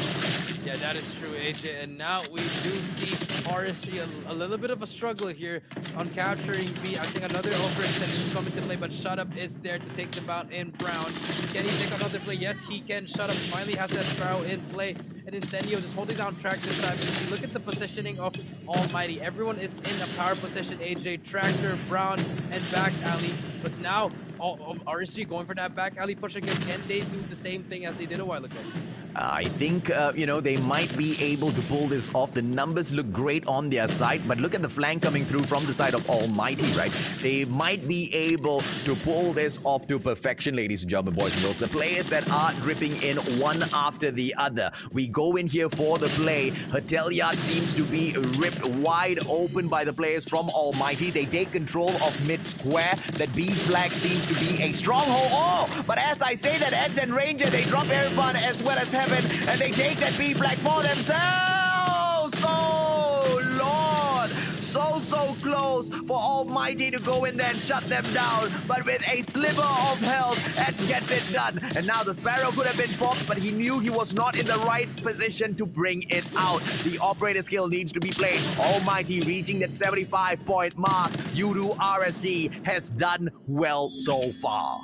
Yeah, that is true, AJ. And now we do see RSG a little bit of a struggle here on capturing B. I think another overextension is coming to play, but Shut Up is there to take them out in Brown. Can he take another play? Yes, he can. Shut Up finally has that Sprout in play. And Incendio just holding down track this time. If you look at the positioning of Almighty, everyone is in a power position. AJ, Tractor, Brown, and back alley. But now, RSG going for that back alley push again. Can they do the same thing as they did a while ago? I think, they might be able to pull this off. The numbers look great on their side, but look at the flank coming through from the side of Almighty, right? They might be able to pull this off to perfection, ladies and gentlemen, boys and girls. The players that are dripping in one after the other. We go in here for the play. Hotel Yard seems to be ripped wide open by the players from Almighty. They take control of mid square. That B flag seems to be a stronghold. Oh, but as I say that, Eds and Ranger, they drop Irfan as well as Heaven, and they take that B flag for themselves. So, Lord, so close for Almighty to go in there and shut them down, but with a sliver of health, Eds gets it done. And now the Sparrow could have been popped, but he knew he was not in the right position to bring it out. The operator skill needs to be played. Almighty reaching that 75-point mark. Udu RSG has done well so far.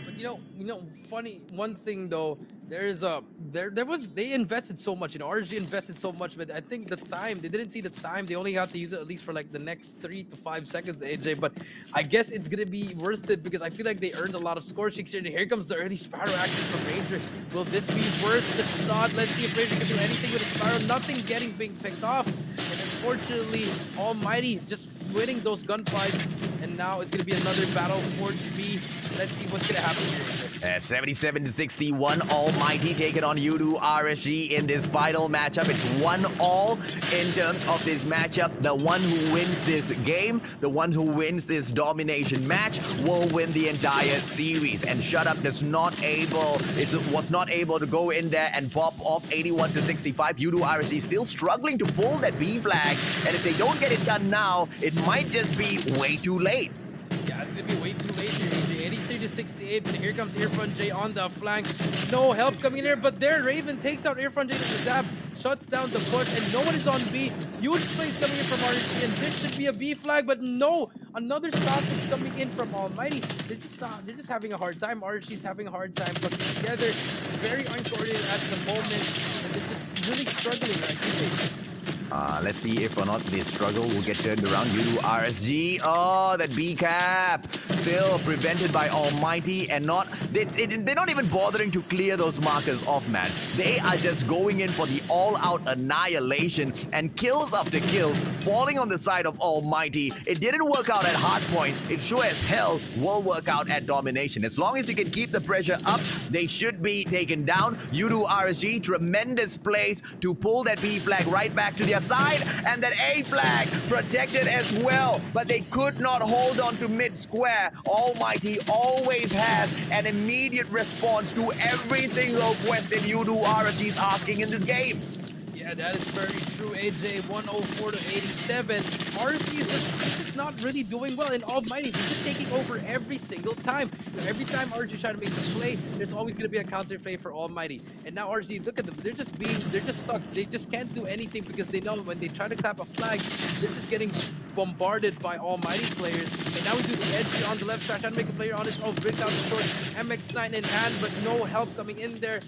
But you know, funny one thing though, they invested so much, RSG invested so much, but I think they didn't see the time. They only got to use it at least for like the next 3 to 5 seconds, AJ, but I guess it's gonna be worth it because I feel like they earned a lot of score checks here. And here comes the early Sparrow action from Ranger. Will this be worth the shot? Let's see if Ranger can do anything with a Sparrow. Nothing being picked off, and unfortunately Almighty just winning those gunfights, and now it's gonna be another battle for B. Let's see what's gonna happen here. At 77-61, Almighty taking on Udu RSG in this final matchup. It's 1-all in terms of this matchup. The one who wins this game, the one who wins this domination match, will win the entire series. And Shut Up was not able to go in there and pop off 81-65. Udu RSG still struggling to pull that B flag, and if they don't get it done now, it might just be way too late. Yeah, it's gonna be way too late here, AJ. 83-68, but here comes Irfan J on the flank. No help coming in here, but there Raven takes out Irfan J with the dab, shuts down the push, and no one is on B. Huge plays coming in from RSG, and this should be a B flag, but no, another stoppage coming in from Almighty. They're just having a hard time. RSG's having a hard time putting together. Very uncoordinated at the moment, and they're just really struggling right here. Let's see if or not this struggle will get turned around. Udu RSG. Oh, that B cap. Still prevented by Almighty, and they're not even bothering to clear those markers off, man. They are just going in for the all-out annihilation, and kills after kills falling on the side of Almighty. It didn't work out at hardpoint. It sure as hell will work out at domination. As long as you can keep the pressure up, they should be taken down. Udu RSG, tremendous plays to pull that B flag right back to their side, and that A flag protected as well. But they could not hold on to mid square. Almighty always has an immediate response to every single question U2RSG is asking in this game. Yeah, that is very true, AJ. 104 to 87. RC is just not really doing well in Almighty. They're just taking over every single time. Every time RG trying to make a play, there's always going to be a counter play for Almighty. And now RG, look at them. They're just stuck. They just can't do anything because they know when they try to clap a flag, they're just getting bombarded by Almighty players. And now we do the edge on the left side, trying to make a player on his own. Bring down the short. MX9 in hand, but no help coming in there.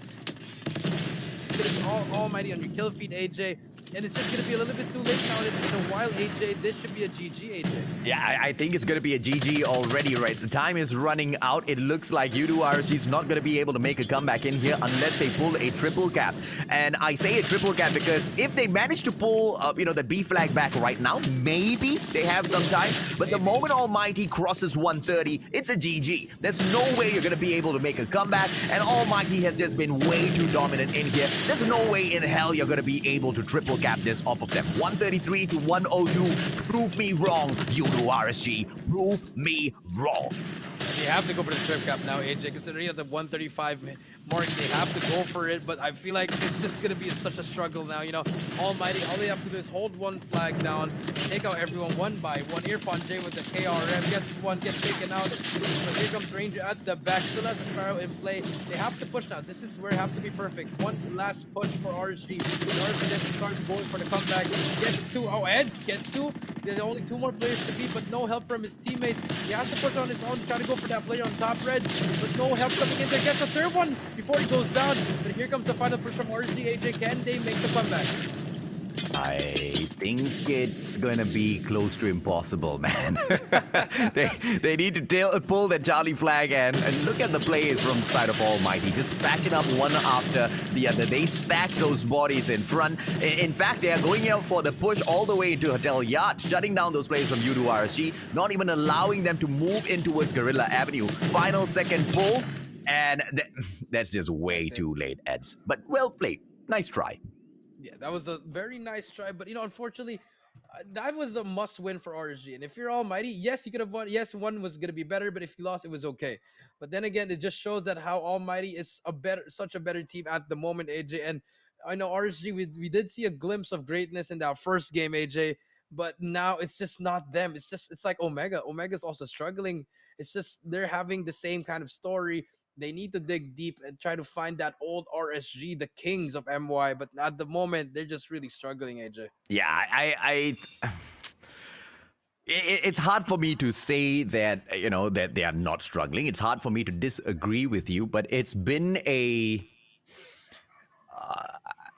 It's going to be Almighty on your kill feed, AJ. And it's just going to be a little bit too late now in a while, AJ. This should be a GG, AJ. Yeah, I think it's going to be a GG already, right? The time is running out. It looks like U2RSG is not going to be able to make a comeback in here unless they pull a triple cap. And I say a triple cap because if they manage to pull, the B flag back right now, maybe they have some time. But the moment Almighty crosses 130, it's a GG. There's no way you're going to be able to make a comeback. And Almighty has just been way too dominant in here. There's no way in hell you're going to be able to triple cap this off of them. 133 to 102. Prove me wrong, U2RSG. Prove me wrong. They have to go for the trip cap now, AJ. Considering at the 135 mark, they have to go for it. But I feel like it's just going to be such a struggle now. Almighty, all they have to do is hold one flag down, take out everyone one by one. Irfan J with the KRM gets one, gets taken out. But here comes Ranger at the back. Still has the Sparrow in play. They have to push now. This is where it has to be perfect. One last push for RSG. RSG then starts going for the comeback. Gets two. Oh, Eds gets two. There's only two more players to beat, but no help from his teammates. He has to push on his own, try to go for that player on top red, but no help coming in there. Gets a third one before he goes down. But here comes the final push from RSG. AJ, can they make the comeback? I think it's going to be close to impossible, man. they need to pull that Charlie flag and look at the plays from the side of Almighty. Just backing up one after the other. They stack those bodies in front. In fact, they are going out for the push all the way into Hotel Yacht, shutting down those players from U2RSG, not even allowing them to move in towards Gorilla Avenue. Final second pull, and that's just way too late, Eds. But well played. Nice try. Yeah, that was a very nice try, but unfortunately, that was a must-win for RSG. And if you're Almighty, yes, you could have won. Yes, one was gonna be better, but if you lost, it was okay. But then again, it just shows that how Almighty is such a better team at the moment, AJ. And I know RSG, we did see a glimpse of greatness in that first game, AJ. But now it's just not them. It's like Omega. Omega's also struggling. It's just they're having the same kind of story. They need to dig deep and try to find that old RSG, the kings of MY. But at the moment, they're just really struggling, AJ. Yeah, it's hard for me to say that, that they are not struggling. It's hard for me to disagree with you, but it's been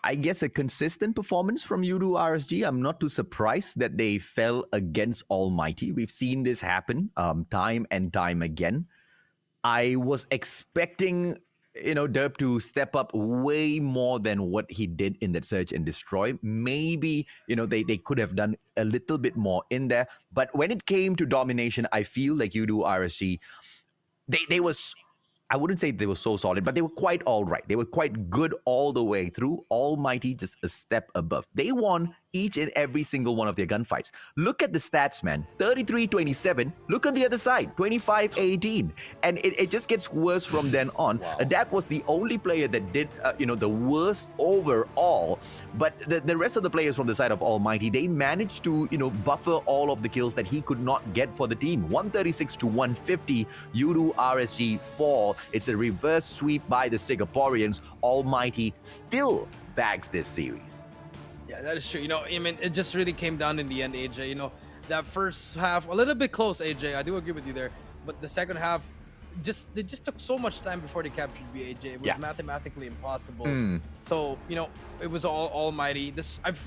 I guess a consistent performance from U2RSG. I'm not too surprised that they fell against Almighty. We've seen this happen time and time again. I was expecting, Derp to step up way more than what he did in that Search and Destroy. Maybe, they could have done a little bit more in there. But when it came to domination, I feel like U2RSG, they was... I wouldn't say they were so solid, but they were quite all right. They were quite good all the way through. Almighty just a step above. They won each and every single one of their gunfights. Look at the stats, man. 33-27. Look on the other side. 25-18. And it just gets worse from then on. Wow. Adapt was the only player that did, the worst overall. But the rest of the players from the side of Almighty, they managed to, buffer all of the kills that he could not get for the team. 136 to 150. U2RSG fall. It's a reverse sweep by the Singaporeans. Almighty still bags this series. Yeah, that is true. It just really came down in the end, AJ. That first half, a little bit close, AJ. I do agree with you there. But the second half, they just took so much time before they captured BAJ. It was mathematically impossible. So, it was all Almighty.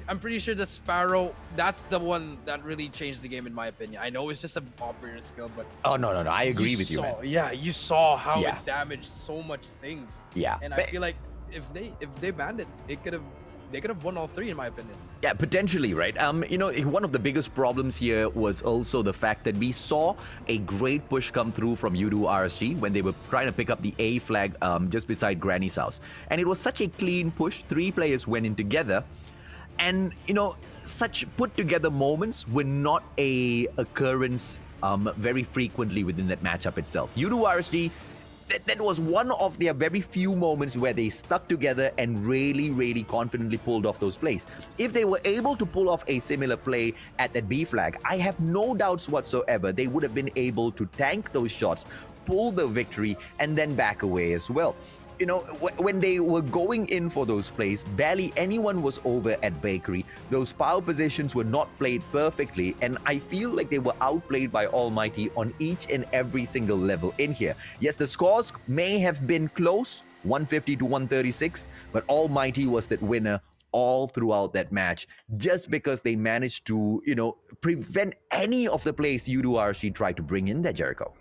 I'm pretty sure the Sparrow, that's the one that really changed the game, in my opinion. I know it's just an operator skill, but... Oh, no. I agree with you, man. Yeah, you saw how it damaged so much things. Yeah. And I feel like if they banned it, they could have won all three, in my opinion. Yeah, potentially, right? One of the biggest problems here was also the fact that we saw a great push come through from U2RSG when they were trying to pick up the A flag just beside Granny's house. And it was such a clean push. 3 players went in together. And such put together moments were not a occurrence very frequently within that matchup itself. U2 RSG, that was one of their very few moments where they stuck together and really confidently pulled off those plays. If they were able to pull off a similar play at that B flag, I have no doubts whatsoever they would have been able to tank those shots, pull the victory, and then back away as well. When they were going in for those plays, barely anyone was over at Bakery. Those power positions were not played perfectly, and I feel like they were outplayed by Almighty on each and every single level in here. Yes, the scores may have been close, 150 to 136, but Almighty was that winner all throughout that match, just because they managed to, prevent any of the plays U2RSG tried to bring in there, Jericho.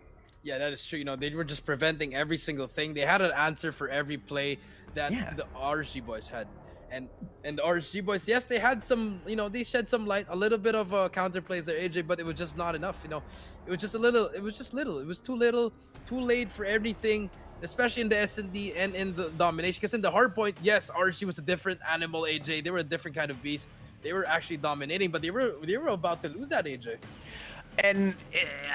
Yeah, that is true. They were just preventing every single thing. They had an answer for every play that the RSG boys had. And the RSG boys, yes, they had some, they shed some light, a little bit of counter plays there, AJ, but it was just not enough. It was just little. It was too little, too late for everything, especially in the S&D and in the domination. Because in the hard point, yes, RSG was a different animal, AJ. They were a different kind of beast. They were actually dominating, but they were about to lose that, AJ. And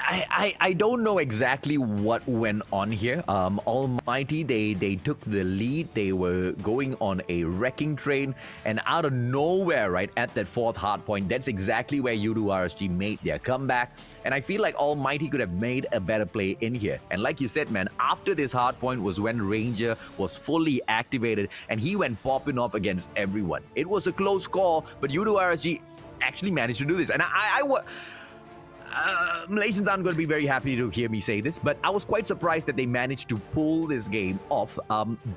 I don't know exactly what went on here. Almighty, they took the lead. They were going on a wrecking train, and out of nowhere, right at that fourth hard point, that's exactly where U2RSG made their comeback. And I feel like Almighty could have made a better play in here. And like you said, man, after this hard point was when Ranger was fully activated, and he went popping off against everyone. It was a close call, but U2RSG actually managed to do this. And Malaysians aren't going to be very happy to hear me say this, but I was quite surprised that they managed to pull this game off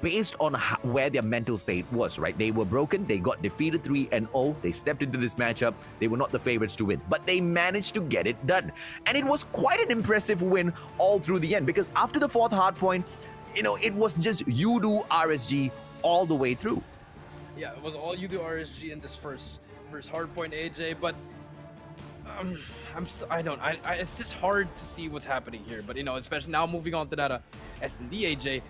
based on where their mental state was, right? They were broken, they got defeated 3-0, they stepped into this matchup, they were not the favorites to win, but they managed to get it done. And it was quite an impressive win all through the end, because after the fourth hard point, it was just U2RSG all the way through. Yeah, it was all U2RSG in this first hard point, AJ, but it's just hard to see what's happening here. But especially now moving on to that S&D, AJ,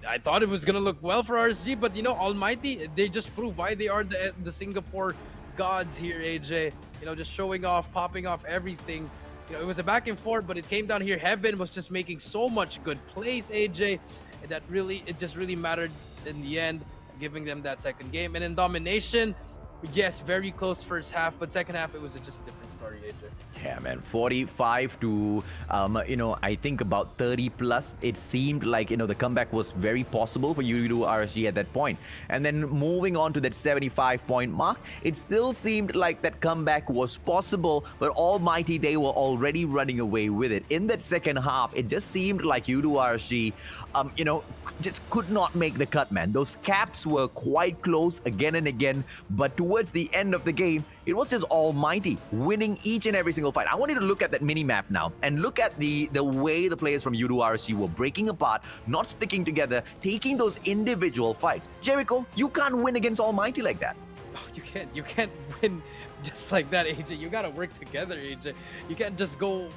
I thought it was gonna look well for RSG, but Almighty, they just prove why they are the Singapore gods here, AJ. Just showing off, popping off everything. It was a back and forth, but it came down here. Heaven was just making so much good plays, AJ, that it just really mattered in the end, giving them that second game. And in domination, yes, very close first half, but second half it was just a different story, AJ. Yeah, man, 45 to I think about 30 plus. It seemed like the comeback was very possible for U2RSG at that point. And then moving on to that 75-point mark, it still seemed like that comeback was possible, but Almighty, they were already running away with it. In that second half, it just seemed like U2RSG just could not make the cut, man. Those caps were quite close again and again, but towards the end of the game, it was just Almighty winning each and every single fight. I want you to look at that mini-map now and look at the way the players from U2RSG were breaking apart, not sticking together, taking those individual fights. Jericho, you can't win against Almighty like that. Oh, you can't win just like that, AJ. You gotta work together, AJ. You can't just go,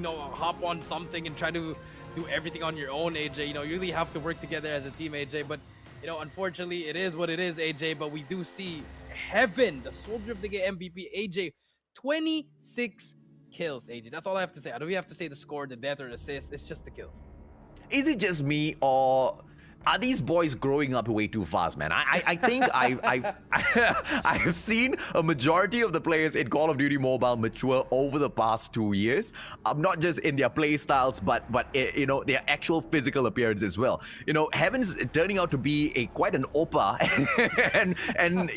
hop on something and try to do everything on your own, AJ. You really have to work together as a team, AJ. But unfortunately, it is what it is, AJ. But we do see Heaven, the Soldier of the Game MVP, AJ, 26 kills, AJ. That's all I have to say. I don't even have to say the score, the death, or the assist. It's just the kills. Is it just me, or are these boys growing up way too fast, man? I think I've seen a majority of the players in Call of Duty Mobile mature over the past 2 years. Not just in their play styles, but their actual physical appearance as well. Heaven's turning out to be quite an oppa, and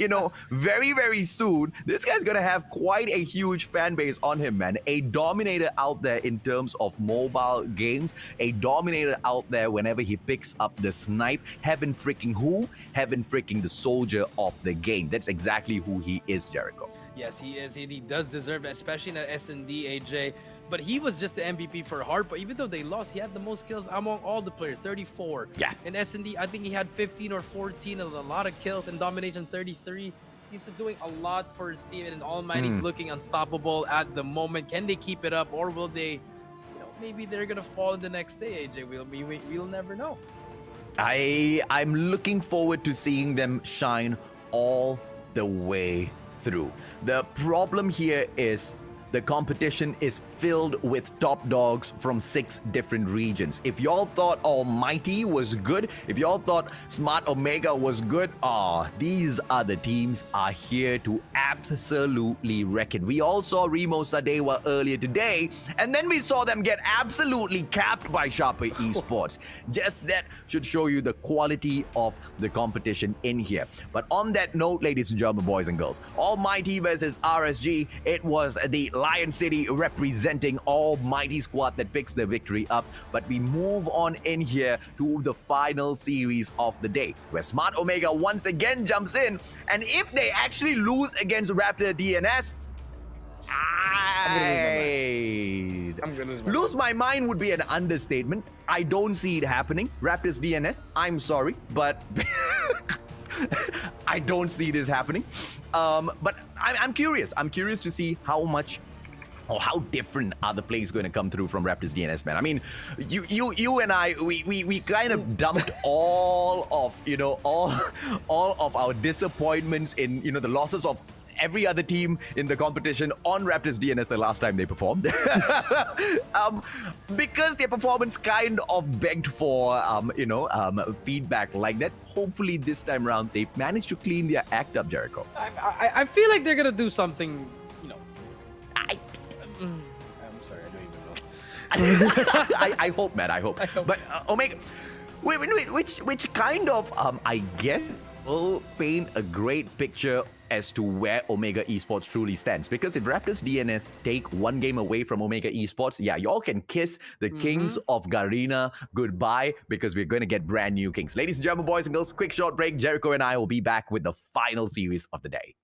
very, very soon this guy's gonna have quite a huge fan base on him, man. A dominator out there in terms of mobile games, a dominator out there whenever he picks up the snipe. Heaven freaking who? Heaven freaking the soldier of the game. That's exactly who he is, Jericho. Yes, he is. And he does deserve it, especially in that S&D, AJ. But he was just the MVP for hard. But even though they lost, he had the most kills among all the players, 34. Yeah. In S&D, I think he had 15 or 14, a lot of kills. In domination, 33. He's just doing a lot for his team, and Almighty's looking unstoppable at the moment. Can they keep it up, or will they, maybe they're gonna fall in the next day, AJ? We'll never know. I'm looking forward to seeing them shine all the way through. The problem here is the competition is filled with top dogs from 6 different regions. If y'all thought Almighty was good, if y'all thought Smart Omega was good, these other teams are here to absolutely wreck it. We all saw Rimo Sadewa earlier today, and then we saw them get absolutely capped by Sharper Esports. Just that should show you the quality of the competition in here. But on that note, ladies and gentlemen, boys and girls, Almighty versus RSG, it was the Lion City representing Almighty squad that picks the victory up. But we move on in here to the final series of the day, where Smart Omega once again jumps in, and if they actually lose against Raptors.DNS, I'm gonna lose my mind would be an understatement. I don't see it happening. Raptors.DNS, I'm sorry, but I don't see this happening. But I'm curious. I'm curious to see how much or how different are the plays going to come through from Raptors.DNS, man. I mean, you and I, we kind of dumped all of all of our disappointments in the losses of every other team in the competition on Raptors.DNS the last time they performed. Because their performance kind of begged for feedback like that. Hopefully this time around they managed to clean their act up, Jericho. I feel like they're gonna do something, I'm sorry, I don't even know. I hope, man. I hope. But Omega, which kind of I guess will paint a great picture as to where Omega Esports truly stands. Because if Raptors.DNS take one game away from Omega Esports, yeah, y'all can kiss the kings of Garena goodbye, because we're going to get brand new kings. Ladies and gentlemen, boys and girls, quick short break. Jericho and I will be back with the final series of the day.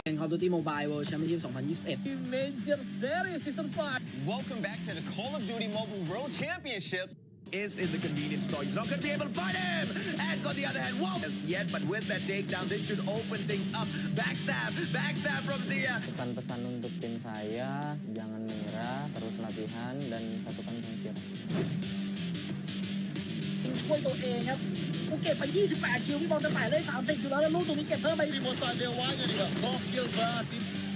เป็น Call of Duty Mobile World Championship 2021 Major Series Season 5 Welcome back to the Call of Duty Mobile World Championship. Is in the convenience store. He's not going to be able to fight him. And on the other hand, whoa! As yet, but with that takedown, this should open things up. Backstab from Zia. Pesan-pesan untuk tim saya, jangan menyerah, terus latihan dan satukan pemikiran. ช่วยตัวเองครับกูเก็บไป28คิวพี่บอลจะแตะได้30อยู่แล้วแล้วลูกตรงนี้เก็บเพิ่มไป Rimo Sadewa 的这个 Top Kill Pass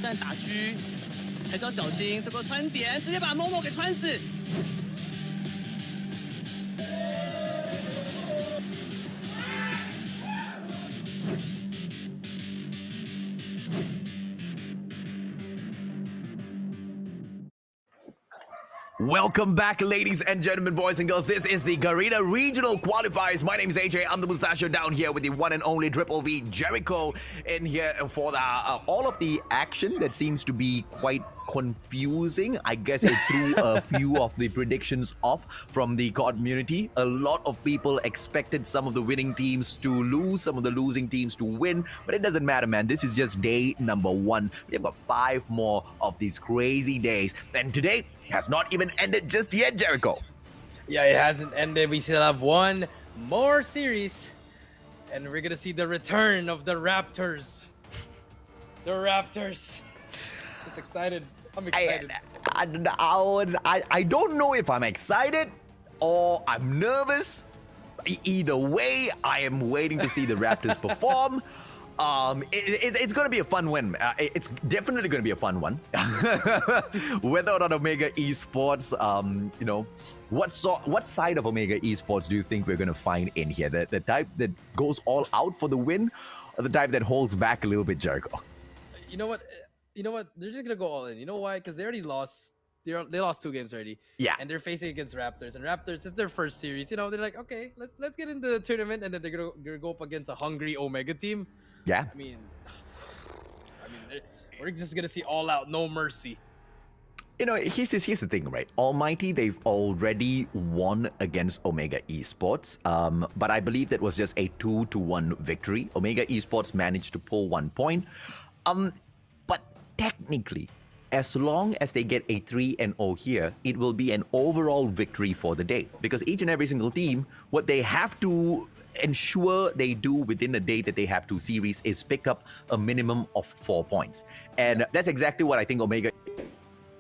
但打狙还是要小心，这个穿点直接把 Momo 给穿死。Welcome back, ladies and gentlemen, boys and girls. This is the Garena Regional Qualifiers. My name is AJ. I'm the mustachio down here with the one and only Triple V Jericho in here for the, all of the action that seems to be quite confusing. I guess it threw a few of the predictions off from the community. A lot of people expected some of the winning teams to lose, some of the losing teams to win, but it doesn't matter, man. This is just day number 1. We've got 5 more of these crazy days, and today has not even ended just yet, Jericho. Yeah, it hasn't ended. We still have one more series, and we're gonna see the return of the Raptors. The Raptors. Just excited. I'm excited. I don't know if I'm excited or I'm nervous. Either way, I am waiting to see the Raptors perform. It's going to be a fun win. It's definitely going to be a fun one. Whether or not Omega Esports, you know, what side of Omega Esports do you think we're going to find in here? The type that goes all out for the win, or the type that holds back a little bit, Jericho? You know what? They're just gonna go all in. You know why? Because they already lost. They lost 2 games already. Yeah. And they're facing against Raptors. And Raptors, it's their first series. You know, they're like, okay, let's get into the tournament, and then they're gonna go up against a hungry Omega team. Yeah. I mean, we're just gonna see all out, no mercy. You know, here's the thing, right? Almighty, they've already won against Omega Esports, but I believe that was just a 2-1 victory. Omega Esports managed to pull 1 point. But technically, as long as they get a 3-0 here, it will be an overall victory for the day. Because each and every single team, what they have to ensure they do within a day that they have 2 series is pick up a minimum of 4 points. And that's exactly what I think Omega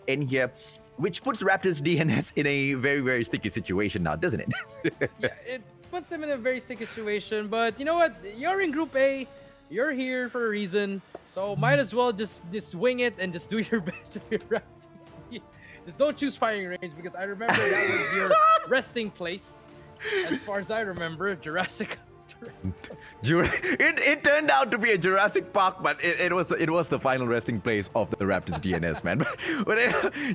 in here, which puts Raptors.DNS in a very, very sticky situation now, doesn't it? Yeah, it puts them in a very sticky situation. But you know what? You're in Group A. You're here for a reason. So might as well just wing it and just do your best if you're Raptors. Just don't choose firing range, because I remember that was your resting place. As far as I remember, Jurassic. It turned out to be a Jurassic Park, but it was the final resting place of the Raptors.DNS, man. But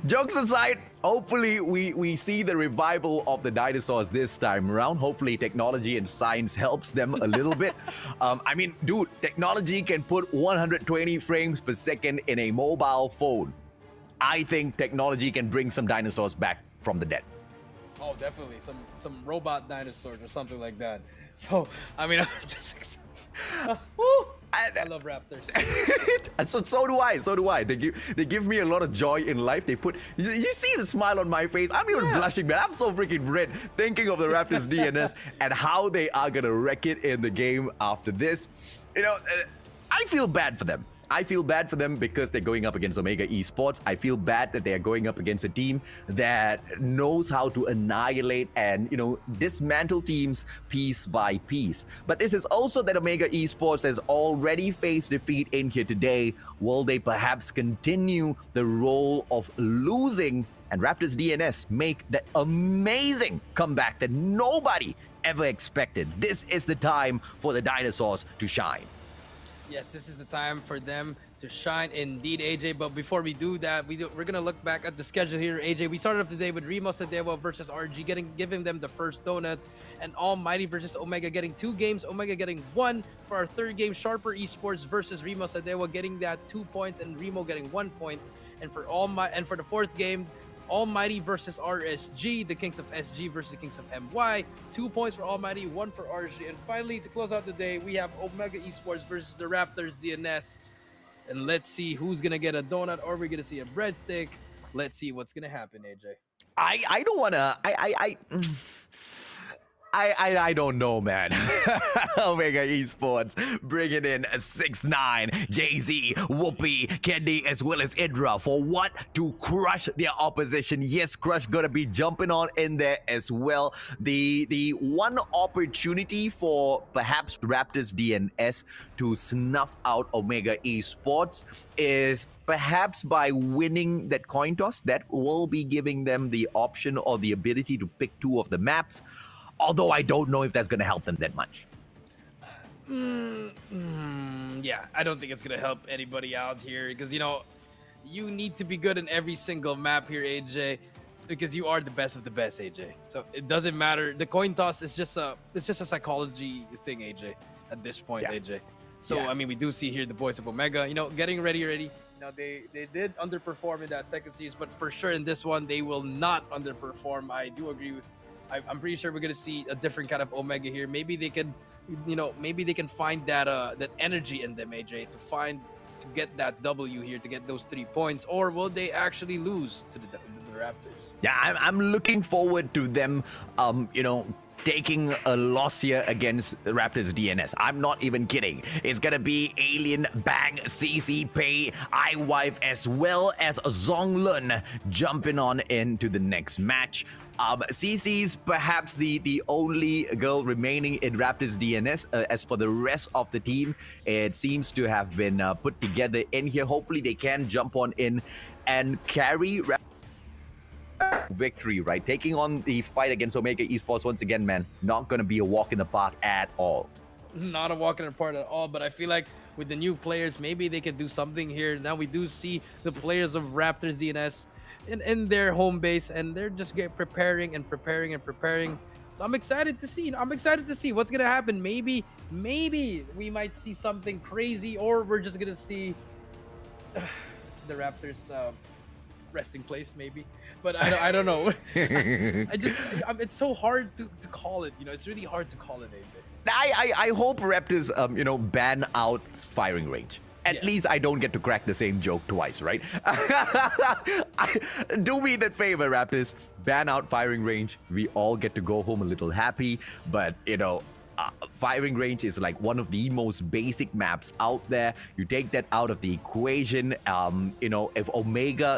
jokes aside, hopefully we see the revival of the dinosaurs this time around. Hopefully technology and science helps them a little bit. I mean, dude, technology can put 120 frames per second in a mobile phone. I think technology can bring some dinosaurs back from the dead. Oh, definitely. Some robot dinosaurs or something like that. So, I mean, I'm just excited. I love Raptors. And so do I. They give me a lot of joy in life. They put, you see the smile on my face. I'm even blushing, man. I'm so freaking red thinking of the Raptors.DNS and how they are gonna wreck it in the game after this. You know, I feel bad for them. I feel bad for them because they're going up against Omega Esports. I feel bad that they're going up against a team that knows how to annihilate and, you know, dismantle teams piece by piece. But this is also that Omega Esports has already faced defeat in here today. Will they perhaps continue the role of losing and Raptors.DNS make that amazing comeback that nobody ever expected? This is the time for the dinosaurs to shine. Yes, this is the time for them to shine indeed, AJ. But before we do that, we're going to look back at the schedule here, AJ. We started off today with Rimo Sadewa versus RG, giving them the first donut. And Almighty versus Omega getting 2 games, Omega getting 1. For our 3rd game, Sharper Esports versus Rimo Sadewa getting that 2 points and Rimo getting 1 point. And for the 4th game, Almighty versus RSG, the Kings of SG versus the Kings of MY. 2 points for Almighty, 1 for RSG. And finally, to close out the day, we have Omega Esports versus the Raptors.DNS. And let's see who's gonna get a donut, or we're gonna see a breadstick. Let's see what's gonna happen, AJ. I don't wanna. I don't know, man. Omega Esports bringing in 6ix9ine, Jay-Z, Whoopi, Kenny, as well as Idra for what? To crush their opposition. Yes, Crush gonna be jumping on in there as well. The one opportunity for perhaps Raptors.DNS to snuff out Omega Esports is perhaps by winning that coin toss. That will be giving them the option or the ability to pick 2 of the maps. Although I don't know if that's going to help them that much. Yeah, I don't think it's going to help anybody out here because, you know, you need to be good in every single map here, AJ, because you are the best of the best, AJ. So it doesn't matter. The coin toss is just a psychology thing, AJ, at this point, AJ. So, I mean, we do see here the boys of Omega, you know, getting ready already. You know, they did underperform in that second series, but for sure in this one, they will not underperform. I do agree with I'm pretty sure we're gonna see a different kind of Omega here. Maybe they can, you know, maybe they can find that that energy in them, AJ, to get that W here, to get those 3 points, or will they actually lose to the Raptors? Yeah, I'm looking forward to them, you know, taking a loss here against Raptors.DNS. I'm not even kidding. It's gonna be Alien, Bang, CC, Pei, iWife, as well as Zonglun jumping on into the next match. CC's perhaps the only girl remaining in Raptors.DNS. As for the rest of the team, it seems to have been put together in here. Hopefully they can jump on in and carry victory, right? Taking on the fight against Omega Esports once again, man, not gonna be a walk in the park at all. Not a walk in the park at all, but I feel like with the new players, maybe they can do something here. Now we do see the players of Raptors.DNS in their home base, and they're just preparing. So I'm excited to see. I'm excited to see what's gonna happen. Maybe we might see something crazy, or we're just gonna see the Raptors resting place, maybe. But I don't know. It's so hard to call it. You know, it's really hard to call it, AJ. I hope Raptors you know, ban out firing range. At least I don't get to crack the same joke twice, right? Do me that favor, Raptors. Ban out firing range. We all get to go home a little happy. But, you know, firing range is like one of the most basic maps out there. You take that out of the equation. You know, if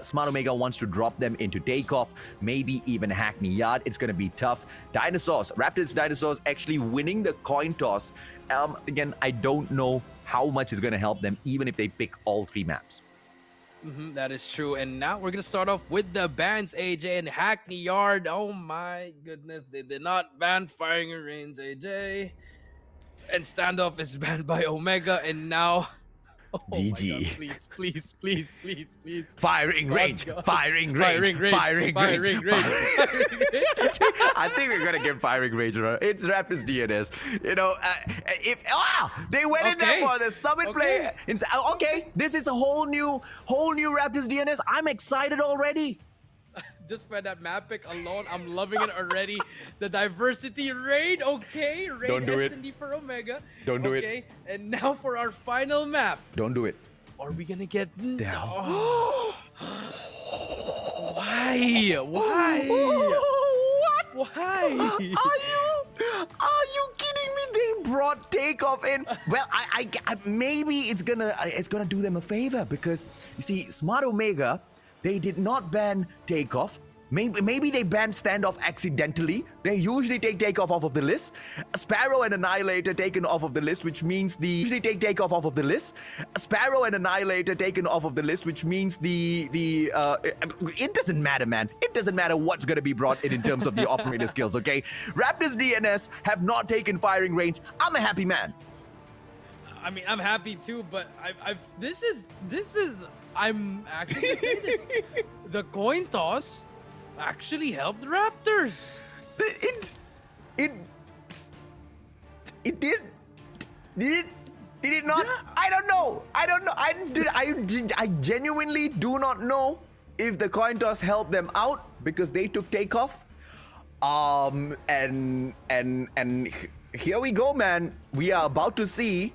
Smart Omega wants to drop them into takeoff, maybe even Hackney Yard, it's going to be tough. Raptors Dinosaurs actually winning the coin toss. Again, I don't know how much is going to help them, even if they pick all 3 maps. That is true. And now we're going to start off with the bans, AJ, and Hackney Yard. Oh my goodness. They did not ban firing range, AJ. And standoff is banned by Omega. And now... Oh GG. My God, please. Firing range. Firing range. I think we're gonna get firing range. It's Raptors.DNS. You know, if they went in there for the summit play. Okay, this is a whole new Raptors.DNS. I'm excited already. Just by that map pick alone, I'm loving it already. The diversity raid, okay. Raid Don't do S&D for Omega. Don't do it. Okay, and now for our final map. Don't do it. Are we gonna get... Oh. Why? What? Why? Are you kidding me? They brought takeoff in. Well, I maybe it's gonna do them a favor, because you see, Smart Omega, they did not ban takeoff. Maybe they banned standoff accidentally. They usually take takeoff off of the list. Sparrow and Annihilator taken off of the list, which means usually take takeoff off of the list. Sparrow and Annihilator taken off of the list, which means it doesn't matter, man. It doesn't matter what's gonna be brought in terms of the operator skills. Okay, Raptors.DNS have not taken firing range. I'm a happy man. I mean, I'm happy too, but this is I'm actually gonna say this. The coin toss actually helped the Raptors. It did. Did it not? Yeah. I don't know. I genuinely do not know if the coin toss helped them out because they took takeoff. And here we go, man. We are about to see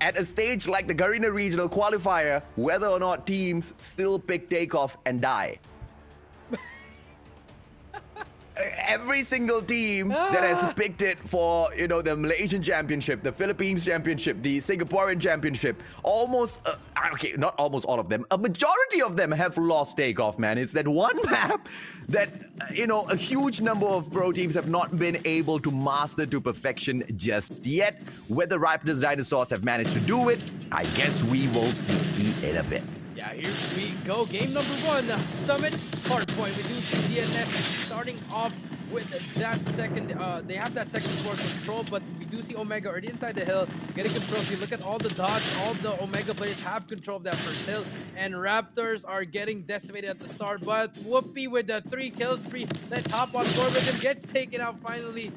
at a stage like the Garena Regional Qualifier, whether or not teams still pick takeoff and die. Every single team that has picked it for, you know, the Malaysian Championship, the Philippines Championship, the Singaporean Championship, almost, okay, not almost all of them, a majority of them have lost takeoff, man. It's that one map that, you know, a huge number of pro teams have not been able to master to perfection just yet. Whether Raptors Dinosaurs have managed to do it, I guess we will see in a bit. Yeah, here we go. Game number 1, Summit Hardpoint. We do see DNS starting off with that second. They have that second floor control, but we do see Omega already inside the hill getting control. If you look at all the dots, all the Omega players have control of that first hill, and Raptors are getting decimated at the start. But Whoopi with the 3 kill spree. Let's hop on board with him. Gets taken out finally.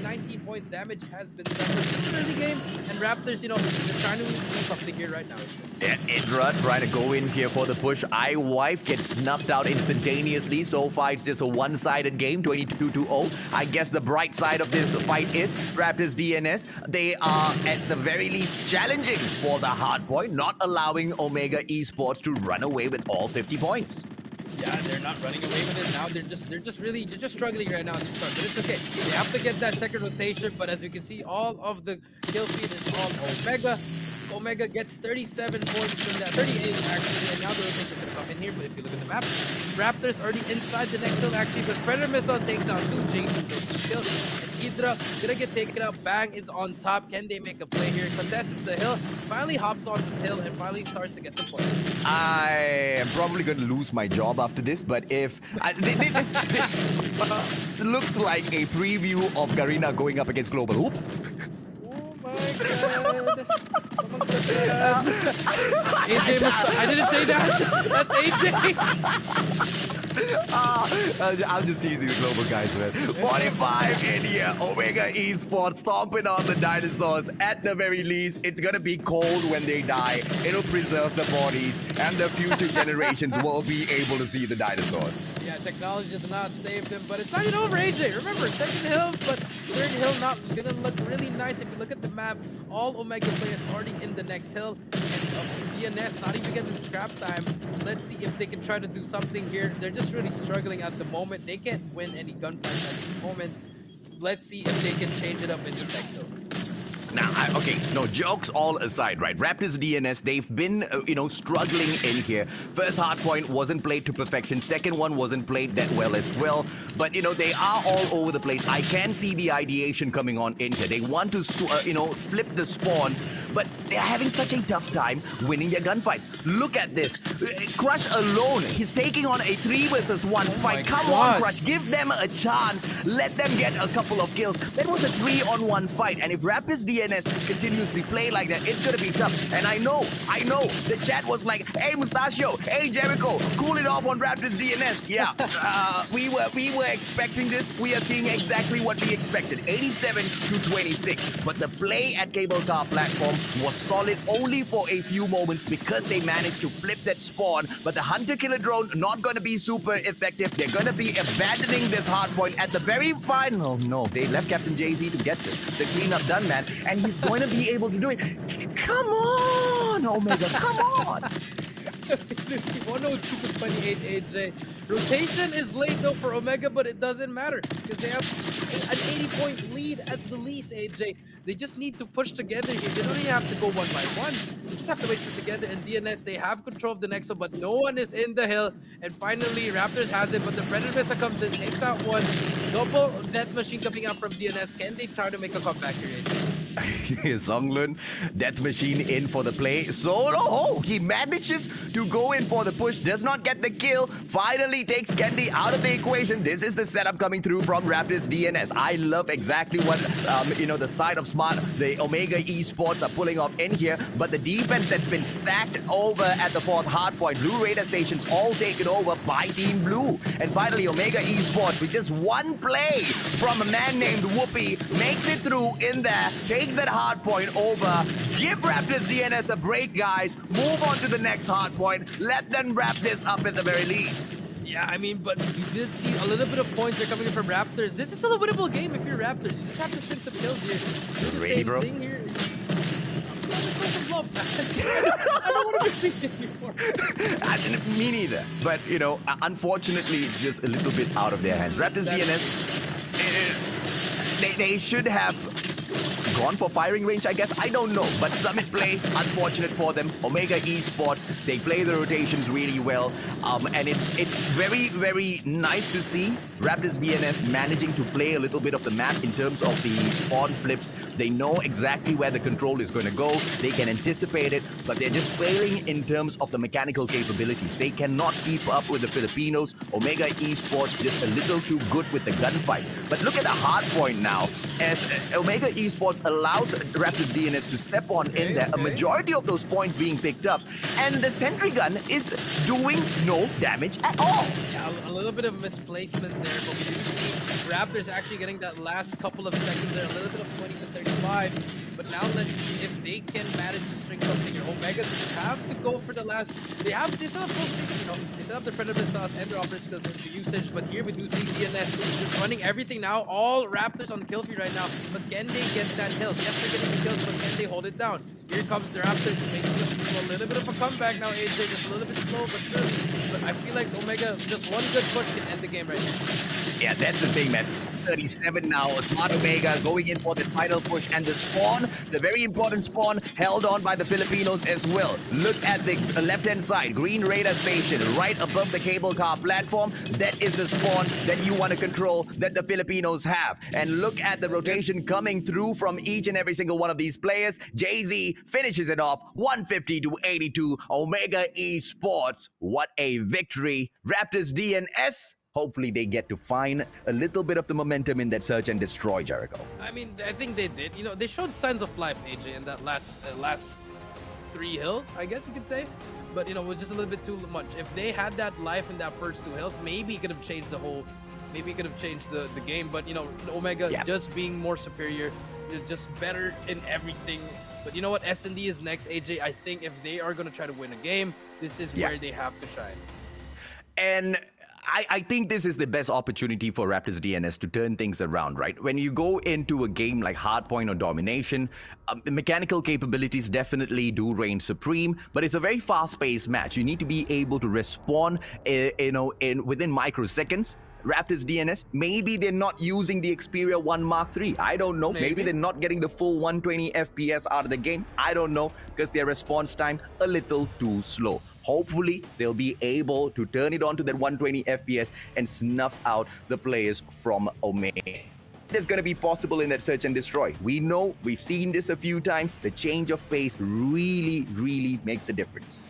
19 points damage has been suffered in the early game, and Raptors, you know, they're trying to do something here right now. Yeah, Idra trying to go in here for the push. iWife gets snuffed out instantaneously. So far, it's just a one-sided game, 22-0. I guess the bright side of this fight is Raptors.DNS. They are, at the very least, challenging for the hard point, not allowing Omega Esports to run away with all 50 points. Yeah, they're not running away with it now. They're just struggling right now at the start. But it's okay. They have to get that second rotation. But as you can see, all of the kill feed is on Omega. Omega gets 37 points from that, 38 actually, and now the rotation is going to come in here. But if you look at the map, Raptors already inside the next hill actually, but Predator Missile takes out 2 Jason those kills, and Hydra gonna get taken out. Bang is on top. Can they make a play here? Contests the hill, finally hops on the hill, and finally starts to get some points. I am probably going to lose my job after this, but if... it looks like a preview of Garena going up against Global. Oops. Oh my god. AJ I didn't say that. That's AJ. I'm just teasing the global guys, man. 45 in here. Omega Esports stomping on the dinosaurs. At the very least, it's gonna be cold when they die. It'll preserve the bodies, and the future generations will be able to see the dinosaurs. Yeah, technology does not save them, but it's not even over, AJ. Remember, second hill, but third hill not gonna look really nice. If you look at the map, all Omega players already in the next hill, and DNS not even getting scrap time. Let's see if they can try to do something here. They're just really struggling at the moment. They can't win any gunfights at the moment. Let's see if they can change it up in this next hill. Now, okay, no, jokes all aside, right? Raptors.DNS, they've been, struggling in here. First hard point wasn't played to perfection. Second one wasn't played that well as well. But, they are all over the place. I can see the ideation coming on in here. They want to, flip the spawns, but they're having such a tough time winning their gunfights. Look at this. Crush alone, he's taking on a 3 versus 1 fight. Come on, Crush, give them a chance. Let them get a couple of kills. That was a 3-on-1 fight, and if Raptors.DNS continuously play like that, it's gonna be tough. And I know, the chat was like, hey Mustachio, hey Jericho, cool it off on Raptors.DNS. Yeah, we were expecting this. We are seeing exactly what we expected, 87-26. But the play at Cable Car platform was solid only for a few moments because they managed to flip that spawn. But the Hunter Killer Drone not gonna be super effective. They're gonna be abandoning this hard point at the very final. No, they left Captain Jay-Z to get this. The cleanup done, man. And he's going to be able to do it. Come on, Omega, come on. 102 to 28, AJ. Rotation is late though for Omega, but it doesn't matter because they have an 80-point lead at the least, AJ. They just need to push together here. They don't even have to go one by one. They just have to wait for together. And DNS, they have control of the Nexo, but no one is in the hill. And finally, Raptors has it, but the Predator Missile comes in, takes out one. Double Death Machine coming out from DNS. Can they try to make a comeback here, AJ? Zonglun, Death Machine in for the play. Solo, he manages to go in for the push, does not get the kill, finally takes Candy out of the equation. This is the setup coming through from Raptors.DNS. I love exactly what, the side of Smart, the Omega Esports are pulling off in here, but the defense that's been stacked over at the 4th hardpoint, Blue Radar stations all taken over by Team Blue. And finally, Omega Esports, with just one play from a man named Whoopi, makes it through in there, takes that hard point over. Give Raptors.DNS a break, guys. Move on to the next hard point. Let them wrap this up at the very least. Yeah, I mean, but you did see a little bit of points are coming in from Raptors. This is still a winnable game if you're Raptors. You just have to spin some kills here. Do the Ready, same bro? thing here. show some love, man. I don't want to be beat anymore. Me neither. But, you know, unfortunately, it's just a little bit out of their hands. Raptors.DNS, they should have gone for firing range, I guess. I don't know. But Summit play, unfortunate for them. Omega Esports, they play the rotations really well. And it's very, very nice to see Raptors.DNS managing to play a little bit of the map in terms of the spawn flips. They know exactly where the control is going to go. They can anticipate it, but they're just failing in terms of the mechanical capabilities. They cannot keep up with the Filipinos. Omega Esports just a little too good with the gunfights. But look at the hard point now, as Omega Esports allows Raptors.DNS to step on in there. A majority of those points being picked up, and the sentry gun is doing no damage at all. Yeah, a little bit of misplacement there, but we do see Raptors actually getting that last couple of seconds there, a little bit of 20 to 35. But now let's see if they can manage to string something here. Omega just have to go for the last. They still have both, you know, they still have the Predator sauce and their offers skills into usage. But here we do see DNS just running everything now. All Raptors on kill feed right now. But can they get that hill? Yes, they're getting the kills, but can they hold it down? Here comes the Raptors making just a little bit of a comeback now. AJ just a little bit slow, but sure. But I feel like Omega just one good push can end the game right now. Yeah, that's the thing, man. 37 now. Smart Omega going in for the final push, and the spawn, the very important spawn, held on by the Filipinos as well. Look at the left-hand side, Green Radar Station, right above the cable car platform. That is the spawn that you want to control, that the Filipinos have. And look at the rotation coming through from each and every single one of these players. Jay-Z finishes it off, 150 to 82. Omega Esports, what a victory. Raptors.DNS, hopefully they get to find a little bit of the momentum in that search and destroy, Jericho. I mean, I think they did. You know, they showed signs of life, AJ, in that last 3 hills, I guess you could say. But, you know, it was just a little bit too much. If they had that life in that first 2 hills, maybe it could have changed the whole... Maybe it could have changed the game. But, you know, Omega just being more superior, just better in everything. But you know what? S&D is next, AJ. I think if they are going to try to win a game, this is where they have to shine. And I think this is the best opportunity for Raptors.DNS to turn things around, right? When you go into a game like Hardpoint or Domination, mechanical capabilities definitely do reign supreme, but it's a very fast-paced match. You need to be able to respond, within microseconds. Raptors.DNS, maybe they're not using the Xperia 1 Mark III. I don't know. Maybe they're not getting the full 120 FPS out of the game. I don't know, because their response time a little too slow. Hopefully, they'll be able to turn it on to that 120 FPS and snuff out the players from Omega. That's going to be possible in that search and destroy. We know, we've seen this a few times. The change of pace really, really makes a difference.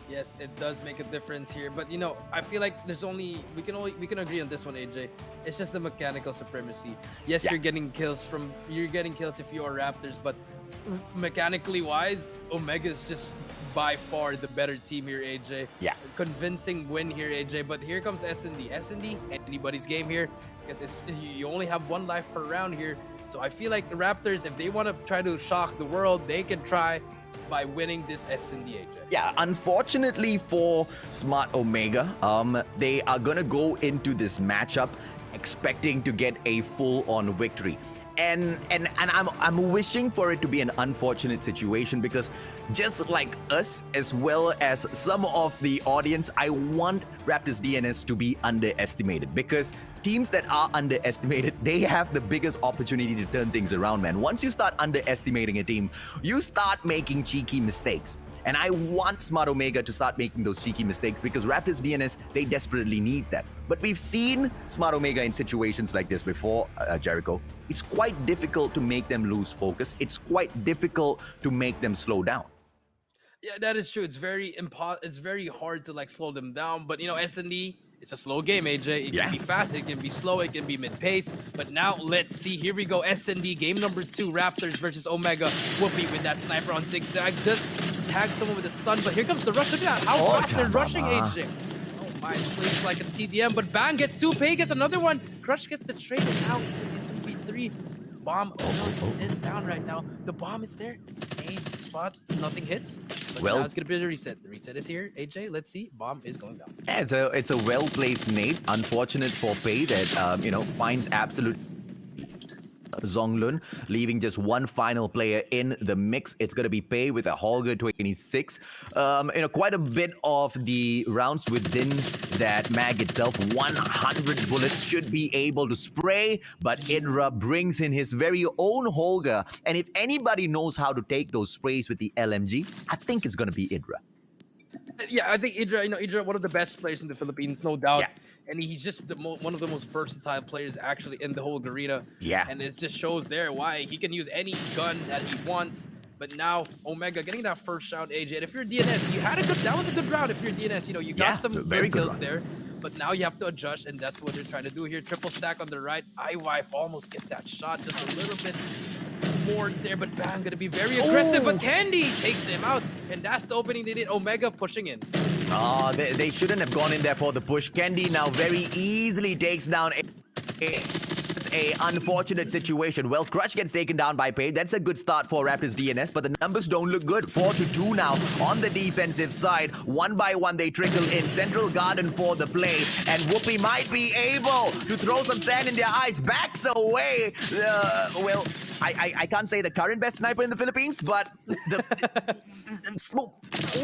Yes, it does make a difference here, but you know, I feel like there's only we can agree on this one, AJ. It's just the mechanical supremacy. Yes, you're getting kills if you are Raptors, but mechanically wise, Omega is just by far the better team here, AJ. Yeah. Convincing win here, AJ. But here comes S&D. S&D, anybody's game here, because you only have 1 life per round here. So I feel like the Raptors, if they want to try to shock the world, they can try by winning this S&D, AJ. Yeah, unfortunately for Smart Omega, they are gonna go into this matchup expecting to get a full-on victory. And I'm wishing for it to be an unfortunate situation, because just like us, as well as some of the audience, I want Raptors.DNS to be underestimated, because teams that are underestimated, they have the biggest opportunity to turn things around, man. Once you start underestimating a team, you start making cheeky mistakes. And I want Smart Omega to start making those cheeky mistakes, because Raptors.DNS, they desperately need that. But we've seen Smart Omega in situations like this before, Jericho. It's quite difficult to make them lose focus. It's quite difficult to make them slow down. Yeah, that is true. It's very hard to like slow them down. But you know, S&D, it's a slow game, AJ. It can be fast, it can be slow, it can be mid-pace. But now let's see. Here we go. S&D game number 2, Raptors versus Omega. Whoopi with that sniper on zigzag. Does tag someone with a stun, but here comes the rush. Look at that. How fast they're rushing, AJ. Oh my, it sleeps like a TDM, but Bang gets 2, Pay gets another one. Crush gets the trade, and now it's going to be 2v3. Bomb is down right now. The bomb is there. Main spot, nothing hits. But now it's gonna be the reset. The reset is here. AJ, let's see. Bomb is going down. Yeah, it's a well-placed nade. Unfortunate for Pei that finds absolute Zonglun, leaving just one final player in the mix. It's going to be Pei with a Holger 26. Quite a bit of the rounds within that mag itself. 100 bullets should be able to spray, but Idra brings in his very own Holger. And if anybody knows how to take those sprays with the LMG, I think it's going to be Idra. Yeah, I think Idra, one of the best players in the Philippines, no doubt. Yeah. And he's just one of the most versatile players actually in the whole Garena. Yeah. And it just shows there why he can use any gun that he wants. But now Omega getting that first round, AJ. And if you're DNS, that was a good round. If you're DNS, you got some very good kills there. But now you have to adjust, and that's what they're trying to do here. Triple stack on the right. iWife almost gets that shot just a little bit more there, but Bang gonna be very aggressive. But Candy takes him out, and that's the opening they did. Omega pushing in. Oh, they shouldn't have gone in there for the push. Candy now very easily takes down a unfortunate situation. Well, Crush gets taken down by Pei. That's a good start for Raptors.DNS, but the numbers don't look good. 4-2 now on the defensive side. One by one, they trickle in. Central Garden for the play, and Whoopi might be able to throw some sand in their eyes. Backs away. I can't say the current best sniper in the Philippines, but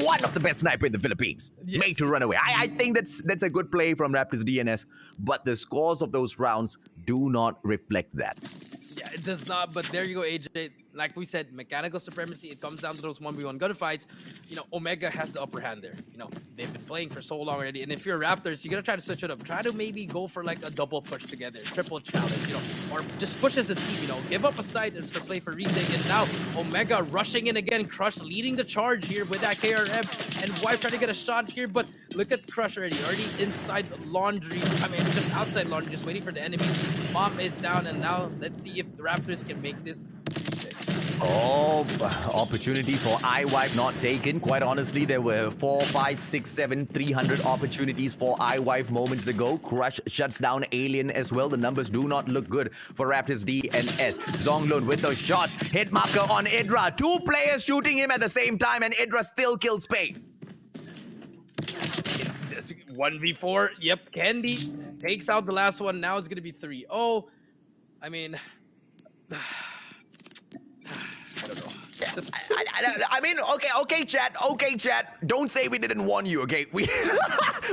one of the best sniper in the Philippines. Yes. Made to run away. I think that's a good play from Raptors.DNS, but the scores of those rounds do not reflect that. Yeah, it does not, but there you go, AJ. Like we said, mechanical supremacy, it comes down to those 1v1 gunfights. Omega has the upper hand there. They've been playing for so long already, and if you're Raptors, you gotta try to switch it up. Try to maybe go for like a double push together, triple challenge, or just push as a team, give up a side and play for retake. And now Omega rushing in again, Crush leading the charge here with that KRM, and Wife trying to get a shot here, but look at Crush already inside Laundry. Just outside Laundry, just waiting for the enemies. Bomb is down, and now let's see if the Raptors can make this. Oh, opportunity for iWife not taken. Quite honestly, there were 4, 5, 6, 7, 300 opportunities for iWife moments ago. Crush shuts down Alien as well. The numbers do not look good for Raptors.DNS. Zonglun with those shots. Hit marker on Idra. 2 players shooting him at the same time, and Idra still kills Pei. 1v4. Yep, Candy takes out the last one. Now it's going to be 3-0. I don't know. Okay, chat. Don't say we didn't warn you, okay?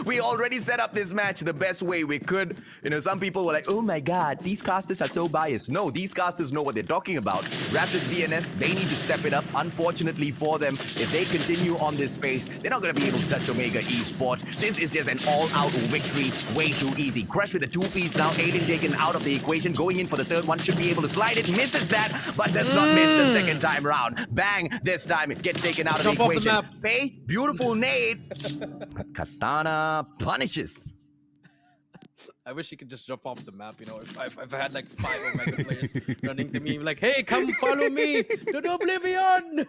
We already set up this match the best way we could. Some people were like, oh my god, these casters are so biased. No, these casters know what they're talking about. Raptors.DNS, they need to step it up. Unfortunately for them, if they continue on this pace, they're not going to be able to touch Omega Esports. This is just an all-out victory. Way too easy. Crush with a 2-piece now. Alien taken out of the equation. Going in for the third one. Should be able to slide it. Misses that, but does not miss the second time round. Bang, this time it gets taken out of the equation. Pei, beautiful nade. Katana punishes. I wish he could just jump off the map, if I had like 5 Omega players running to me like, hey, come follow me to Oblivion.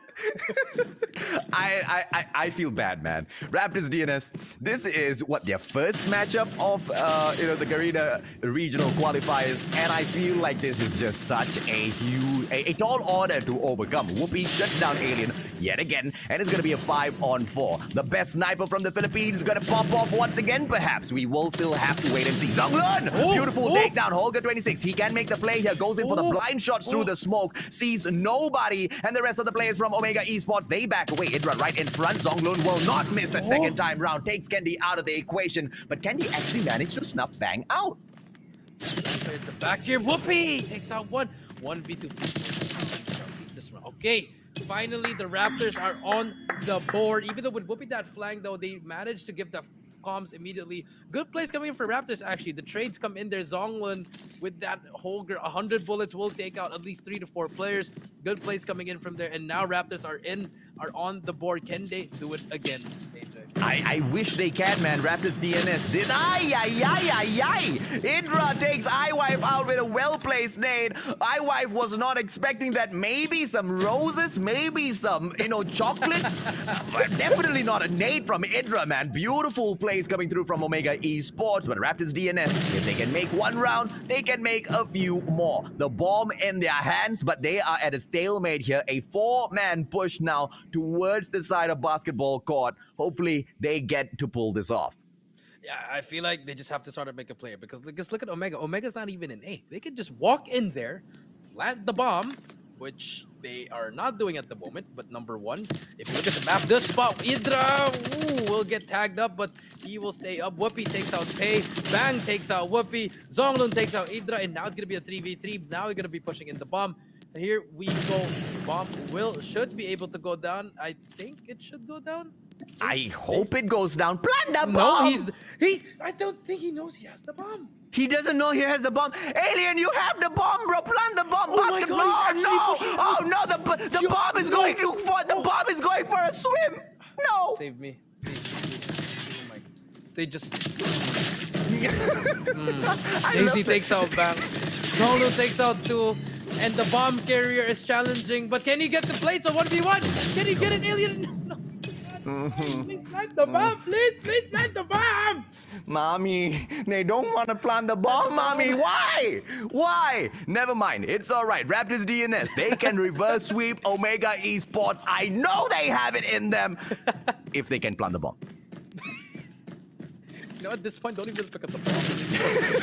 I feel bad, man. Raptors.DNS, this is their first matchup of the Garena regional qualifiers, and I feel like this is just such a tall order to overcome. Whoopi shuts down Alien yet again, and it's gonna be a 5-on-4. The best sniper from the Philippines is gonna pop off once again, perhaps. We will still have to wait and see. Zonglun! Beautiful takedown. Holger 26. He can make the play here. Goes in for the blind shots through the smoke. Sees nobody. And the rest of the players from Omega Esports, they back away. Idra right in front. Zonglun will not miss that second time round. Takes Candy out of the equation. But Candy actually managed to snuff Bang out. The back here. Whoopi takes out 1v2. Okay. Finally, the Raptors are on the board. Even though with Whoopi that flank, though, they managed to give the comms immediately. Good plays coming in for Raptors, actually. The trades come in there. Zonglun with that Holger, 100 bullets will take out at least 3 to 4 players. Good plays coming in from there. And now Raptors are on the board. Can they do it again, AJ? I wish they can, man. Raptors.DNS. This. Idra takes iWife out with a well-placed nade. iWife was not expecting that. Maybe some roses, maybe some, chocolates. But definitely not a nade from Idra, man. Beautiful plays coming through from Omega Esports. But Raptors.DNS, if they can make one round, they can make a few more. The bomb in their hands, but they are at a stalemate here. A 4-man push now towards the side of basketball court. Hopefully, they get to pull this off. Yeah, I feel like they just have to start to make a player because look at Omega. Omega's not even an A. They can just walk in there, plant the bomb, which they are not doing at the moment. But number one, if you look at the map, this spot, Idra will get tagged up, but he will stay up. Whoopi takes out Pei. Bang takes out Whoopi. Zonglun takes out Idra, and now it's gonna be a 3v3. Now we're gonna be pushing in the bomb. Here we go. Bomb should be able to go down. I think it should go down. I hope it goes down. Plant the bomb! No, I don't think he knows he has the bomb. He doesn't know he has the bomb. Alien, you have the bomb, bro. Plant the bomb. Oh my God, he's actually no! Oh no! The bomb is going for a swim. No! Save me, please. Oh my! They just. Daisy takes out Bang. Solo takes out 2. And the bomb carrier is challenging, but can he get the plates on 1v1? Can he get it, Alien? No. Please plant the bomb, please plant the bomb! Mommy, they don't want to plant the bomb, Mommy. Why? Why? Never mind. It's all right. Raptors.DNS, they can reverse sweep Omega Esports. I know they have it in them if they can plant the bomb. You know, at this point, don't even pick up the bomb.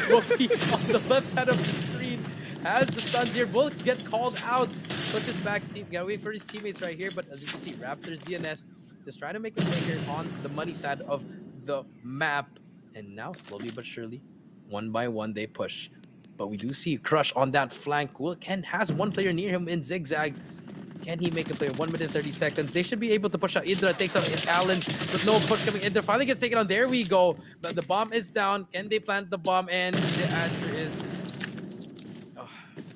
Will be on the left side of the screen. As the Suns here will get called out. Pushes back team. Gotta wait for his teammates right here. But as you can see, Raptors.DNS just trying to make a play here on the money side of the map. And now, slowly but surely, one by one, they push. But we do see Crush on that flank. Will Ken has one player near him in Zigzag. Can he make a play? 1 minute and 30 seconds. They should be able to push out. Idra takes out Allen with no push coming. Idra finally gets taken on. There we go. But the bomb is down. Can they plant the bomb? And the answer is...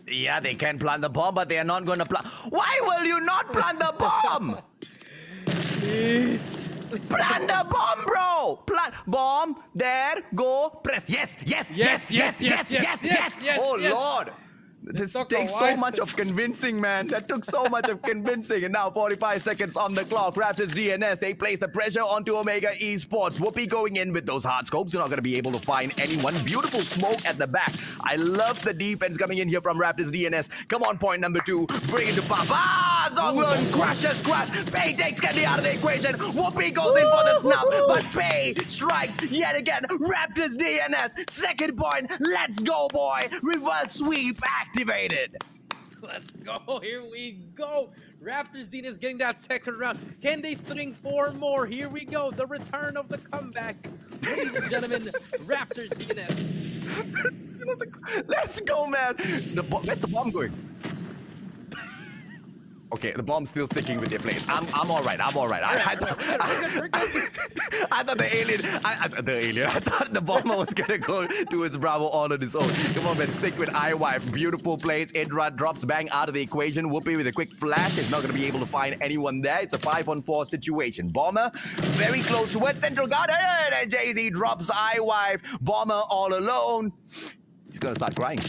Yeah, they can plant the bomb, but they are not going to plant. Why will you not plant the bomb? Please. Plant the bomb, bro. Plant bomb. There, go, press. Yes. Oh, Lord. This takes so much of convincing, man. That took so much of convincing. And now 45 seconds on the clock. Raptors.DNS, they place the pressure onto Omega Esports. Whoopi going in with those hard scopes. You're not going to be able to find anyone. Beautiful smoke at the back. I love the defense coming in here from Raptors.DNS. Come on, point number 2. Bring it to Pop. Zonglun crushes. Pei takes Candy out of the equation. Whoopi goes in for the snap. But Pei strikes yet again. Raptors.DNS, second point. Let's go, boy. Reverse sweep activated. Let's go. Here we go. Raptors.DNS getting that second round. Can they string 4 more? Here we go. The return of the comeback. Ladies and gentlemen, Raptors.DNS. Let's go, man. Where's the bomb going? Okay, the bomb's still sticking with their place. I'm all right. I thought the alien. I thought the bomber was gonna go towards Bravo all on his own. Come on, man, stick with iWife. Beautiful plays. Idra drops Bang out of the equation. Whoopi with a quick flash is not gonna be able to find anyone there. It's a 5-on-4 situation. Bomber very close towards central guard. And Jay-Z drops iWife. Bomber all alone. He's gonna start crying.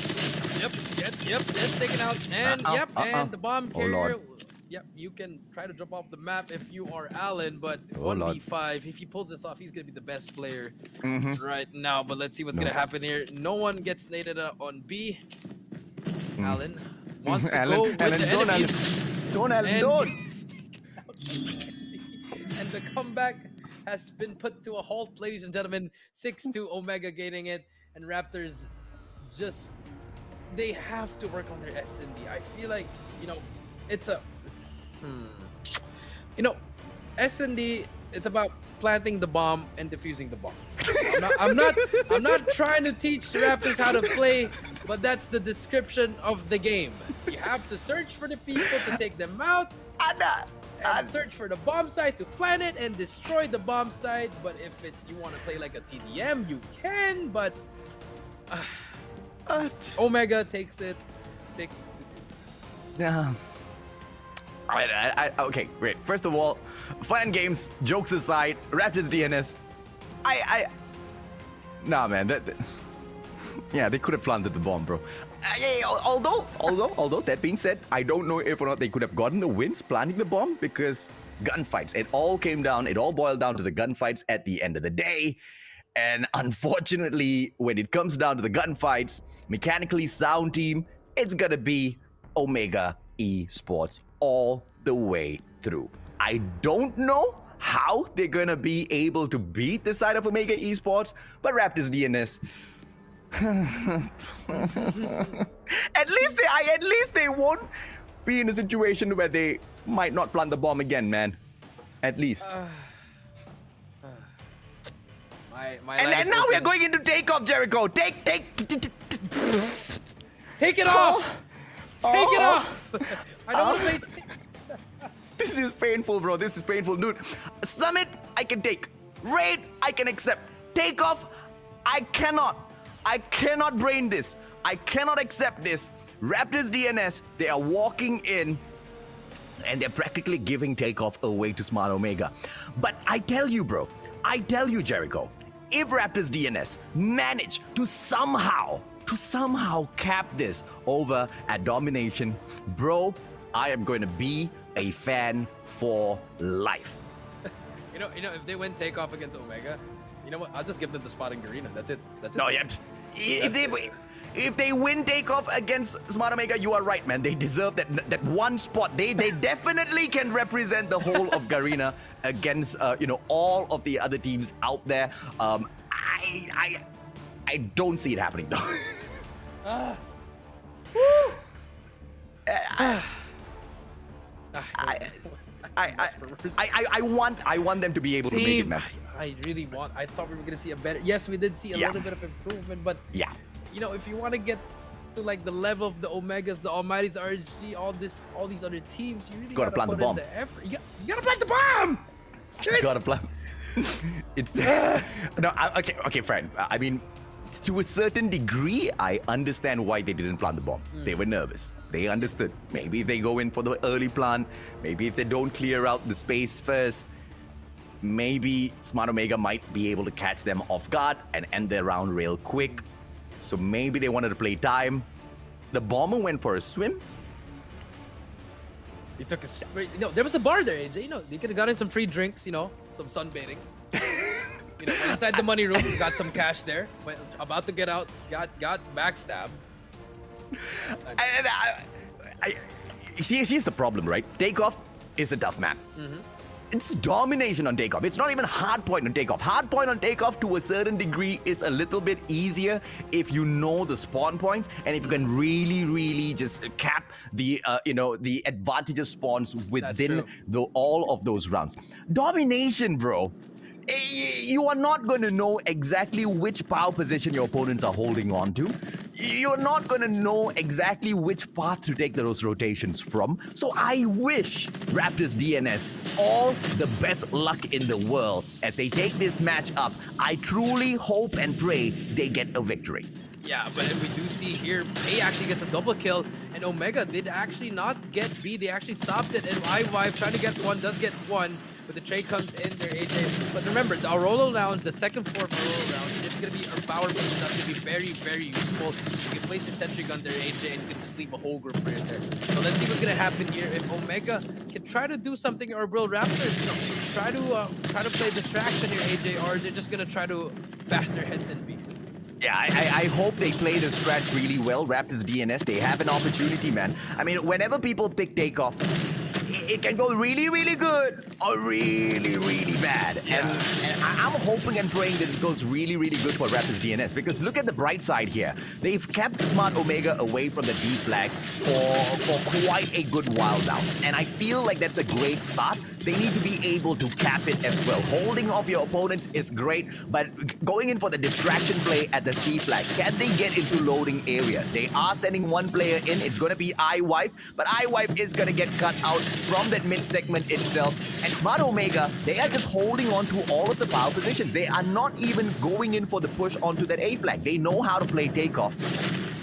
Yep. It's taken out. And and the bomb carrier. Yep, you can try to jump off the map if you are Allen, but 1v5, if he pulls this off, he's going to be the best player right now. But let's see what's going to happen here. No one gets naded on B. Allen wants to go with the enemies. Don't. And the comeback has been put to a halt, ladies and gentlemen. 6-2 Omega gaining it. And Raptors just, they have to work on their S&D. I feel like, it's a... S&D, it's about planting the bomb and defusing the bomb. I'm not trying to teach the Raptors how to play, but that's the description of the game. You have to search for the people to take them out, and search for the bomb site to plant it and destroy the bomb site. But if you want to play like a TDM, you can, but Omega takes it 6-2. Yeah. Okay, great. First of all, fun and games, jokes aside, Raptors.DNS. Nah, man. Yeah, they could have planted the bomb, bro. Although that being said, I don't know if or not they could have gotten the wins planting the bomb because gunfights. It all boiled down to the gunfights at the end of the day. And unfortunately, when it comes down to the gunfights, mechanically sound team, it's gonna be Omega Esports all the way through. I don't know how they're gonna be able to beat the side of Omega Esports, but Raptors.DNS, At least they won't be in a situation where they might not plant the bomb again, man. At least. And now we're going into takeoff, Jericho. Take it off. Take it off. I don't want to play. This is painful, bro. This is painful, dude. Summit, I can take. Raid, I can accept. Takeoff, I cannot brain this. I cannot accept this. Raptors.DNS, they are walking in and they're practically giving takeoff away to Smart Omega. But I tell you, bro, Jericho, if Raptors.DNS manage to somehow cap this over at Domination, bro, I am going to be a fan for life. You know, if they win takeoff against Omega, you know what? I'll just give them the spot in Garena. That's it. No, yeah. If they win takeoff against Smart Omega, you are right, man. They deserve that one spot. They definitely can represent the whole of Garena against all of the other teams out there. I don't see it happening though. I want them to be able to make it, man. I really want. I thought we were gonna see a better. Yes, we did see a little bit of improvement, but yeah, if you want to get to like the level of the Omegas, the Almighties, RG, all these other teams, you really gotta plant the put bomb. in the effort. You gotta plant the bomb. Gotta plant. It's okay, friend. I mean, to a certain degree, I understand why they didn't plant the bomb. They were nervous. They understood. Maybe if they go in for the early plant, maybe if they don't clear out the space first, maybe Smart Omega might be able to catch them off guard and end their round real quick. So maybe they wanted to play time. The bomber went for a swim. He took a straight. There was a bar there, AJ. They could have gotten some free drinks. Some sunbathing. Inside the money room, got some cash there. But about to get out, got backstabbed. And here's the problem, right? Takeoff is a tough map. It's domination on takeoff. It's not even hardpoint on takeoff. Hardpoint on takeoff to a certain degree is a little bit easier if you know the spawn points and if you can really just cap the the advantageous spawns within all of those rounds. Domination, bro. You are not going to know exactly which power position your opponents are holding on to. You're not going to know exactly which path to take those rotations from. So I wish Raptors.DNS all the best luck in the world as they take this match up. I truly hope and pray they get a victory. Yeah, but we do see here, A actually gets a double kill, and Omega did actually not get B. They actually stopped it, and iWife trying to get one, does get one, but the trade comes in there, AJ. But remember, the Aurora rounds, the second floor Aurora rounds, it's going to be a power boost that's going to be very, very useful. You can place the sentry gun there, AJ, and you can just leave a whole group right there. So let's see what's going to happen here. If Omega can try to do something, or Brill Raptors, try to play distraction here, AJ, or they're just going to try to bash their heads in B. Yeah, I hope they play the strats really well. Raptors.DNS, they have an opportunity, man. I mean, whenever people pick takeoff, it can go really, really good or really, really bad. Yeah. And I'm hoping and praying that this goes really, really good for Raptors.DNS because look at the bright side here. They've kept Smart Omega away from the D flag for quite a good while now. And I feel like that's a great start. They need to be able to cap it as well. Holding off your opponents is great, but going in for the distraction play at the C flag, can they get into loading area? They are sending one player in. It's going to be iWife, but iWife is going to get cut out from that mid segment itself. And Smart Omega, they are just holding on to all of the power positions. They are not even going in for the push onto that A flag. They know how to play takeoff.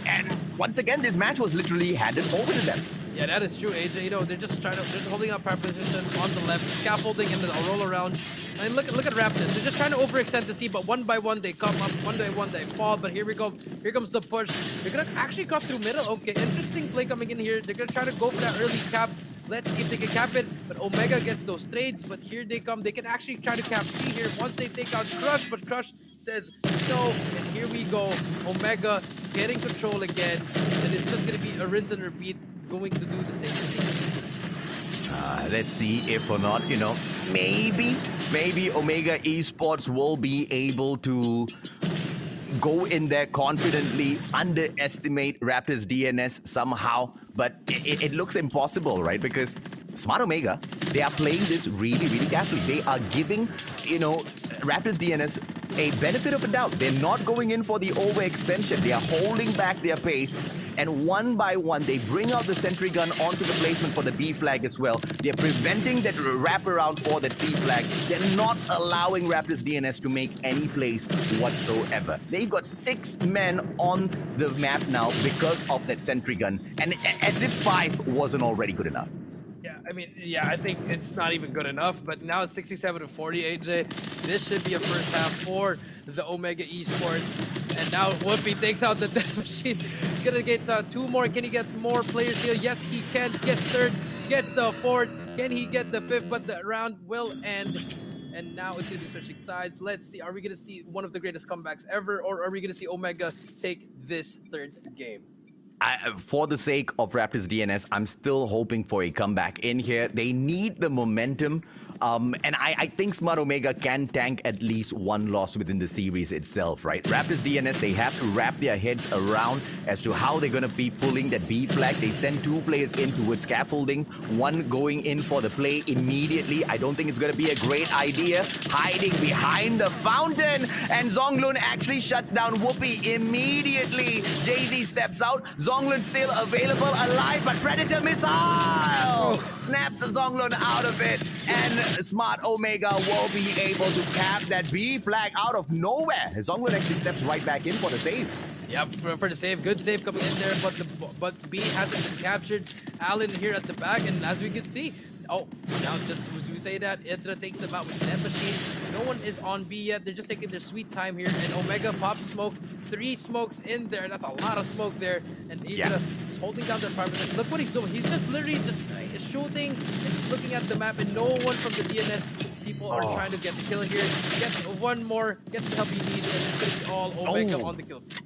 And once again, this match was literally handed over to them. Yeah, that is true, AJ. They're just holding up power position on the left, scaffolding in the roll around. And look at Raptors. They're just trying to overextend the C, but one by one they come up, one by one they fall. But here we go. Here comes the push. They're gonna actually cut through middle. Okay, interesting play coming in here. They're gonna try to go for that early cap. Let's see if they can cap it. But Omega gets those trades. But here they come. They can actually try to cap C here once they take out Crush. But Crush says no. And here we go. Omega getting control again. And it's just gonna be a rinse and repeat. Going to do the same thing. Let's see if or not, maybe Omega Esports will be able to go in there confidently, underestimate Raptors DNS somehow, but it looks impossible, right? Because Smart Omega, they are playing this really, really carefully. They are giving, Raptors DNS a benefit of a doubt. They're not going in for the overextension. They are holding back their pace. And one by one, they bring out the sentry gun onto the placement for the B flag as well. They're preventing that wraparound for the C flag. They're not allowing Raptors DNS to make any plays whatsoever. They've got 6 men on the map now because of that sentry gun. And as if 5 wasn't already good enough. I think it's not even good enough, but now it's 67 to 40, AJ. This should be a first half for the Omega Esports. And now Whoopi takes out the death machine. Gonna get 2 more. Can he get more players here? Yes, he can. Gets 3rd, gets the 4th. Can he get the 5th? But the round will end. And now it's gonna be switching sides. Let's see, are we gonna see one of the greatest comebacks ever, or are we gonna see Omega take this 3rd game? For the sake of Raptors DNS, I'm still hoping for a comeback in here. They need the momentum. And I think Smart Omega can tank at least 1 loss within the series itself, right? Raptors DNS, they have to wrap their heads around as to how they're going to be pulling that B flag. They send 2 players in towards scaffolding, 1 going in for the play immediately. I don't think it's going to be a great idea. Hiding behind the fountain. And Zonglun actually shuts down Whoopi immediately. Jay-Z steps out. Zonglun still available, alive, but Predator missile snaps Zonglun out of it. And Smart Omega will be able to cap that B flag out of nowhere. Zonglun actually steps right back in for the save. Yep, for the save. Good save coming in there, but B hasn't been captured. Allen here at the back, and as we can see, now just as you say that, Idra takes them out with the net machine. No one is on B yet. They're just taking their sweet time here, and Omega pops smoke. 3 smokes in there. That's a lot of smoke there. And Idra is holding down the apartment. Look what he's doing. He's just literally just shooting and just looking at the map, and no one from the DNS people are trying to get the kill here. Gets 1 more, gets the help he needs, and it's going to be all Omega on the kill feed.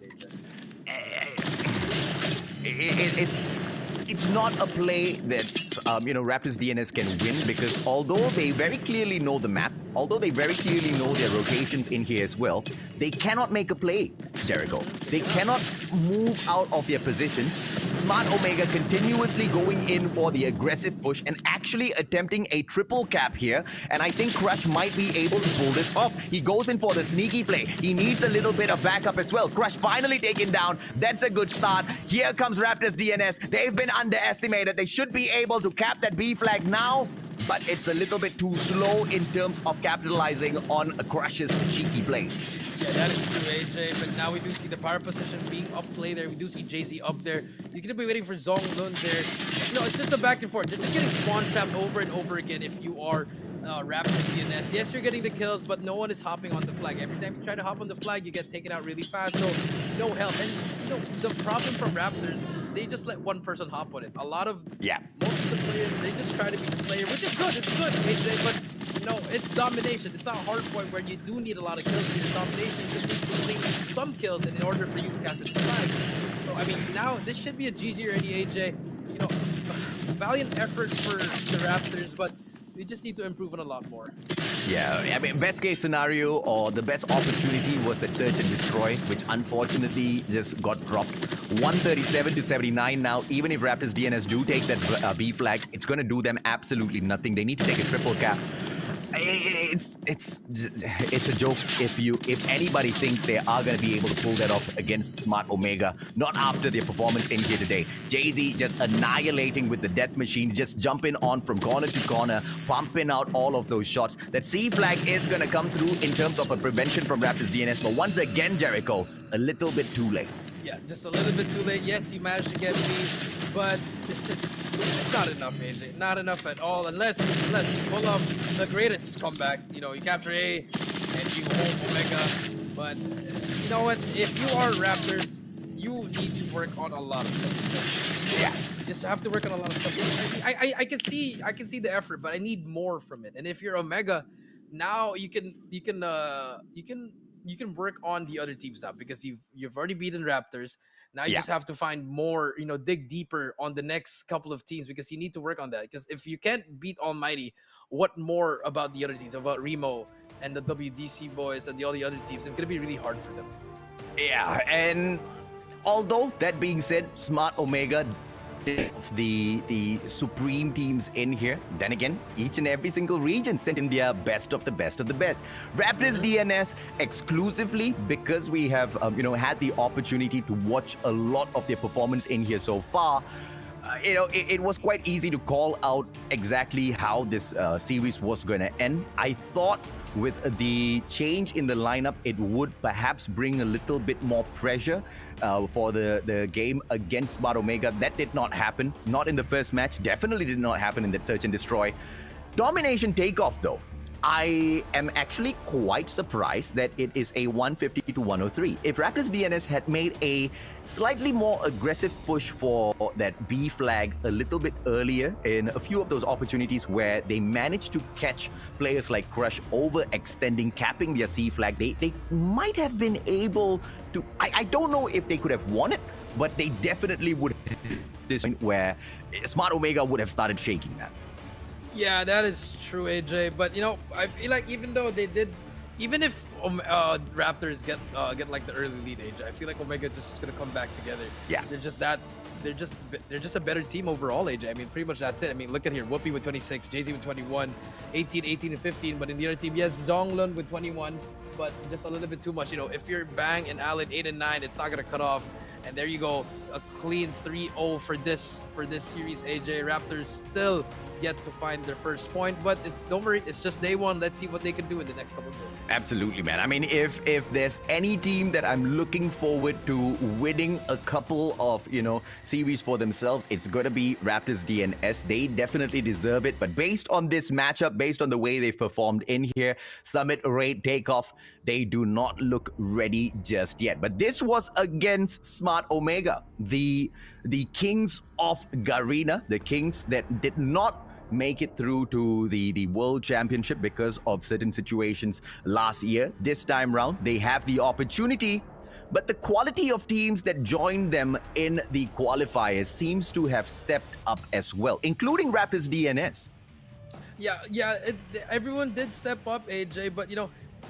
It's not a play that Raptors DNS can win, because although they very clearly know the map, although they very clearly know their rotations in here as well, they cannot make a play, Jericho. They cannot move out of their positions. Smart Omega continuously going in for the aggressive push and actually attempting a triple cap here. And I think Crush might be able to pull this off. He goes in for the sneaky play. He needs a little bit of backup as well. Crush finally taken down. That's a good start. Here comes Raptors DNS. They've been underestimated. They should be able to cap that B flag now, but it's a little bit too slow in terms of capitalizing on Crush's cheeky play. Yeah, that is true, AJ, but now we do see the power position being up play there. We do see Jay-Z up there. He's going to be waiting for Zonglun there. It's just a back and forth. They're just getting spawn trapped over and over again if you are Raptors DNS. Yes, you're getting the kills, but no one is hopping on the flag. Every time you try to hop on the flag, you get taken out really fast, so no help. And, the problem from Raptors, they just let 1 person hop on it. Most of the players, they just try to be the slayer, which is good. It's good, AJ, but it's domination. It's not hardpoint where you do need a lot of kills. It's domination. You just need to make some kills in order for you to capture the flag. So, now this should be a GG already, AJ. Valiant effort for the Raptors, but we just need to improve on a lot more. Yeah, best case scenario or the best opportunity was that search and destroy, which unfortunately just got dropped. 137 to 79 now. Even if Raptors DNS do take that B flag, it's going to do them absolutely nothing. They need to take a triple cap. It's a joke if anybody thinks they are going to be able to pull that off against Smart Omega. Not after their performance in here today. Jay-Z just annihilating with the death machine, just jumping on from corner to corner, pumping out all of those shots. That C flag is going to come through in terms of a prevention from Raptors DNS, but once again, Jericho, a little bit too late. Yeah, just a little bit too late. Yes, you managed to get me, but it's not enough, AJ. Not enough at all, unless you pull off the greatest comeback. You capture A and you hold Omega. But you know what? If you are Raptors, you need to work on a lot of stuff. Yeah, you just have to work on a lot of stuff. I can see the effort, but I need more from it. And if you're Omega, now you can work on the other teams now, because you've already beaten Raptors. Now you just have to find more, dig deeper on the next couple of teams, because you need to work on that. Because if you can't beat Almighty, what more about the other teams, about Rimo and the WDC boys and all the other teams? It's going to be really hard for them. Yeah, and although that being said, Smart Omega the supreme teams in here. Then again, each and every single region sent in their best of the best of the best. Raptors.DNS exclusively because we have had the opportunity to watch a lot of their performance in here so far. It was quite easy to call out exactly how this series was going to end. I thought with the change in the lineup, it would perhaps bring a little bit more pressure for the game against Smart Omega. That did not happen. Not in the first match. Definitely did not happen in that Search and Destroy. Domination takeoff, though. I am actually quite surprised that it is a 150 to 103. If Raptors.DNS had made a slightly more aggressive push for that B flag a little bit earlier in a few of those opportunities where they managed to catch players like Crush overextending, capping their C flag, they might have been able to... I don't know if they could have won it, but they definitely would have this point where Smart Omega would have started shaking that. Yeah, that is true, AJ. But I feel like even though they did, even if Raptors get like the early lead, AJ, I feel like Omega just gonna come back together. Yeah, they're just a better team overall, AJ. I mean, pretty much that's it. I mean, look at here, Whoopi with 26, Jay-Z with 21, 18, and 15. But in the other team, yes, Zonglun with 21, but just a little bit too much. If you're Bang and Allen 8 and 9, it's not gonna cut off. And there you go, a clean 3-0 for this series, AJ. Raptors still yet to find their first point, but don't worry, it's just day one. Let's see what they can do in the next couple of days. Absolutely, man. I mean, if there's any team that I'm looking forward to winning a couple of series for themselves, it's gonna be Raptors.DNS. They definitely deserve it. But based on this matchup, based on the way they've performed in here, Summit, Raid, Takeoff, they do not look ready just yet. But this was against Smart Omega, the kings of Garena, the kings that did not make it through to the World Championship because of certain situations last year. This time round, they have the opportunity, but the quality of teams that joined them in the qualifiers seems to have stepped up as well, including Raptors.DNS. Yeah, everyone did step up, AJ, but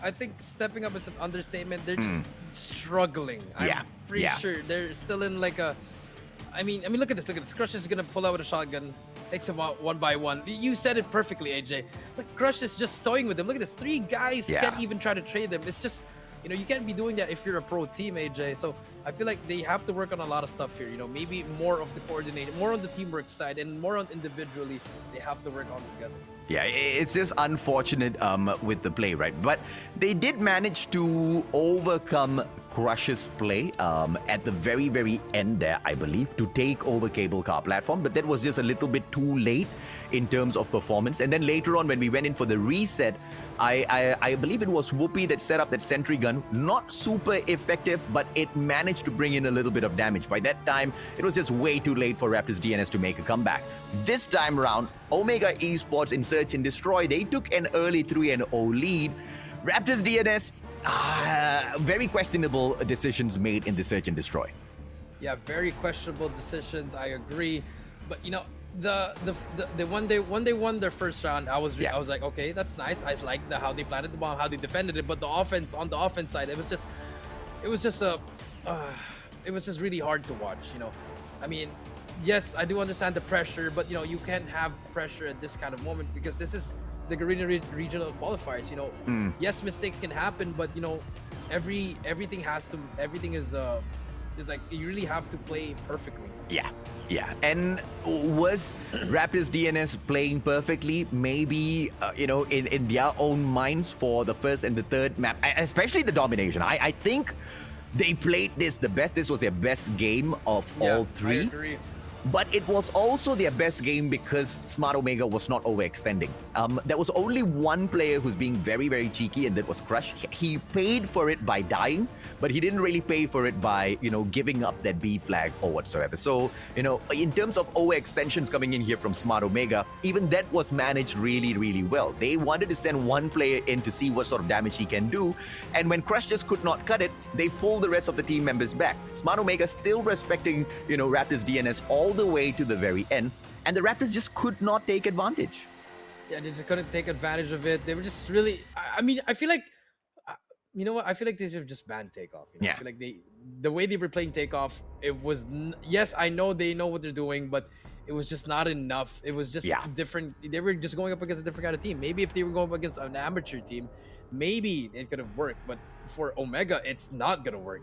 I think stepping up is an understatement. They're just struggling. I'm pretty sure they're still in like a... I mean, look at this. Crush is gonna pull out with a shotgun, takes him out one by one. You said it perfectly, AJ. But Crush is just toying with them. Look at this. 3 guys can't even try to trade them. It's just, you can't be doing that if you're a pro team, AJ. So I feel like they have to work on a lot of stuff here. Maybe more of the coordination, more on the teamwork side, and more on individually. They have to work on together. Yeah, it's just unfortunate with the play, right? But they did manage to overcome Crush's play at the very, very end there, I believe, to take over Cable Car platform. But that was just a little bit too late in terms of performance. And then later on, when we went in for the reset, I believe it was Whoopi that set up that sentry gun. Not super effective, but it managed to bring in a little bit of damage. By that time, it was just way too late for Raptors.DNS to make a comeback. This time around, Omega Esports in Search and Destroy, they took an early 3-0 lead. Raptors.DNS, very questionable decisions made in the Search and Destroy. Yeah, very questionable decisions. I agree, but when they won their first round, I was like, okay, that's nice. I like how they planted the bomb, how they defended it. But on the offense side, it was just really hard to watch. I mean, yes, I do understand the pressure, but you can't have pressure at this kind of moment because this is the Garena regional qualifiers. Yes, mistakes can happen, but everything is it's like you really have to play perfectly. Yeah. And was Raptors.DNS playing perfectly? Maybe, in their own minds for the first and the third map, especially the domination. I think they played this the best. This was their best game of all 3. I agree. But it was also their best game because Smart Omega was not overextending. There was only one player who's being very, very cheeky, and that was Crush. He paid for it by dying, but he didn't really pay for it by, giving up that B flag or whatsoever. So, in terms of overextensions coming in here from Smart Omega, even that was managed really, really well. They wanted to send one player in to see what sort of damage he can do. And when Crush just could not cut it, they pulled the rest of the team members back. Smart Omega still respecting, Raptors.DNS all the way to the very end, and the Raptors just could not take advantage. Yeah, they just couldn't take advantage of it. They were just really... I mean, I feel like You know what? I feel like they should have just banned Takeoff. You know? Yeah. I feel like the way they were playing Takeoff, it was yes, I know they know what they're doing, but it was just not enough. It was just different. They were just going up against a different kind of team. Maybe if they were going up against an amateur team, maybe it could have worked. But for Omega, it's not gonna work.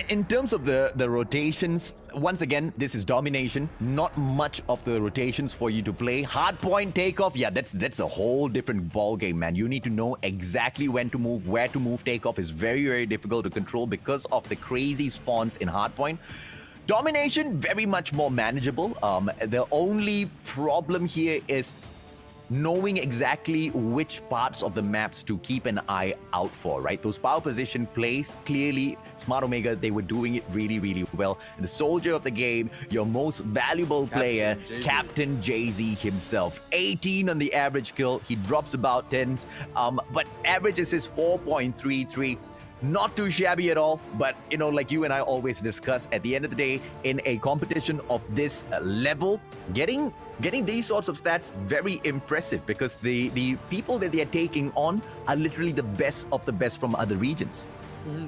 In terms of the rotations, once again, this is domination. Not much of the rotations for you to play. Hardpoint, Takeoff, yeah, that's a whole different ball game, man. You need to know exactly when to move, where to move. Takeoff is very, very difficult to control because of the crazy spawns in Hardpoint. Domination, very much more manageable. The only problem here is knowing exactly which parts of the maps to keep an eye out for, right? Those power position plays, clearly, Smart Omega, they were doing it really, really well. And the soldier of the game, your most valuable player, Captain Jay-Z himself. 18 on the average kill. He drops about 10s, but averages is 4.33. Not too shabby at all, but you know, like you and I always discuss, at the end of the day, in a competition of this level, getting these sorts of stats very impressive because the people that they are taking on are literally the best of the best from other regions.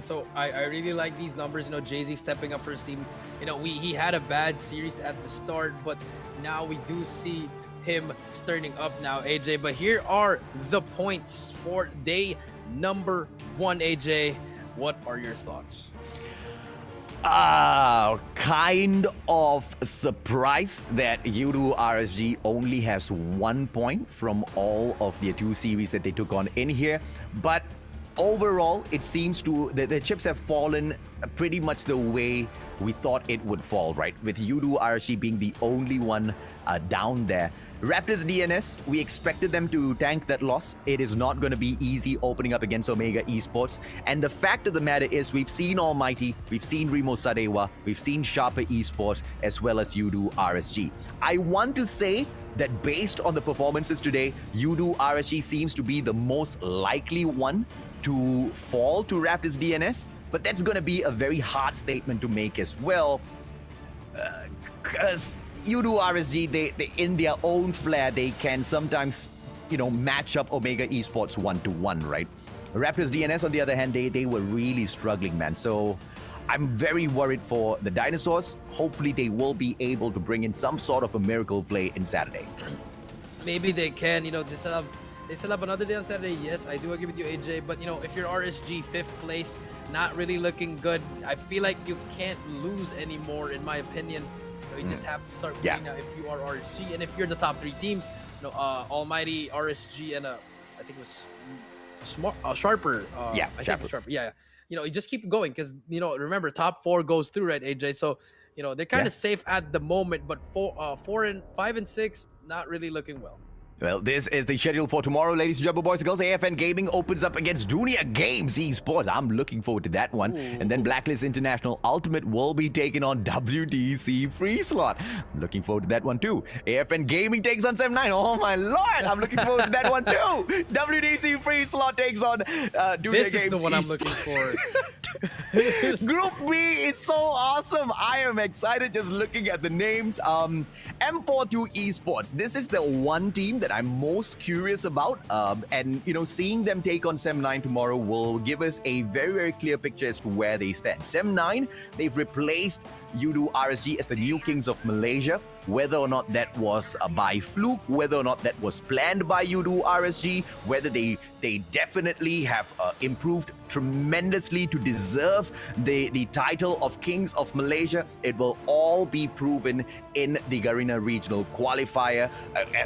So I really like these numbers. You know, Jay-Z stepping up for his team. You know, he had a bad series at the start, but now we do see him starting up now, AJ. But here are the points for day number 1, AJ. What are your thoughts? Kind of surprised that U2 RSG only has 1 point from all of their 2 series that they took on in here. But overall, it seems to the chips have fallen pretty much the way we thought it would fall, right? With U2 RSG being the only one down there. Raptors.DNS, we expected them to tank that loss. It is not going to be easy opening up against Omega Esports. And the fact of the matter is we've seen ALMGHTY, we've seen Rimo Sadewa, we've seen Sharper Esports, as well as U2 RSG. I want to say that based on the performances today, U2 RSG seems to be the most likely one to fall to Raptors.DNS. But that's going to be a very hard statement to make as well. Because U2 RSG, they in their own flair, they can sometimes, you know, match up Omega Esports 1-to-1, right? Raptors.DNS, on the other hand, they were really struggling, man. So I'm very worried for the Dinosaurs. Hopefully they will be able to bring in some sort of a miracle play in Saturday. Maybe they can, you know, they still have another day on Saturday. Yes, I do agree with you, AJ. But, you know, if you're RSG 5th place, not really looking good, I feel like you can't lose anymore, in my opinion. You just have to start winning now if you are RSG. And if you're the top 3 teams, you know, ALMGHTY, RSG, and I think it was Sharper. Sharper. Yeah. You know, you just keep going because, you know, remember, top 4 goes through, right, AJ? So, you know, they're kind of safe at the moment, but 5 and 6, not really looking well. Well, this is the schedule for tomorrow, ladies and gentlemen, boys and girls. AFN Gaming opens up against Dunia Games Esports. I'm looking forward to that one. And then Blacklist International Ultimate will be taking on WDC Free Slot. I'm looking forward to that one too. AFN Gaming takes on 7-9. Oh my lord, I'm looking forward to that one too. WDC Free Slot takes on Dunia Games. This is the one I'm looking for. Group B is so awesome. I am excited just looking at the names. M42 Esports. This is the one team that I'm most curious about. And, you know, seeing them take on 7-9 tomorrow will give us a very, very clear picture as to where they stand. 7-9, they've replaced U2 RSG as the new kings of Malaysia. Whether or not that was by fluke, whether or not that was planned by U2 RSG, whether they definitely have improved tremendously to deserve the title of Kings of Malaysia, it will all be proven in the Garena Regional Qualifier.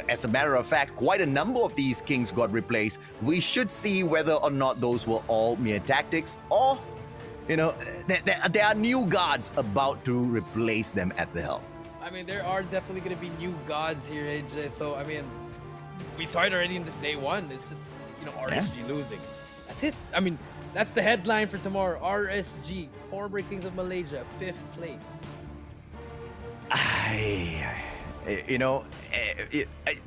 As a matter of fact, quite a number of these kings got replaced. We should see whether or not those were all mere tactics or, you know, there are new gods about to replace them at the helm. I mean, there are definitely going to be new gods here, AJ. So, I mean, we saw it already in this day 1. It's just, you know, RSG losing. That's it. I mean, that's the headline for tomorrow. RSG, former Kings of Malaysia, 5th place. You know,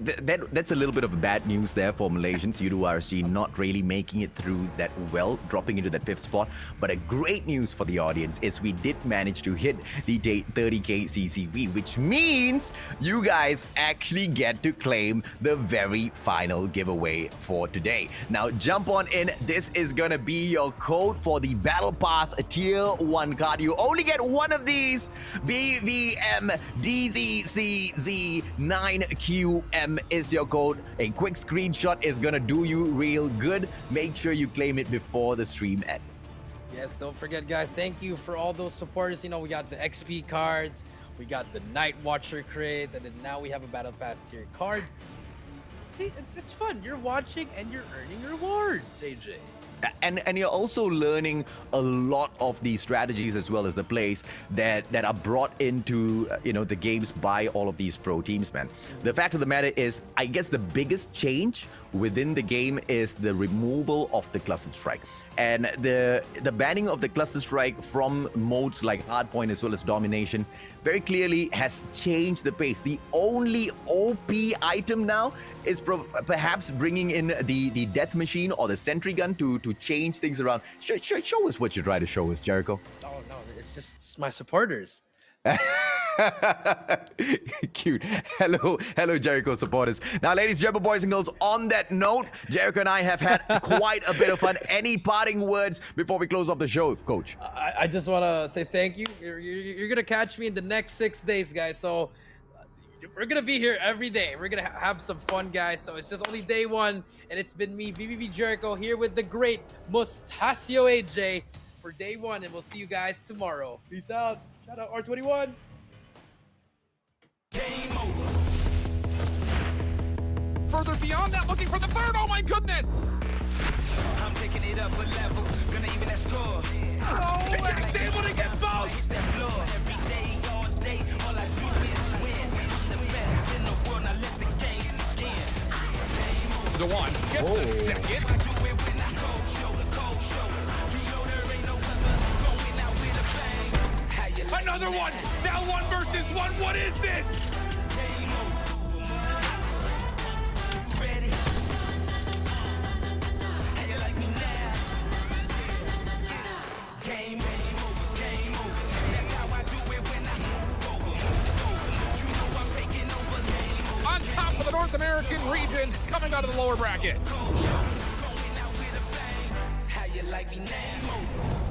that's a little bit of bad news there for Malaysians. U2RSG not really making it through that well, dropping into that 5th spot. But a great news for the audience is we did manage to hit the 30k CCV, which means you guys actually get to claim the very final giveaway for today. Now jump on in. This is gonna be your code for the Battle Pass Tier 1 card. You only get one of these. BVMDZCZ9QM is your code. A quick screenshot is gonna do you real good. Make sure you claim it before the stream ends. Yes, don't forget, guys. Thank you for all those supporters. You know, we got the XP cards, we got the Night Watcher crates, and then now we have a Battle Pass tier card. See, it's fun. You're watching and you're earning rewards, AJ. And you're also learning a lot of the strategies as well as the plays that are brought into the games by all of these pro teams, man. The fact of the matter is, I guess the biggest change within the game is the removal of the cluster strike. And the banning of the cluster strike from modes like hardpoint as well as domination very clearly has changed the pace. The only OP item now is perhaps bringing in the death machine or the sentry gun to change things around. Show us what you try to show us, Jericho. Oh no, it's my supporters. Cute. Hello, Jericho supporters. Now, ladies and gentlemen, boys and girls, on that note, Jericho and I have had quite a bit of fun. Any parting words before we close off the show, Coach? I just want to say thank you. You're going to catch me in the next 6 days, guys. So we're going to be here every day. We're going to have some fun, guys. So it's just only day 1. And it's been me, BBB Jericho, here with the great Mustasio AJ for day 1. And we'll see you guys tomorrow. Peace out. Shout out R21. Game over. Further beyond that, looking for the third. Oh my goodness! I'm taking it up a level, gonna even that score. Oh, and able to get both! Hit that floor every day, all day. All I do is win. I'm the best in the world. Now let the games begin. Game over. The one gets the second. I do it when I cold shoulder, cold shoulder. You know there ain't no other going out with a bang. How you like Another one! Now 1 versus 1. What is this? Game over. You ready? How you like me now? Game over, game over. That's how I do it when I move over. You know I'm taking over. Game over. On top of the North American region, coming out of the lower bracket. Going out with a bang. How you like me now? Game over.